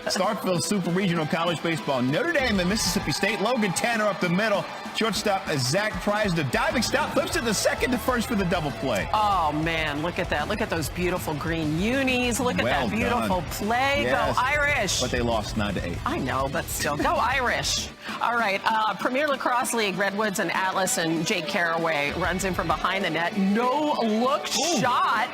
Starkville Super Regional College Baseball. Notre Dame and Mississippi State. Logan Tanner up the middle. Shortstop Zach Price. The diving stop flips it to second to first for the double play. Oh, man. Look at that. Look at those beautiful green unis. Look at that beautiful play. Yes. Go Irish. But they lost 9-8. I know, but still. Go Irish. All right. Premier Lacrosse League, Redwoods and Atlas, and Jake Carraway runs in from behind the net. No look shot.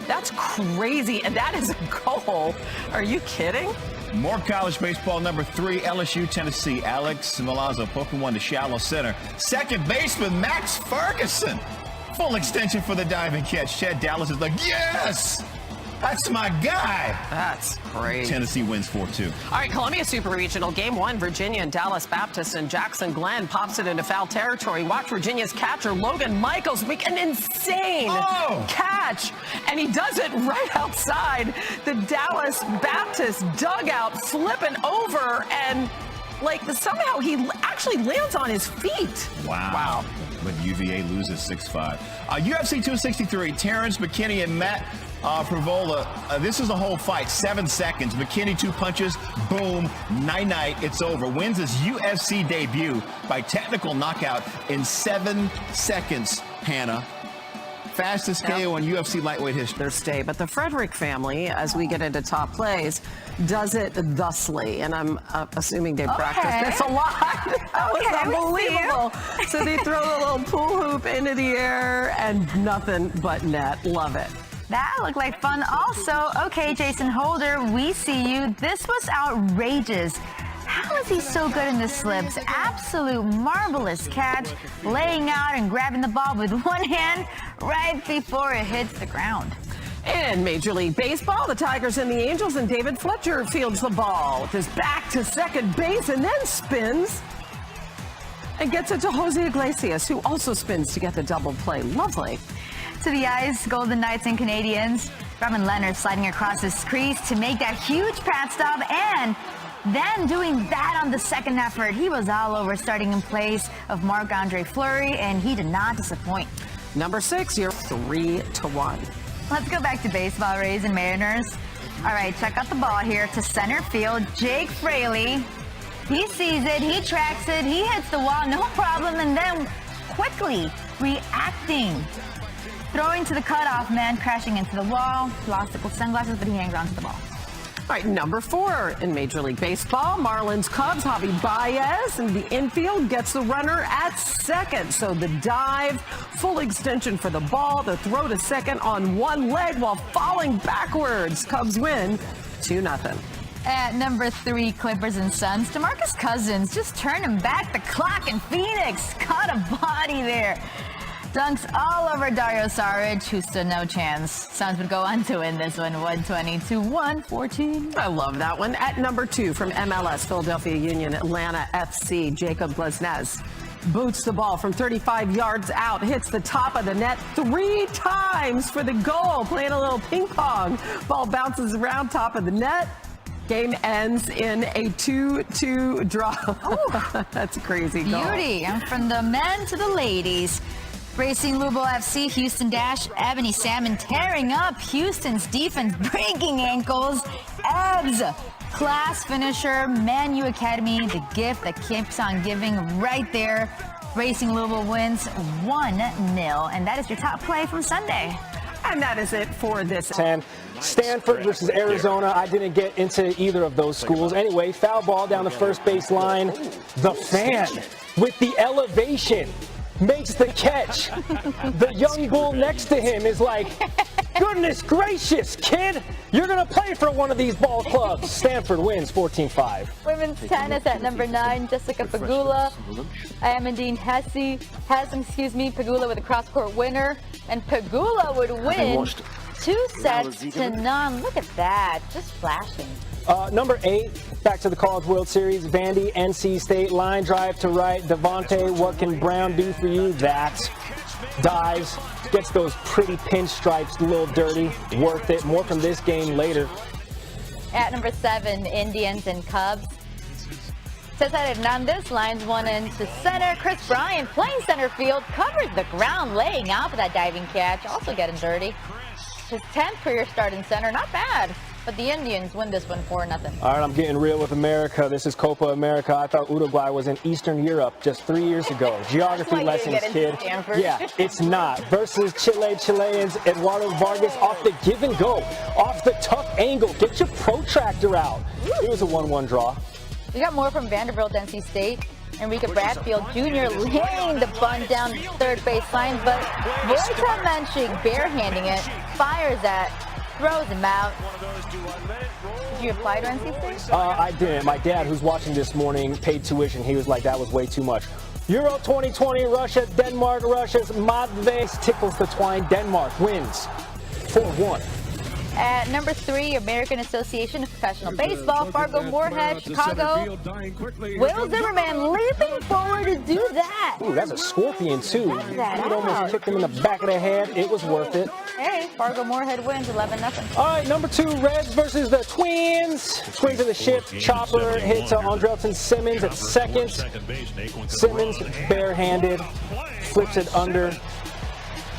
That's crazy, and that is a goal. Are you kidding? More college baseball, number 3, LSU, Tennessee. Alex Milazzo poking one to shallow center. Second baseman, Max Ferguson. Full extension for the diving catch. Chad Dallas is like, yes! That's my guy. That's great. Tennessee wins 4-2. All right, Columbia Super Regional, Game 1, Virginia and Dallas Baptist, and Jackson Glenn pops it into foul territory. Watch Virginia's catcher, Logan Michaels, make an insane catch. And he does it right outside the Dallas Baptist dugout, flipping over, and somehow he actually lands on his feet. Wow. But UVA loses 6-5. UFC 263, Terrence McKinney and Matt Frivola. This is a whole fight, 7 seconds. McKinney 2 punches, boom, night-night, it's over. Wins his UFC debut by technical knockout in 7 seconds, Hannah. Fastest KO in UFC lightweight history. Their stay, but the Frederick family, as we get into top plays, does it thusly, and I'm assuming they practiced this a lot. That was unbelievable. So they throw a little pool hoop into the air and nothing but net. Love it. That looked like fun also. Okay, Jason Holder, we see you. This was outrageous. How is he so good in the slips? Absolute marvelous catch, laying out and grabbing the ball with one hand right before it hits the ground. In Major League Baseball, the Tigers and the Angels, and David Fletcher fields the ball with his back to second base and then spins and gets it to Jose Iglesias, who also spins to get the double play. Lovely. To the ice, Golden Knights and Canadians. Robin Leonard sliding across his crease to make that huge pad stop, and then doing that on the second effort. He was all over, starting in place of Marc-Andre Fleury, and he did not disappoint. Number 6, you're 3-1. Let's go back to baseball, Rays and Mariners. All right, check out the ball here to center field. Jake Fraley, he sees it, he tracks it, he hits the wall, no problem, and then quickly reacting. Throwing to the cutoff man, crashing into the wall. Lost the sunglasses, but he hangs on to the ball. All right, number 4 in Major League Baseball, Marlins Cubs, Javi Baez in the infield gets the runner at second. So the dive, full extension for the ball, the throw to second on one leg while falling backwards. Cubs win 2-0. At number 3, Clippers and Suns, DeMarcus Cousins just turning back the clock in Phoenix. Caught a body there. Dunks all over Dario Saric, who stood no chance. Suns would go on to win this one, 120-114. I love that one. At number 2 from MLS, Philadelphia Union, Atlanta FC, Jacob Blesnez boots the ball from 35 yards out, hits the top of the net 3 times for the goal, playing a little ping pong. Ball bounces around top of the net. Game ends in a 2-2 draw. That's a crazy goal. Beauty. And from the men to the ladies. Racing Louisville FC, Houston Dash, Ebony Salmon tearing up Houston's defense, breaking ankles. Ebs, class finisher, Man U Academy, the gift that keeps on giving right there. Racing Louisville wins 1-0, and that is your top play from Sunday. And that is it for this. 10. Stanford versus Arizona. I didn't get into either of those schools. Anyway, foul ball down the first base line. The fan with the elevation makes the catch. The young bull next to him is like, goodness gracious, kid, you're going to play for one of these ball clubs. Stanford wins 14-5. Women's tennis at number 9, Jessica Pegula. Amandine Hesse has, Pegula with a cross-court winner. And Pegula would win 2-0. Look at that, just flashing. Number 8, back to the College World Series. Vandy, NC State, line drive to right. Devontae, what can Brown do for you? That dives, gets those pretty pinstripes a little dirty. Worth it. More from this game later. At number 7, Indians and Cubs. Cesar Hernandez lines one into center. Chris Bryant playing center field, covers the ground, laying out for that diving catch. Also getting dirty. His 10th career start in center, not bad. But the Indians win this one 4-0. All right, I'm getting real with America. This is Copa America. I thought Uruguay was in Eastern Europe just 3 years ago. Geography lessons, kid. Yeah, it's not. Versus Chile, Chileans, Eduardo Vargas off the give and go, off the tough angle. Get your protractor out. It was a 1-1 draw. We got more from Vanderbilt, NC State. Enrique Bradfield Jr. laying the bunt down the third base line, but Wojciech Menchik barehanding it, fires at, throws him out. Did you apply to NC State? I didn't. My dad, who's watching this morning, paid tuition. He was like, that was way too much. Euro 2020, Russia, Denmark, Russia's Madves tickles the twine. Denmark wins 4-1. At number 3, American Association of Professional Baseball, Fargo Moorhead, Chicago. Will Zimmerman leaping forward to do that. Ooh, that's a scorpion, too. That It almost kicked him in the back of the head. It was worth it. Hey, Fargo Moorhead wins 11-0. All right, number 2, Reds versus the Twins. Twins of the ship. Chopper hits Andrelton Simmons at second. Simmons barehanded, flips it under.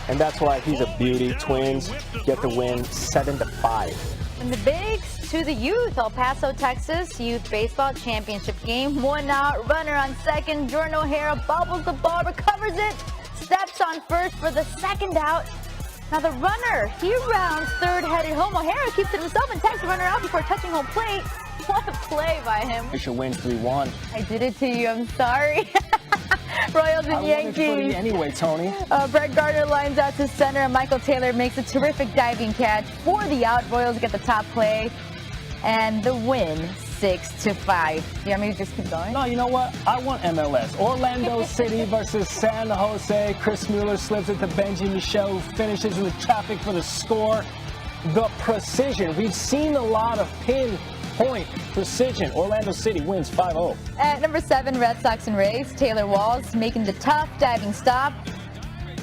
And that's why he's a beauty. Twins get the win 7-5. From the bigs to the youth, El Paso, Texas, Youth Baseball Championship game. 1 out, runner on second. Jordan O'Hara bobbles the ball, recovers it, steps on first for the second out. Now the runner, he rounds third, headed home. O'Hara keeps it himself and tags the runner out before touching home plate. What a play by him. Fisher wins 3-1. I did it to you, I'm sorry. Royals and Yankees. Anyway, Tony. Brett Gardner lines out to center, and Michael Taylor makes a terrific diving catch for the out. Royals get the top play, and the win 6-5. You want me to just keep going? No, you know what? I want MLS. Orlando City versus San Jose. Chris Mueller slips it to Benji Michel, who finishes in the traffic for the score. The precision. We've seen a lot of pinpoint precision. Orlando City wins 5-0. At number 7, Red Sox and Rays, Taylor Walls making the tough diving stop.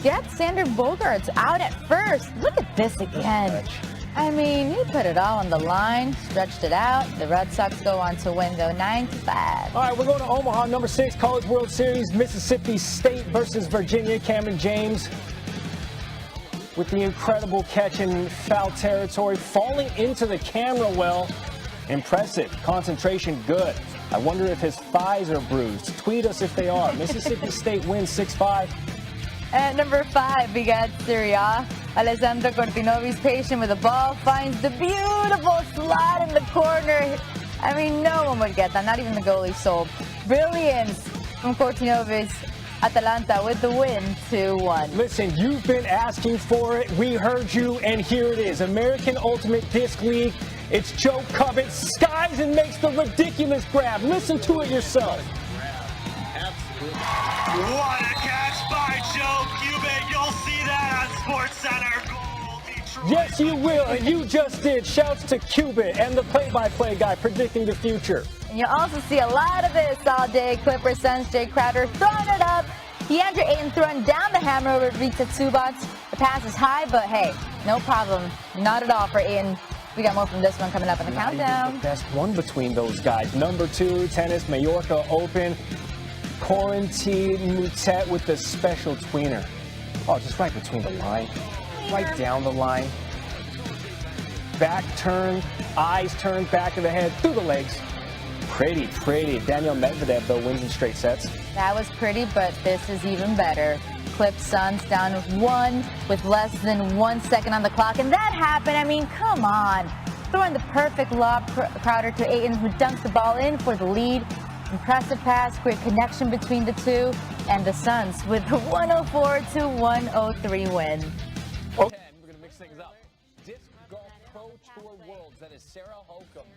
Gets Sander Bogarts out at first. Look at this again. I mean, he put it all on the line, stretched it out. The Red Sox go on to win, though, 9-5. All right, we're going to Omaha. Number 6, College World Series, Mississippi State versus Virginia. Cameron James with the incredible catch in foul territory, falling into the camera well. Impressive. Concentration good. I wonder if his thighs are bruised. Tweet us if they are. Mississippi State wins 6-5. At number 5, we got Syria. Alessandro Cortinovi's patient with the ball, finds the beautiful slot in the corner. I mean, no one would get that, not even the goalie sold. Brilliance from Cortinovi's Atalanta with the win 2-1. Listen, you've been asking for it. We heard you, and here it is. American Ultimate Disc League. It's Joe Cubbett skies and makes the ridiculous grab. Listen to it yourself. What a catch by Joe Cubitt. You'll see that on SportsCenter. Goal, Detroit. Yes, you will, and you just did. Shouts to Cubitt and the play-by-play guy predicting the future. And you'll also see a lot of this all day. Clippers sends Jay Crowder throwing it up. DeAndre Ayton throwing down the hammer over Rita Zubats. The pass is high, but hey, no problem. Not at all for Ayton. We got more from this one coming up in the countdown. The best one between those guys. Number 2, tennis, Mallorca Open. Corentin Moutet with the special tweener. Oh, just right between the line. Right down the line. Back turned, eyes turned, back of the head, through the legs. Pretty, pretty. Daniel Medvedev, though, wins in straight sets. That was pretty, but this is even better. Clip Suns down 1 with less than 1 second on the clock, and that happened. I mean, come on. Throwing the perfect lob, Crowder to Ayton, who dunks the ball in for the lead. Impressive pass, great connection between the two, and the Suns with the 104-103 win. Okay, we're going to mix things up. Disc Golf Pro Tour Worlds, that is Sarah Holcomb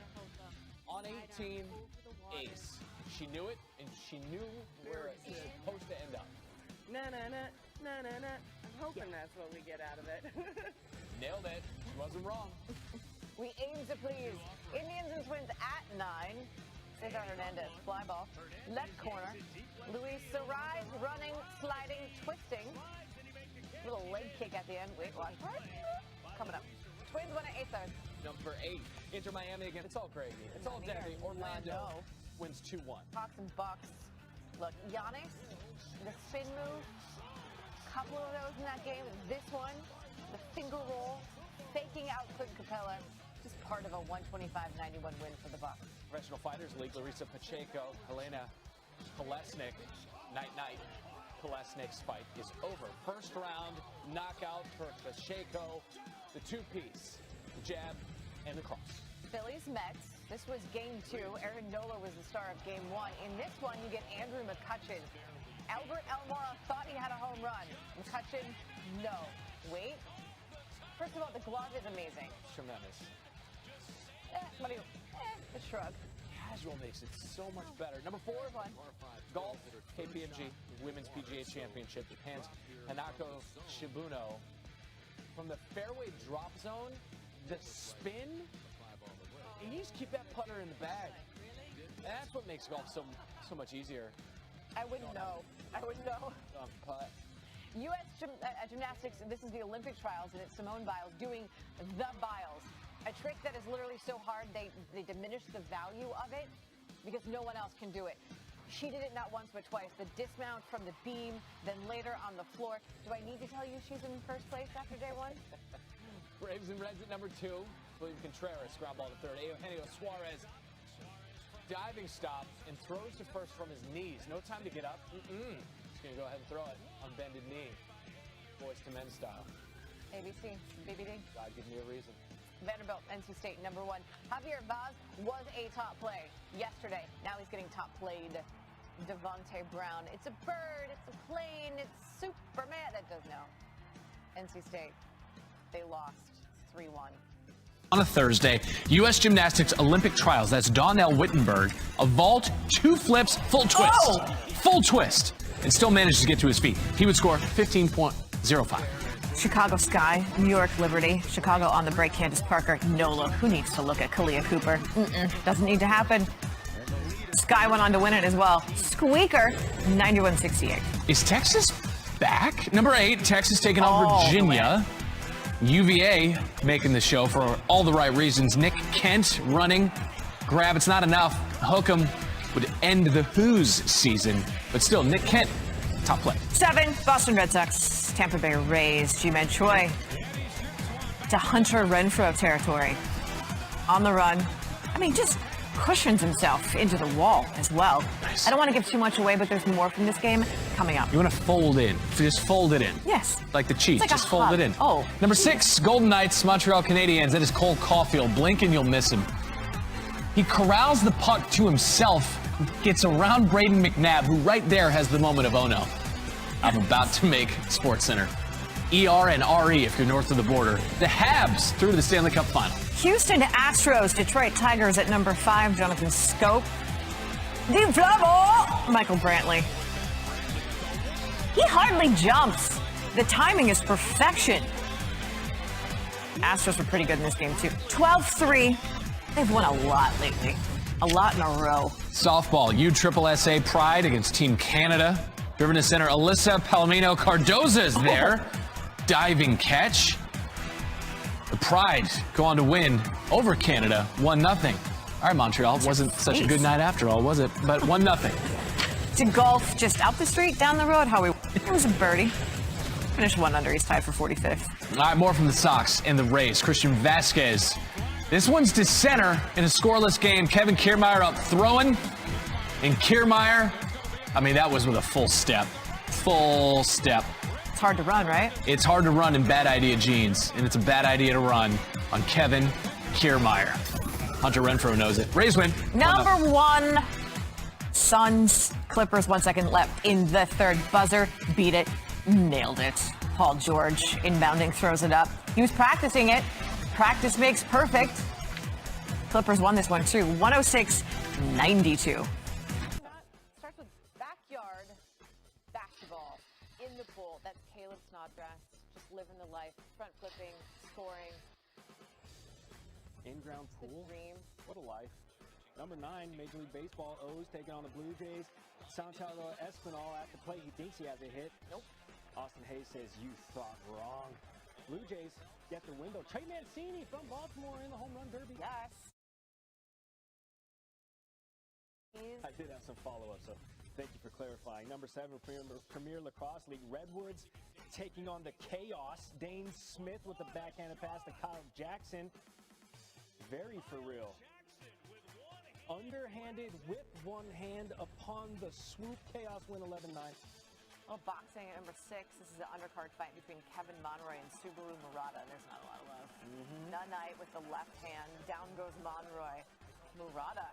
on 18, ace. She knew it, and she knew where it was supposed to end up. I'm hoping that's what we get out of it. Nailed it. She wasn't wrong. We aim to please. Indians and Twins at 9. Cesar Hernandez, fly ball, left corner. Luis Sarai running, sliding, twisting. Little leg kick at the end. Wait, watch. Coming up. Twins win at 8-7. Number 8, Inter Miami again. It's all gravy. It's all Debbie. Orlando wins 2-1. Hawks and Bucks. Look, Giannis, the spin move. Couple of those in that game. This one, the finger roll, faking out Clint Capella. Just part of a 125-91 win for the Bucks. Professional Fighters League, Larissa Pacheco, Helena Kolesnik, night-night. Kolesnik's fight is over. First round knockout for Pacheco. The two-piece, the jab and the cross. Phillies Mets. This was game 2. Aaron Nola was the star of game 1. In this one, you get Andrew McCutcheon. Albert Almora thought he had a home run. McCutcheon, no. Wait. First of all, the glove is amazing. Tremendous. A shrug. Casual makes it so much better. Number 4, golf, KPMG Women's PGA Championship. Hands Hanako Shibuno. From the fairway drop zone, the spin, and you just keep that putter in the bag. That's what makes golf so much easier. I wouldn't know. Putt. U.S. gymnastics, this is the Olympic trials, and it's Simone Biles doing the Biles. A trick that is literally so hard, they diminish the value of it because no one else can do it. She did it not once but twice. The dismount from the beam, then later on the floor. Do I need to tell you she's in first place after day 1? Braves and Reds at number 2. William Contreras, ground ball to third. Eugenio Suarez, diving stop and throws to first from his knees. No time to get up. He's going to go ahead and throw it on bended knee. Boys to men style. ABC, BBD. God, give me a reason. Vanderbilt, NC State, number 1. Javier Vaz was a top play yesterday. Now he's getting top played. Devontae Brown. It's a bird. It's a plane. It's Superman. That does no. NC State, they lost 3-1. On a Thursday, U.S. Gymnastics Olympic trials. That's Donnell Wittenberg. A vault, 2 flips, full twist. Oh! Full twist. And still managed to get to his feet. He would score 15.05. Chicago Sky, New York Liberty, Chicago on the break, Candace Parker, no look. Who needs to look at Kalia Cooper? Doesn't need to happen. Sky went on to win it as well. Squeaker, 91-68. Is Texas back? Number 8, Texas taking on Virginia. UVA making the show for all the right reasons. Nick Kent running. Grab, it's not enough. Hookem would end the Who's season. But still, Nick Kent, top play. 7, Boston Red Sox, Tampa Bay Rays, Ji-Man Choi to Hunter Renfroe territory. On the run. I mean, just cushions himself into the wall as well. Nice. I don't want to give too much away, but there's more from this game coming up. You want to fold in. Just fold it in. Yes. Like the Chiefs. Like just fold it in. Oh. Number 6, Golden Knights, Montreal Canadiens. That is Cole Caulfield. Blink and you'll miss him. He corrals the puck to himself, gets around Braden McNabb, who right there has the moment of, oh no, I'm about to make SportsCenter. ER and RE if you're north of the border. The Habs through to the Stanley Cup Final. Houston Astros, Detroit Tigers at number 5, Jonathan Scope. Deep trouble, Michael Brantley. He hardly jumps. The timing is perfection. Astros were pretty good in this game too. 12-3. They've won a lot lately. A lot in a row. Softball, USSSA Pride against Team Canada. Driven to center, Alyssa Palomino Cardoza's there. Diving catch. The Pride go on to win over Canada, 1-0. All right, Montreal, wasn't such a good night after all, was it? But 1-0. To golf just up the street, down the road, Howie. It was a birdie. Finished 1 under. He's tied for 45th. All right, more from the Sox and the Rays. Christian Vasquez. This one's to center in a scoreless game. Kevin Kiermaier up throwing. And Kiermaier, I mean, that was with a full step. Full step. It's hard to run, right? It's hard to run in bad idea jeans. And it's a bad idea to run on Kevin Kiermaier. Hunter Renfroe knows it. Rays win. Number 1, Suns. Clippers, 1 second left in the third. Buzzer, beat it, nailed it. Paul George, inbounding, throws it up. He was practicing it. Practice makes perfect. Clippers won this one too, 106-92. Starts with backyard basketball in the pool. That's Caleb Snodgrass, just living the life, front flipping, scoring. In-ground pool. Dream. What a life. Number 9, Major League Baseball, O's taking on the Blue Jays. Santiago Espinal at the plate. He thinks he has a hit. Nope. Austin Hayes says, you thought wrong. Blue Jays get the window. Trey Mancini from Baltimore in the home run derby. Yes. I did have some follow-up, so thank you for clarifying. Number 7, Premier Lacrosse League, Redwoods taking on the Chaos. Dane Smith with the backhanded pass to Kyle Jackson. Very for real. Underhanded with one hand upon the swoop. Chaos win 11-9. Oh, boxing at number 6. This is an undercard fight between Kevin Monroy and Subaru Murata. There's not a lot of love. Nunite with the left hand. Down goes Monroy. Murata,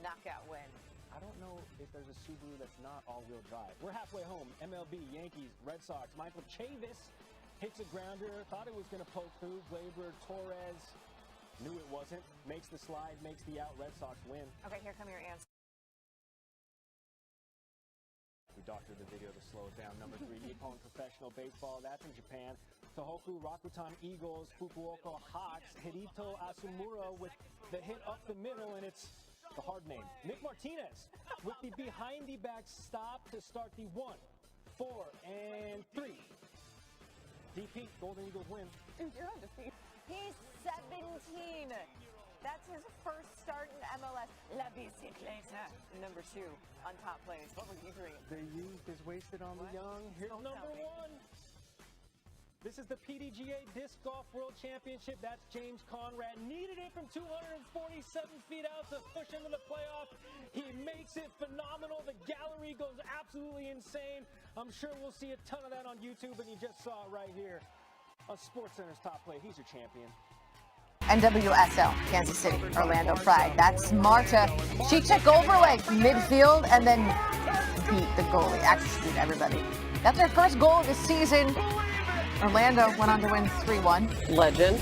knockout win. I don't know if there's a Subaru that's not all-wheel drive. We're halfway home. MLB, Yankees, Red Sox. Michael Chavis hits a grounder. Thought it was going to poke through. Gleyber, Torres knew it wasn't. Makes the slide, makes the out. Red Sox win. Okay, here come your answers. We doctored the video to slow it down. Number 3, Nippon Professional Baseball. That's in Japan. Tohoku Rakuten Eagles, Fukuoka Hawks. Hidito Asumura with the hit up the middle, and it's the hard name. Nick Martinez with the behind-the-back stop to start the 1, 4, and 3. DP, Golden Eagles win. Dude, you're undefeated. He's 17. That's his first start in MLS. La Bicicleta. Number 2 on top plays. What were you doing? The youth is wasted on the young. Here's Don't number tell me. 1. This is the PDGA Disc Golf World Championship. That's James Conrad. Needed it from 247 feet out to push into the playoff. He makes it phenomenal. The gallery goes absolutely insane. I'm sure we'll see a ton of that on YouTube, and you just saw it right here on SportsCenter's Top Play. He's your champion. NWSL, Kansas City, Orlando Pride. That's Marta. She took over like midfield and then beat the goalie. Actually, she beat everybody. That's her first goal of the season. Orlando went on to win 3-1. Legend.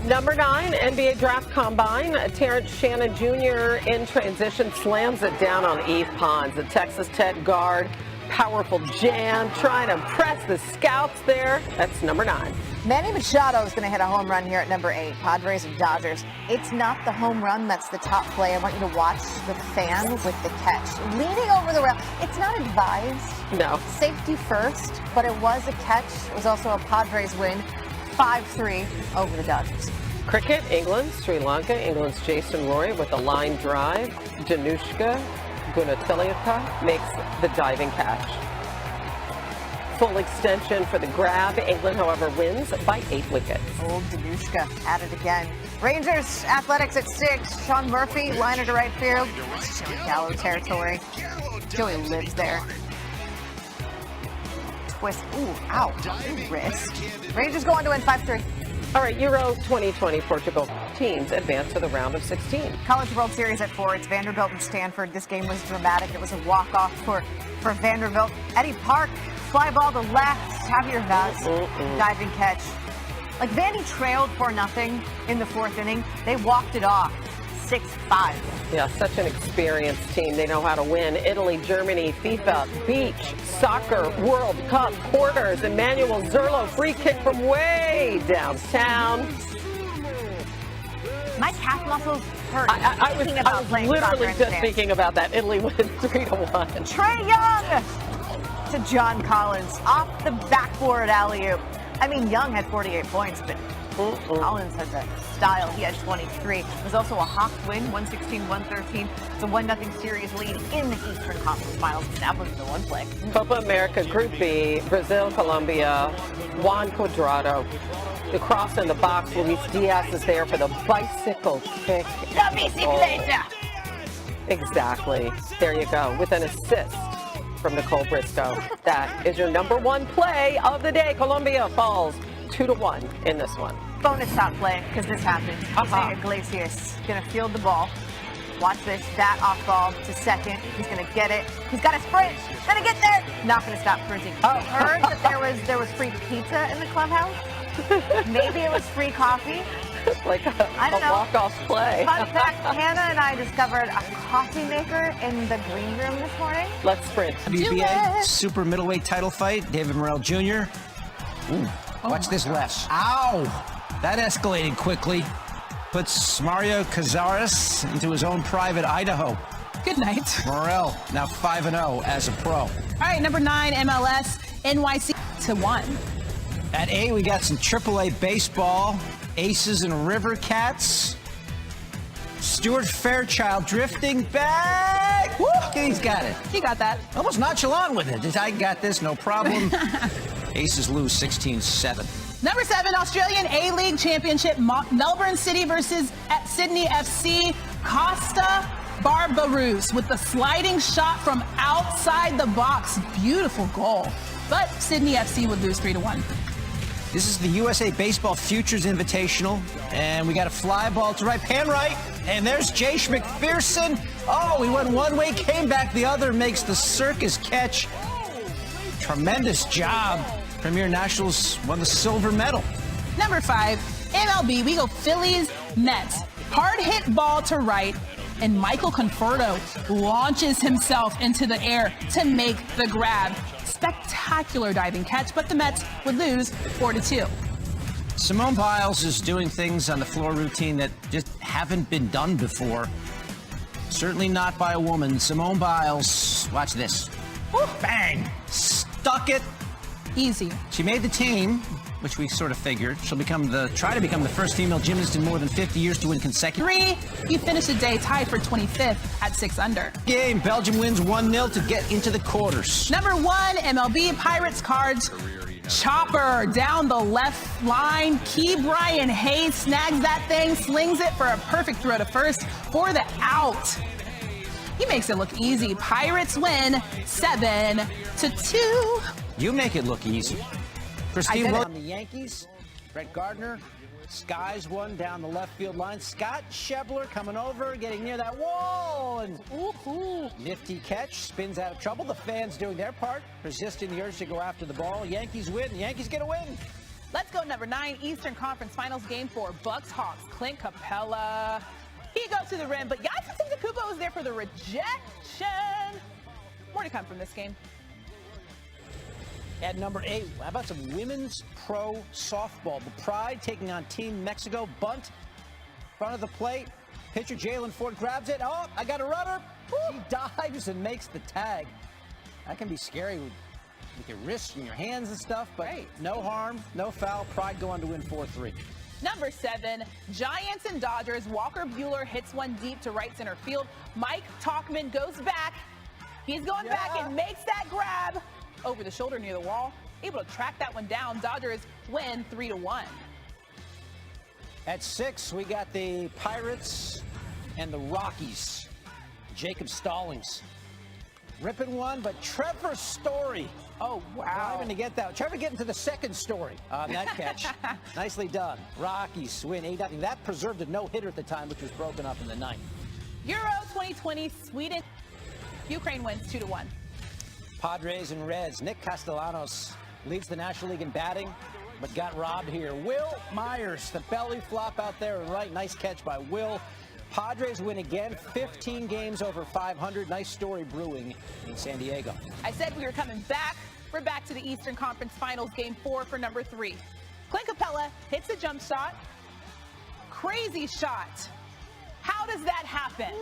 Number 9, NBA Draft Combine. Terrence Shannon Jr. in transition slams it down on Eve Pons. The Texas Tech guard. Powerful jam, trying to press the scouts there. That's number 9. Manny Machado is going to hit a home run here at number 8. Padres and Dodgers. It's not the home run that's the top play. I want you to watch the fan with the catch. Leaning over the rail. It's not advised. No. Safety first, but it was a catch. It was also a Padres win. 5-3 over the Dodgers. Cricket, England, Sri Lanka. England's Jason Roy with a line drive. Danushka Gunatiliaka makes the diving catch. Full extension for the grab. England, however, wins by 8 wickets. Old Danushka at it again. Rangers Athletics at 6. Sean Murphy, liner to right field. Joey Gallo territory. Joey lives there. Twist. Ooh, ow. Wrist. Rangers go on to win 5-3. All right, Euro 2020 Portugal teams advance to the round of 16. College World Series at 4. It's Vanderbilt and Stanford. This game was dramatic. It was a walk-off for Vanderbilt. Eddie Park, fly ball to left. Javier Vaz, diving catch. Like Vandy trailed 4-0 in the 4th inning. They walked it off 6-5. Yeah, such an experienced team. They know how to win. Italy, Germany, FIFA, beach, soccer, World Cup, quarters. Emmanuel Zerlo, free kick from way downtown. My calf muscles hurt. I was literally just thinking about that. Italy wins 3-1. Trae Young to John Collins off the backboard alley-oop. I mean, Young had 48 points, but Collins had the style. He had 23. It was also a Hawks win, 116-113. It's a 1-0 series lead in the Eastern Conference Finals. That was the one play. Copa America Group B, Brazil, Colombia, Juan Cuadrado. The cross in the box. Luis Diaz is there for the bicycle kick. La bicicleta! Exactly. There you go, with an assist from Nicole Briscoe. That is your number 1 play of the day. Colombia falls 2-1 in this one. Bonus top play, because this happened. Jose Iglesias going to field the ball. Watch this. That off ball to second. He's going to get it. He's got a sprint. Going to get there. Not going to stop sprinting. I heard that there was free pizza in the clubhouse. Maybe it was free coffee. Like a walk-off play. Fun fact, Hannah and I discovered a coffee maker in the green room this morning. Let's sprint. WBA super middleweight title fight. David Morrell Jr. Ooh, watch this left. Ow! That escalated quickly. Puts Mario Cazares into his own private Idaho. Good night. Morrell now 5-0 as a pro. All right, number 9, MLS, NYC to 1. At A, we got some AAA baseball. Aces and River Cats. Stuart Fairchild drifting back. Woo! He's got it. He got that. Almost nonchalant with it. I got this, no problem. Aces lose 16-7. Number 7, Australian A-League Championship, Melbourne City versus Sydney FC. Costa Barbarousse with the sliding shot from outside the box. Beautiful goal. But Sydney FC would lose 3-1. This is the USA Baseball Futures Invitational, and we got a fly ball to right, pan right, and there's Jace McPherson. Oh, he went one way, came back the other, makes the circus catch. Tremendous job. Premier Nationals won the silver medal. Number 5, MLB, we go Phillies, Mets. Hard hit ball to right, and Michael Conforto launches himself into the air to make the grab. Spectacular diving catch, but the Mets would lose 4-2. Simone Biles is doing things on the floor routine that just haven't been done before. Certainly not by a woman. Simone Biles, watch this. Woo. Bang! Stuck it. Easy. She made the team, which we sort of figured. She'll try to become the first female gymnast in more than 50 years to win consecutive. 3, you finish the day tied for 25th at 6 under. Game, Belgium wins 1-0 to get into the quarters. Number 1, MLB, Pirates cards. Chopper down the left line. Key Brian Hayes snags that thing, slings it for a perfect throw to first for the out. He makes it look easy. Pirates win 7-2. You make it look easy. Christine on the Yankees. Brett Gardner skies one down the left field line. Scott Schebler coming over, getting near that wall, and nifty catch, spins out of trouble. The fans doing their part, resisting the urge to go after the ball. Yankees win. The Yankees get a win. Let's go number 9, Eastern Conference Finals Game 4, Bucks Hawks. Clint Capella. He goes to the rim, but Giannis Antetokounmpo is there for the rejection. More to come from this game. At number 8, how about some women's pro softball? The Pride taking on Team Mexico. Bunt, front of the plate. Pitcher Jalen Ford grabs it. Oh, I got a runner. He dives and makes the tag. That can be scary with your wrists and your hands and stuff, but no harm, no foul. Pride go on to win 4-3. Number 7, Giants and Dodgers. Walker Buehler hits one deep to right center field. Mike Tauchman goes back. He's going back and makes that grab over the shoulder near the wall. Able to track that one down. Dodgers win 3-1. At 6, we got the Pirates and the Rockies. Jacob Stallings ripping one, but Trevor Story. Oh, wow. Driving to get that. Trevor getting to the second story on that catch. Nicely done. Rockies win 8-0. That preserved a no-hitter at the time, which was broken up in the 9th. Euro 2020, Sweden. Ukraine wins 2-1. Padres and Reds. Nick Castellanos leads the National League in batting, but got robbed here. Will Myers, the belly flop out there and right. Nice catch by Will. Padres win again, 15 games over 500. Nice story brewing in San Diego. I said we were coming back. We're back to the Eastern Conference Finals, Game 4 for number 3. Clint Capella hits a jump shot. Crazy shot. How does that happen?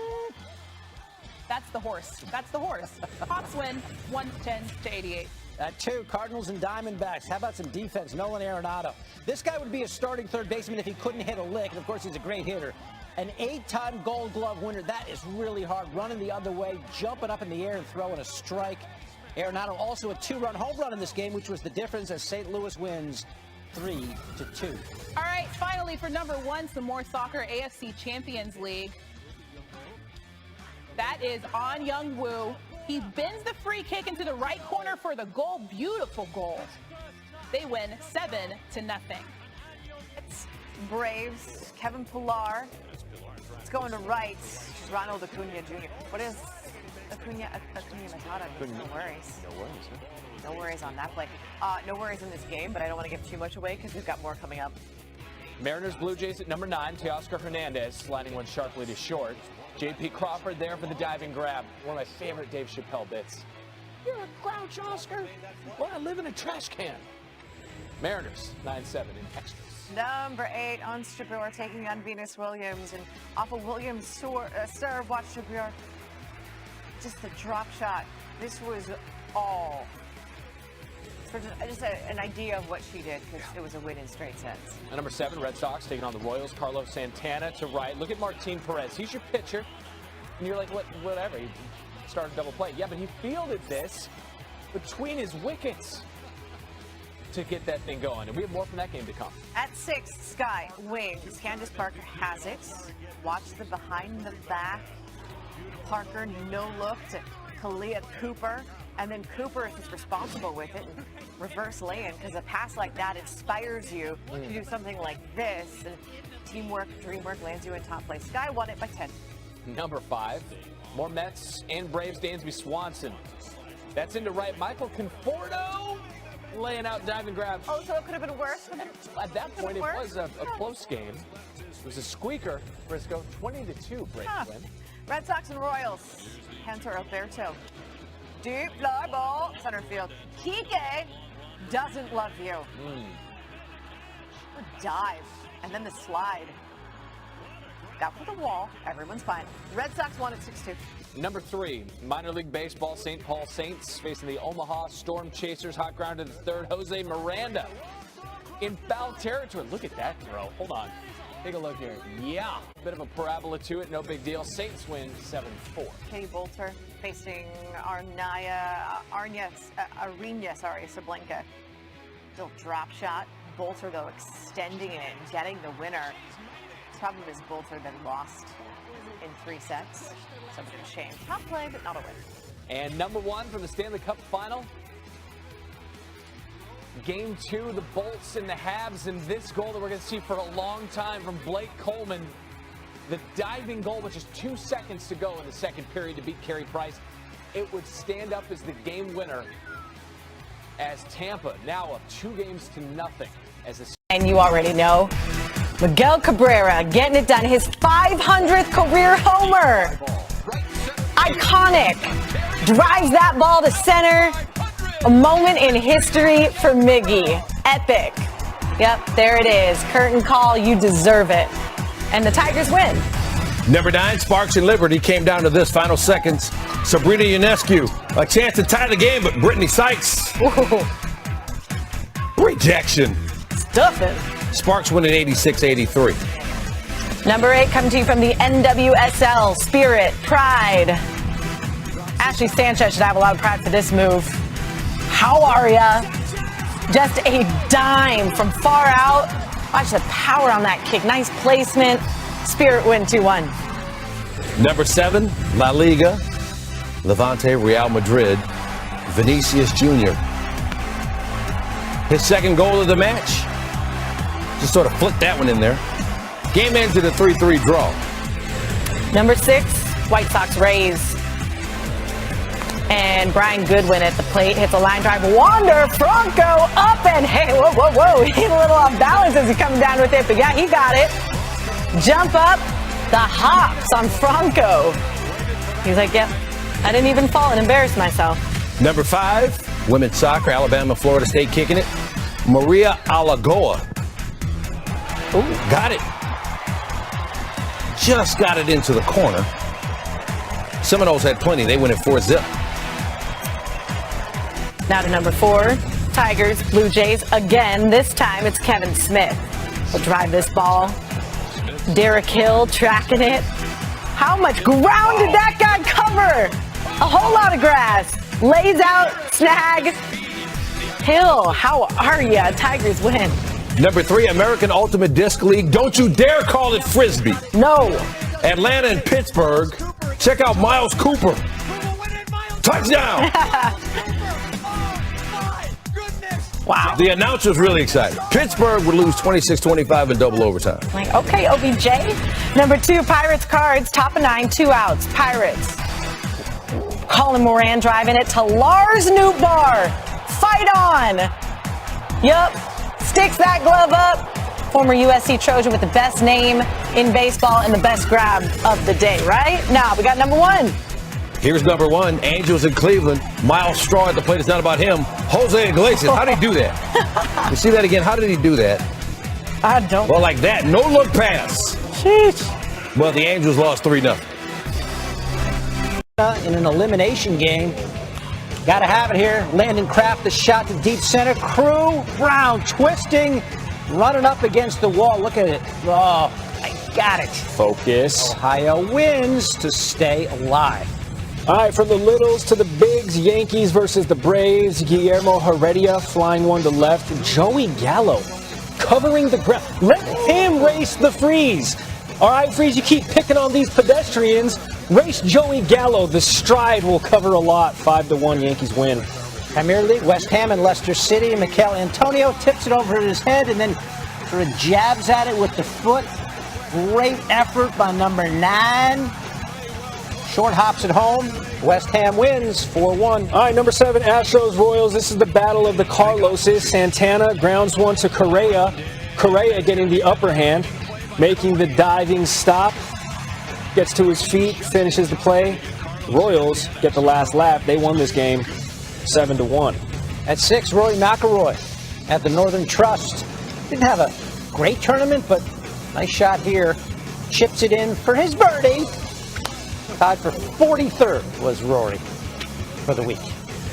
That's the horse. That's the horse. Hawks win 110-88. At 2, Cardinals and Diamondbacks. How about some defense? Nolan Arenado. This guy would be a starting third baseman if he couldn't hit a lick, and of course he's a great hitter. An 8-time Gold Glove winner. That is really hard. Running the other way, jumping up in the air and throwing a strike. Arenado also a 2-run home run in this game, which was the difference as St. Louis wins 3-2. All right, finally for number 1, some more soccer, AFC Champions League. That is On Young-woo. He bends the free kick into the right corner for the goal. Beautiful goal. They win 7-0. It's Braves, Kevin Pillar. It's going to right. Ronald Acuna Jr. What is Acuna Matata? No worries. No worries, huh? No worries on that play. No worries in this game, but I don't want to give too much away because we've got more coming up. Mariners Blue Jays at number 9. Teoscar Hernandez sliding one sharply to short. J.P. Crawford there for the diving grab. One of my favorite Dave Chappelle bits. You're a grouch, Oscar. Well, I live in a trash can. Mariners 9-7 in extras. Number 8 on Stripper taking on Venus Williams, and off of Williams' serve, watch Stripper. Just a drop shot. This was all for just an idea of what she did, because it was a win in straight sets. At number 7, Red Sox taking on the Royals. Carlos Santana to right. Look at Martin Perez. He's your pitcher, and you're like, whatever. He started double play. Yeah, but he fielded this between his wickets to get that thing going. And we have more from that game to come. At 6, Sky wings. Candace Parker has it. Watch the behind the back. Parker no look to Kalia Cooper. And then Cooper is just responsible with it and reverse lay-in, because a pass like that inspires you to do something like this. And teamwork, dreamwork lands you in top place. Sky won it by 10. Number 5, more Mets and Braves. Dansby Swanson. That's into right. Michael Conforto laying out diving grab. Oh, so it could have been worse? At that point, it was a close game. It was a squeaker. Frisco 20-2 Braves win. Red Sox and Royals. Hunter Alberto. Deep fly ball, center field. Kike doesn't love you. Dive, and then the slide. Got for the wall. Everyone's fine. Red Sox won at 6-2. Number 3, minor league baseball. St. Paul Saints facing the Omaha Storm Chasers. Hot ground to the third. Jose Miranda in foul territory. Look at that throw. Hold on. Take a look here. Yeah. Bit of a parabola to it. No big deal. Saints win 7-4. Katie Bolter facing Arena Sablenka. Little drop shot. Bolter, though, extending it and getting the winner. The problem is Bolter then lost in 3 sets. So it's a shame. Top play, but not a win. And number 1 for the Stanley Cup final. Game 2, the Bolts and the Habs, and this goal that we're going to see for a long time from Blake Coleman. The diving goal with just 2 seconds to go in the second period to beat Carey Price. It would stand up as the game winner as Tampa now up 2-0 as the. And you already know, Miguel Cabrera getting it done. His 500th career homer. Iconic. Drives that ball to center. A moment in history for Miggy. Epic. Yep, there it is. Curtain call. You deserve it. And the Tigers win. Number 9, Sparks and Liberty came down to this final seconds. Sabrina Ionescu, a chance to tie the game, but Brittany Sykes. Rejection. Stuff it. Sparks win at 86-83. Number 8 coming to you from the NWSL. Spirit, Pride. Ashley Sanchez should have a lot of pride for this move. How are ya? Just a dime from far out. Watch the power on that kick. Nice placement. Spirit win 2-1. Number 7, La Liga. Levante, Real Madrid. Vinicius Jr. His second goal of the match. Just sort of flicked that one in there. Game ends in a 3-3 draw. Number 6, White Sox Rays. And Brian Goodwin at the plate hits a line drive. Wander Franco up and hey, whoa. He's a little off balance as he's coming down with it, but yeah, he got it. Jump up, the hops on Franco. He's like, yep, I didn't even fall and embarrass myself. Number 5, women's soccer, Alabama, Florida State kicking it. Maria Alagoa. Ooh, got it. Just got it into the corner. Seminoles had plenty. They win at 4-0. Now to number 4, Tigers, Blue Jays. Again, this time it's Kevin Smith. Will drive this ball. Derek Hill tracking it. How much ground did that guy cover? A whole lot of grass. Lays out, snag. Hill, how are ya? Tigers win. Number 3, American Ultimate Disc League. Don't you dare call it Frisbee. No. Atlanta and Pittsburgh. Check out Miles Cooper. Touchdown. Wow. The announcer's really excited. Pittsburgh would lose 26-25 in double overtime. Like, okay, OBJ. Number 2, Pirates Cards. Top of 9, 2 outs. Pirates. Colin Moran driving it to Lars Nootbaar. Fight on. Yup. Sticks that glove up. Former USC Trojan with the best name in baseball and the best grab of the day, right? Now, we got number 1. Here's number 1, Angels in Cleveland. Miles Straw at the plate. It's not about him. Jose Iglesias. How did he do that? You see that again? How did he do that? I don't. Well, like that. No look pass. Sheesh. Well, the Angels lost 3-0. In an elimination game. Got to have it here. Landon Kraft, the shot to deep center. Crew, Brown twisting, running up against the wall. Look at it. Oh, I got it. Focus. Ohio wins to stay alive. All right, from the littles to the bigs, Yankees versus the Braves. Guillermo Heredia flying one to left. Joey Gallo covering the ground. Let him race the Freeze. All right, Freeze, you keep picking on these pedestrians. Race Joey Gallo. The stride will cover a lot. 5-1 Yankees win. Premier League, West Ham and Leicester City. Mikel Antonio tips it over his head and then sort of jabs at it with the foot. Great effort by number 9. Short hops at home. West Ham wins 4-1. All right, number 7, Astros Royals. This is the battle of the Carloses. Santana grounds one to Correa. Correa getting the upper hand, making the diving stop. Gets to his feet, finishes the play. Royals get the last lap. They won this game 7-1. At 6, Rory McIlroy at the Northern Trust. Didn't have a great tournament, but nice shot here. Chips it in for his birdie. Tied for 43rd was Rory for the week.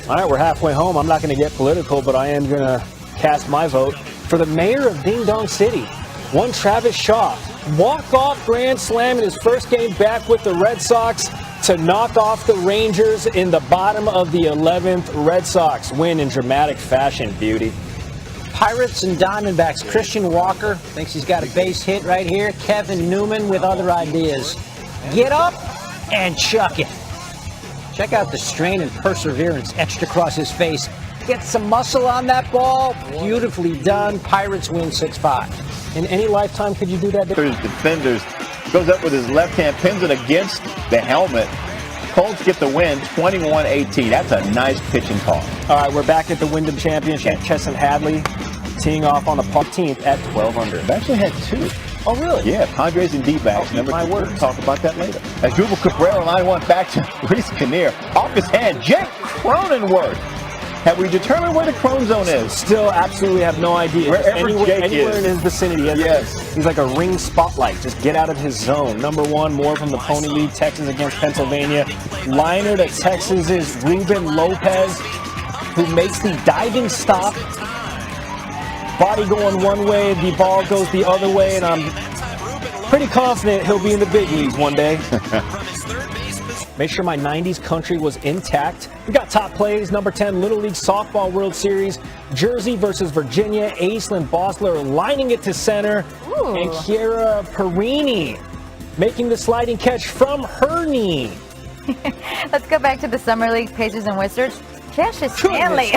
All right, we're halfway home. I'm not going to get political, but I am going to cast my vote for the mayor of Ding Dong City. One Travis Shaw. Walk-off grand slam in his first game back with the Red Sox to knock off the Rangers in the bottom of the 11th. Red Sox win in dramatic fashion, beauty. Pirates and Diamondbacks. Christian Walker thinks he's got a base hit right here. Kevin Newman with other ideas. Get up and chuck it. Check out the strain and perseverance etched across his face. Get some muscle on that ball. Beautifully done. Pirates win 6-5. In any lifetime, could you do that? Defenders goes up with his left hand, pins it against the helmet. Colts get the win, 21-18. That's a nice pitching call. All right, we're back at the Wyndham Championship. Chesson Hadley teeing off on the 15th at 12 under. I've actually had 2. Oh, really? Yeah, Padres and D-backs. Remember, we'll talk about that later. As Drupal Cabrera line one back to Reese Kinnear. Off his hand, Jake Cronenworth. Have we determined where the Chrome Zone is? Still absolutely have no idea. Wherever Jake anywhere is. in his vicinity. Yes. He's like a ring spotlight. Just get out of his zone. Number 1, more from the Pony League. Texas against Pennsylvania. Liner to Texas is Ruben Lopez, who makes the diving stop. Body going one way, the ball goes the other way, and I'm pretty confident he'll be in the big leagues one day. Make sure my 90s country was intact. We got top plays. Number 10, Little League Softball World Series. Jersey versus Virginia. Aislinn Bosler lining it to center. Ooh. And Kiera Perini making the sliding catch from her knee. Let's go back to the Summer League Pacers and Wizards. Cassius Stanley.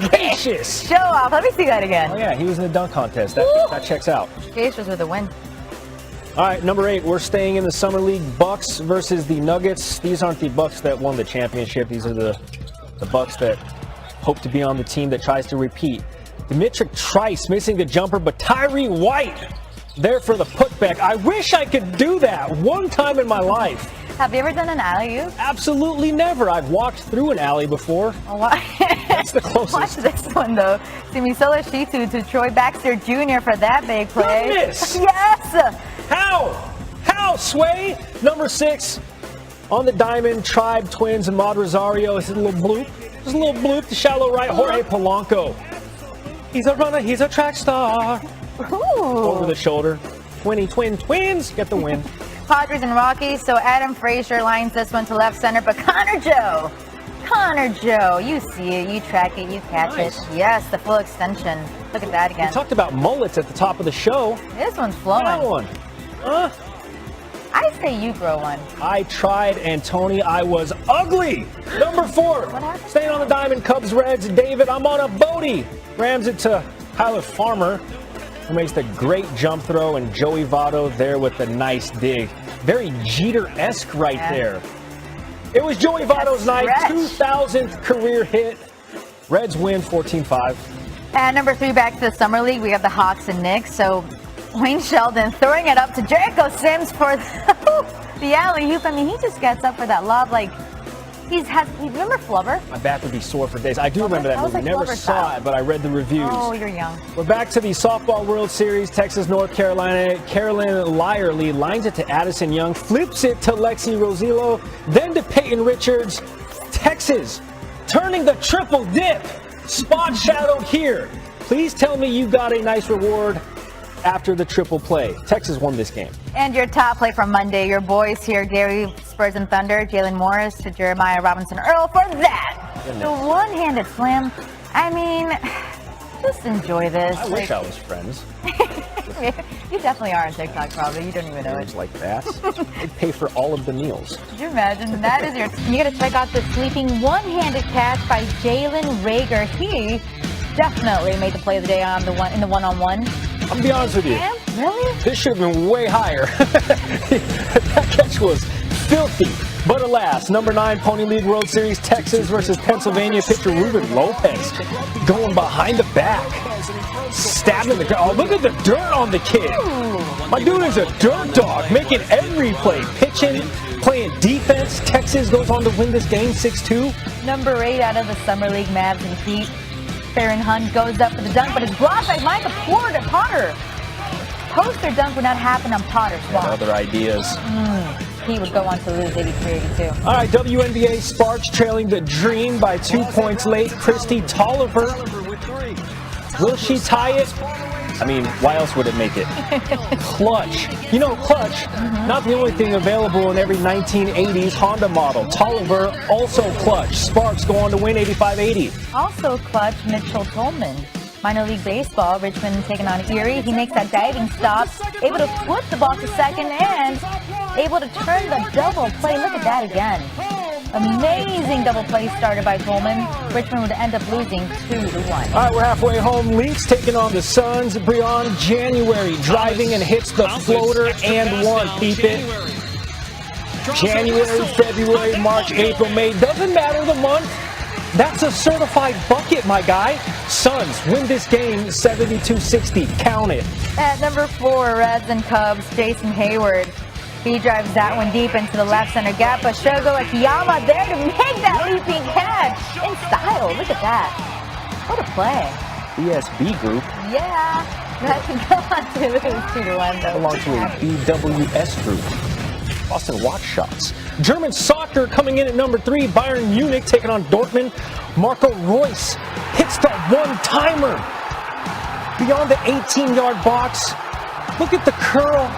Gracious. Show off. Let me see that again. Oh, yeah, he was in the dunk contest. That checks out. Pacers with a win. All right, number 8, we're staying in the Summer League. Bucks versus the Nuggets. These aren't the Bucks that won the championship. These are the Bucks that hope to be on the team that tries to repeat. Dimitri Trice missing the jumper, but Tyree White there for the putback. I wish I could do that one time in my life. Have you ever done an alley-oop? Absolutely never. I've walked through an alley before. That's the closest. Watch this one, though. Simisola Shitu to Troy Baxter Jr. for that big play. Goodness. Yes! How, Sway? Number 6 on the diamond, Tribe Twins and Mod Rosario. This is a little bloop. Just a little bloop to shallow right. Jorge Polanco. He's a runner. He's a track star. Ooh. Over the shoulder. Twins get the win. Padres and Rockies. So Adam Frazier lines this one to left center, but Connor Joe, you see it, you track it, you catch it. Yes, the full extension. Look at that again. We talked about mullets at the top of the show. This one's flowing. That one. I say you grow one. I tried, and Tony, I was ugly. Number 4, staying on the diamond, Cubs, Reds, David, I'm on a boaty. Rams it to Tyler Farmer, who makes the great jump throw, and Joey Votto there with the nice dig. Very Jeter-esque right there. It was Joey Votto's night, 2,000th career hit. Reds win 14-5. And number 3, back to the Summer League, we have the Hawks and Knicks. So Wayne Sheldon throwing it up to Jericho Sims for the alley-oop. I mean, he just gets up for that lob like you remember Flubber? My back would be sore for days. I do remember that movie. Like Never saw it, but I read the reviews. Oh, you're young. We're back to the Softball World Series. Texas, North Carolina. Carolyn Lyerly lines it to Addison Young, flips it to Lexi Rosillo, then to Peyton Richards. Texas turning the triple dip. Spot shadowed here. Please tell me you got a nice reward after the triple play. Texas won this game. And your top play from Monday, your boys here, Gary Spurs and Thunder, Jalen Morris to Jeremiah Robinson Earl for that. Goodness. The one-handed slam. I mean, just enjoy this. I wish I was friends with You definitely are on TikTok, probably. You don't even know it. It's like that. They'd pay for all of the meals. Could you imagine? That is you got to check out the sweeping one-handed catch by Jalen Rager. He definitely made the play of the day on in the one-on-one. I'm gonna be honest with you. Really? This should have been way higher. That catch was filthy. But alas, number 9 Pony League World Series, Texas versus Pennsylvania pitcher Ruben Lopez going behind the back, stabbing the ground. Oh, look at the dirt on the kid. My dude is a dirt dog, making every play, pitching, playing defense. Texas goes on to win this game 6-2. Number 8 out of the Summer League Mavs and Heat. Farron Hunt goes up for the dunk, but it's blocked by Michael Potter. Poster dunk would not happen on Potter's watch. Other ideas. He would go on to lose 83-82. All right, WNBA Sparks trailing the Dream by 2 points late. Christy Tolliver. Will she tie it? I mean, why else would it make it? Clutch. You know, Clutch, not the only thing available in every 1980s Honda model. Tolliver, also Clutch. Sparks go on to win 85-80. Also clutch, Mitchell Tolman. Minor League Baseball, Richmond taking on Erie. He makes that diving stop, able to flip the ball to second and able to turn the double play. Look at that again. Amazing double play started by Tolman. Richmond would end up losing 2-1. All right, we're halfway home. Lynx taking on the Suns. Breon January driving and hits the floater and one. Keep it. January, February, March, April, May. Doesn't matter the month. That's a certified bucket, my guy. Suns win this game 72-60. Count it. At number 4, Reds and Cubs, Jason Hayward. He drives that one deep into the left center gap, but Shogo Akiyama there to make that leaping catch in style. Look at that. What a play. BSB group. Yeah. That can go on to lose 2-1, though. Belong to a BWS group. Boston Watch Shots. German soccer coming in at number 3. Bayern Munich taking on Dortmund. Marco Reus hits the one-timer beyond the 18-yard box. Look at the curl.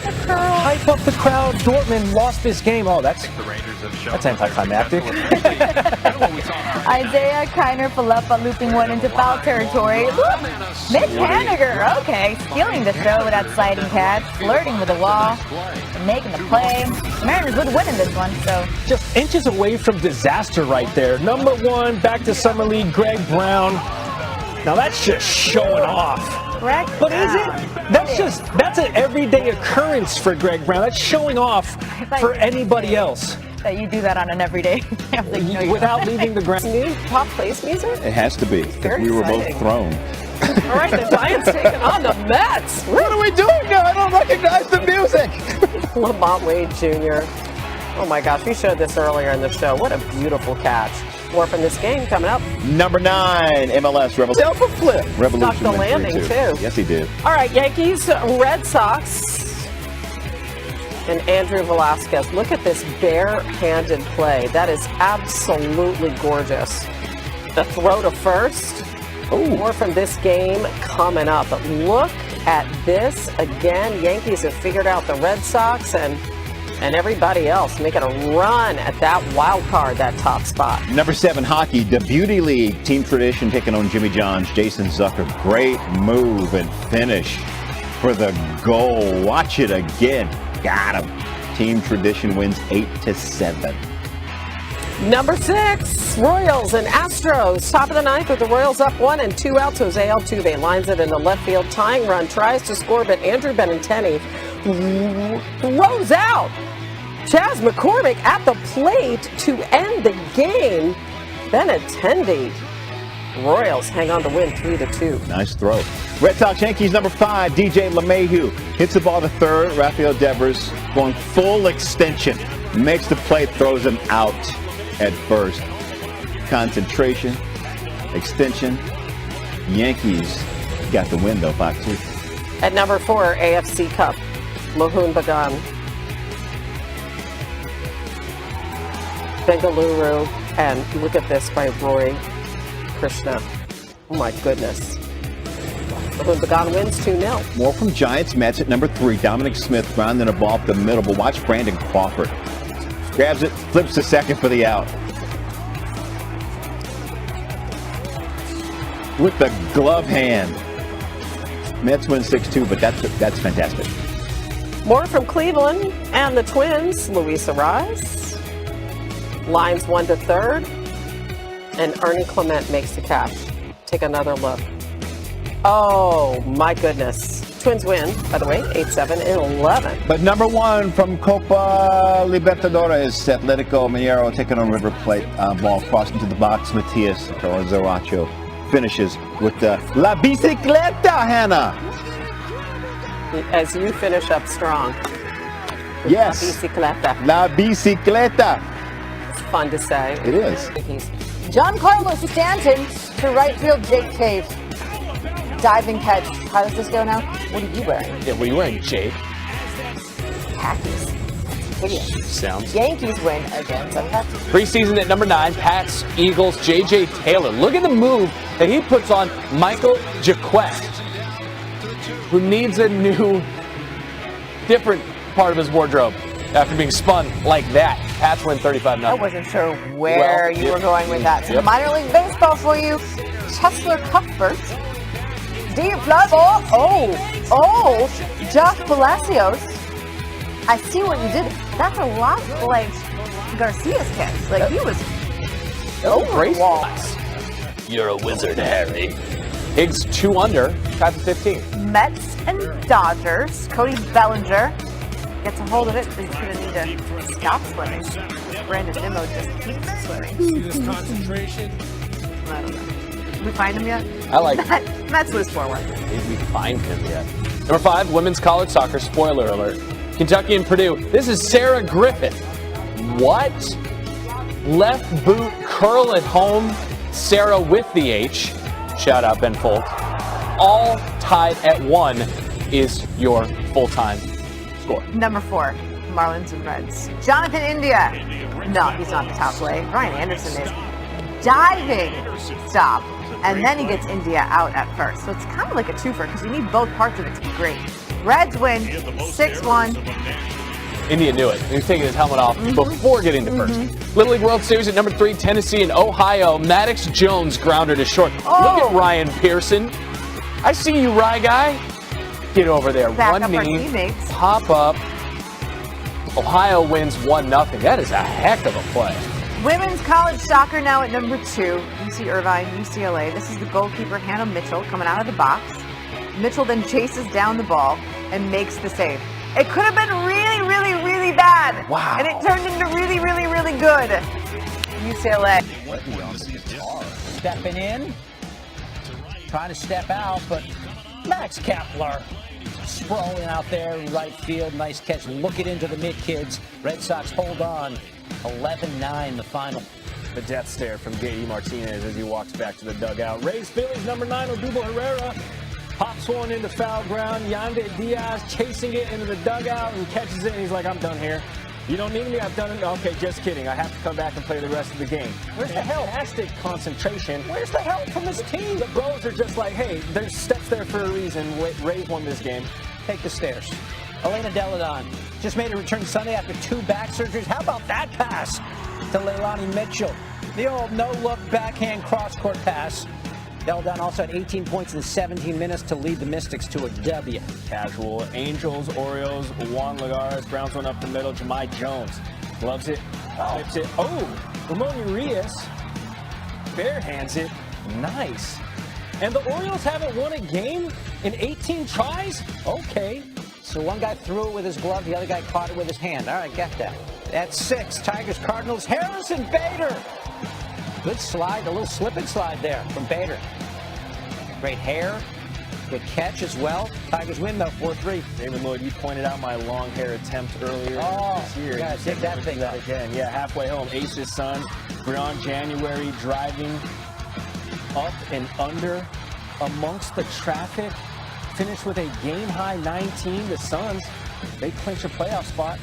Hype up the crowd. Dortmund lost this game. Oh, that's anticlimactic. Isaiah Kiner-Falefa looping one into foul territory. Mitch Haniger, okay, stealing the throw with that sliding catch, flirting with the wall, and making the play. The Mariners would win in this one, so. Just inches away from disaster right there. Number 1, back to Summer League, Greg Brown. Now that's just showing off. Correct. But is it? That's an everyday occurrence for Greg Brown. That's showing off for anybody else. That you do that on an everyday without leaving the ground. New top place music? It has to be, because we were both thrown. All right, the Giants taking on the Mets. What are we doing now? I don't recognize the music. Lamont Wade Jr. Oh my gosh, we showed this earlier in the show. What a beautiful catch. More from this game coming up. Number 9, MLS Revolution. Flip. Revolution Stuck the landing, too. Yes, he did. All right, Yankees, Red Sox, and Andrew Velasquez. Look at this bare-handed play. That is absolutely gorgeous. The throw to first. More from this game coming up. But look at this again. Yankees have figured out the Red Sox and everybody else making a run at that wild card, that top spot. Number 7, hockey, the Beauty League. Team Tradition taking on Jimmy John's Jason Zucker. Great move and finish for the goal. Watch it again. Got him. Team Tradition wins 8-7. Number 6, Royals and Astros. Top of the 9th with the Royals up 1 and 2 outs. Jose Altuve lines it in the left field tying run. Tries to score, but Andrew Benintendi throws out. Chaz McCormick at the plate to end the game. Benintendi. Royals hang on to win 3-2. Nice throw. Red Sox Yankees number 5, DJ LeMahieu hits the ball to third. Rafael Devers going full extension. Makes the play, throws him out at first. Concentration, extension. Yankees got the win though, 5-2. At number 4, AFC Cup, Mohun Bagan. Bengaluru, and look at this by Roy Krishna. Oh my goodness. Mohun Bagan wins 2-0. More from Giants Mets at number 3. Dominic Smith grounding a ball up the middle, but watch Brandon Crawford. Grabs it, flips to second for the out. With the glove hand. Mets win 6-2, but that's fantastic. More from Cleveland and the Twins. Luisa Rice lines 1 to third, and Ernie Clement makes the catch. Take another look. Oh my goodness! Twins win, by the way, 8-7 and 11. But number 1 from Copa Libertadores, Atletico Mineiro taking on River Plate. Ball crossing to the box. Matias Zaracho finishes with the La Bicicleta, Hannah. As you finish up strong. Yes. La Bicicleta. La Bicicleta. It's fun to say. It is. Giancarlo Stanton to right field, Jake Cave. Diving catch. How does this go now? What are you wearing? Yeah, what are you wearing, Jake? Khakis. Hideous. Sounds. Yankees win against the Pats. Preseason at number 9, Pats, Eagles, J.J. Taylor. Look at the move that he puts on Michael Jaquest, who needs a new, different part of his wardrobe after being spun like that. Pats win 35-0. I wasn't sure where you were going with that. Some minor league baseball for you. Chesler Cuthbert. Deep plus. Josh Palacios. I see what you did. That's a lot like Garcia's catch. Like he was over the wall. You're a wizard, Harry. Higgs 2 under, tied for 15. Mets and Dodgers. Cody Bellinger gets a hold of it, but he's going to need to stop swimming. Brandon Nimmo just keeps swimming. See this concentration? I don't know. Did we find him yet? I like Mets lose 4-1. Did we find him yet? Number 5, women's college soccer. Spoiler alert. Kentucky and Purdue. This is Sarah Griffith. What? Left boot curl at home. Sarah with the H. Shout out Ben Folt. All tied at 1 is your full-time score. Number 4, Marlins and Reds. Jonathan India. No, he's not the top play. Ryan Anderson is. Diving stop. And then he gets India out at first. So it's kind of like a twofer because you need both parts of it to be great. Reds win 6-1. India knew it. He was taking his helmet off before getting to first. Little League World Series at number 3, Tennessee and Ohio. Maddox Jones grounded to short. Look at Ryan Pearson. I see you, Rye guy. Get over there. Back One up our knee. teammates. Pop up. Ohio wins 1-0. That is a heck of a play. Women's college soccer now at number 2. UC Irvine, UCLA. This is the goalkeeper, Hannah Mitchell, coming out of the box. Mitchell then chases down the ball and makes the save. It could have been really, really, really bad. Wow. And it turned into really, really, really good. UCLA. Stepping in, trying to step out, but Max Kepler sprawling out there in right field. Nice catch. Look it into the mid, kids. Red Sox hold on. 11-9 the final. The death stare from J.D. Martinez as he walks back to the dugout. Rays Phillies number 9, Odubel Herrera. Pops one into foul ground. Yande Diaz chasing it into the dugout and catches it. And he's like, I'm done here. You don't need me. I've done it. Okay, just kidding. I have to come back and play the rest of the game. Where's the help? Fantastic concentration. Where's the help from this team? The bros are just like, hey, there's steps there for a reason. Rays won this game. Take the stairs. Elena Deladon just made a return Sunday after 2 back surgeries. How about that pass to Leilani Mitchell? The old no-look backhand cross-court pass. Deladon also had 18 points in 17 minutes to lead the Mystics to a W. Casual. Angels, Orioles, Juan Lagares, Browns one up the middle. Jahmai Jones gloves it, flips it. Oh, Ramon Urias barehands it. Nice. And the Orioles haven't won a game in 18 tries? Okay. So one guy threw it with his glove, the other guy caught it with his hand. All right, get that. At 6, Tigers, Cardinals, Harrison Bader. Good slide, a little slip and slide there from Bader. Great hair, good catch as well. Tigers win though, 4-3. David Lloyd, you pointed out my long hair attempt earlier this year. Yeah, take that thing out again. Yeah, halfway home. Ace's son, Brian January, driving up and under amongst the traffic. Finished with a game-high 19. The Suns, they clinch a playoff spot.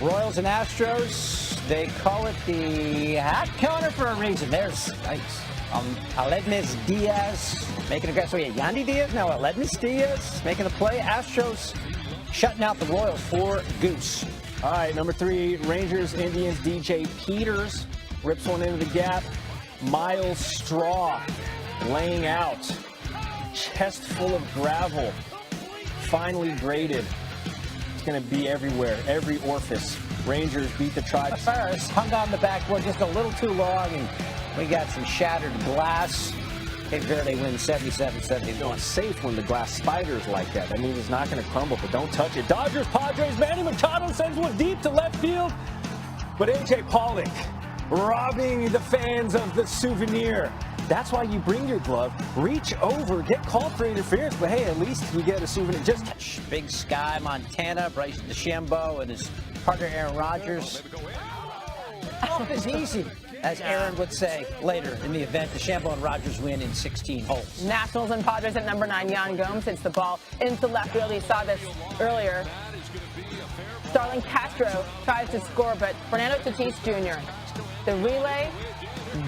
Royals and Astros, they call it the hot corner for a reason. There's Aledmis Diaz making a grab. So Yandy Diaz, now Aledmis Diaz making a play. Astros shutting out the Royals for Goose. All right, number 3, Rangers, Indians, DJ Peters rips one into the gap. Miles Straw laying out. chest full of gravel, finely graded. It's going to be everywhere, every orifice. Rangers beat the Tribe. First, hung on the backboard just a little too long, and we got some shattered glass. Cape Verde wins 77-71. It's safe when the glass spiders like that. That means it's not going to crumble, but don't touch it. Dodgers, Padres, Manny Machado sends one deep to left field. But A.J. Pollock robbing the fans of the souvenir. That's why you bring your glove, reach over, get called for interference, but hey, at least you get a souvenir. Just Big Sky, Montana, Bryce DeChambeau, and his partner Aaron Rodgers. Off is easy, as Aaron would say later in the event. DeChambeau and Rodgers win in 16 holes. Nationals and Padres at number 9. Yan Gomes hits the ball into left field. He saw this earlier. Starling Castro tries to score, but Fernando Tatis Jr. The relay,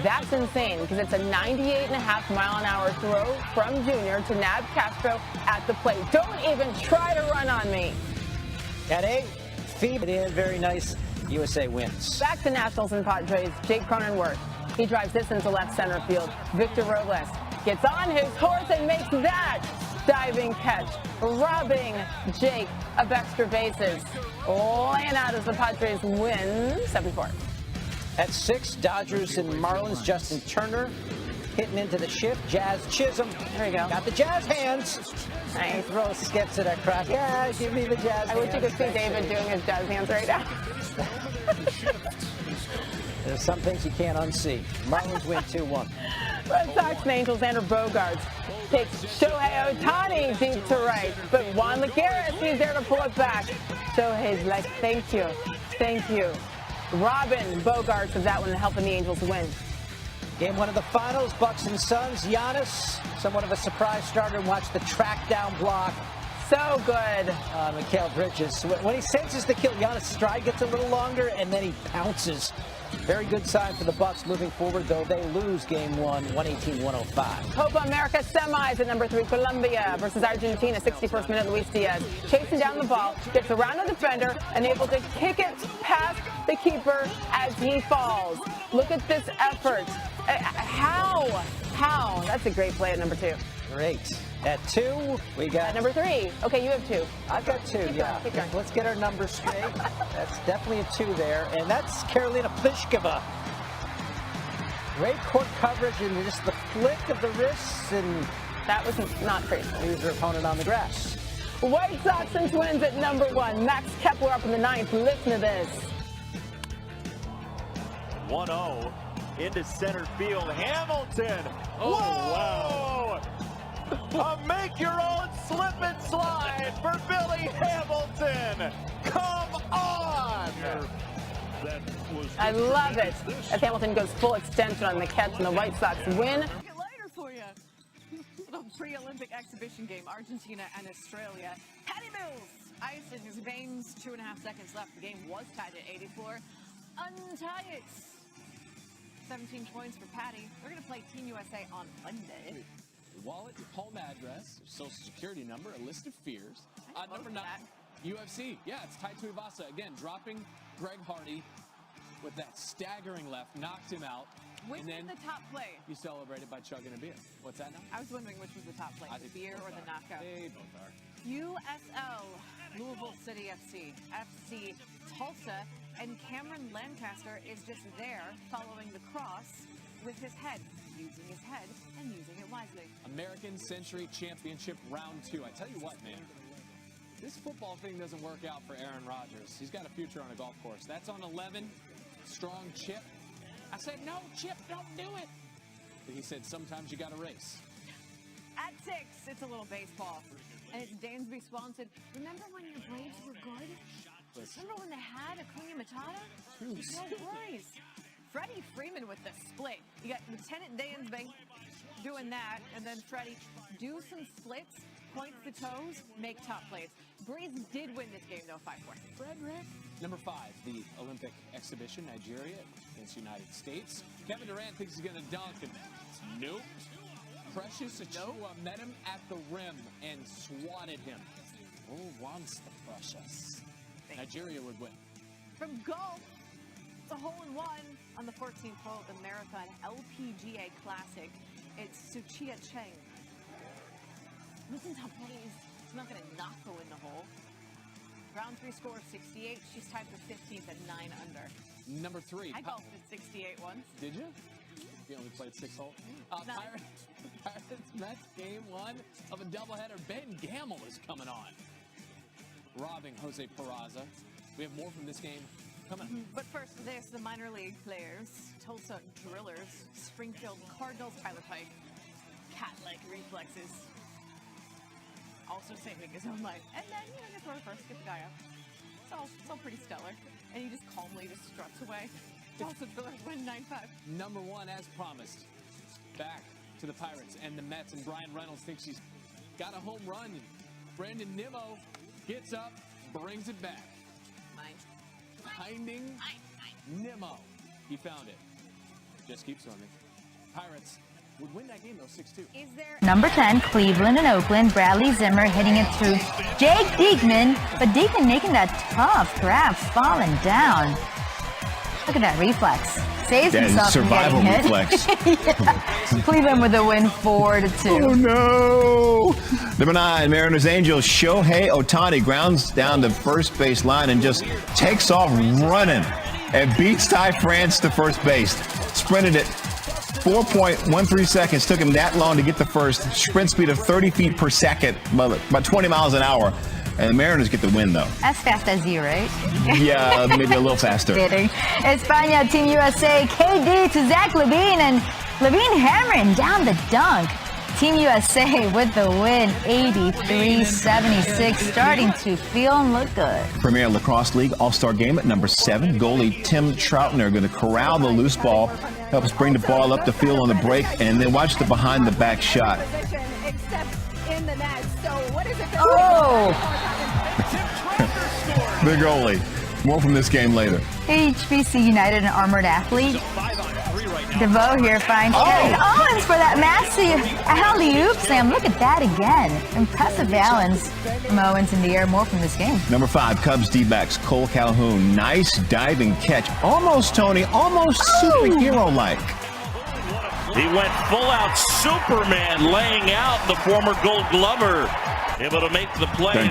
that's insane because it's a 98.5-mile-an-hour throw from Jr. to nab Castro at the plate. Don't even try to run on me. At 8, feed it in, very nice. USA wins. Back to Nationals and Padres, Jake Cronenworth. He drives this into left center field. Victor Robles gets on his horse and makes that diving catch, robbing Jake of extra bases. Laying out as the Padres win 7-4. At 6, Dodgers and Marlins, Justin Turner hitting into the shift. Jazz Chisholm. There you go. Got the Jazz hands. Nice. Throw skips at our crowd. Yeah, give me the Jazz hands. I wish you could see David doing his Jazz hands right now. There's some things you can't unsee. Marlins win 2-1. Red Sox and Angels, Andrew Bogarts takes Shohei Ohtani deep to right, but Juan Lagares, he's there to pull it back. Shohei's like, thank you, thank you. Robin Bogarts of that one helping the Angels win. Game 1 of the finals, Bucks and Suns. Giannis, somewhat of a surprise starter. Watch the track down block. So good. Mikal Bridges. When he senses the kill, Giannis' stride gets a little longer, and then he pounces. Very good sign for the Bucks moving forward, though they lose Game 1, 118-105. Copa America semis at number 3, Colombia versus Argentina. 61st minute, Luis Diaz chasing down the ball, gets around the defender, and able to kick it past the keeper as he falls. Look at this effort. How? That's a great play at number 2. Great. At 2, we got... At number 3. Okay, you have 2. I've got 2, yeah. Let's get our numbers straight. That's definitely a 2 there. And that's Karolina Pliskova. Great court coverage and just the flick of the wrists, and... That was not crazy. Leaves her opponent on the grass. White Sox and Twins at number 1. Max Kepler up in the 9th. Listen to this. 1-0 into center field. Hamilton. Oh, wow. A make-your-own slip and slide for Billy Hamilton. Come on. I love it. As Hamilton goes full extension on the catch and the White Sox win. Later for you. The pre-Olympic exhibition game, Argentina and Australia. Patty Mills, ice in his veins, 2.5 seconds left. The game was tied at 84. Untie it. 17 points for Patty. They're going to play Team USA on Monday. Your wallet, your home address, your social security number, a list of fears. Number 9, UFC. Yeah, it's Tai Tuivasa. Again, dropping Greg Hardy with that staggering left, knocked him out. Which and then was the top play? You celebrated by chugging a beer. What's that now? I was wondering which was the top play, the beer or the knockout. They both are. USL, Louisville City FC, FC Tulsa, and Cameron Lancaster is just there following the cross with his head, using his head and using it wisely. American Century Championship Round 2. I tell you what, man, this football thing doesn't work out for Aaron Rodgers. He's got a future on a golf course. That's on 11. Strong Chip. I said, no, Chip, don't do it. But he said, sometimes you got to race. At 6, it's a little baseball. And it's Dansby Swanson. Remember when your Braves were good? Remember when they had Acuna Matata? No worries. Freddie Freeman with the split. You got Lieutenant Dansby doing that, and then Freddie do some splits, points the toes, make top plays. Braves did win this game, though, 5-4. Frederick. Number 5, the Olympic exhibition, Nigeria against the United States. Kevin Durant thinks he's going to dunk, and nope. Precious Achiuwa met him at the rim and swatted him. Who wants the Precious? Nigeria would win. From golf, it's a hole-in-one on the 14th hole of the Marathon LPGA Classic. It's Suchia Cheng. Listen how plays. It's not going to knock the win the hole. Round 3 score of 68. She's tied for 15th at 9 under. Number 3. I golfed at 68 once. Did you? You only played 6 holes. Pirates Mets game 1 of a doubleheader. Ben Gamble is coming on, robbing Jose Peraza. We have more from this game coming. But first, there's the minor league players. Tulsa Drillers, Springfield Cardinals, Tyler Pike. Cat-like reflexes. Also saving his own life. And then, you throw first, get the guy up. It's all pretty stellar. And he just calmly just struts away. Tulsa Drillers win 9-5. Number 1, as promised, back to the Pirates and the Mets. And Brian Reynolds thinks she's got a home run. And Brandon Nimmo gets up, brings it back. Finding Nimmo. He found it. Just keep swimming. Pirates would win that game, though, 6-2. Number 10, Cleveland and Oakland. Bradley Zimmer hitting it through Jake Diekman, but Diekman making that tough grab, falling down. Look at that reflex. Saves himself from survival getting hit. reflex. Yeah. Cleveland with a win 4-2. Oh no! Number 9, Mariners Angels. Shohei Ohtani grounds down the first base line and just takes off running and beats Ty France to first base. Sprinted it 4.13 seconds. Took him that long to get the first. Sprint speed of 30 feet per second, about 20 miles an hour. And the Mariners get the win, though. As fast as you, right? Yeah, maybe a little faster. Kidding. España, Team USA, KD to Zach Levine, and Levine hammering down the dunk. Team USA with the win, 83-76, starting to feel and look good. Premier Lacrosse League All-Star Game at number 7. Goalie Tim Troutner going to corral the loose ball, helps bring the ball up the field on the break, and then watch the behind-the-back shot. Oh! The goalie. More from this game later. HBC United and Armored Athlete. DeVoe here finds Aaron Owens for that massive alley-oop slam. Look at that again. Impressive balance from Owens in the air. More from this game. Number 5, Cubs D-backs, Cole Calhoun. Nice diving catch. Almost, Tony, almost superhero-like. He went full-out Superman, laying out the former Gold Glover. Able to make the play.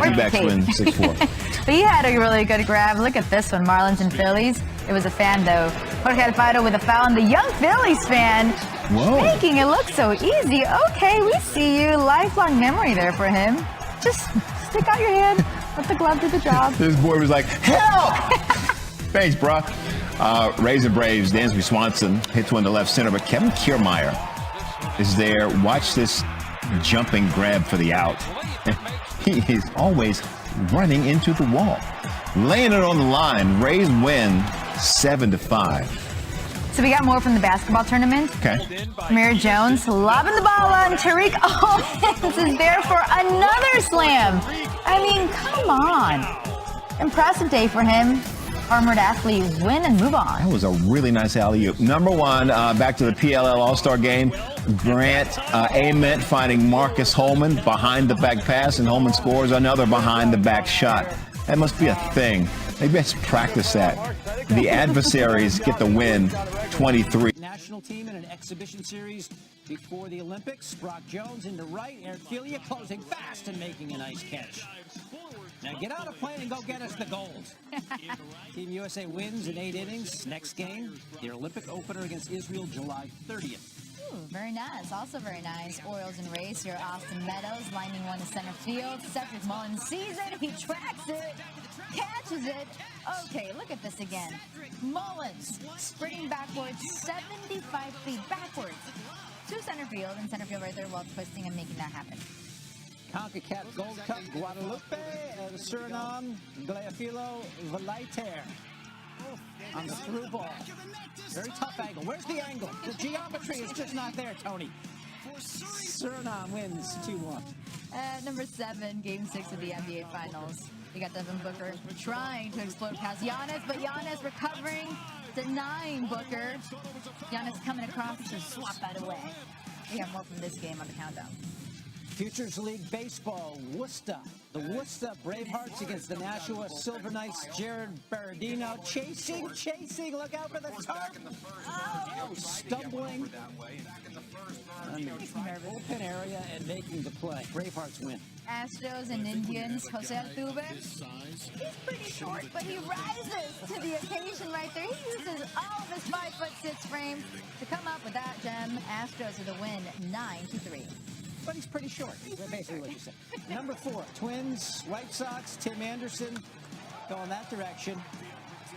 D-backs win 6-4. But he had a really good grab. Look at this one, Marlins and Phillies. It was a fan, though. Jorge Alfaro with a foul, and the young Phillies fan making it look so easy. Okay, we see you. Lifelong memory there for him. Just stick out your hand. Let the glove do the job. This boy was like, help! Thanks, bro. Rays and Braves, Dansby Swanson hits one to left center, but Kevin Kiermaier is there. Watch this jumping grab for the out. He is always running into the wall. Laying it on the line. Rays win 7-5. So we got more from the basketball tournament. Okay. Amir Jones lobbing the ball on. Tariq Owens is there for another slam. I mean, come on. Impressive day for him. Armored Athlete win and move on. That was a really nice alley-oop. Number 1, back to the PLL All-Star Game. Grant Ament finding Marcus Holman behind the back pass, and Holman scores another behind the back shot. That must be a thing. Maybe let's practice that. The adversaries get the win, 23. National team in an exhibition series before the Olympics. Brock Jones into right. Ercilia closing fast and making a nice catch. Now get on a plane and go get us the gold. Team USA wins in 8 innings. Next game, the Olympic opener against Israel, July 30th. Ooh, very nice. Also very nice. Orioles and Rays here. Austin Meadows lining one to center field. Cedric Mullins sees it. He tracks it. Catches it. Okay, look at this again. Mullins sprinting backwards 75 feet backwards to center field. And center field right there while twisting and making that happen. CONCACAF Gold Cup, Guadalupe and Suriname, Gleafilo Valaiter on the through ball. Very tough angle. Where's the angle? The geometry is just not there, Tony. Suriname wins 2-1. Number 7, Game 6 of the NBA Finals. We got Devin Booker trying to explode past Giannis, but Giannis recovering, denying Booker. Giannis coming across to swap that away. We have more from this game on the countdown. Futures League Baseball, Worcester. The Worcester Bravehearts against the Nashua Silver Knights. Jared Berardino chasing. Look out for the tarp. Oh, stumbling. Bullpen area and making the play. Bravehearts win. Astros and Indians, Jose Altuve. He's pretty short, but he rises to the occasion right there. He uses all of his 5'6" frame to come up with that gem. Astros are the win, 9-3. But he's pretty short. That's basically what you said. Number 4, Twins, White Sox, Tim Anderson going that direction.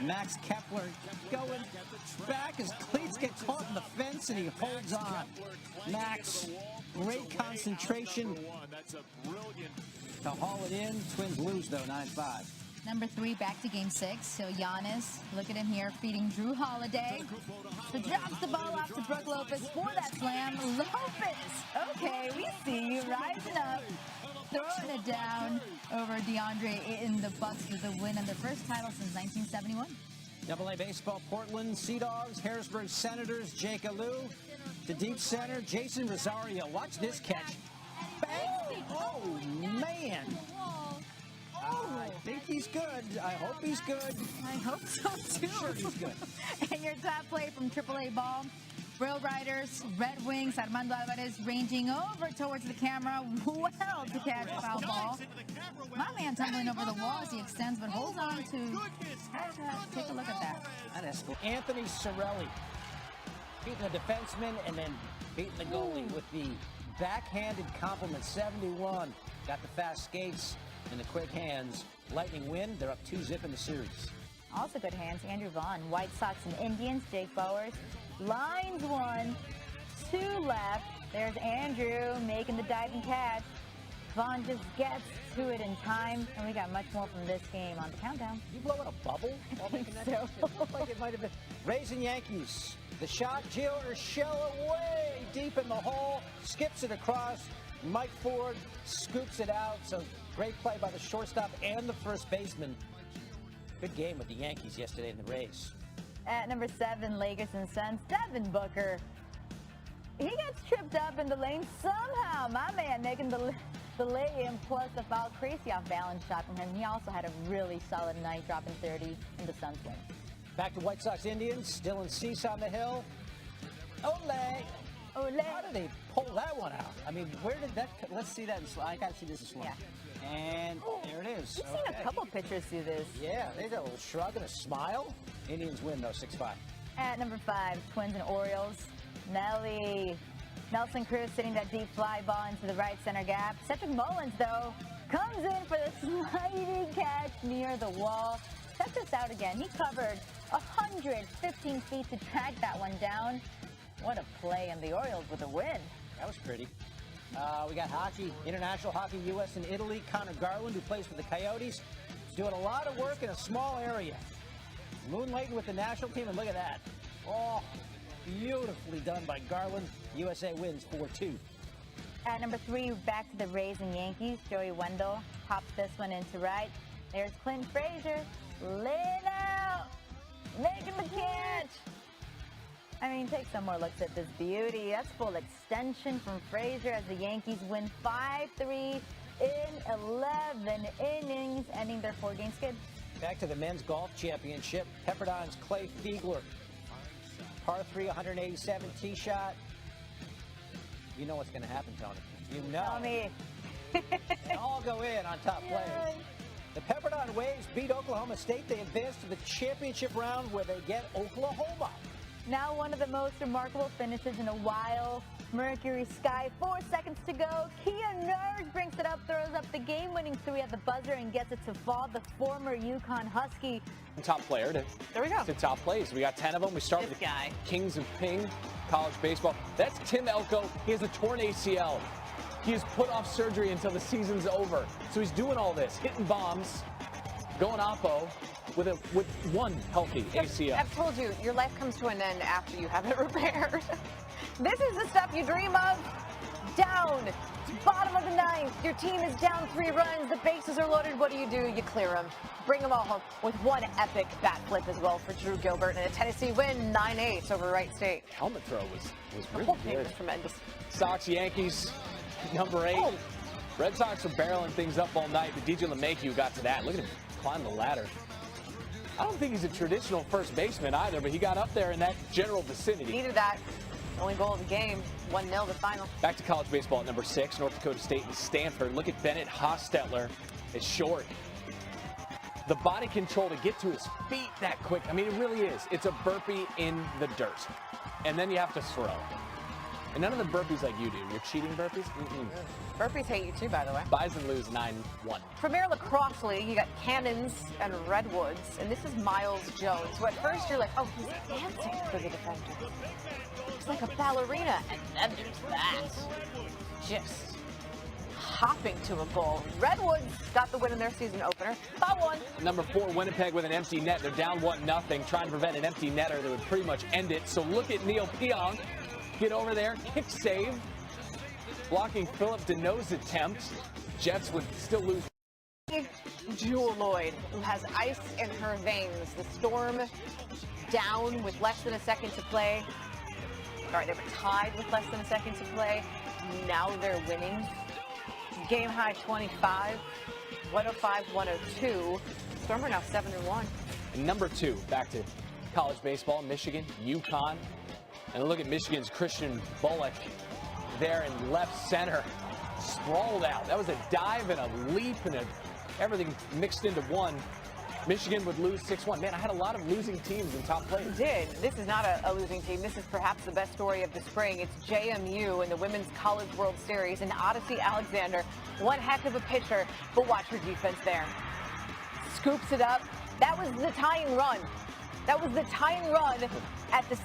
Max Kepler going back. His cleats get caught in the fence and he holds on. Max, great concentration to haul it in. Twins lose though, 9-5. Number 3, back to game 6. So Giannis, look at him here, feeding Drew Holiday. So drops the ball off to Brook Lopez for that slam. Lopez, okay, we see you rising up, throwing it down over DeAndre in the Bucks for the win and their first title since 1971. AA Baseball, Portland Sea Dogs, Harrisburg Senators, Jake Alou. The deep center, Jason Rosario. Watch this catch. Bang! Oh, man. I think he's good. I hope he's good. I hope so, too. Sure he's good. And your top play from AAA ball, Brill Riders, Red Wings, Armando Alvarez ranging over towards the camera. Well to catch a foul ball. My man tumbling over the wall as he extends, but holds on to take a look at that. That is cool. Anthony Cirelli beating the defenseman and then beating the goalie with the backhanded compliment. 71. Got the fast skates and the quick hands. Lightning win. They're up 2-0 in the series. Also good hands, Andrew Vaughn. White Sox and Indians, Jake Bowers. Lines 1, 2 left. There's Andrew making the diving catch. Vaughn just gets to it in time, and we got much more from this game on the countdown. You blowing a bubble? I think so. Looked like it might have been. Rays and Yankees. The shot, Gio Urshela way deep in the hole. Skips it across. Mike Ford scoops it out. So great play by the shortstop and the first baseman. Good game with the Yankees yesterday in the Rays. At number 7, Lakers and Suns, Devin Booker. He gets tripped up in the lane somehow. My man making the lay-in plus a foul. Crazy off-balance shot from him. He also had a really solid night, dropping 30 in the Suns win. Back to White Sox Indians. Dylan Cease on the hill. Ole. How did they pull that one out? I mean, where did that... Let's see that. I got to see this in slow. Yeah. And there it is. We've seen a couple pitchers do this. Yeah, they got a little shrug and a smile. Indians win, though, 6-5. At number 5, Twins and Orioles. Nelson Cruz sitting that deep fly ball into the right center gap. Cedric Mullins, though, comes in for the sliding catch near the wall. Check this out again. He covered 115 feet to track that one down. What a play, and the Orioles with a win. That was pretty. We got hockey, international hockey, U.S. and Italy. Connor Garland, who plays for the Coyotes, doing a lot of work in a small area. Moonlighting with the national team, and look at that. Oh, beautifully done by Garland. USA wins 4-2. At number 3, back to the Rays and Yankees. Joey Wendell pops this one into right. There's Clint Frazier, laying out, making the catch. I mean, take some more looks at this beauty. That's full extension from Frazier as the Yankees win 5-3 in 11 innings, ending their 4-game skid. Back to the men's golf championship. Pepperdine's Clay Fiegler. Par 3, 187 tee shot. You know what's going to happen, Tony. You know. Tell me. They all go in on top plays. The Pepperdine Waves beat Oklahoma State. They advance to the championship round where they get Oklahoma. Now one of the most remarkable finishes in a while. Mercury Sky, 4 seconds to go. Kia Nerds brings it up, throws up the game-winning 3 at the buzzer and gets it to fall. The former UConn Husky. Top player to top plays. We got 10 of them. We start with the Kings of Ping, college baseball. That's Tim Elko. He has a torn ACL. He is put off surgery until the season's over. So he's doing all this, hitting bombs, going oppo with one healthy ACL. I've told you, your life comes to an end after you have it repaired. This is the stuff you dream of. Down, bottom of the 9th. Your team is down 3 runs. The bases are loaded. What do? You clear them. Bring them all home with one epic bat flip as well for Drew Gilbert and a Tennessee win, 9-8 over Wright State. Helmet throw was The really whole thing good. was tremendous. Sox, Yankees. Number 8. Red Sox are barreling things up all night, but DJ LeMahieu got to that. Look at him climb the ladder. I don't think he's a traditional first baseman either, but he got up there in that general vicinity. Needed that. Only goal of the game, 1-0 the final. Back to college baseball at number 6, North Dakota State and Stanford. Look at Bennett Hostetler. It's short. The body control to get to his feet that quick. I mean, it really is. It's a burpee in the dirt. And then you have to throw. And none of the burpees like you do. You're cheating burpees? Burpees hate you too, by the way. Bison lose 9-1. Premier Lacrosse League, you got Cannons and Redwoods, and this is Miles Jones. So at first you're like, oh, he's dancing for the defender. It's like a ballerina, and then there's that. Just hopping to a goal. Redwoods got the win in their season opener. 5-1. Number 4, Winnipeg with an empty net. They're down 1-0, trying to prevent an empty netter that would pretty much end it. So look at Neil Pionk. Get over there, kick save, blocking Philip Deneau's attempt. Jets would still lose. Jewel Lloyd, who has ice in her veins. The Storm down with less than a second to play. Sorry, they were tied with less than a second to play. Now they're winning. Game high 25, 105-102. Storm are now 7-1. And number 2, back to college baseball, Michigan, UConn. And look at Michigan's Christian Bullock there in left center, sprawled out. That was a dive and a leap and everything mixed into one. Michigan would lose 6-1. Man, I had a lot of losing teams in top place. You did. This is not a losing team. This is perhaps the best story of the spring. It's JMU in the Women's College World Series and Odyssey Alexander. One heck of a pitcher, but watch her defense there. Scoops it up. That was the tying run. That was the tying run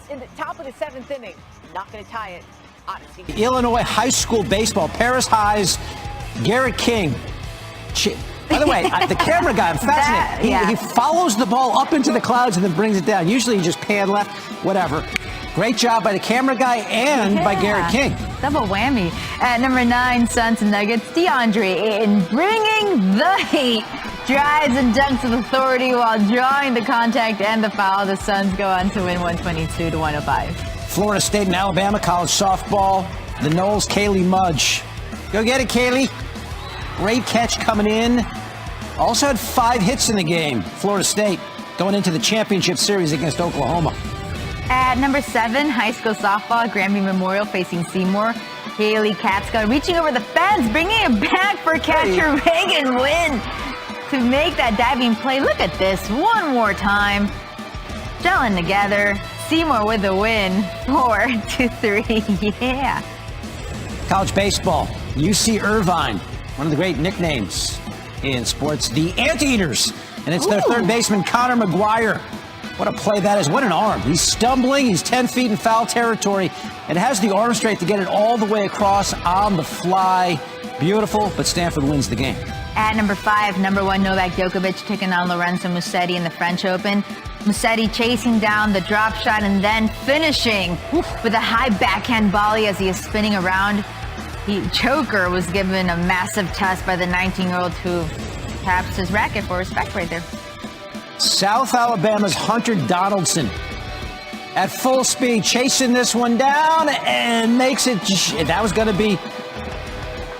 in the top of the 7th inning. Not going to tie it. Odyssey. Illinois high school baseball, Paris High's Garrett King. By the way, the camera guy, I'm fascinated. He follows the ball up into the clouds and then brings it down. Usually you just pan left, whatever. Great job by the camera guy and by Garrett King. Double whammy. At number 9, Suns and Nuggets, DeAndre in bringing the heat. Drives and dunks with authority while drawing the contact and the foul. The Suns go on to win 122-105. Florida State and Alabama college softball. The Knowles, Kaylee Mudge. Go get it, Kaylee. Great catch coming in. Also had 5 hits in the game. Florida State going into the championship series against Oklahoma. At number 7, high school softball, Grammy Memorial facing Seymour. Haley Katska reaching over the fence, bringing it back for catcher Reagan Wynn to make that diving play. Look at this one more time. Gelling together. Seymour with the win, 4-3. Yeah. College baseball, UC Irvine, one of the great nicknames in sports, the Anteaters. And it's their third baseman, Connor McGuire. What a play that is. What an arm. He's stumbling. He's 10 feet in foul territory and has the arm strength to get it all the way across on the fly. Beautiful, but Stanford wins the game. At number 5, number 1, Novak Djokovic taking on Lorenzo Musetti in the French Open. Musetti chasing down the drop shot and then finishing with a high backhand volley as he is spinning around. The choker was given a massive test by the 19-year-old who taps his racket for respect right there. South Alabama's Hunter Donaldson at full speed, chasing this one down and makes it. That was going to be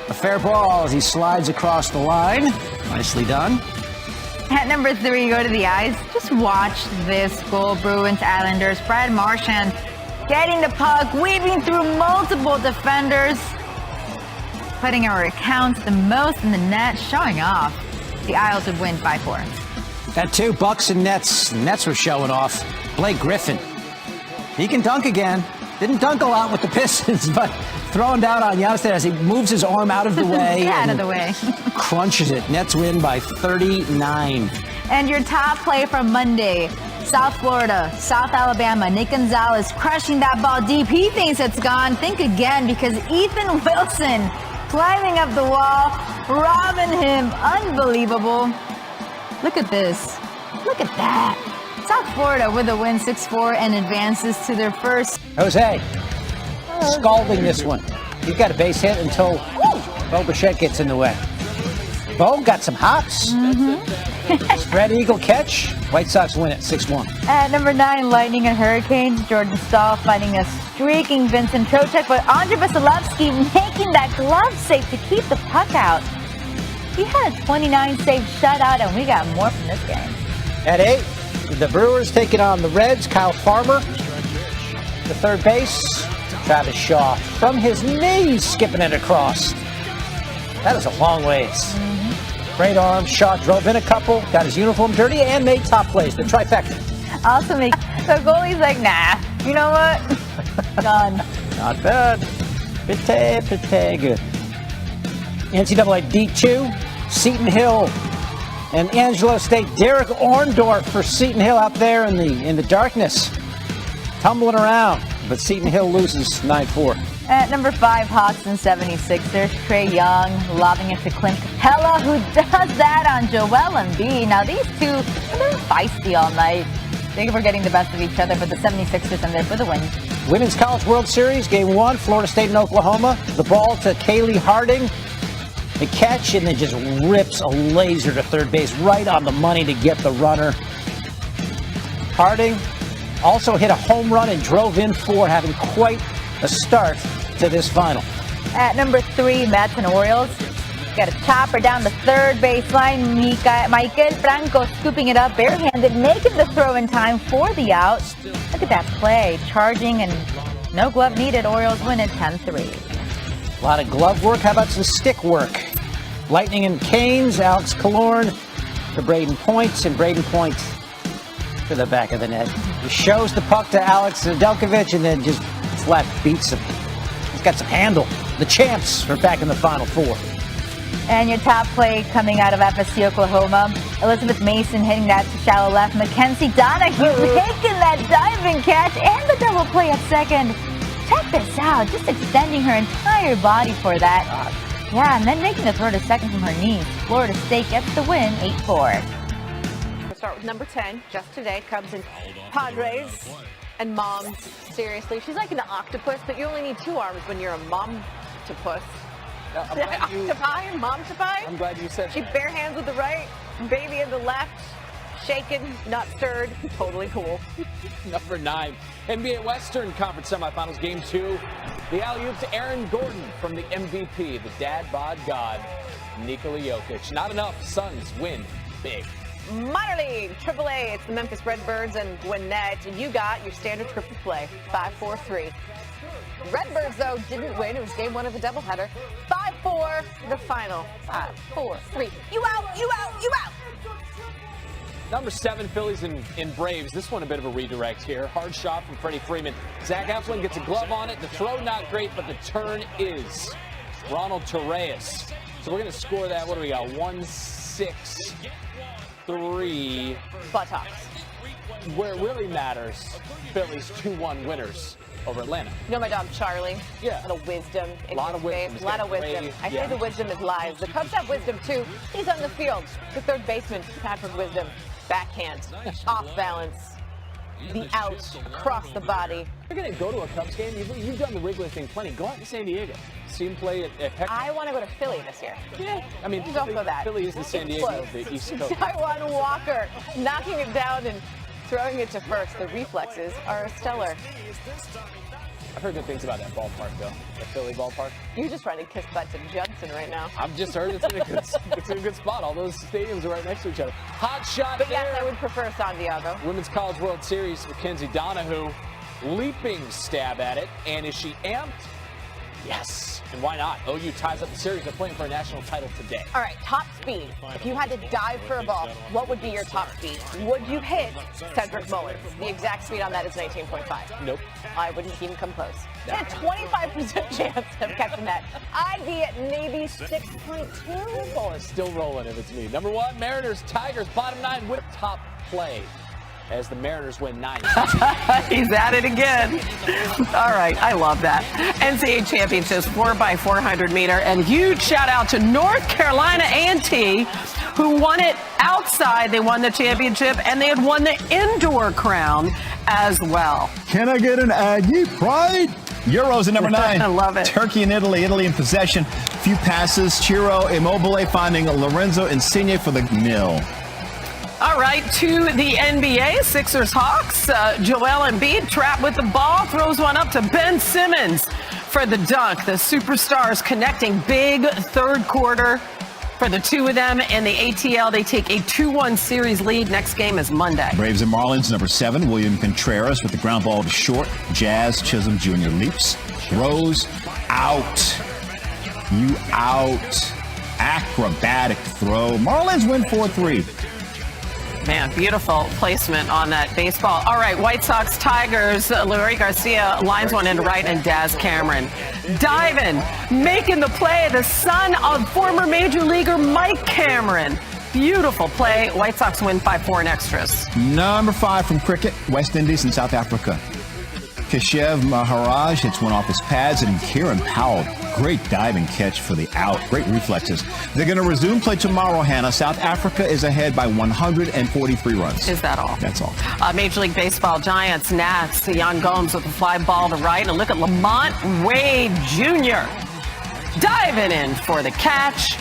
a fair ball as he slides across the line. Nicely done. At number 3, go to the eyes. Just watch this goal. Bruins Islanders. Brad Marchand getting the puck, weaving through multiple defenders, putting our accounts the most in the net, showing off. The Isles would win 5-4. That 2 Bucks and Nets. Nets were showing off. Blake Griffin. He can dunk again. Didn't dunk a lot with the Pistons, but throwing down on Giannis there as he moves his arm out of the way. Out of the way. Crunches it. Nets win by 39. And your top play from Monday. South Florida, South Alabama, Nick Gonzalez crushing that ball deep. He thinks it's gone. Think again, because Ethan Wilson climbing up the wall, robbing him. Unbelievable. Look at this. Look at that. South Florida with a win 6-4 and advances to their first. Jose scalding this one. He's got a base hit until Bo Bichette gets in the way. Bo got some hops. Spread eagle catch. White Sox win it 6-1. At number 9, Lightning and Hurricanes. Jordan Stahl finding a streaking Vincent Trocheck, but Andre Vasilevsky making that glove save to keep the puck out. He had a 29-save shutout, and we got more from this game. At 8, the Brewers taking on the Reds. Kyle Farmer, the third base. Travis Shaw from his knees skipping it across. That is a long ways. Great arm. Shaw drove in a couple, got his uniform dirty, and made top plays. The trifecta. Also, the goalie's like, nah, you know what? Done. Not bad. Pretty good. NCAA D2, Seton Hill and Angelo State. Derek Orndorff for Seton Hill out there in the darkness, tumbling around. But Seton Hill loses 9-4. At number 5, Hawks and 76ers. Trae Young lobbing it to Clint Capella, who does that on Joel Embiid. Now these two, they're feisty all night. They were getting the best of each other, but the 76ers are there for the win. Women's College World Series, Game 1, Florida State and Oklahoma. The ball to Kaylee Harding. The catch, and then just rips a laser to third base right on the money to get the runner. Harding also hit a home run and drove in 4, having quite a start to this final. At number 3, Mets and Orioles. Got a chopper down the third baseline. Michael Franco scooping it up barehanded, making the throw in time for the out. Look at that play. Charging and no glove needed. Orioles win it 10-3. A lot of glove work. How about some stick work? Lightning and Canes. Alex Killorn to Braden Point, and Braden Point to the back of the net. He shows the puck to Alex Nedeljkovic and then just flat beats him. He's got some handle. The champs are back in the Final Four. And your top play coming out of FSC Oklahoma. Elizabeth Mason hitting that to shallow left. Mackenzie Donahue making that diving catch and the double play at second. Check this out. Just extending her entire body for that. Yeah, and then making the throw to second from her knees. Florida State gets the win 8-4. We'll start with number 10. Just today comes in Padres and Moms. Seriously, she's like an octopus, but you only need 2 arms when you're a mom-to-puss. Octopi, mom-to-pie? I'm glad you said She bare hands with the right, baby in the left, shaken, not stirred, totally cool. Number 9, NBA Western Conference Semifinals, Game 2. The alley-oop to Aaron Gordon from the MVP, the dad bod god, Nikola Jokic. Not enough. Suns win big. Minor League, AAA, it's the Memphis Redbirds and Gwinnett. You got your standard triple play, 5-4-3. Redbirds, though, didn't win. It was game 1 of a doubleheader. 5-4, the final. 5-4-3. You out, you out, you out. Number 7, Phillies and Braves. This one a bit of a redirect here. Hard shot from Freddie Freeman. Zach Eflin gets a glove on it. The throw not great, but the turn is. Ronald Torreyes. So we're going to score that. What do we got? 1-6-3. Buttocks. Where it really matters, Phillies 2-1 winners over Atlanta. You know my dog Charlie? Yeah. A lot of wisdom. A lot of wisdom. A lot of wisdom. I say the wisdom is lies. The Cubs have wisdom too. He's on the field. The third baseman, Patrick Wisdom. Backhand. Off balance. The out. Across the body. You're going to go to a Cubs game? You've done the Wrigley thing plenty. Go out to San Diego. See him play at Peck. I want to go to Philly this year. Yeah. I mean, He's also that. Philly is the San Diego of the East Coast. Taiwan Walker knocking it down and throwing it to first. The reflexes are stellar. I've heard good things about that ballpark, though. The Philly ballpark. You're just trying to kiss butt to Judson right now. I've just heard it's in a good spot. All those stadiums are right next to each other. Hot shot But there. yes, I would prefer Santiago. Women's College World Series, Mackenzie Donahue, leaping stab at it. And is she amped? Yes. And why not? OU ties up the series. They're playing for a national title today. All right, top speed. If you had to dive for a ball, what would be your top speed? Would you hit Cedric Mullins? The exact speed on that is 19.5. Nope. I wouldn't even come close. No. A 25% chance of catching that. I'd be at maybe 6.2. Ball is still rolling if it's me. Number 1, Mariners, Tigers, bottom 9 with top play as the Mariners win 9. He's at it again. All right, I love that. NCAA Championships 4x400 meter, and huge shout out to North Carolina A&T, who won it outside. They won the championship, and they had won the indoor crown as well. Can I get an Aggie pride? Euros at number 9. I love it. Turkey and Italy. Italy in possession. Few passes. Ciro Immobile finding Lorenzo Insigne for the nil. All right, to the NBA, Sixers Hawks. Joel Embiid trapped with the ball, throws one up to Ben Simmons for the dunk. The superstars connecting big third quarter for the two of them in the ATL. They take a 2-1 series lead. Next game is Monday. Braves and Marlins, number 7, William Contreras with the ground ball to short. Jazz Chisholm Jr. leaps. Throws out. You out. Acrobatic throw. Marlins win 4-3. Man, beautiful placement on that baseball. All right, White Sox, Tigers. Luis Garcia lines one into right, and Daz Cameron diving, making the play. The son of former major leaguer Mike Cameron. Beautiful play. White Sox win 5-4 in extras. Number 5 from cricket, West Indies and South Africa. Keshav Maharaj hits one off his pads, and Kieran Powell, great diving catch for the out. Great reflexes. They're going to resume play tomorrow, Hannah. South Africa is ahead by 143 runs. Is that all? That's all. Major League Baseball, Giants, Nats, Jan Gomes with a fly ball to right. And look at Lamont Wade Jr. diving in for the catch.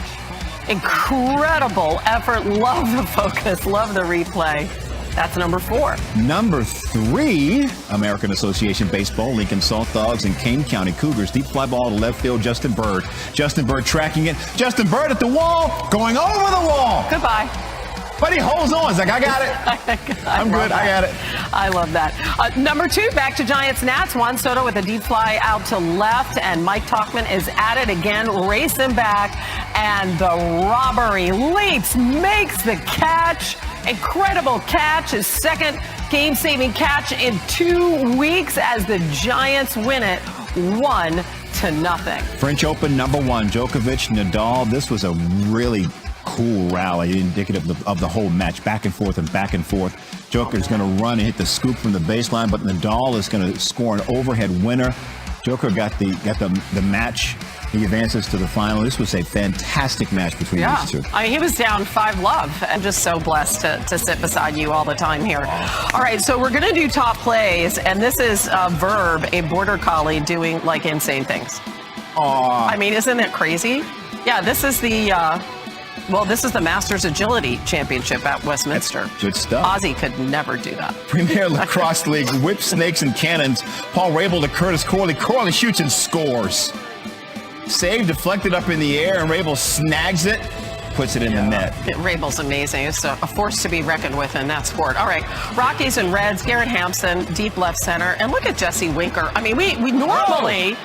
Incredible effort. Love the focus. Love the replay. That's number 4. Number 3, American Association Baseball, Lincoln Salt Dogs and Kane County Cougars. Deep fly ball to left field, Justin Bird. Justin Bird tracking it. Justin Bird at the wall, going over the wall. Goodbye. But he holds on. He's like, I got it. I'm good. I got it. I love that. Number 2, back to Giants Nats. Juan Soto with a deep fly out to left, and Mike Tauchman is at it again, racing back, and the robbery leaps, makes the catch. Incredible catch, his second game-saving catch in 2 weeks as the Giants win it 1-0. French Open number 1, Djokovic, Nadal. This was a really cool rally, indicative of the whole match, back and forth and back and forth. Joker's going to run and hit the scoop from the baseline, but Nadal is going to score an overhead winner. Joker got the match. He advances to the final. This was a fantastic match between these two. I mean, he was down 5-love. I'm just so blessed to sit beside you all the time here. All right, so we're going to do top plays, and this is Verb, a border collie, doing like insane things. I mean, isn't it crazy? Yeah, this is the this is the Masters Agility Championship at Westminster. That's good stuff. Ozzy could never do that. Premier Lacrosse League, whip snakes and cannons. Paul Rabel to Curtis Corley. Corley shoots and scores. Save deflected up in the air, and Rabel snags it, puts it in the net. Rabel's amazing. It's a force to be reckoned with in that sport. All right, Rockies and Reds, Garrett Hampson, deep left center. And look at Jesse Winker. I mean, we normally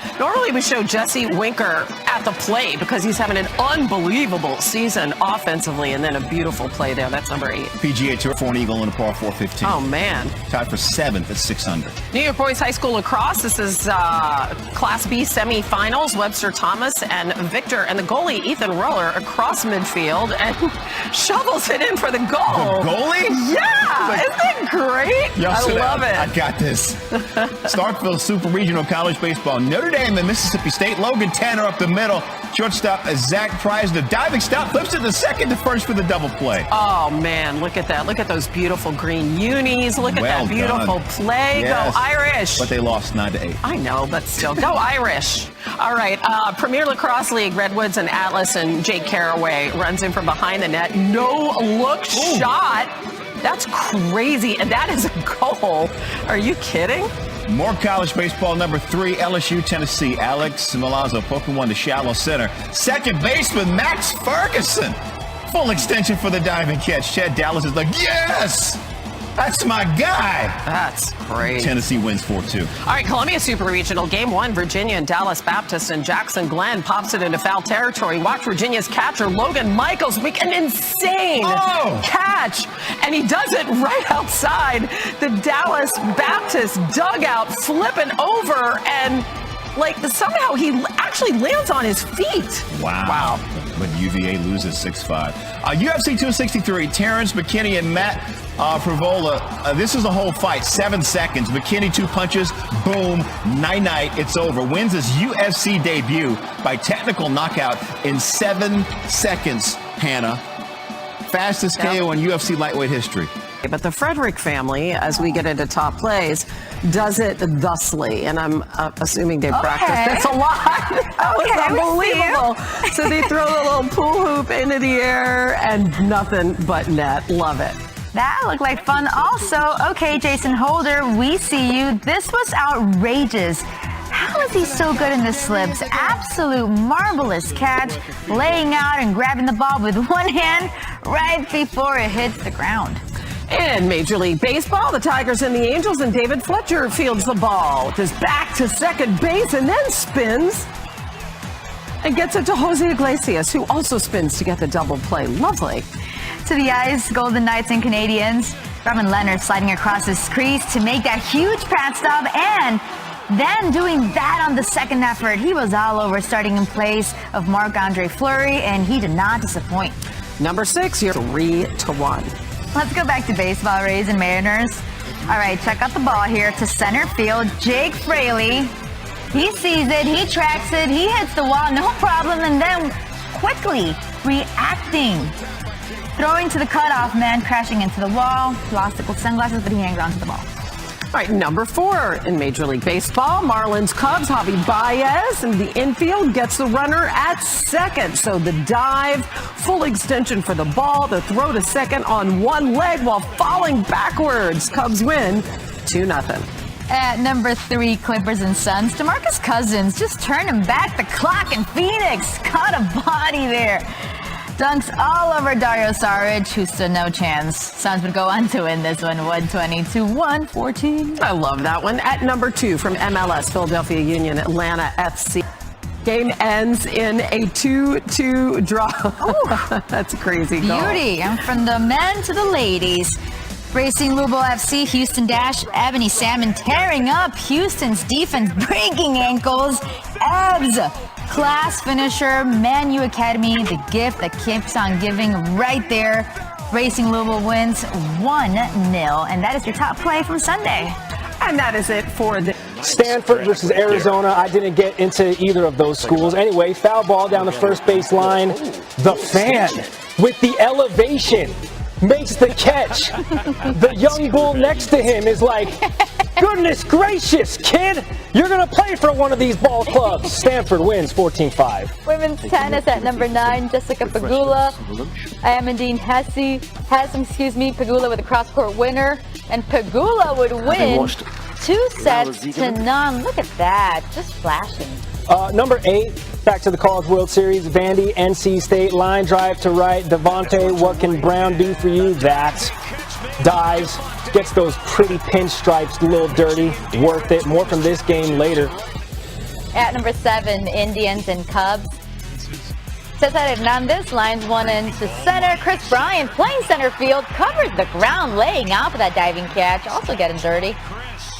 we show Jesse Winker at the plate because he's having an unbelievable season offensively, and then a beautiful play there. That's number 8. PGA Tour for an eagle and a par 415. Oh, man. Tied for 7th at 600. New York Boys High School lacrosse. This is Class B semifinals. Webster Thomas and Victor, and the goalie Ethan Roller across midfield and shovels it in for the goal. The goalie? Yeah! Isn't that great? I love it. I got this. Starkville Super Regional College Baseball. Notre Dame and Mississippi State. Logan Tanner up the middle. Shortstop Zach Price. The diving stop flips it to second to first for the double play. Oh, man. Look at that. Look at those beautiful green unis. Look at that beautiful play. Yes. Go Irish. But they lost 9-8. I know, but still. Go Irish. All right. Premier Lacrosse League, Redwoods and Atlas, and Jake Caraway runs in from behind the net. No look shot. That's crazy. And that is a goal. Are you kidding? More college baseball, number 3, LSU, Tennessee. Alex Milazzo poking one to shallow center. Second baseman, Max Ferguson. Full extension for the diving catch. Chad Dallas is like, yes! That's my guy. That's great. Tennessee wins 4-2. All right, Columbia Super Regional, Game 1, Virginia and Dallas Baptist, and Jackson Glenn pops it into foul territory. Watch Virginia's catcher, Logan Michaels, make an insane catch. And he does it right outside the Dallas Baptist dugout, flipping over, and somehow he actually lands on his feet. Wow. But UVA loses 6-5. UFC 263, Terrence McKinney and Matt Pravola. This is a whole fight. 7 seconds. McKinney 2 punches. Boom. Night. It's over. Wins his UFC debut by technical knockout in 7 seconds, Hannah. Fastest KO in UFC lightweight history. But the Frederick family, as we get into top plays, does it thusly. And I'm assuming they practiced this a lot. That was unbelievable. So they throw the little pool hoop into the air and nothing but net. Love it. That looked like fun also. Okay, Jason Holder, we see you. This was outrageous. How is he so good in the slips? Absolute marvelous catch, laying out and grabbing the ball with one hand right before it hits the ground. In Major League Baseball, the Tigers and the Angels, and David Fletcher fields the ball with his back to second base and then spins and gets it to Jose Iglesias, who also spins to get the double play. Lovely. To the Ice, Golden Knights and Canadians. Robin Leonard sliding across his crease to make that huge pad stop, and then doing that on the second effort. He was all over, starting in place of Marc-Andre Fleury, and he did not disappoint. Number 6, you're 3-1. Let's go back to baseball, Rays and Mariners. All right, check out the ball here to center field. Jake Fraley. He sees it, he tracks it, he hits the wall, no problem, and then quickly reacting. Throwing to the cutoff man, crashing into the wall. Lost the sunglasses, but he hangs on to the ball. All right, number 4 in Major League Baseball, Marlins Cubs, Javi Baez in the infield gets the runner at second. So the dive, full extension for the ball, the throw to second on one leg while falling backwards. Cubs win 2-0. At number 3, Clippers and Suns, DeMarcus Cousins just turning back the clock in Phoenix. Caught a body there. Dunks all over Dario Saric, who stood no chance. Suns would go on to win this one, 120-114. I love that one. At number 2 from MLS, Philadelphia Union, Atlanta FC. Game ends in a 2-2 draw. That's a crazy goal. Beauty. And from the men to the ladies. Racing Louisville FC, Houston Dash, Ebony Salmon tearing up Houston's defense, breaking ankles. Ebs, class finisher, Man U Academy, the gift that keeps on giving right there. Racing Louisville wins 1-0, and that is your top play from Sunday. And that is it for the Stanford versus Arizona. I didn't get into either of those schools. Anyway, foul ball down the first base line. The fan with the elevation makes the catch. The young bull next to him is like, goodness gracious, kid, you're going to play for one of these ball clubs. Stanford wins 14-5. Women's tennis at number 9, Jessica Pegula. Amandine Hassan, Pegula with a cross-court winner. And Pegula would win 2-0. Look at that, just flashing. Number 8, back to the College World Series. Vandy, NC State, line drive to right. Devontae, what can Brown do for you? That dives, gets those pretty pinstripes a little dirty. Worth it. More from this game later. At number 7, Indians and Cubs. Cesar Hernandez lines one into center. Chris Bryant playing center field, covers the ground, laying out for that diving catch. Also getting dirty.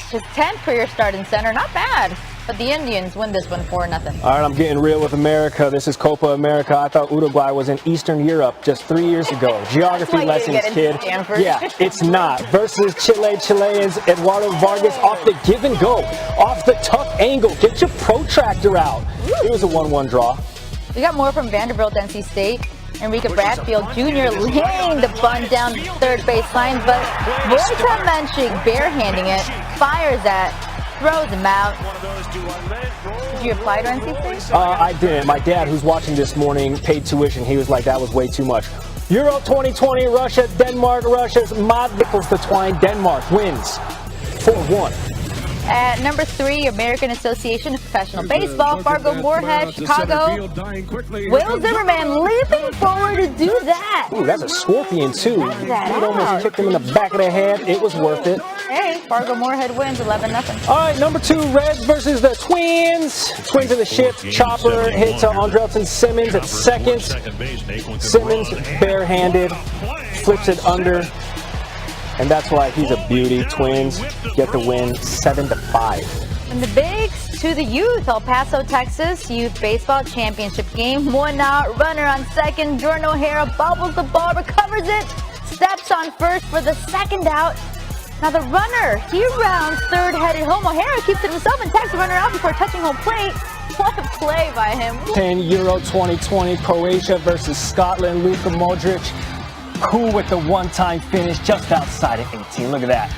His 10th career start in center, not bad. But the Indians win this one 4-0. All right, I'm getting real with America. This is Copa America. I thought Uruguay was in Eastern Europe just 3 years ago. Geography lessons, kid. Yeah, it's not. Versus Chile. Chileans, Eduardo Vargas off the give and go. Off the tuck angle. Get your protractor out. It was a 1-1 draw. We got more from Vanderbilt, NC State. Enrique Bradfield Jr. laying the bunt down the third baseline, but Wojciech Menchik barehanding it, fires at, throws him out. Did you apply to NC State? I didn't. My dad, who's watching this morning, paid tuition. He was like, that was way too much. Euro 2020, Russia, Denmark, Russia's Mad Nichols the Twine. Denmark wins 4-1. At number 3, American Association of Professional Baseball, Fargo Moorhead, Chicago. Will Zimmerman leaping forward to do that. Ooh, that's a scorpion, too. It almost kicked him in the back of the head. It was worth it. Hey, Fargo Moorhead wins 11-0. All right, number 2, Reds versus the Twins. Twins of the ship. Chopper hits Andrelton Simmons at second. Simmons barehanded, flips it under. And that's why he's a beauty. Twins get the win 7-5. From the bigs to the youth, El Paso, Texas, Youth Baseball Championship game. 1 out, runner on second. Jordan O'Hara bobbles the ball, recovers it, steps on first for the second out. Now the runner, he rounds third, headed home. O'Hara keeps it himself and tags the runner out before touching home plate. What a play by him. 10 Euro 2020, Croatia versus Scotland. Luka Modric Cool with the one-time finish just outside of 18. Look at that.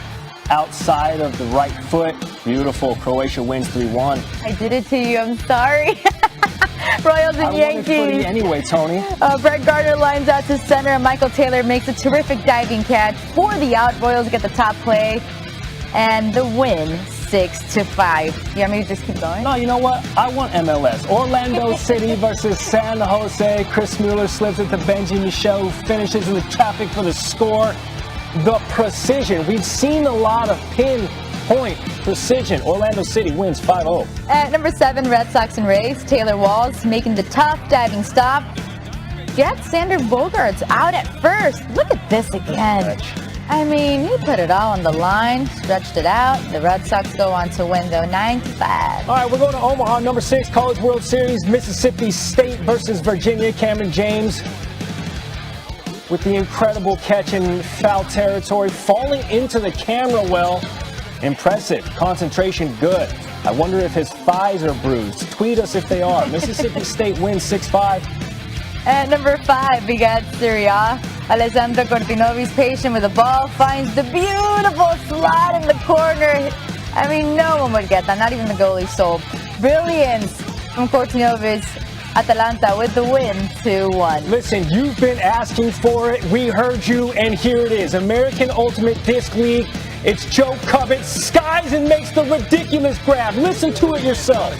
Outside of the right foot. Beautiful. Croatia wins 3-1. I did it to you. I'm sorry. Royals and Yankees. I wanted footy anyway, Tony. Brett Gardner lines out to center, and Michael Taylor makes a terrific diving catch for the out. Royals get the top play and the win, 6-5. You want me to just keep going? No, you know what? I want MLS. Orlando City versus San Jose. Chris Mueller slips it to Benji Michel, who finishes in the traffic for the score. The precision. We've seen a lot of pinpoint precision. Orlando City wins 5-0. At number 7, Red Sox and Rays, Taylor Walls making the tough diving stop. Gets Sander Bogaerts out at first. Look at this again. I mean, he put it all on the line, stretched it out. The Red Sox go on to win, though, 9-5. All right, we're going to Omaha. Number 6, College World Series, Mississippi State versus Virginia. Cameron James with the incredible catch in foul territory, falling into the camera well. Impressive. Concentration good. I wonder if his thighs are bruised. Tweet us if they are. Mississippi State wins 6-5. At number 5, we got Syria. Alessandro Cortinovi's patient with the ball, finds the beautiful slot in the corner. I mean, no one would get that, not even the goalie. So, brilliance from Cortinovi's Atalanta with the win, 2-1. Listen, you've been asking for it. We heard you, and here it is. American Ultimate Disc League. It's Joe Cubbett skies and makes the ridiculous grab. Listen to it yourself.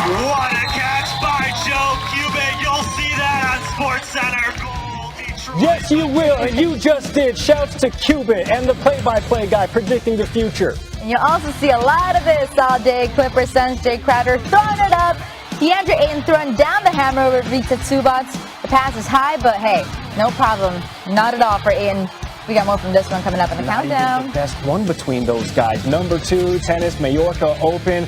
What a catch by Joe Cuban. You'll see that on SportsCenter. Goal, Detroit. Yes, you will, and you just did. Shouts to Cuban and the play-by-play guy predicting the future. And you'll also see a lot of this all day. Clippers sends Jay Crowder throwing it up. DeAndre Ayton throwing down the hammer over Vita Zubats. The pass is high, but hey, no problem. Not at all for Ayton. We got more from this one coming up in the countdown. The best one between those guys. Number 2, tennis, Mallorca Open.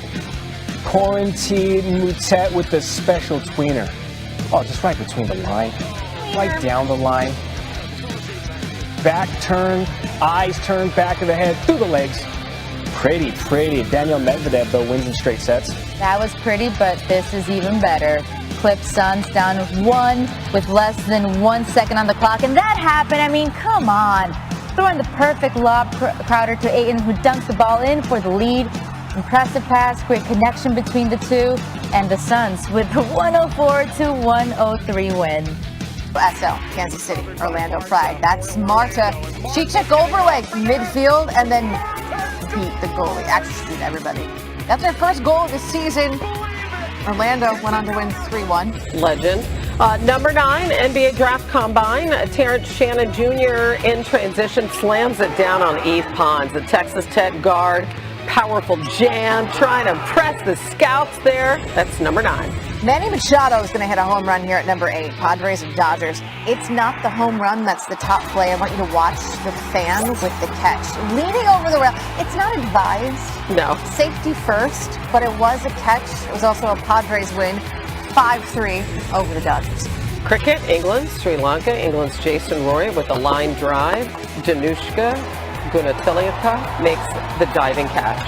Quarantine Mutet with the special tweener. Oh, just right between the line. Right down the line. Back turn, eyes turned, back of the head, through the legs. Pretty, pretty. Daniel Medvedev, though, wins in straight sets. That was pretty, but this is even better. Clip Suns down 1 with less than 1 second on the clock. And that happened. I mean, come on. Throwing the perfect lob, Crowder to Ayton, who dunks the ball in for the lead. Impressive pass, great connection between the two. And the Suns with the 104-103 win. SL, Kansas City, Orlando Pride. That's Marta. She took over like midfield and then beat the goalie. Actually, she beat everybody. That's their first goal of the season. Orlando went on to win 3-1. Legend. Number 9, NBA Draft Combine. Terrence Shannon Jr. in transition slams it down on Eve Pons, the Texas Tech guard. Powerful jam, trying to press the scouts there. That's number 9. Manny Machado is going to hit a home run here at number 8, Padres and Dodgers. It's not the home run that's the top play. I want you to watch the fan with the catch. Leaning over the rail. It's not advised. No. Safety first, but it was a catch. It was also a Padres win, 5-3 over the Dodgers. Cricket, England, Sri Lanka. England's Jason Roy with a line drive. Danushka Gunatiliaka makes the diving catch.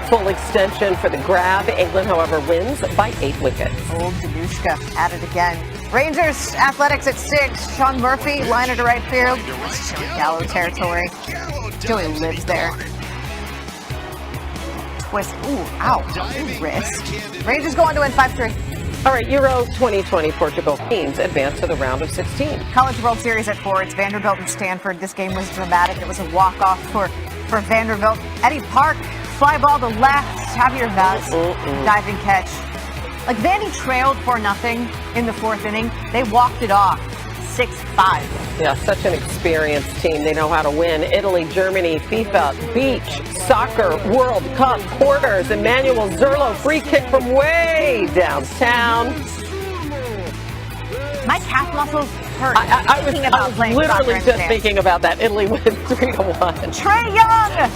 Full extension for the grab. England, however, wins by 8 wickets. Old Danushka at it again. Rangers Athletics at 6. Sean Murphy, liner to right field. It's Joey Gallo territory. Joey lives there. Twist. Ooh, ow. Wrist. Rangers go on to win 5-3. All right, Euro 2020 Portugal teams advance to the round of 16. College World Series at 4. It's Vanderbilt and Stanford. This game was dramatic. It was a walk-off for Vanderbilt. Eddie Park, fly ball to left. Javier Vaz, diving catch. Like, Vandy trailed 4-0 in the 4th inning. They walked it off 6-5. Yeah, such an experienced team. They know how to win. Italy, Germany, FIFA, beach, soccer, World Cup, quarters. Emmanuel Zerlo, free kick from way downtown. My calf muscles hurt. I was literally just thinking about that. Italy wins 3-1. Trae Young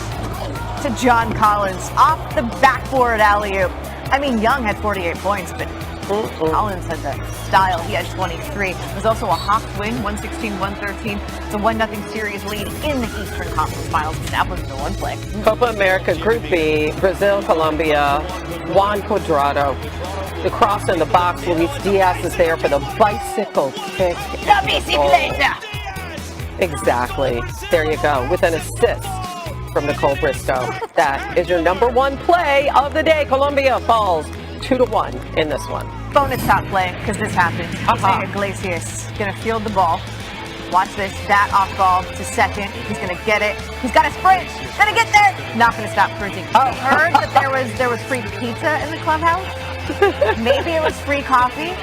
to John Collins off the backboard alley-oop. I mean, Young had 48 points, but Collins had the style. He had 23. It was also a Hawks win, 116-113. It's a 1-0 series lead in the Eastern Conference Finals. That was the one play. Copa America Group B, Brazil, Colombia, Juan Cuadrado The cross in the box. Luis Diaz is there for the bicycle kick. The bicicleta. Exactly. There you go, with an assist from Nicole Bristow. That is your number one play of the day. Colombia falls 2-1 in this one. Bonus top play, because this happened. Jose Iglesias going to field the ball. Watch this. That off ball to second. He's going to get it. He's got a sprint. Going to get there. Not going to stop sprinting. I heard that there was free pizza in the clubhouse. Maybe it was free coffee.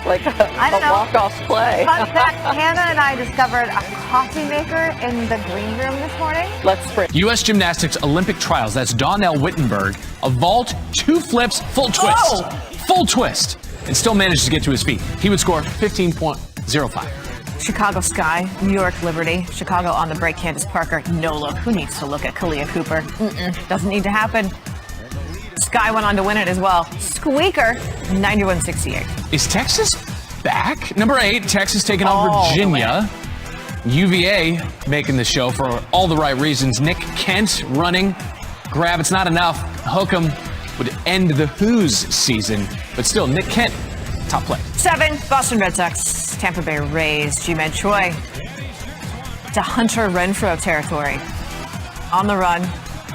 Like a walk-off play. Fun fact, Hannah and I discovered a coffee maker in the green room this morning. Let's sprint. U.S. Gymnastics Olympic trials. That's Donnell Wittenberg. A vault, 2 flips, full twist. Oh! Full twist. And still manages to get to his feet. He would score 15.05. Chicago Sky, New York Liberty, Chicago on the break, Candace Parker. No look. Who needs to look at Kalia Cooper? Doesn't need to happen. Sky went on to win it as well. Squeaker, 91-68. Is Texas back? Number 8, Texas taking on Virginia. UVA making the show for all the right reasons. Nick Kent running. Grab, it's not enough. Hookem would end the Who's season. But still, Nick Kent, top play. 7, Boston Red Sox, Tampa Bay Rays, Ji-Man Choi to Hunter Renfroe territory. On the run.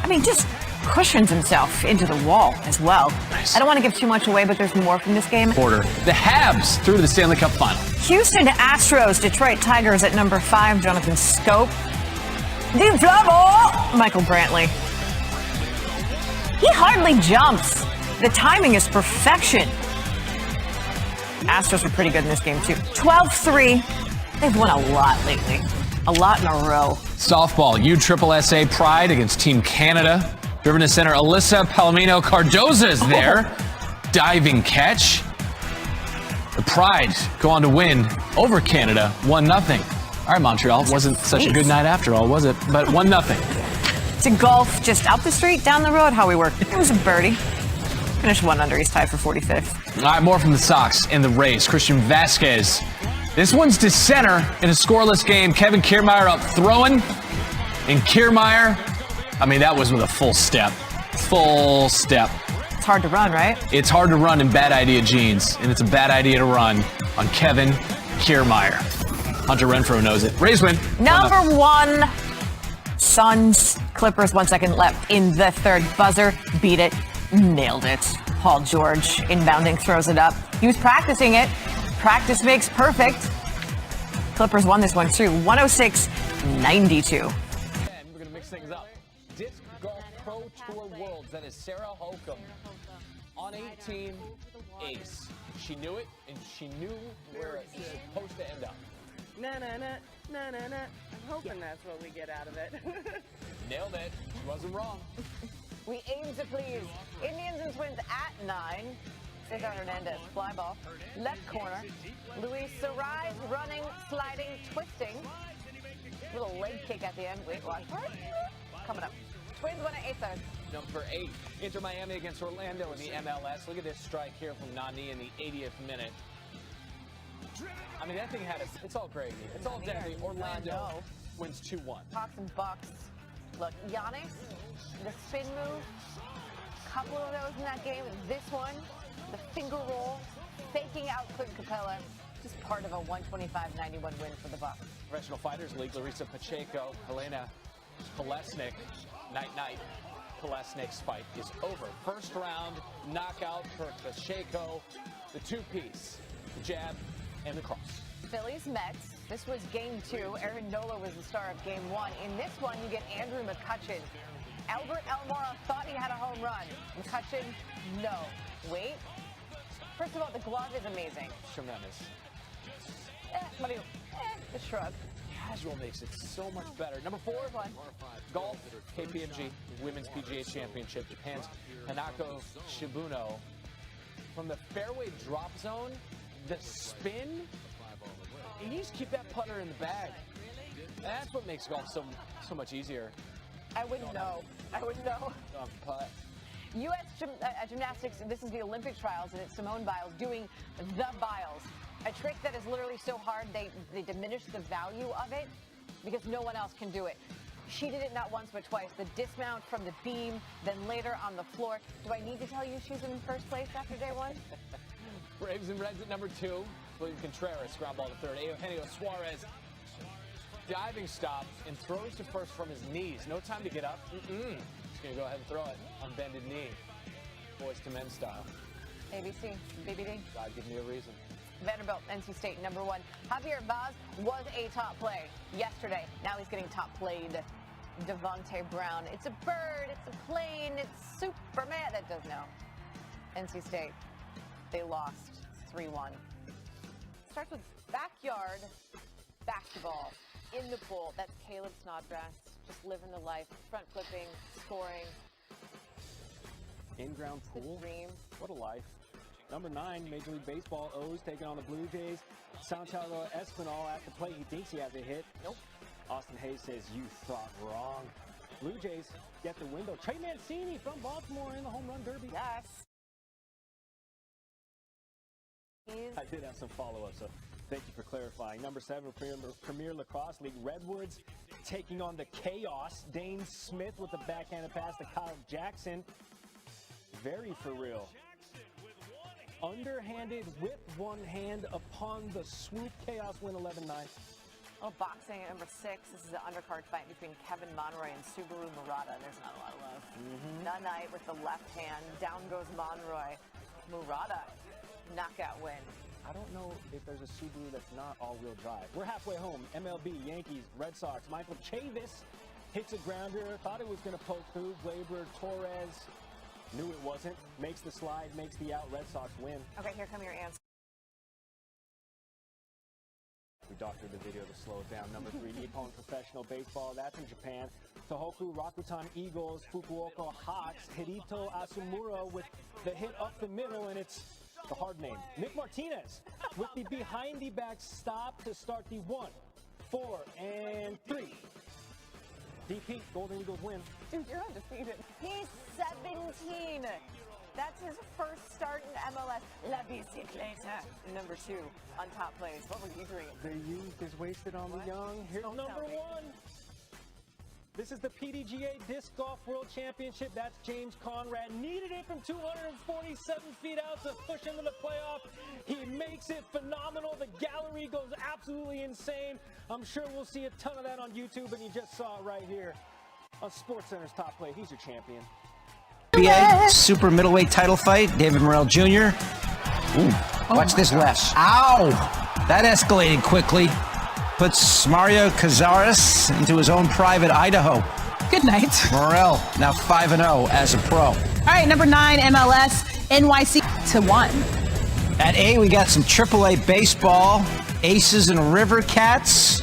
I mean, just cushions himself into the wall as well. Nice. I don't want to give too much away, but there's more from this game. Quarter. The Habs through to the Stanley Cup final. Houston Astros, Detroit Tigers at number 5, Jonathan Scope. The double, Michael Brantley. He hardly jumps. The timing is perfection. Astros were pretty good in this game, too. 12-3. They've won a lot lately. A lot in a row. Softball, USSSA Pride against Team Canada. Driven to center, Alyssa Palomino Cardoza is there. Diving catch. The Pride go on to win over Canada, 1-0. All right, Montreal, wasn't such a good night after all, was it? But 1-0. To golf just up the street, down the road, how we work. It was a birdie. Finished 1 under. He's tied for 45th. All right, more from the Sox and the Rays. Christian Vasquez. This one's to center in a scoreless game. Kevin Kiermaier up throwing. And Kiermaier, I mean, that was with a full step. Full step. It's hard to run, right? It's hard to run in bad idea jeans. And it's a bad idea to run on Kevin Kiermaier. Hunter Renfroe knows it. Rays win. Number 1, Suns, Clippers, 1 second left in the third. Buzzer, beat it, nailed it. Paul George, inbounding, throws it up. He was practicing it. Practice makes perfect. Clippers won this one too, 106-92. And we're going to mix things up. Disc Golf Pro Tour Worlds, that is Sarah Hookem. On 18, ace. She knew it, and she knew where it was supposed to end up. I'm hoping that's what we get out of it. Nailed it. She wasn't wrong. We aim to please. Indians and Twins at 9. Cesar Hernandez, fly ball, left corner. Luis Sarai running, sliding, twisting. Little leg kick at the end. Wait, watch. Coming up. Twins win at 8-3. Number 8, Inter Miami against Orlando in the MLS. Look at this strike here from Nani in the 80th minute. I mean, that thing had it's all gravy. It's all deadly. Orlando wins 2-1. Hawks and Bucks. Look, Giannis, the spin move, couple of those in that game. This one, the finger roll, faking out Clint Capella, just part of a 125-91 win for the Bucks. Professional Fighters League, Larissa Pacheco, Helena Kolesnik, night-night. Kolesnik's fight is over. First round knockout for Pacheco, the two-piece, the jab and the cross. Phillies Mets. This was game 2. Aaron Nola was the star of game 1. In this one, you get Andrew McCutchen. Albert Almora thought he had a home run. McCutchen, no. Wait. First of all, the glove is amazing. Tremendous. The shrug. Casual makes it so much better. Number 4, golf, KPMG, Women's PGA Championship, Japan's Hanako Shibuno. From the fairway drop zone, the spin, and you just keep that putter in the bag. That's what makes golf so much easier. I wouldn't know. Putt. U.S. Gymnastics, this is the Olympic trials, and it's Simone Biles doing the Biles. A trick that is literally so hard, they diminish the value of it because no one else can do it. She did it not once but twice. The dismount from the beam, then later on the floor. Do I need to tell you she's in first place after day one? Braves and Reds at number 2. William Contreras, ground ball to third. Eugenio Suarez, diving stop and throws to first from his knees. No time to get up. Just going to go ahead and throw it on bended knee. Boys to men style. ABC, BBD. God, give me a reason. Vanderbilt, NC State, number 1. Javier Vaz was a top play yesterday. Now he's getting top played. Devontae Brown. It's a bird, it's a plane, it's Superman. That does no. NC State, they lost 3-1. Starts with backyard basketball in the pool. That's Caleb Snodgrass, just living the life, front flipping, scoring. In-ground pool? Dream. What a life. Number 9, Major League Baseball, O's taking on the Blue Jays. Santiago Espinal at the plate. He thinks he has a hit. Nope. Austin Hayes says, you thought wrong. Blue Jays get the window. Trey Mancini from Baltimore in the home run derby. Yes. I did have some follow-up, so thank you for clarifying. Number 7, Premier Lacrosse League, Redwoods taking on the Chaos. Dane Smith with the backhanded pass to Kyle Jackson. Very for real. Underhanded with one hand upon the swoop. Chaos win 11-9. Oh, boxing at number 6. This is an undercard fight between Kevin Monroy and Subaru Murata. There's not a lot of love. Nunite with the left hand. Down goes Monroy. Murata, knockout win. I don't know if there's a Subaru that's not all-wheel drive. We're halfway home. MLB, Yankees, Red Sox. Michael Chavis hits a grounder. Thought it was going to poke through. Gleyber, Torres. Knew it wasn't. Makes the slide, makes the out. Red Sox win. Okay, here come your answers. We doctored the video to slow it down. Number 3, Nippon Professional Baseball. That's in Japan. Tohoku Rakuten Eagles, Fukuoka Hawks. Hidito Asumura with the hit up the middle, and it's the hard name. Nick Martinez with the behind-the-back stop to start the 1, 4, and 3. DP, Golden Eagles win. Dude, you're undefeated. He's 17. That's his first start in MLS. La Bicicleta. Number 2 on top plays. What were you drinking? The youth is wasted on the young. Here's number 1. This is the PDGA Disc Golf World Championship. That's James Conrad. Needed it from 247 feet out to push into the playoff. He makes it phenomenal. The gallery goes absolutely insane. I'm sure we'll see a ton of that on YouTube, and you just saw it right here on SportsCenter's Top Play. He's your champion. NBA super middleweight title fight. David Morrell Jr. Ooh, watch this left. Ow! That escalated quickly. Puts Mario Cazares into his own private Idaho. Good night. Morrell now 5-0 as a pro. All right, number 9, MLS, NYC to 1. At A, we got some AAA baseball. Aces and River Cats.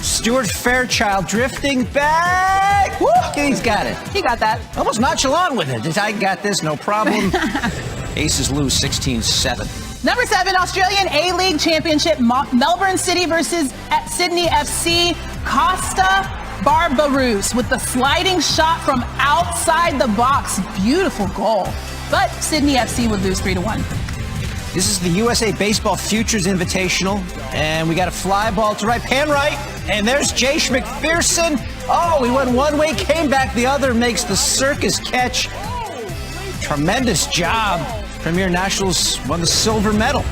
Stuart Fairchild drifting back. Woo! He's got it. He got that. Almost nonchalant with it. I got this, no problem. Aces lose 16-7. Number 7, Australian A-League Championship, Melbourne City versus Sydney FC. Costa Barbarousse with the sliding shot from outside the box. Beautiful goal. But Sydney FC would lose 3-1. This is the USA Baseball Futures Invitational, and we got a fly ball to right, pan right, and there's Jace McPherson. Oh, he went one way, came back the other, makes the circus catch. Tremendous job. Premier Nationals won the silver medal.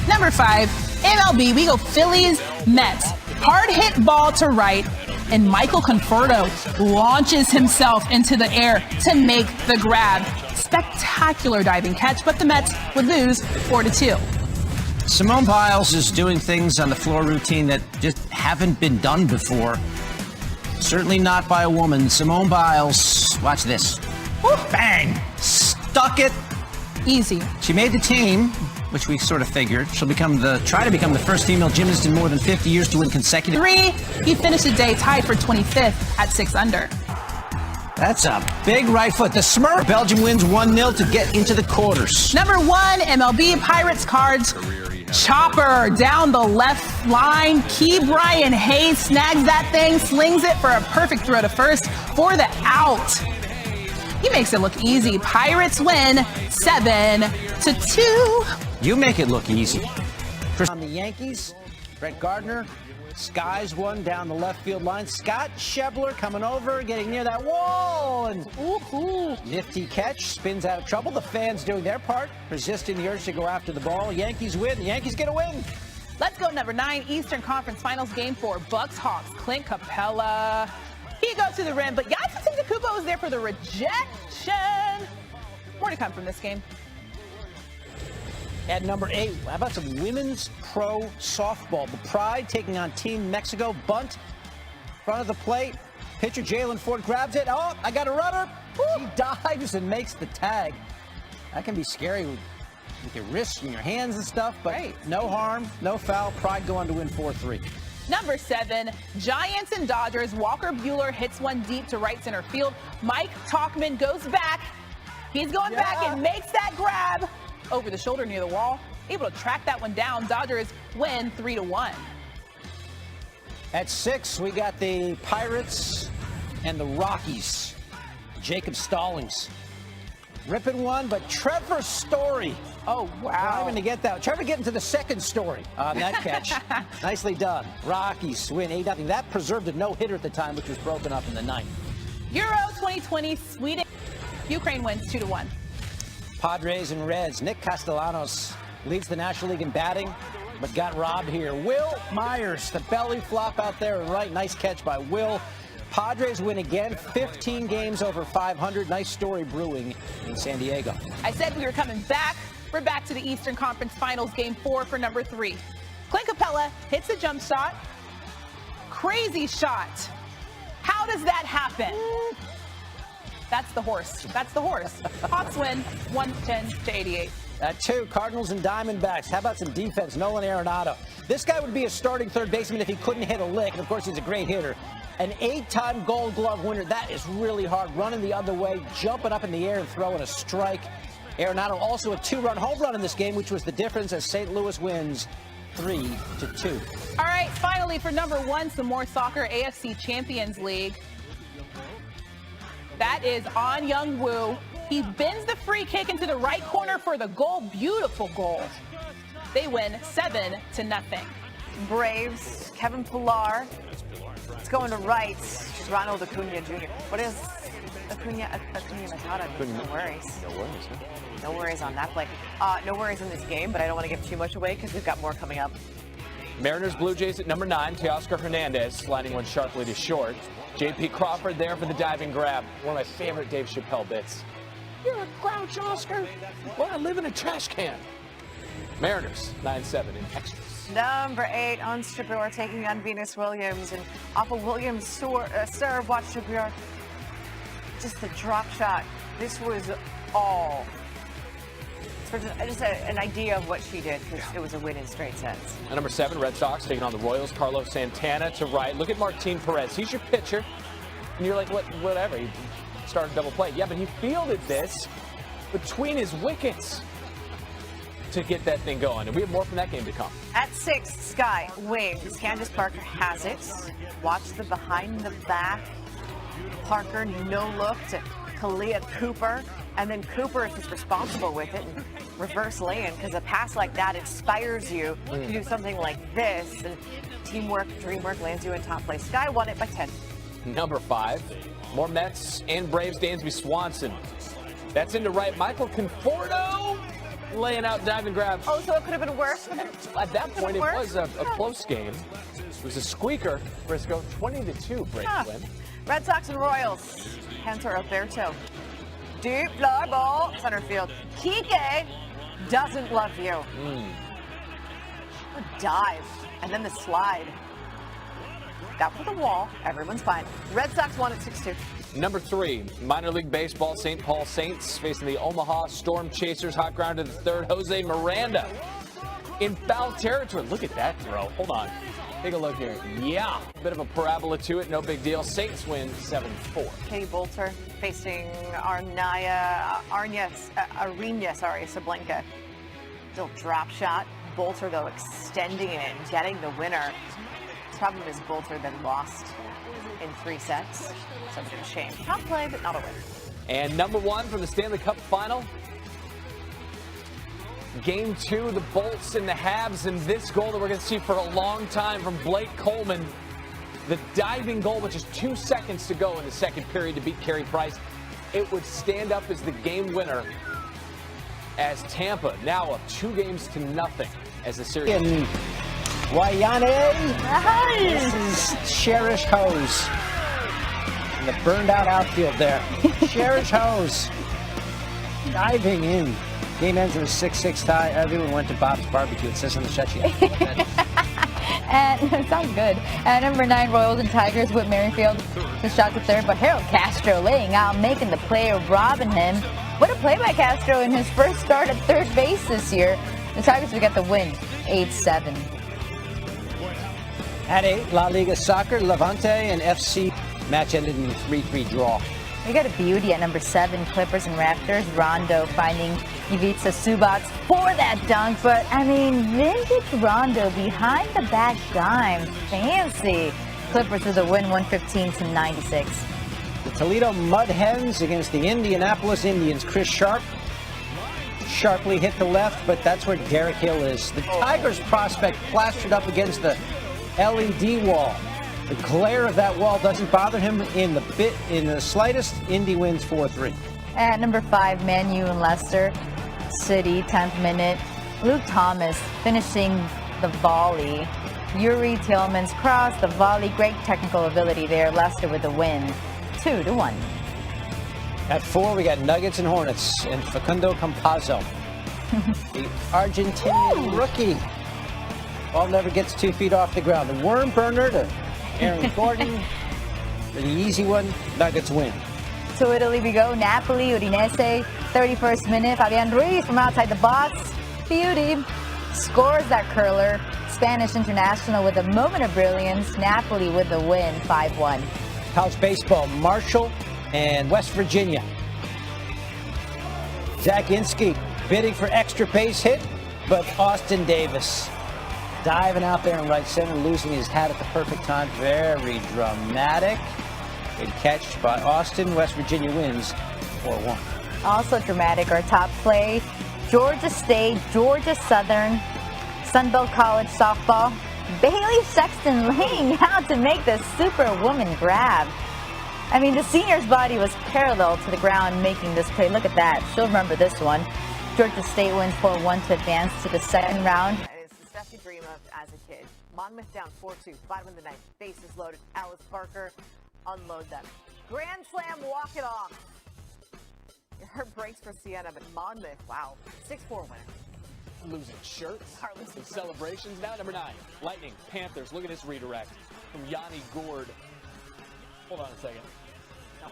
Number 5, MLB, we go Phillies, Mets. Hard hit ball to right, and Michael Conforto launches himself into the air to make the grab. Spectacular diving catch, but the Mets would lose 4-2. Simone Biles is doing things on the floor routine that just haven't been done before. Certainly not by a woman. Simone Biles, watch this. Woo. Bang! Stuck it. Easy. She made the team, which we sort of figured. She'll try to become the first female gymnast in more than 50 years to win consecutive. 3, he finished the day tied for 25th at 6 under. That's a big right foot. The Smurf. Belgium wins 1-0 to get into the quarters. Number 1, MLB, Pirates Cards. Chopper down the left line. Key Brian Hayes snags that thing, slings it for a perfect throw to first for the out. He makes it look easy. Pirates win 7-2. You make it look easy. On the Yankees, Brett Gardner skies one down the left field line. Scott Schebler coming over, getting near that wall, and nifty catch, spins out of trouble. The fans doing their part, resisting the urge to go after the ball. Yankees win. The Yankees get a win. Let's go number 9, Eastern Conference Finals game 4, Bucks Hawks. Clint Capella. He goes to the rim, but Giannis Antetokounmpo is there for the rejection. More to come from this game. At number 8, how about some women's pro softball? The Pride taking on Team Mexico. Bunt, front of the plate. Pitcher Jalen Ford grabs it. Oh, I got a runner. She dives and makes the tag. That can be scary with your wrists and your hands and stuff, but no harm, no foul. Pride go on to win 4-3. Number 7, Giants and Dodgers. Walker Buehler hits one deep to right center field. Mike Tauchman goes back. He's going back and makes that grab over the shoulder near the wall. Able to track that one down. Dodgers win 3-1. At 6, we got the Pirates and the Rockies. Jacob Stallings ripping one, but Trevor Story. Oh, wow. Driving to get that. Trevor getting to the second story on that catch. Nicely done. Rockies win 8-0. That preserved a no-hitter at the time, which was broken up in the 9th. Euro 2020, Sweden. Ukraine wins 2-1. Padres and Reds. Nick Castellanos leads the National League in batting, but got robbed here. Will Myers, the belly flop out there and right. Nice catch by Will. Padres win again, 15 games over 500. Nice story brewing in San Diego. I said we were coming back. We're back to the Eastern Conference Finals game 4 for number 3. Clint Capella hits a jump shot. Crazy shot. How does that happen? That's the horse. That's the horse. Hawks win 110-88. At 2, Cardinals and Diamondbacks. How about some defense? Nolan Arenado. This guy would be a starting third baseman if he couldn't hit a lick. And, of course, he's a great hitter. An 8-time Gold Glove winner. That is really hard. Running the other way, jumping up in the air and throwing a strike. Arenado also a 2-run home run in this game, which was the difference as St. Louis wins 3-2. All right, finally for number 1, some more soccer. AFC Champions League. That is On Young-woo. He bends the free kick into the right corner for the goal. Beautiful goal. They win 7-0. Braves, Kevin Pillar. It's going to right. Ronald Acuna Jr. What is Acuna Matata? No worries. No worries, huh? No worries on that play. No worries in this game, but I don't want to give too much away because we've got more coming up. Mariners Blue Jays at number 9. Teoscar Hernandez sliding one sharply to short. J.P. Crawford there for the diving grab. One of my favorite Dave Chappelle bits. You're a grouch, Oscar. Well, I live in a trash can. Mariners 9-7 in extras. Number 8 on Shapiro taking on Venus Williams, and off of Williams' serve, watch Shapiro. Just a drop shot. This was all. For just an idea of what she did, because it was a win in straight sets. At number 7, Red Sox taking on the Royals. Carlos Santana to right. Look at Martin Perez. He's your pitcher. And you're like, whatever. He started double play. Yeah, but he fielded this between his wickets to get that thing going. And we have more from that game to come. At 6, Sky Wings. Candace Parker has it. Watch the behind the back. Parker, no look to Kalia Cooper. And then Cooper is just responsible with it and reverse lay-in, because a pass like that inspires you to do something like this. And teamwork, dreamwork lands you in top place. Sky won it by 10. Number 5, more Mets and Braves. Dansby Swanson. That's into right. Michael Conforto laying out diving grabs. Oh, so it could have been worse for them? At that point, it was a close game. It was a squeaker. Frisco 20-2 Braves win. Red Sox and Royals. Cantor Alberto. Deep fly ball, center field. Kike doesn't love you. A dive, and then the slide. Got for the wall. Everyone's fine. Red Sox won at 6-2. Number 3, minor league baseball. St. Paul Saints facing the Omaha Storm Chasers. Hot ground to the third. Jose Miranda in foul territory. Look at that throw. Hold on. Take a look here. Yeah. Bit of a parabola to it. No big deal. Saints win 7-4. Katie Bolter facing Arena Sablenka. Still drop shot. Bolter, though, extending it and getting the winner. The problem is Bolter then lost in 3 sets. So it's a shame. Top play, but not a win. And number 1 from the Stanley Cup final. Game 2, the Bolts and the Habs, and this goal that we're going to see for a long time from Blake Coleman. The diving goal with just 2 seconds to go in the second period to beat Carey Price. It would stand up as the game winner as Tampa now up 2-0 as the series. And Wayane. This is Cherish Hose. And the burned out outfield there. Cherish Hose. Diving in. Game ends in a 6-6 tie. Everyone went to Bob's Barbecue. It says on the shut sheet. And it sounds good. At number 9, Royals and Tigers with Merrifield. Just shot to third, but Harold Castro laying out, making the play, robbing him. What a play by Castro in his first start at third base this year. The Tigers would get the win, 8-7. At 8, La Liga Soccer, Levante and FC. Match ended in a 3-3 draw. We got a beauty at number 7, Clippers and Raptors. Rondo finding Ivica Zubac for that dunk, but I mean, vintage Rondo behind the back dime. Fancy. Clippers with a win, 115-96. The Toledo Mud Hens against the Indianapolis Indians. Chris Sharp sharply hit the left, but that's where Derek Hill is. The Tigers prospect plastered up against the LED wall. The glare of that wall doesn't bother him in the slightest. Indy wins 4-3. At number 5, Man U and Leicester City, 10th minute. Luke Thomas finishing the volley. Yuri Tillman's cross, the volley, great technical ability there. Leicester with the win, 2-1. At 4, we got Nuggets and Hornets and Facundo Campazzo. The Argentinian rookie. Ball never gets 2 feet off the ground. The worm burner to Aaron Gordon. For the easy one, Nuggets win. To Italy we go. Napoli, Udinese, 31st minute. Fabian Ruiz from outside the box. Beauty. Scores that curler. Spanish international with a moment of brilliance. Napoli with the win, 5-1. College baseball, Marshall and West Virginia. Zach Inski bidding for extra base hit, but Austin Davis diving out there in right center, losing his hat at the perfect time. Very dramatic. Good catch by Austin. West Virginia wins 4-1. Also dramatic, our top play, Georgia State, Georgia Southern, Sunbelt College softball. Bailey Sexton laying out to make the Superwoman grab. I mean, the senior's body was parallel to the ground making this play. Look at that. She'll remember this one. Georgia State wins 4-1 to advance to the second round. It's the stuff you dream of as a kid. Monmouth down 4-2, bottom of the ninth. Bases loaded. Alice Barker unload them. Grand slam, walk it off. Her breaks for Sienna, but Monmouth, wow, 6-4 winner. Losing shirts and celebrations. Now number 9, Lightning, Panthers. Look at this redirect from Yanni Gourde. Hold on a second.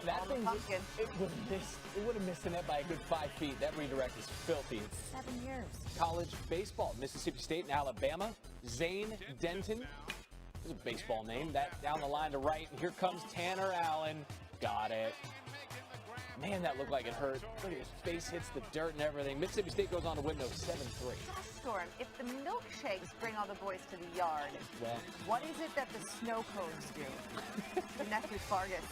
That thing, it would have missed the net by a good 5 feet. That redirect is filthy. 7 years. College baseball, Mississippi State and Alabama. Zane Denton. There's a baseball name. That down the line to right. And here comes Tanner Allen. Got it. Man, that looked like it hurt. Look at his face hits the dirt and everything. Mississippi State goes on to win those 7-3. Storm, if the milkshakes bring all the boys to the yard, well, what is it that the snow cones do? The nephew Fargus,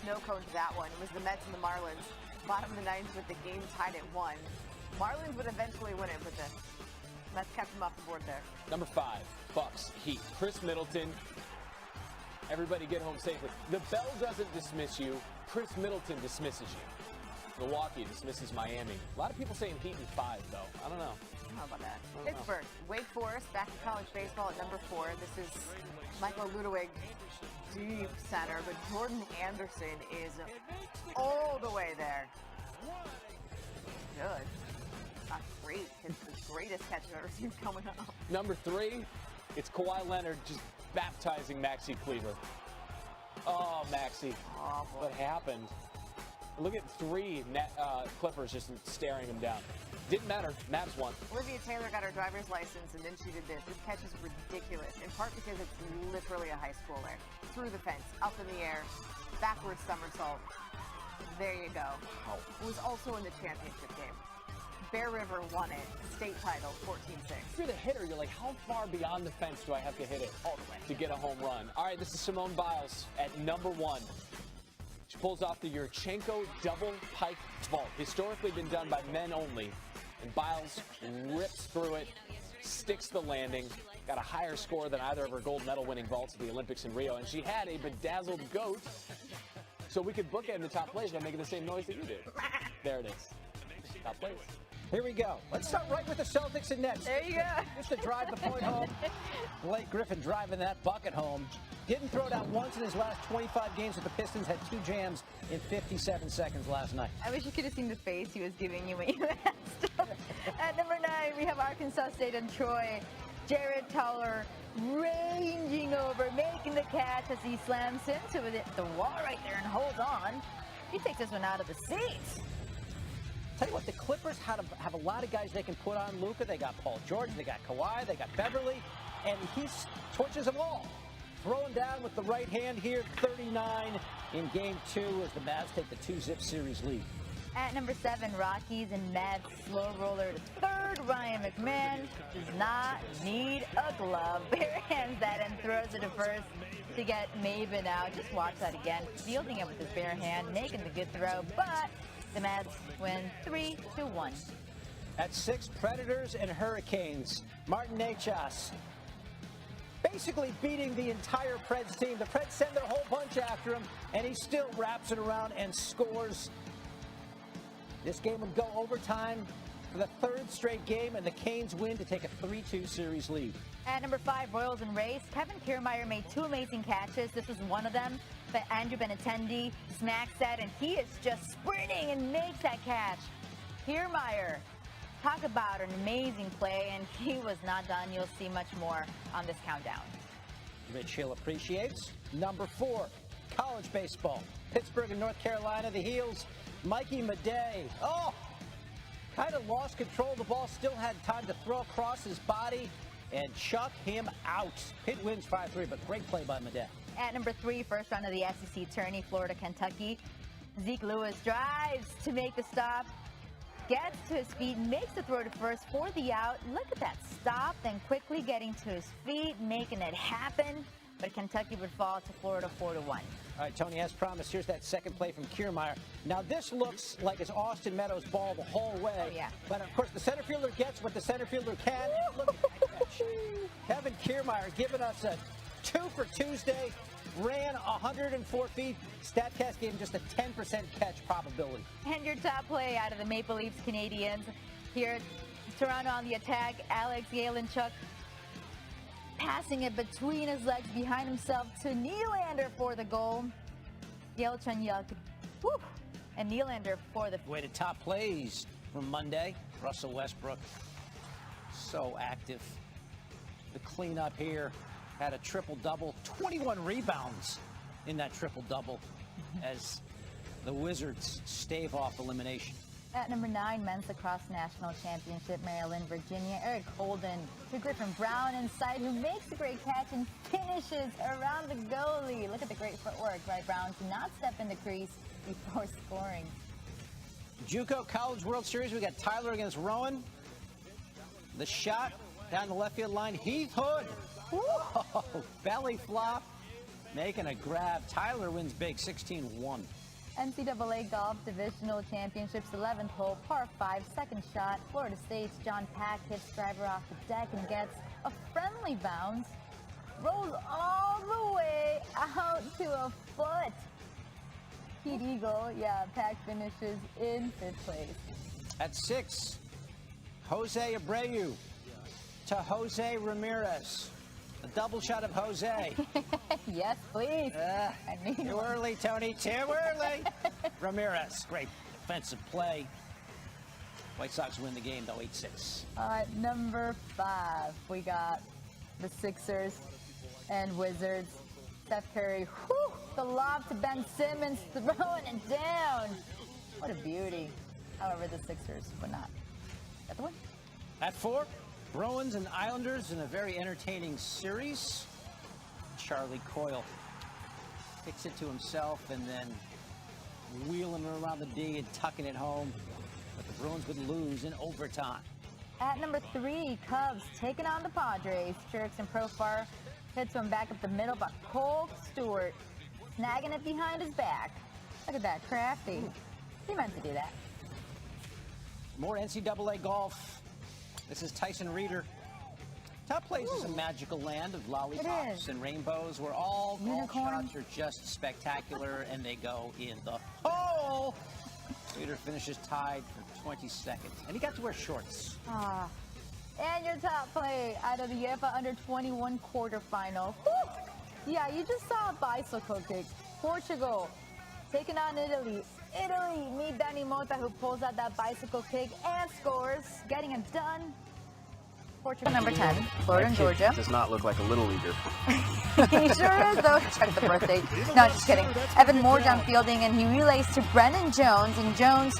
snow cones that one. It was the Mets and the Marlins. Bottom of the ninth with the game tied at 1. Marlins would eventually win it, but the Mets kept them off the board there. Number 5, Bucks, Heat. Chris Middleton. Everybody get home safely. The bell doesn't dismiss you. Chris Middleton dismisses you. Milwaukee dismisses Miami. A lot of people saying Heat in 5, though. I don't know. How about that? Pittsburgh, Wake Forest, back to college baseball at number 4. This is Michael Ludwig, deep center, but Jordan Anderson is all the way there. Good. Not great. It's the greatest catch I've ever seen coming up. Number 3, it's Kawhi Leonard just baptizing Maxi Cleaver. Oh, Maxi. Oh, what happened? Look at 3 Clippers just staring him down. Didn't matter. Mavs won. Olivia Taylor got her driver's license, and then she did this. This catch is ridiculous, in part because it's literally a high schooler. Through the fence, up in the air, backwards somersault. There you go. Oh. It was also in the championship game. Bear River won it. State title, 14-6. If you're the hitter, you're like, how far beyond the fence do I have to hit it all the way to get a home run? All right, this is Simone Biles at number 1. She pulls off the Yurchenko double pike vault. Historically been done by men only. And Biles rips through it, sticks the landing, got a higher score than either of her gold medal winning vaults at the Olympics in Rio. And she had a bedazzled goat, so we could bookend the top plays by making the same noise that you did. There it is. Top plays. Here we go. Let's start right with the Celtics and Nets. There you go. Just to drive the point home. Blake Griffin driving that bucket home. Didn't throw down once in his last 25 games with the Pistons. Had 2 jams in 57 seconds last night. I wish you could have seen the face he was giving you when you asked him. At number 9, we have Arkansas State and Troy. Jared Toller ranging over, making the catch as he slams into the wall right there and holds on. He takes this one out of the seats. Tell you what, the Clippers have a lot of guys they can put on Luka. They got Paul George, they got Kawhi, they got Beverly, and he torches them all. Throwing down with the right hand here, 39 in Game 2 as the Mavs take the 2-zip series lead. At number 7, Rockies and Mets slow roller to third. Ryan McMahon does not need a glove. Barehands that and throws it to first to get Maven out. Just watch that again. Fielding it with his bare hand, making the good throw, but the Mets win 3-1. At 6, Predators and Hurricanes. Martin Necas basically beating the entire Preds team. The Preds send their whole bunch after him, and he still wraps it around and scores. This game would go overtime for the 3rd straight game, and the Canes win to take a 3-2 series lead. At number 5, Royals and Rays, Kevin Kiermaier made 2 amazing catches. This was one of them, but Andrew Benintendi smacks that, and he is just sprinting and makes that catch. Kiermaier, talk about an amazing play, and he was not done. You'll see much more on this countdown. Rich Hill appreciates. Number 4, college baseball. Pittsburgh and North Carolina, the Heels. Mikey Madej. Oh, kind of lost control of the ball. Still had time to throw across his body and chuck him out. Pitt wins 5-3, but great play by Madej. At number 3, first round of the SEC tourney, Florida, Kentucky. Zeke Lewis drives to make the stop. Gets to his feet, makes the throw to first for the out. Look at that stop, then quickly getting to his feet, making it happen. But Kentucky would fall to Florida 4-1. All right, Tony, as promised, here's that second play from Kiermaier. Now, this looks like it's Austin Meadows' ball the whole way. Oh, yeah. But, of course, the center fielder gets what the center fielder can. Look at that catch. Kevin Kiermaier giving us a 2 for Tuesday. Ran 104 feet. StatCast gave him just a 10% catch probability. And your top play out of the Maple Leafs Canadiens. Here, Toronto on the attack. Alex Yellenchuk passing it between his legs behind himself to Nylander for the goal. Yelchenchuk, and Nylander for the... Way to top plays from Monday. Russell Westbrook, so active. The cleanup here had a triple-double, 21 rebounds in that triple-double as the Wizards stave off elimination. At number 9, men's lacrosse national championship, Maryland, Virginia. Eric Holden to Griffin Brown inside, who makes a great catch and finishes around the goalie. Look at the great footwork by Brown to not step in the crease before scoring. JUCO College World Series, we got Tyler against Rowan. The shot down the left field line, Heath Hood. Whoa, belly flop, making a grab. Tyler wins big, 16-1. NCAA Golf Divisional Championships, 11th hole, par 5, second shot. Florida State's John Pack hits driver off the deck and gets a friendly bounce. Rolls all the way out to a foot. Pete Eagle, Pack finishes in 5th place. At 6, Jose Abreu to Jose Ramirez. A double shot of Jose. Yes, please. Too early, Tony. Too early. Ramirez, great defensive play. White Sox win the game, though, 8-6. All right, number 5, we got the Sixers and Wizards. Steph Curry, the lob to Ben Simmons, throwing it down. What a beauty. However, the Sixers would not get the win. At 4, Bruins and Islanders in a very entertaining series. Charlie Coyle kicks it to himself and then wheeling around the D and tucking it home. But the Bruins would lose in overtime. At number 3, Cubs taking on the Padres. Jerks and Profar hits one back up the middle, but Cole Stewart snagging it behind his back. Look at that, crafty. He meant to do that. More NCAA golf. This is Tyson Reeder. Top Place is a magical land of lollipops and rainbows where all golf shots are just spectacular and they go in the hole. Reeder finishes tied for 22nd. And he got to wear shorts. And your top play out of the UEFA Under-21 quarterfinal. Whew. Yeah, you just saw a bicycle kick. Portugal taking on Italy. Italy meet Dani Mota, who pulls out that bicycle kick and scores, getting it done. Portugal number 10, Florida and Georgia. Does not look like a little leaguer. He sure is, though. Check the birthday. No, just kidding. Evan Moore fielding, and he relays to Brennan Jones, and Jones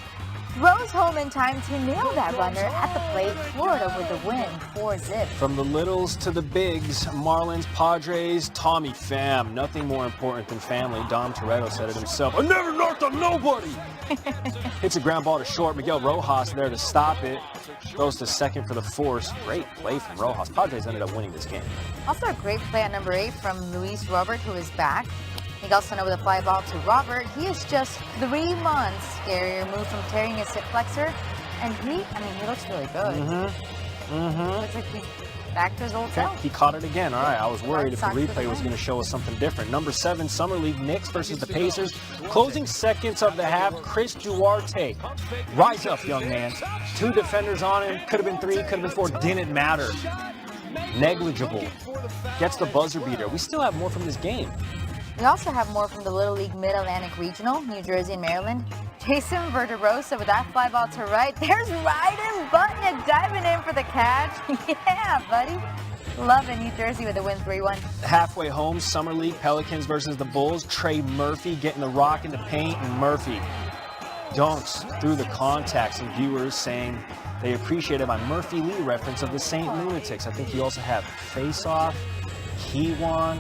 throws home in time to nail that runner at the plate. Florida with the win, 4-0. From the littles to the bigs, Marlins, Padres, Tommy Pham. Nothing more important than family. Dom Toretto said it himself. I never knocked on nobody. Hits a ground ball to short. Miguel Rojas there to stop it. Goes to second for the force. Great play from Rojas. Padres ended up winning this game. Also a great play at number 8 from Luis Robert, who is back. Miguel sent over the fly ball to Robert. He is just 3 months. Scary removed from tearing his hip flexor. And he looks really good. Looks like he's back to his old self. He caught it again. All right, I was worried if the replay was going to show us something different. Number 7, Summer League Knicks versus the Pacers. Closing seconds of the half, Chris Duarte. Rise up, young man. 2 defenders on him. Could have been 3, could have been 4. Didn't matter. Negligible. Gets the buzzer beater. We still have more from this game. We also have more from the Little League Mid-Atlantic Regional, New Jersey and Maryland. Jason Verderosa with that fly ball to right. There's Ryden Butnick diving in for the catch. Yeah, buddy. Loving New Jersey with a win 3-1. Halfway home, Summer League Pelicans versus the Bulls. Trey Murphy getting the rock in the paint, and Murphy dunks through the contacts, and viewers saying they appreciate my Murphy Lee reference of the St. Lunatics. I think you also have Face Off, Kiwan.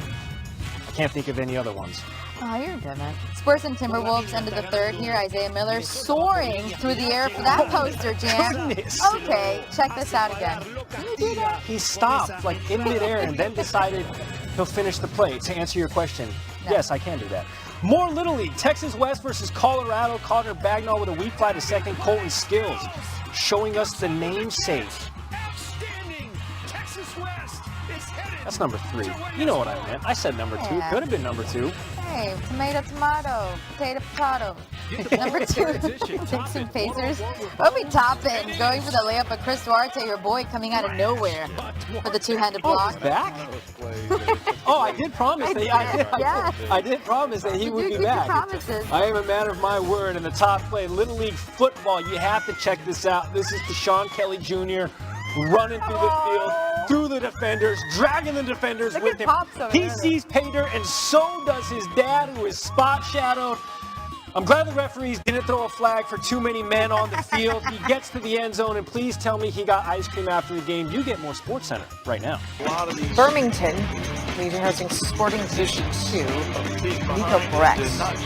I can't think of any other ones. Oh, you're good, man. Spurs and Timberwolves ended the third here. Isaiah Miller soaring through the air for that poster jam. Okay, check this out again. Can you do that? He stopped like in midair and then decided he'll finish the play. To answer your question, yes, I can do that. More Little League. Texas West versus Colorado. Connor Bagnall with a weak fly to second. Colton Skills showing us the namesake. That's number 3. You know what I meant. I said number 2. Could have been number 2. Hey, tomato, tomato, potato, potato. Number 2, Knicks and Pacers. Obi Toppin going for the layup, but Chris Duarte, your boy, coming out of nowhere for the 2-handed block. He's back? Oh, I did promise that I did promise that he would be back. I am a man of my word. In the top play, Little League football, you have to check this out. This is Deshaun Kelly Jr. running through the field, through the defenders, dragging the defenders with him. He sees Pater, and so does his dad, who is spot shadowed. I'm glad the referees didn't throw a flag for too many men on the field. He gets to the end zone, and please tell me he got ice cream after the game. You get more Sports Center right now. Birminghton, leaving hosting Sporting Division 2. Nico Brett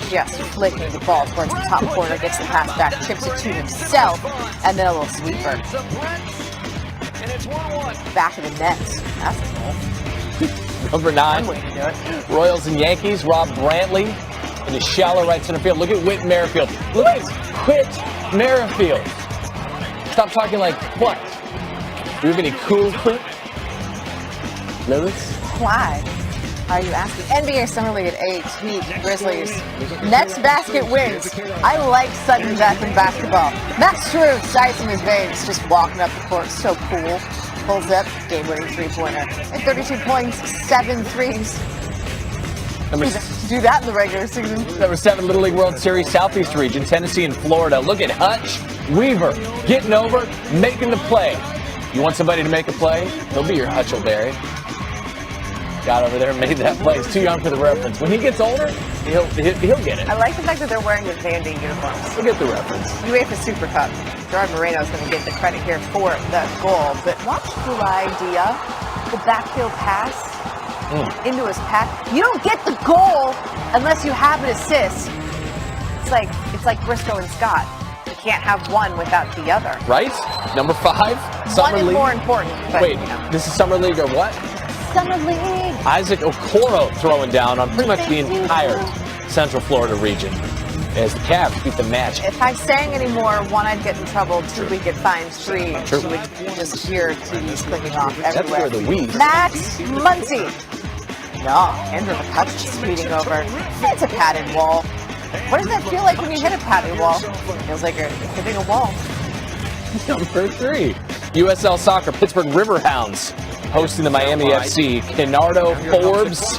just flicking the ball towards the top corner, gets the pass back, chips it to himself, and then a little sweeper. Back of the net. That's cool. Number 9, Royals and Yankees. Rob Brantley in the shallow right center field. Look at Whit Merrifield. Look at Whit Merrifield. Stop talking like what? Do you have any cool Whit? Lewis? Why are you asking? NBA Summer League at 8, Heat, Grizzlies. Next basket wins. I like sudden death in basketball. Max Strus, ice in his veins, just walking up the court, so cool. Pulls up, game-winning three-pointer. At 32 points, 7 threes. Do that in the regular season. Number 7, Little League World Series, Southeast Region, Tennessee and Florida. Look at Hutch Weaver getting over, making the play. You want somebody to make a play? He'll be your Hutchleberry. Got over there and made that play. He's too young for the reference. When he gets older, he'll get it. I like the fact that they're wearing the Vandy uniforms. We'll get the reference. UEFA Super Cup. Gerard Moreno is going to get the credit here for the goal, but watch the idea, the backfield pass into his path. You don't get the goal unless you have an assist. It's like Briscoe and Scott. You can't have one without the other. Right? Number 5, Summer League. One is more important. But, wait, this is Summer League or what? Summer League. Isaac Okoro throwing down on pretty much the entire Central Florida region. as the Cavs beat the Magic. If I sang anymore, one, I'd get in trouble. Two, we'd get fined. Three, you would just hear TVs clicking off everywhere. That's where the weeds. Matt Muncy. No, Andrew McCutcheon speeding over. It's a padded wall. What does that feel like when you hit a padded wall? Feels like you're hitting a wall. Number 3, USL Soccer, Pittsburgh Riverhounds hosting the Miami FC. Kennardo Forbes.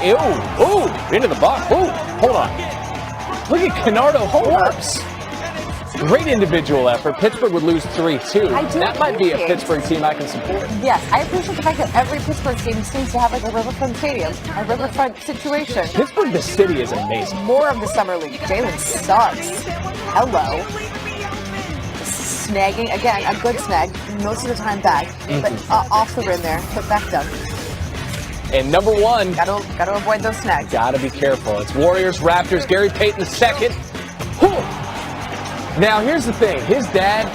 Ew, ooh, into the box. Ooh, hold on. Look at Kennardo Forbes. Great individual effort. Pittsburgh would lose 3-2. That might be a Pittsburgh team I can support. Yes, I appreciate the fact that every Pittsburgh team seems to have like a riverfront stadium, a riverfront situation. Pittsburgh, the city, is amazing. More of the summer league. Jalen Suggs. Hello. Snagging, again, a good snag, most of the time back, but off the rim there, put back down. And number 1. Gotta avoid those snags. Gotta be careful. It's Warriors, Raptors, Gary Payton II. Now, here's the thing. His dad,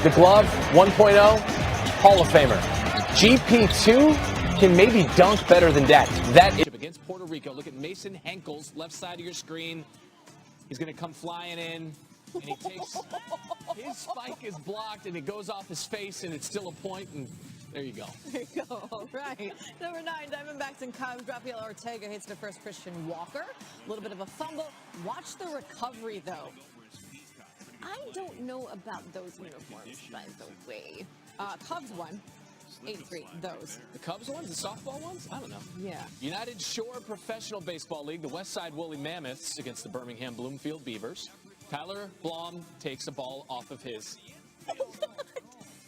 the Glove 1.0, Hall of Famer. GP2 can maybe dunk better than Dad. That is against Puerto Rico. Look at Mason Henkel's left side of your screen. He's going to come flying in, and he takes his spike is blocked, and it goes off his face, and it's still a point, and there you go. There you go. All right. Number 9, Diamondbacks and Cubs. Rafael Ortega hits the first. Christian Walker. A little bit of a fumble. Watch the recovery, though. I don't know about those uniforms, by the way. Cubs won. 8-3, those. The Cubs ones, the softball ones? I don't know. Yeah. United Shore Professional Baseball League, the Westside Woolly Mammoths against the Birmingham Bloomfield Beavers. Tyler Blom takes a ball off of his.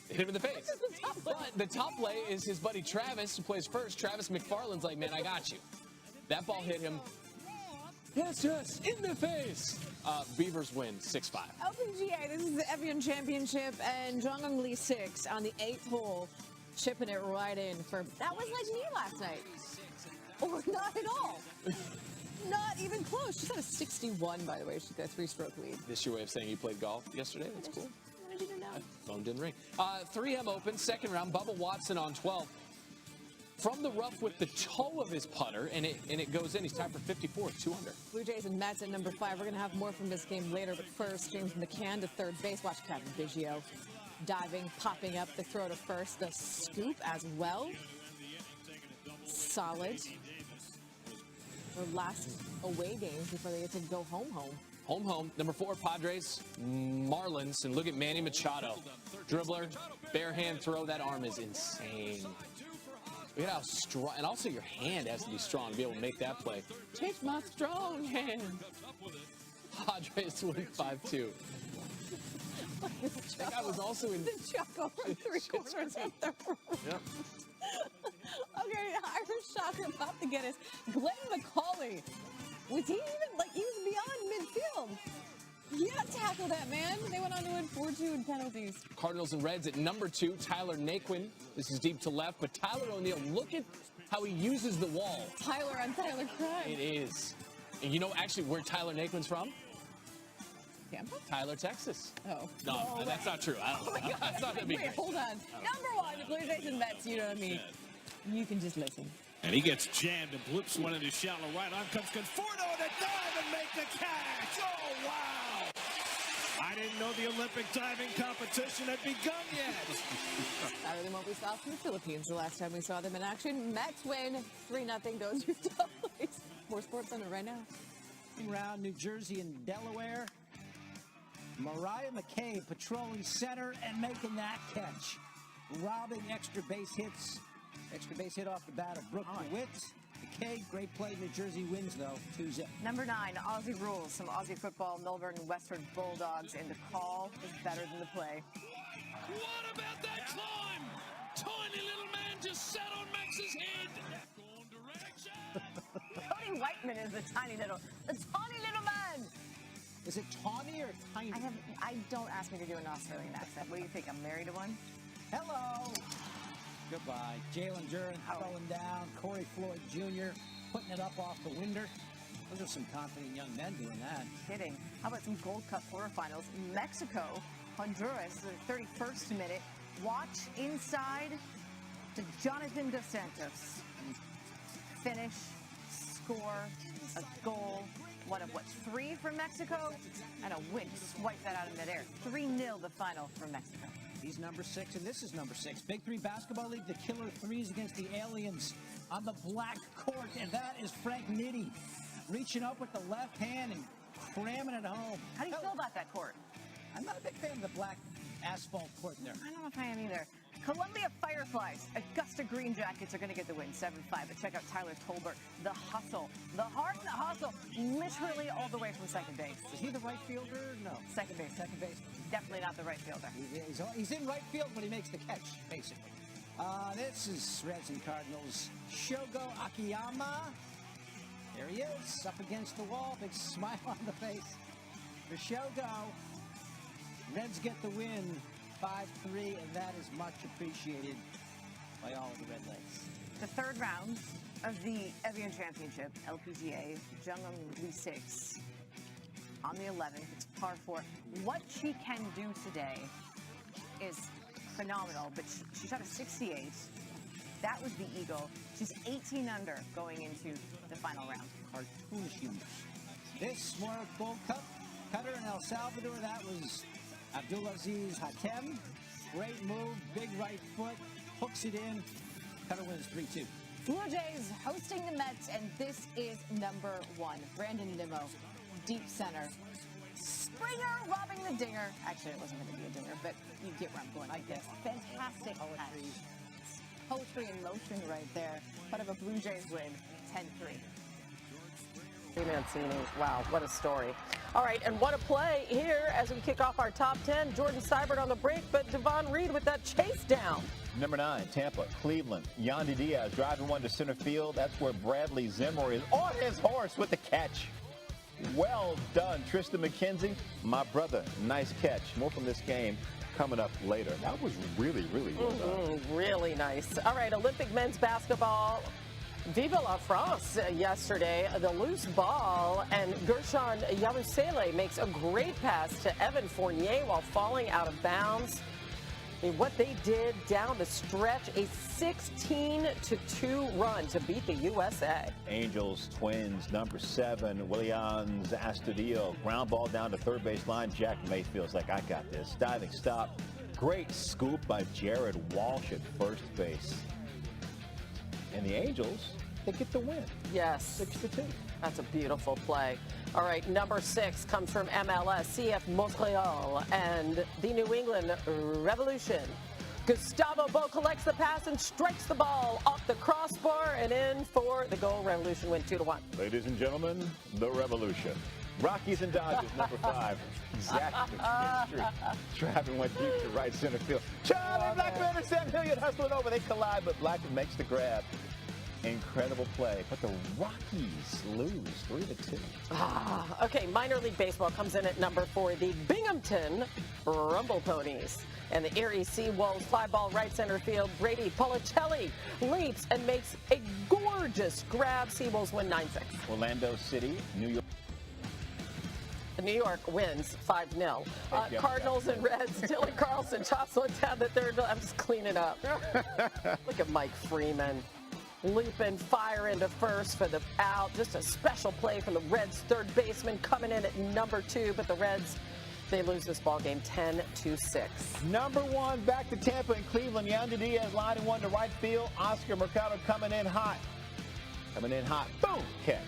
Hit him in the face. But the top play is his buddy Travis, who plays first. Travis McFarland's like, man, I got you. That ball hit him. Yes, in the face. Beavers win 6-5. LPGA, this is the Evian Championship, and Jong Lee 6 on the 8th hole, chipping it right in for, that was like me last night. Or not at all. Not even close. She's at a 61, by the way. She's got a 3-stroke lead. This your way of saying you played golf yesterday? That's cool. How did you know? Phone didn't ring. 3M Open, second round. Bubba Watson on 12. From the rough with the toe of his putter, and it goes in. He's tied for 54, 2 under. Blue Jays and Mets at number 5. We're going to have more from this game later, but first, James McCann to third base. Watch Kevin Biggio diving, popping up the throw to first. The scoop as well. Solid. Their last away games before they get to go home. Home. Number 4, Padres, Marlins, and look at Manny Machado. Dribbler, bare hand throw. That arm is insane. Look at how strong, and also your hand has to be strong to be able to make that play. Take my strong hand. Padres win 5-2. That guy was also in the Choco from 3/4 of the room. Yep. Okay, Irish shocker about to get us. Glenn McCauley. Was he even, he was beyond midfield. You gotta tackle that, man. They went on to win 4-2 in penalties. Cardinals and Reds at number 2, Tyler Naquin. This is deep to left, but Tyler O'Neill, look at how he uses the wall. Tyler on Tyler crime. It is. And you know actually where Tyler Naquin's from? Tampa? Tyler, Texas. Oh. No, that's not true. I don't know. Oh That's not that big. Wait, hold on. Number 1, the Blue Jays and Mets, you know what I mean? You can just listen. And he gets jammed and blips one into shallow right. On comes Conforto to dive and make the catch. Oh, wow. I didn't know the Olympic diving competition had begun yet. Better than what we saw from the Philippines the last time we saw them in action. Mets win 3-0. Those are doubles. More Sports Center right now. Around New Jersey and Delaware. Mariah McKay patrolling center and making that catch. Robbing extra base hits. Extra base hit off the bat of Brooke DeWitt. McKay, great play. New Jersey wins, though, 2-0. Number 9, Aussie rules. Some Aussie football. Melbourne Western Bulldogs, and the call is better than the play. What about that climb? Tiny little man just sat on Max's head. Cody Whiteman is the tiny little man. Is it tawny or tiny? Don't ask me to do an Australian accent. What do you think? I'm married to one? Hello. Goodbye. Jalen Duren throwing down. Corey Floyd Jr. putting it up off the winder. Those are some confident young men doing that. Kidding. How about some Gold Cup quarterfinals? Mexico, Honduras, the 31st minute. Watch inside to Jonathan Dos Santos. Finish, score, a goal, what, 3 from Mexico? And a win. Swipe that out of midair. 3-0 the final from Mexico. He's number 6, and this is number 6. Big 3 Basketball League, the killer threes against the aliens on the black court, and that is Frank Nitti reaching up with the left hand and cramming it home. How do you feel about that court? I'm not a big fan of the black asphalt court there. I don't know if I am either. Columbia Fireflies, Augusta Green Jackets are going to get the win, 7-5. But check out Tyler Tolbert, the hustle, the heart and the hustle, literally all the way from second base. Is he the right fielder? No. Second base. Second base. Definitely not the right fielder. He's in right field, but he makes the catch, basically. This is Reds and Cardinals. Shogo Akiyama. There he is, up against the wall, big smile on the face. For Shogo, Reds get the win, 5-3, and that is much appreciated by all of the Red Legs. The third round of the Evian Championship, LPGA, Jungwon Lee 6 on the 11th. It's par 4. What she can do today is phenomenal, but she shot a 68. That was the eagle. She's 18 under going into the final round. Cartoonish humor. This Smart Gold Cup cutter in El Salvador, that was Abdulaziz Hatem. Great move, big right foot, hooks it in. Cutter wins 3-2. Blue Jays hosting the Mets, and this is number 1. Brandon Nimmo, deep center. Springer robbing the dinger. Actually, it wasn't going to be a dinger, but you get where I'm going. I guess. Fantastic poetry. Poetry in motion right there. Part of a Blue Jays win, 10-3. Mancini. Wow, what a story. All right, and what a play here as we kick off our top 10. Jordan Seibert on the break, but Devon Reed with that chase down. Number 9, Tampa, Cleveland. Yandy Diaz driving one to center field. That's where Bradley Zimmer is on his horse with the catch. Well done, Tristan McKenzie. My brother, nice catch. More from this game coming up later. That was really, really well done. Really nice. All right, Olympic men's basketball. Vive la France yesterday. The loose ball, and Gershon Yabusele makes a great pass to Evan Fournier while falling out of bounds. I mean, what they did down the stretch, a 16-2 run to beat the USA. Angels, Twins, number 7, Williams Astudillo. Ground ball down to third base line. Jack Mayfield's like, I got this. Diving stop. Great scoop by Jared Walsh at first base. And the Angels, they get the win. Yes. 6-2. That's a beautiful play. All right, number 6 comes from MLS, CF Montreal, and the New England Revolution. Gustavo Bo collects the pass and strikes the ball off the crossbar and in for the goal. Revolution win 2-1. Ladies and gentlemen, the Revolution. Rockies and Dodgers, number 5. Zach McKinstry driving went deep to right center field. Charlie Blackman and Sam Hilliard hustling over. They collide, but Blackman makes the grab. Incredible play, but the Rockies lose 3-2. Okay, minor league baseball comes in at number 4. The Binghamton Rumble Ponies and the Erie Seawolves fly-ball right center field. Brady Policelli leaps and makes a gorgeous grab. Seawolves win 9-6. Orlando City, New York. New York wins 5-0. Cardinals and Reds. Dylan Carlson chops one down the third. I'm just cleaning up. Look at Mike Freeman. Looping fire into first for the out. Just a special play from the Reds third baseman coming in at number 2, but the Reds, they lose this ball game 10-6. Number 1 back to Tampa and Cleveland. Yandy Diaz lining one to right field. Oscar Mercado coming in hot. Boom, catch.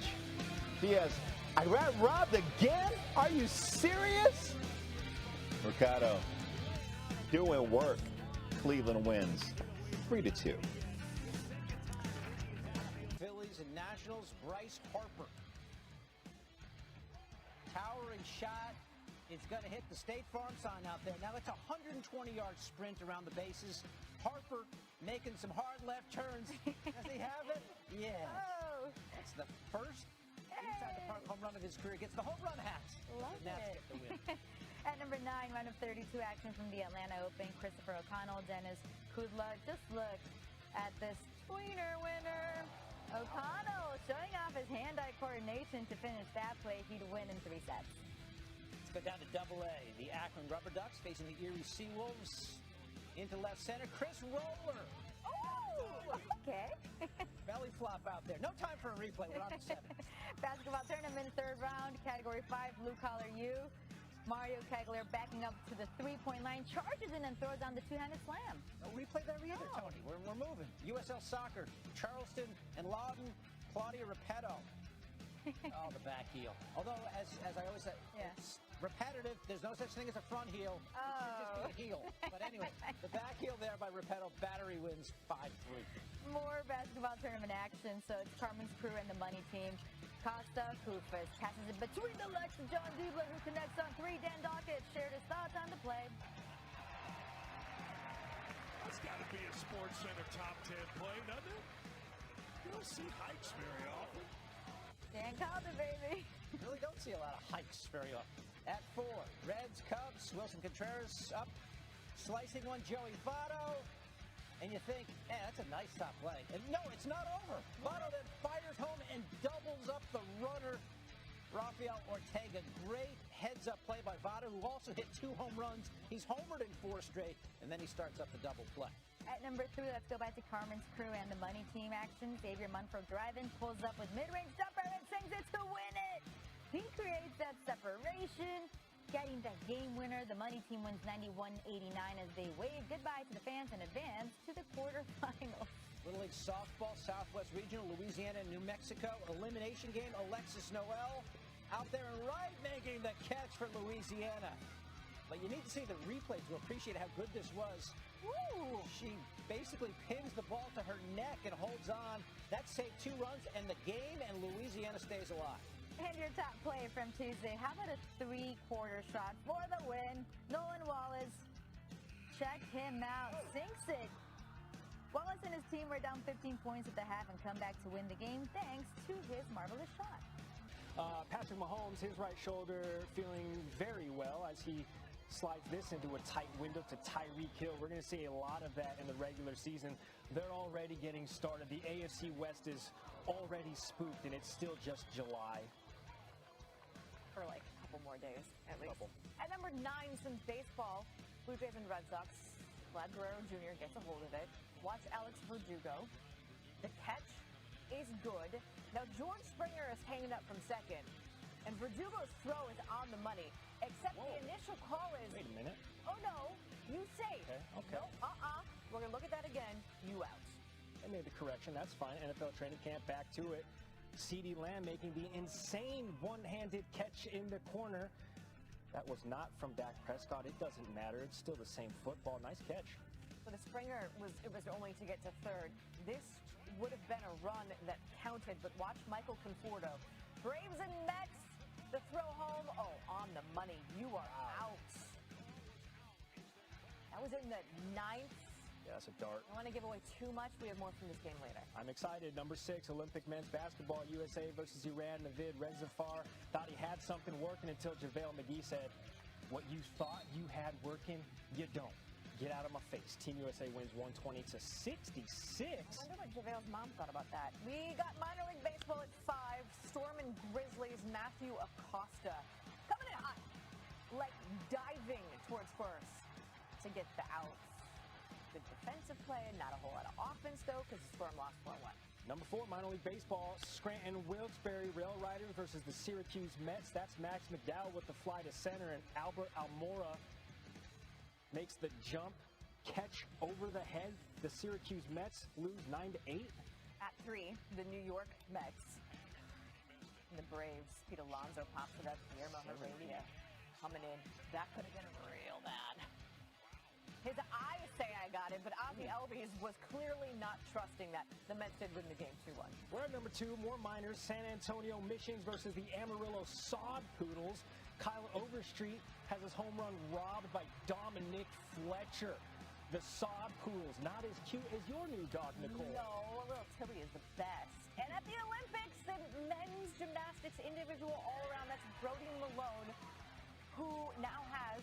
Diaz, I got robbed again? Are you serious? Mercado doing work. Cleveland wins 3-2. And Nationals, Bryce Harper. Towering shot. It's going to hit the State Farm sign out there. Now it's a 120-yard sprint around the bases. Harper making some hard left turns. Does he have it? Yeah. Oh. That's the first inside the park home run of his career. Gets the home run hat. Love the Nats it. get the win. At number 9, round of 32 action from the Atlanta Open. Christopher O'Connell, Dennis Kudla. Just look at this tweener winner. O'Connell showing off his hand-eye coordination to finish that play. He'd win in 3 sets. Let's go down to Double-A. The Akron Rubber Ducks facing the Erie Seawolves. Into left center, Chris Roller. Oh, okay. belly flop out there. No time for a replay. We're on to 7. Basketball tournament, third round, Category 5, blue collar U. Mario Kegler backing up to the three-point line, charges in and throws down the two-handed slam. No replay there either, Tony. We're moving. USL Soccer, Charleston and Loudon, Claudia Repetto. Oh, the back heel. Although, as I always say, it's repetitive. There's no such thing as a front heel. It should just be a heel. But anyway, the back heel there by Repetto. Battery wins 5-3. More basketball tournament action. So it's Carmen's crew and the money team. Costa Kufas passes it between the legs to John Diebler, who connects on 3. Dan Dockett shared his thoughts on the play. That's got to be a Sports Center top 10 play, doesn't it? You don't see hikes very often. Dan called it, baby. Really don't see a lot of hikes very often. At 4, Reds, Cubs, Wilson Contreras up, slicing one, Joey Votto. And you think, that's a nice top play. And no, it's not over. Votto then fires home and doubles up the runner, Rafael Ortega. Great heads-up play by Votto, who also hit 2 home runs. He's homered in 4 straight, and then he starts up the double play. At number 3, let's go back to Carmen's crew and the money team action. Xavier Munford driving, pulls up with mid-range jumper and sings it to win it. He creates that separation, getting that game winner. The money team wins 91-89 as they wave goodbye to the fans and advance to the quarterfinals. Little League Softball, Southwest Regional, Louisiana and New Mexico. Elimination game, Alexis Noel out there and right making the catch for Louisiana. But you need to see the replay to appreciate how good this was. Woo! She basically pins the ball to her neck and holds on. That saved 2 runs and the game, and Louisiana stays alive. And your top play from Tuesday, how about a 3-quarter shot for the win? Nolan Wallace, check him out, sinks it. Wallace and his team were down 15 points at the half and come back to win the game thanks to his marvelous shot. Patrick Mahomes, his right shoulder feeling very well as he slides this into a tight window to Tyreek Hill. We're going to see a lot of that in the regular season. They're already getting started. The AFC West is already spooked, and it's still just July. For like a couple more days, at least. At number 9, some baseball. Blue Jays and Red Sox. Vlad Guerrero Jr. gets a hold of it. Watch Alex Verdugo. The catch is good. Now, George Springer is hanging up from second, and Verdugo's throw is on the money, except the initial call is... Wait a minute. Oh, no, you safe. Okay. No, we're going to look at that again. You out. They made the correction. That's fine. NFL training camp back to it. CeeDee Lamb making the insane one-handed catch in the corner. That was not from Dak Prescott. It doesn't matter. It's still the same football. Nice catch. For the Springer, it was only to get to third. This would have been a run that counted, but watch Michael Conforto. Braves and Mets, the throw home. Oh, on the money. You are out. That was in the 9th. Yeah, that's a dart. I don't want to give away too much. We have more from this game later. I'm excited. Number 6, Olympic men's basketball, USA versus Iran. Navid Rezafar thought he had something working until JaVale McGee said, what you thought you had working, you don't. Get out of my face. Team USA wins 120-66. I wonder what JaVale's mom thought about that. We got minor league baseball at 5. Storm and Grizzlies, Matthew Acosta coming in hot, like diving towards first to get the outs. Good defensive play, not a whole lot of offense, though, because the Storm lost 4-1. Number 4, minor league baseball, Scranton Wilkes-Barre Rail Riders versus the Syracuse Mets. That's Max McDowell with the fly to center, and Albert Almora makes the jump catch over the head. The Syracuse Mets lose 9-8. At 3, the New York Mets. And the Braves, Pete Alonso pops it up. Guillermo Heredia coming in. That could have been real bad. His eyes say I got it, but Ozzie Albies was clearly not trusting that. The Mets did win the game 2-1. We're at number 2, more minors. San Antonio Missions versus the Amarillo Sod Poodles. Kyle Overstreet has his home run robbed by Dominic Fletcher. The Sod Poodles, not as cute as your new dog, Nicole. No, little Tilly is the best. And at the Olympics, the men's gymnastics individual all-around, that's Brody Malone, who now has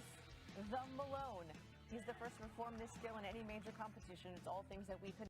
the Malone. He's the first to perform this skill in any major competition. It's all things that we could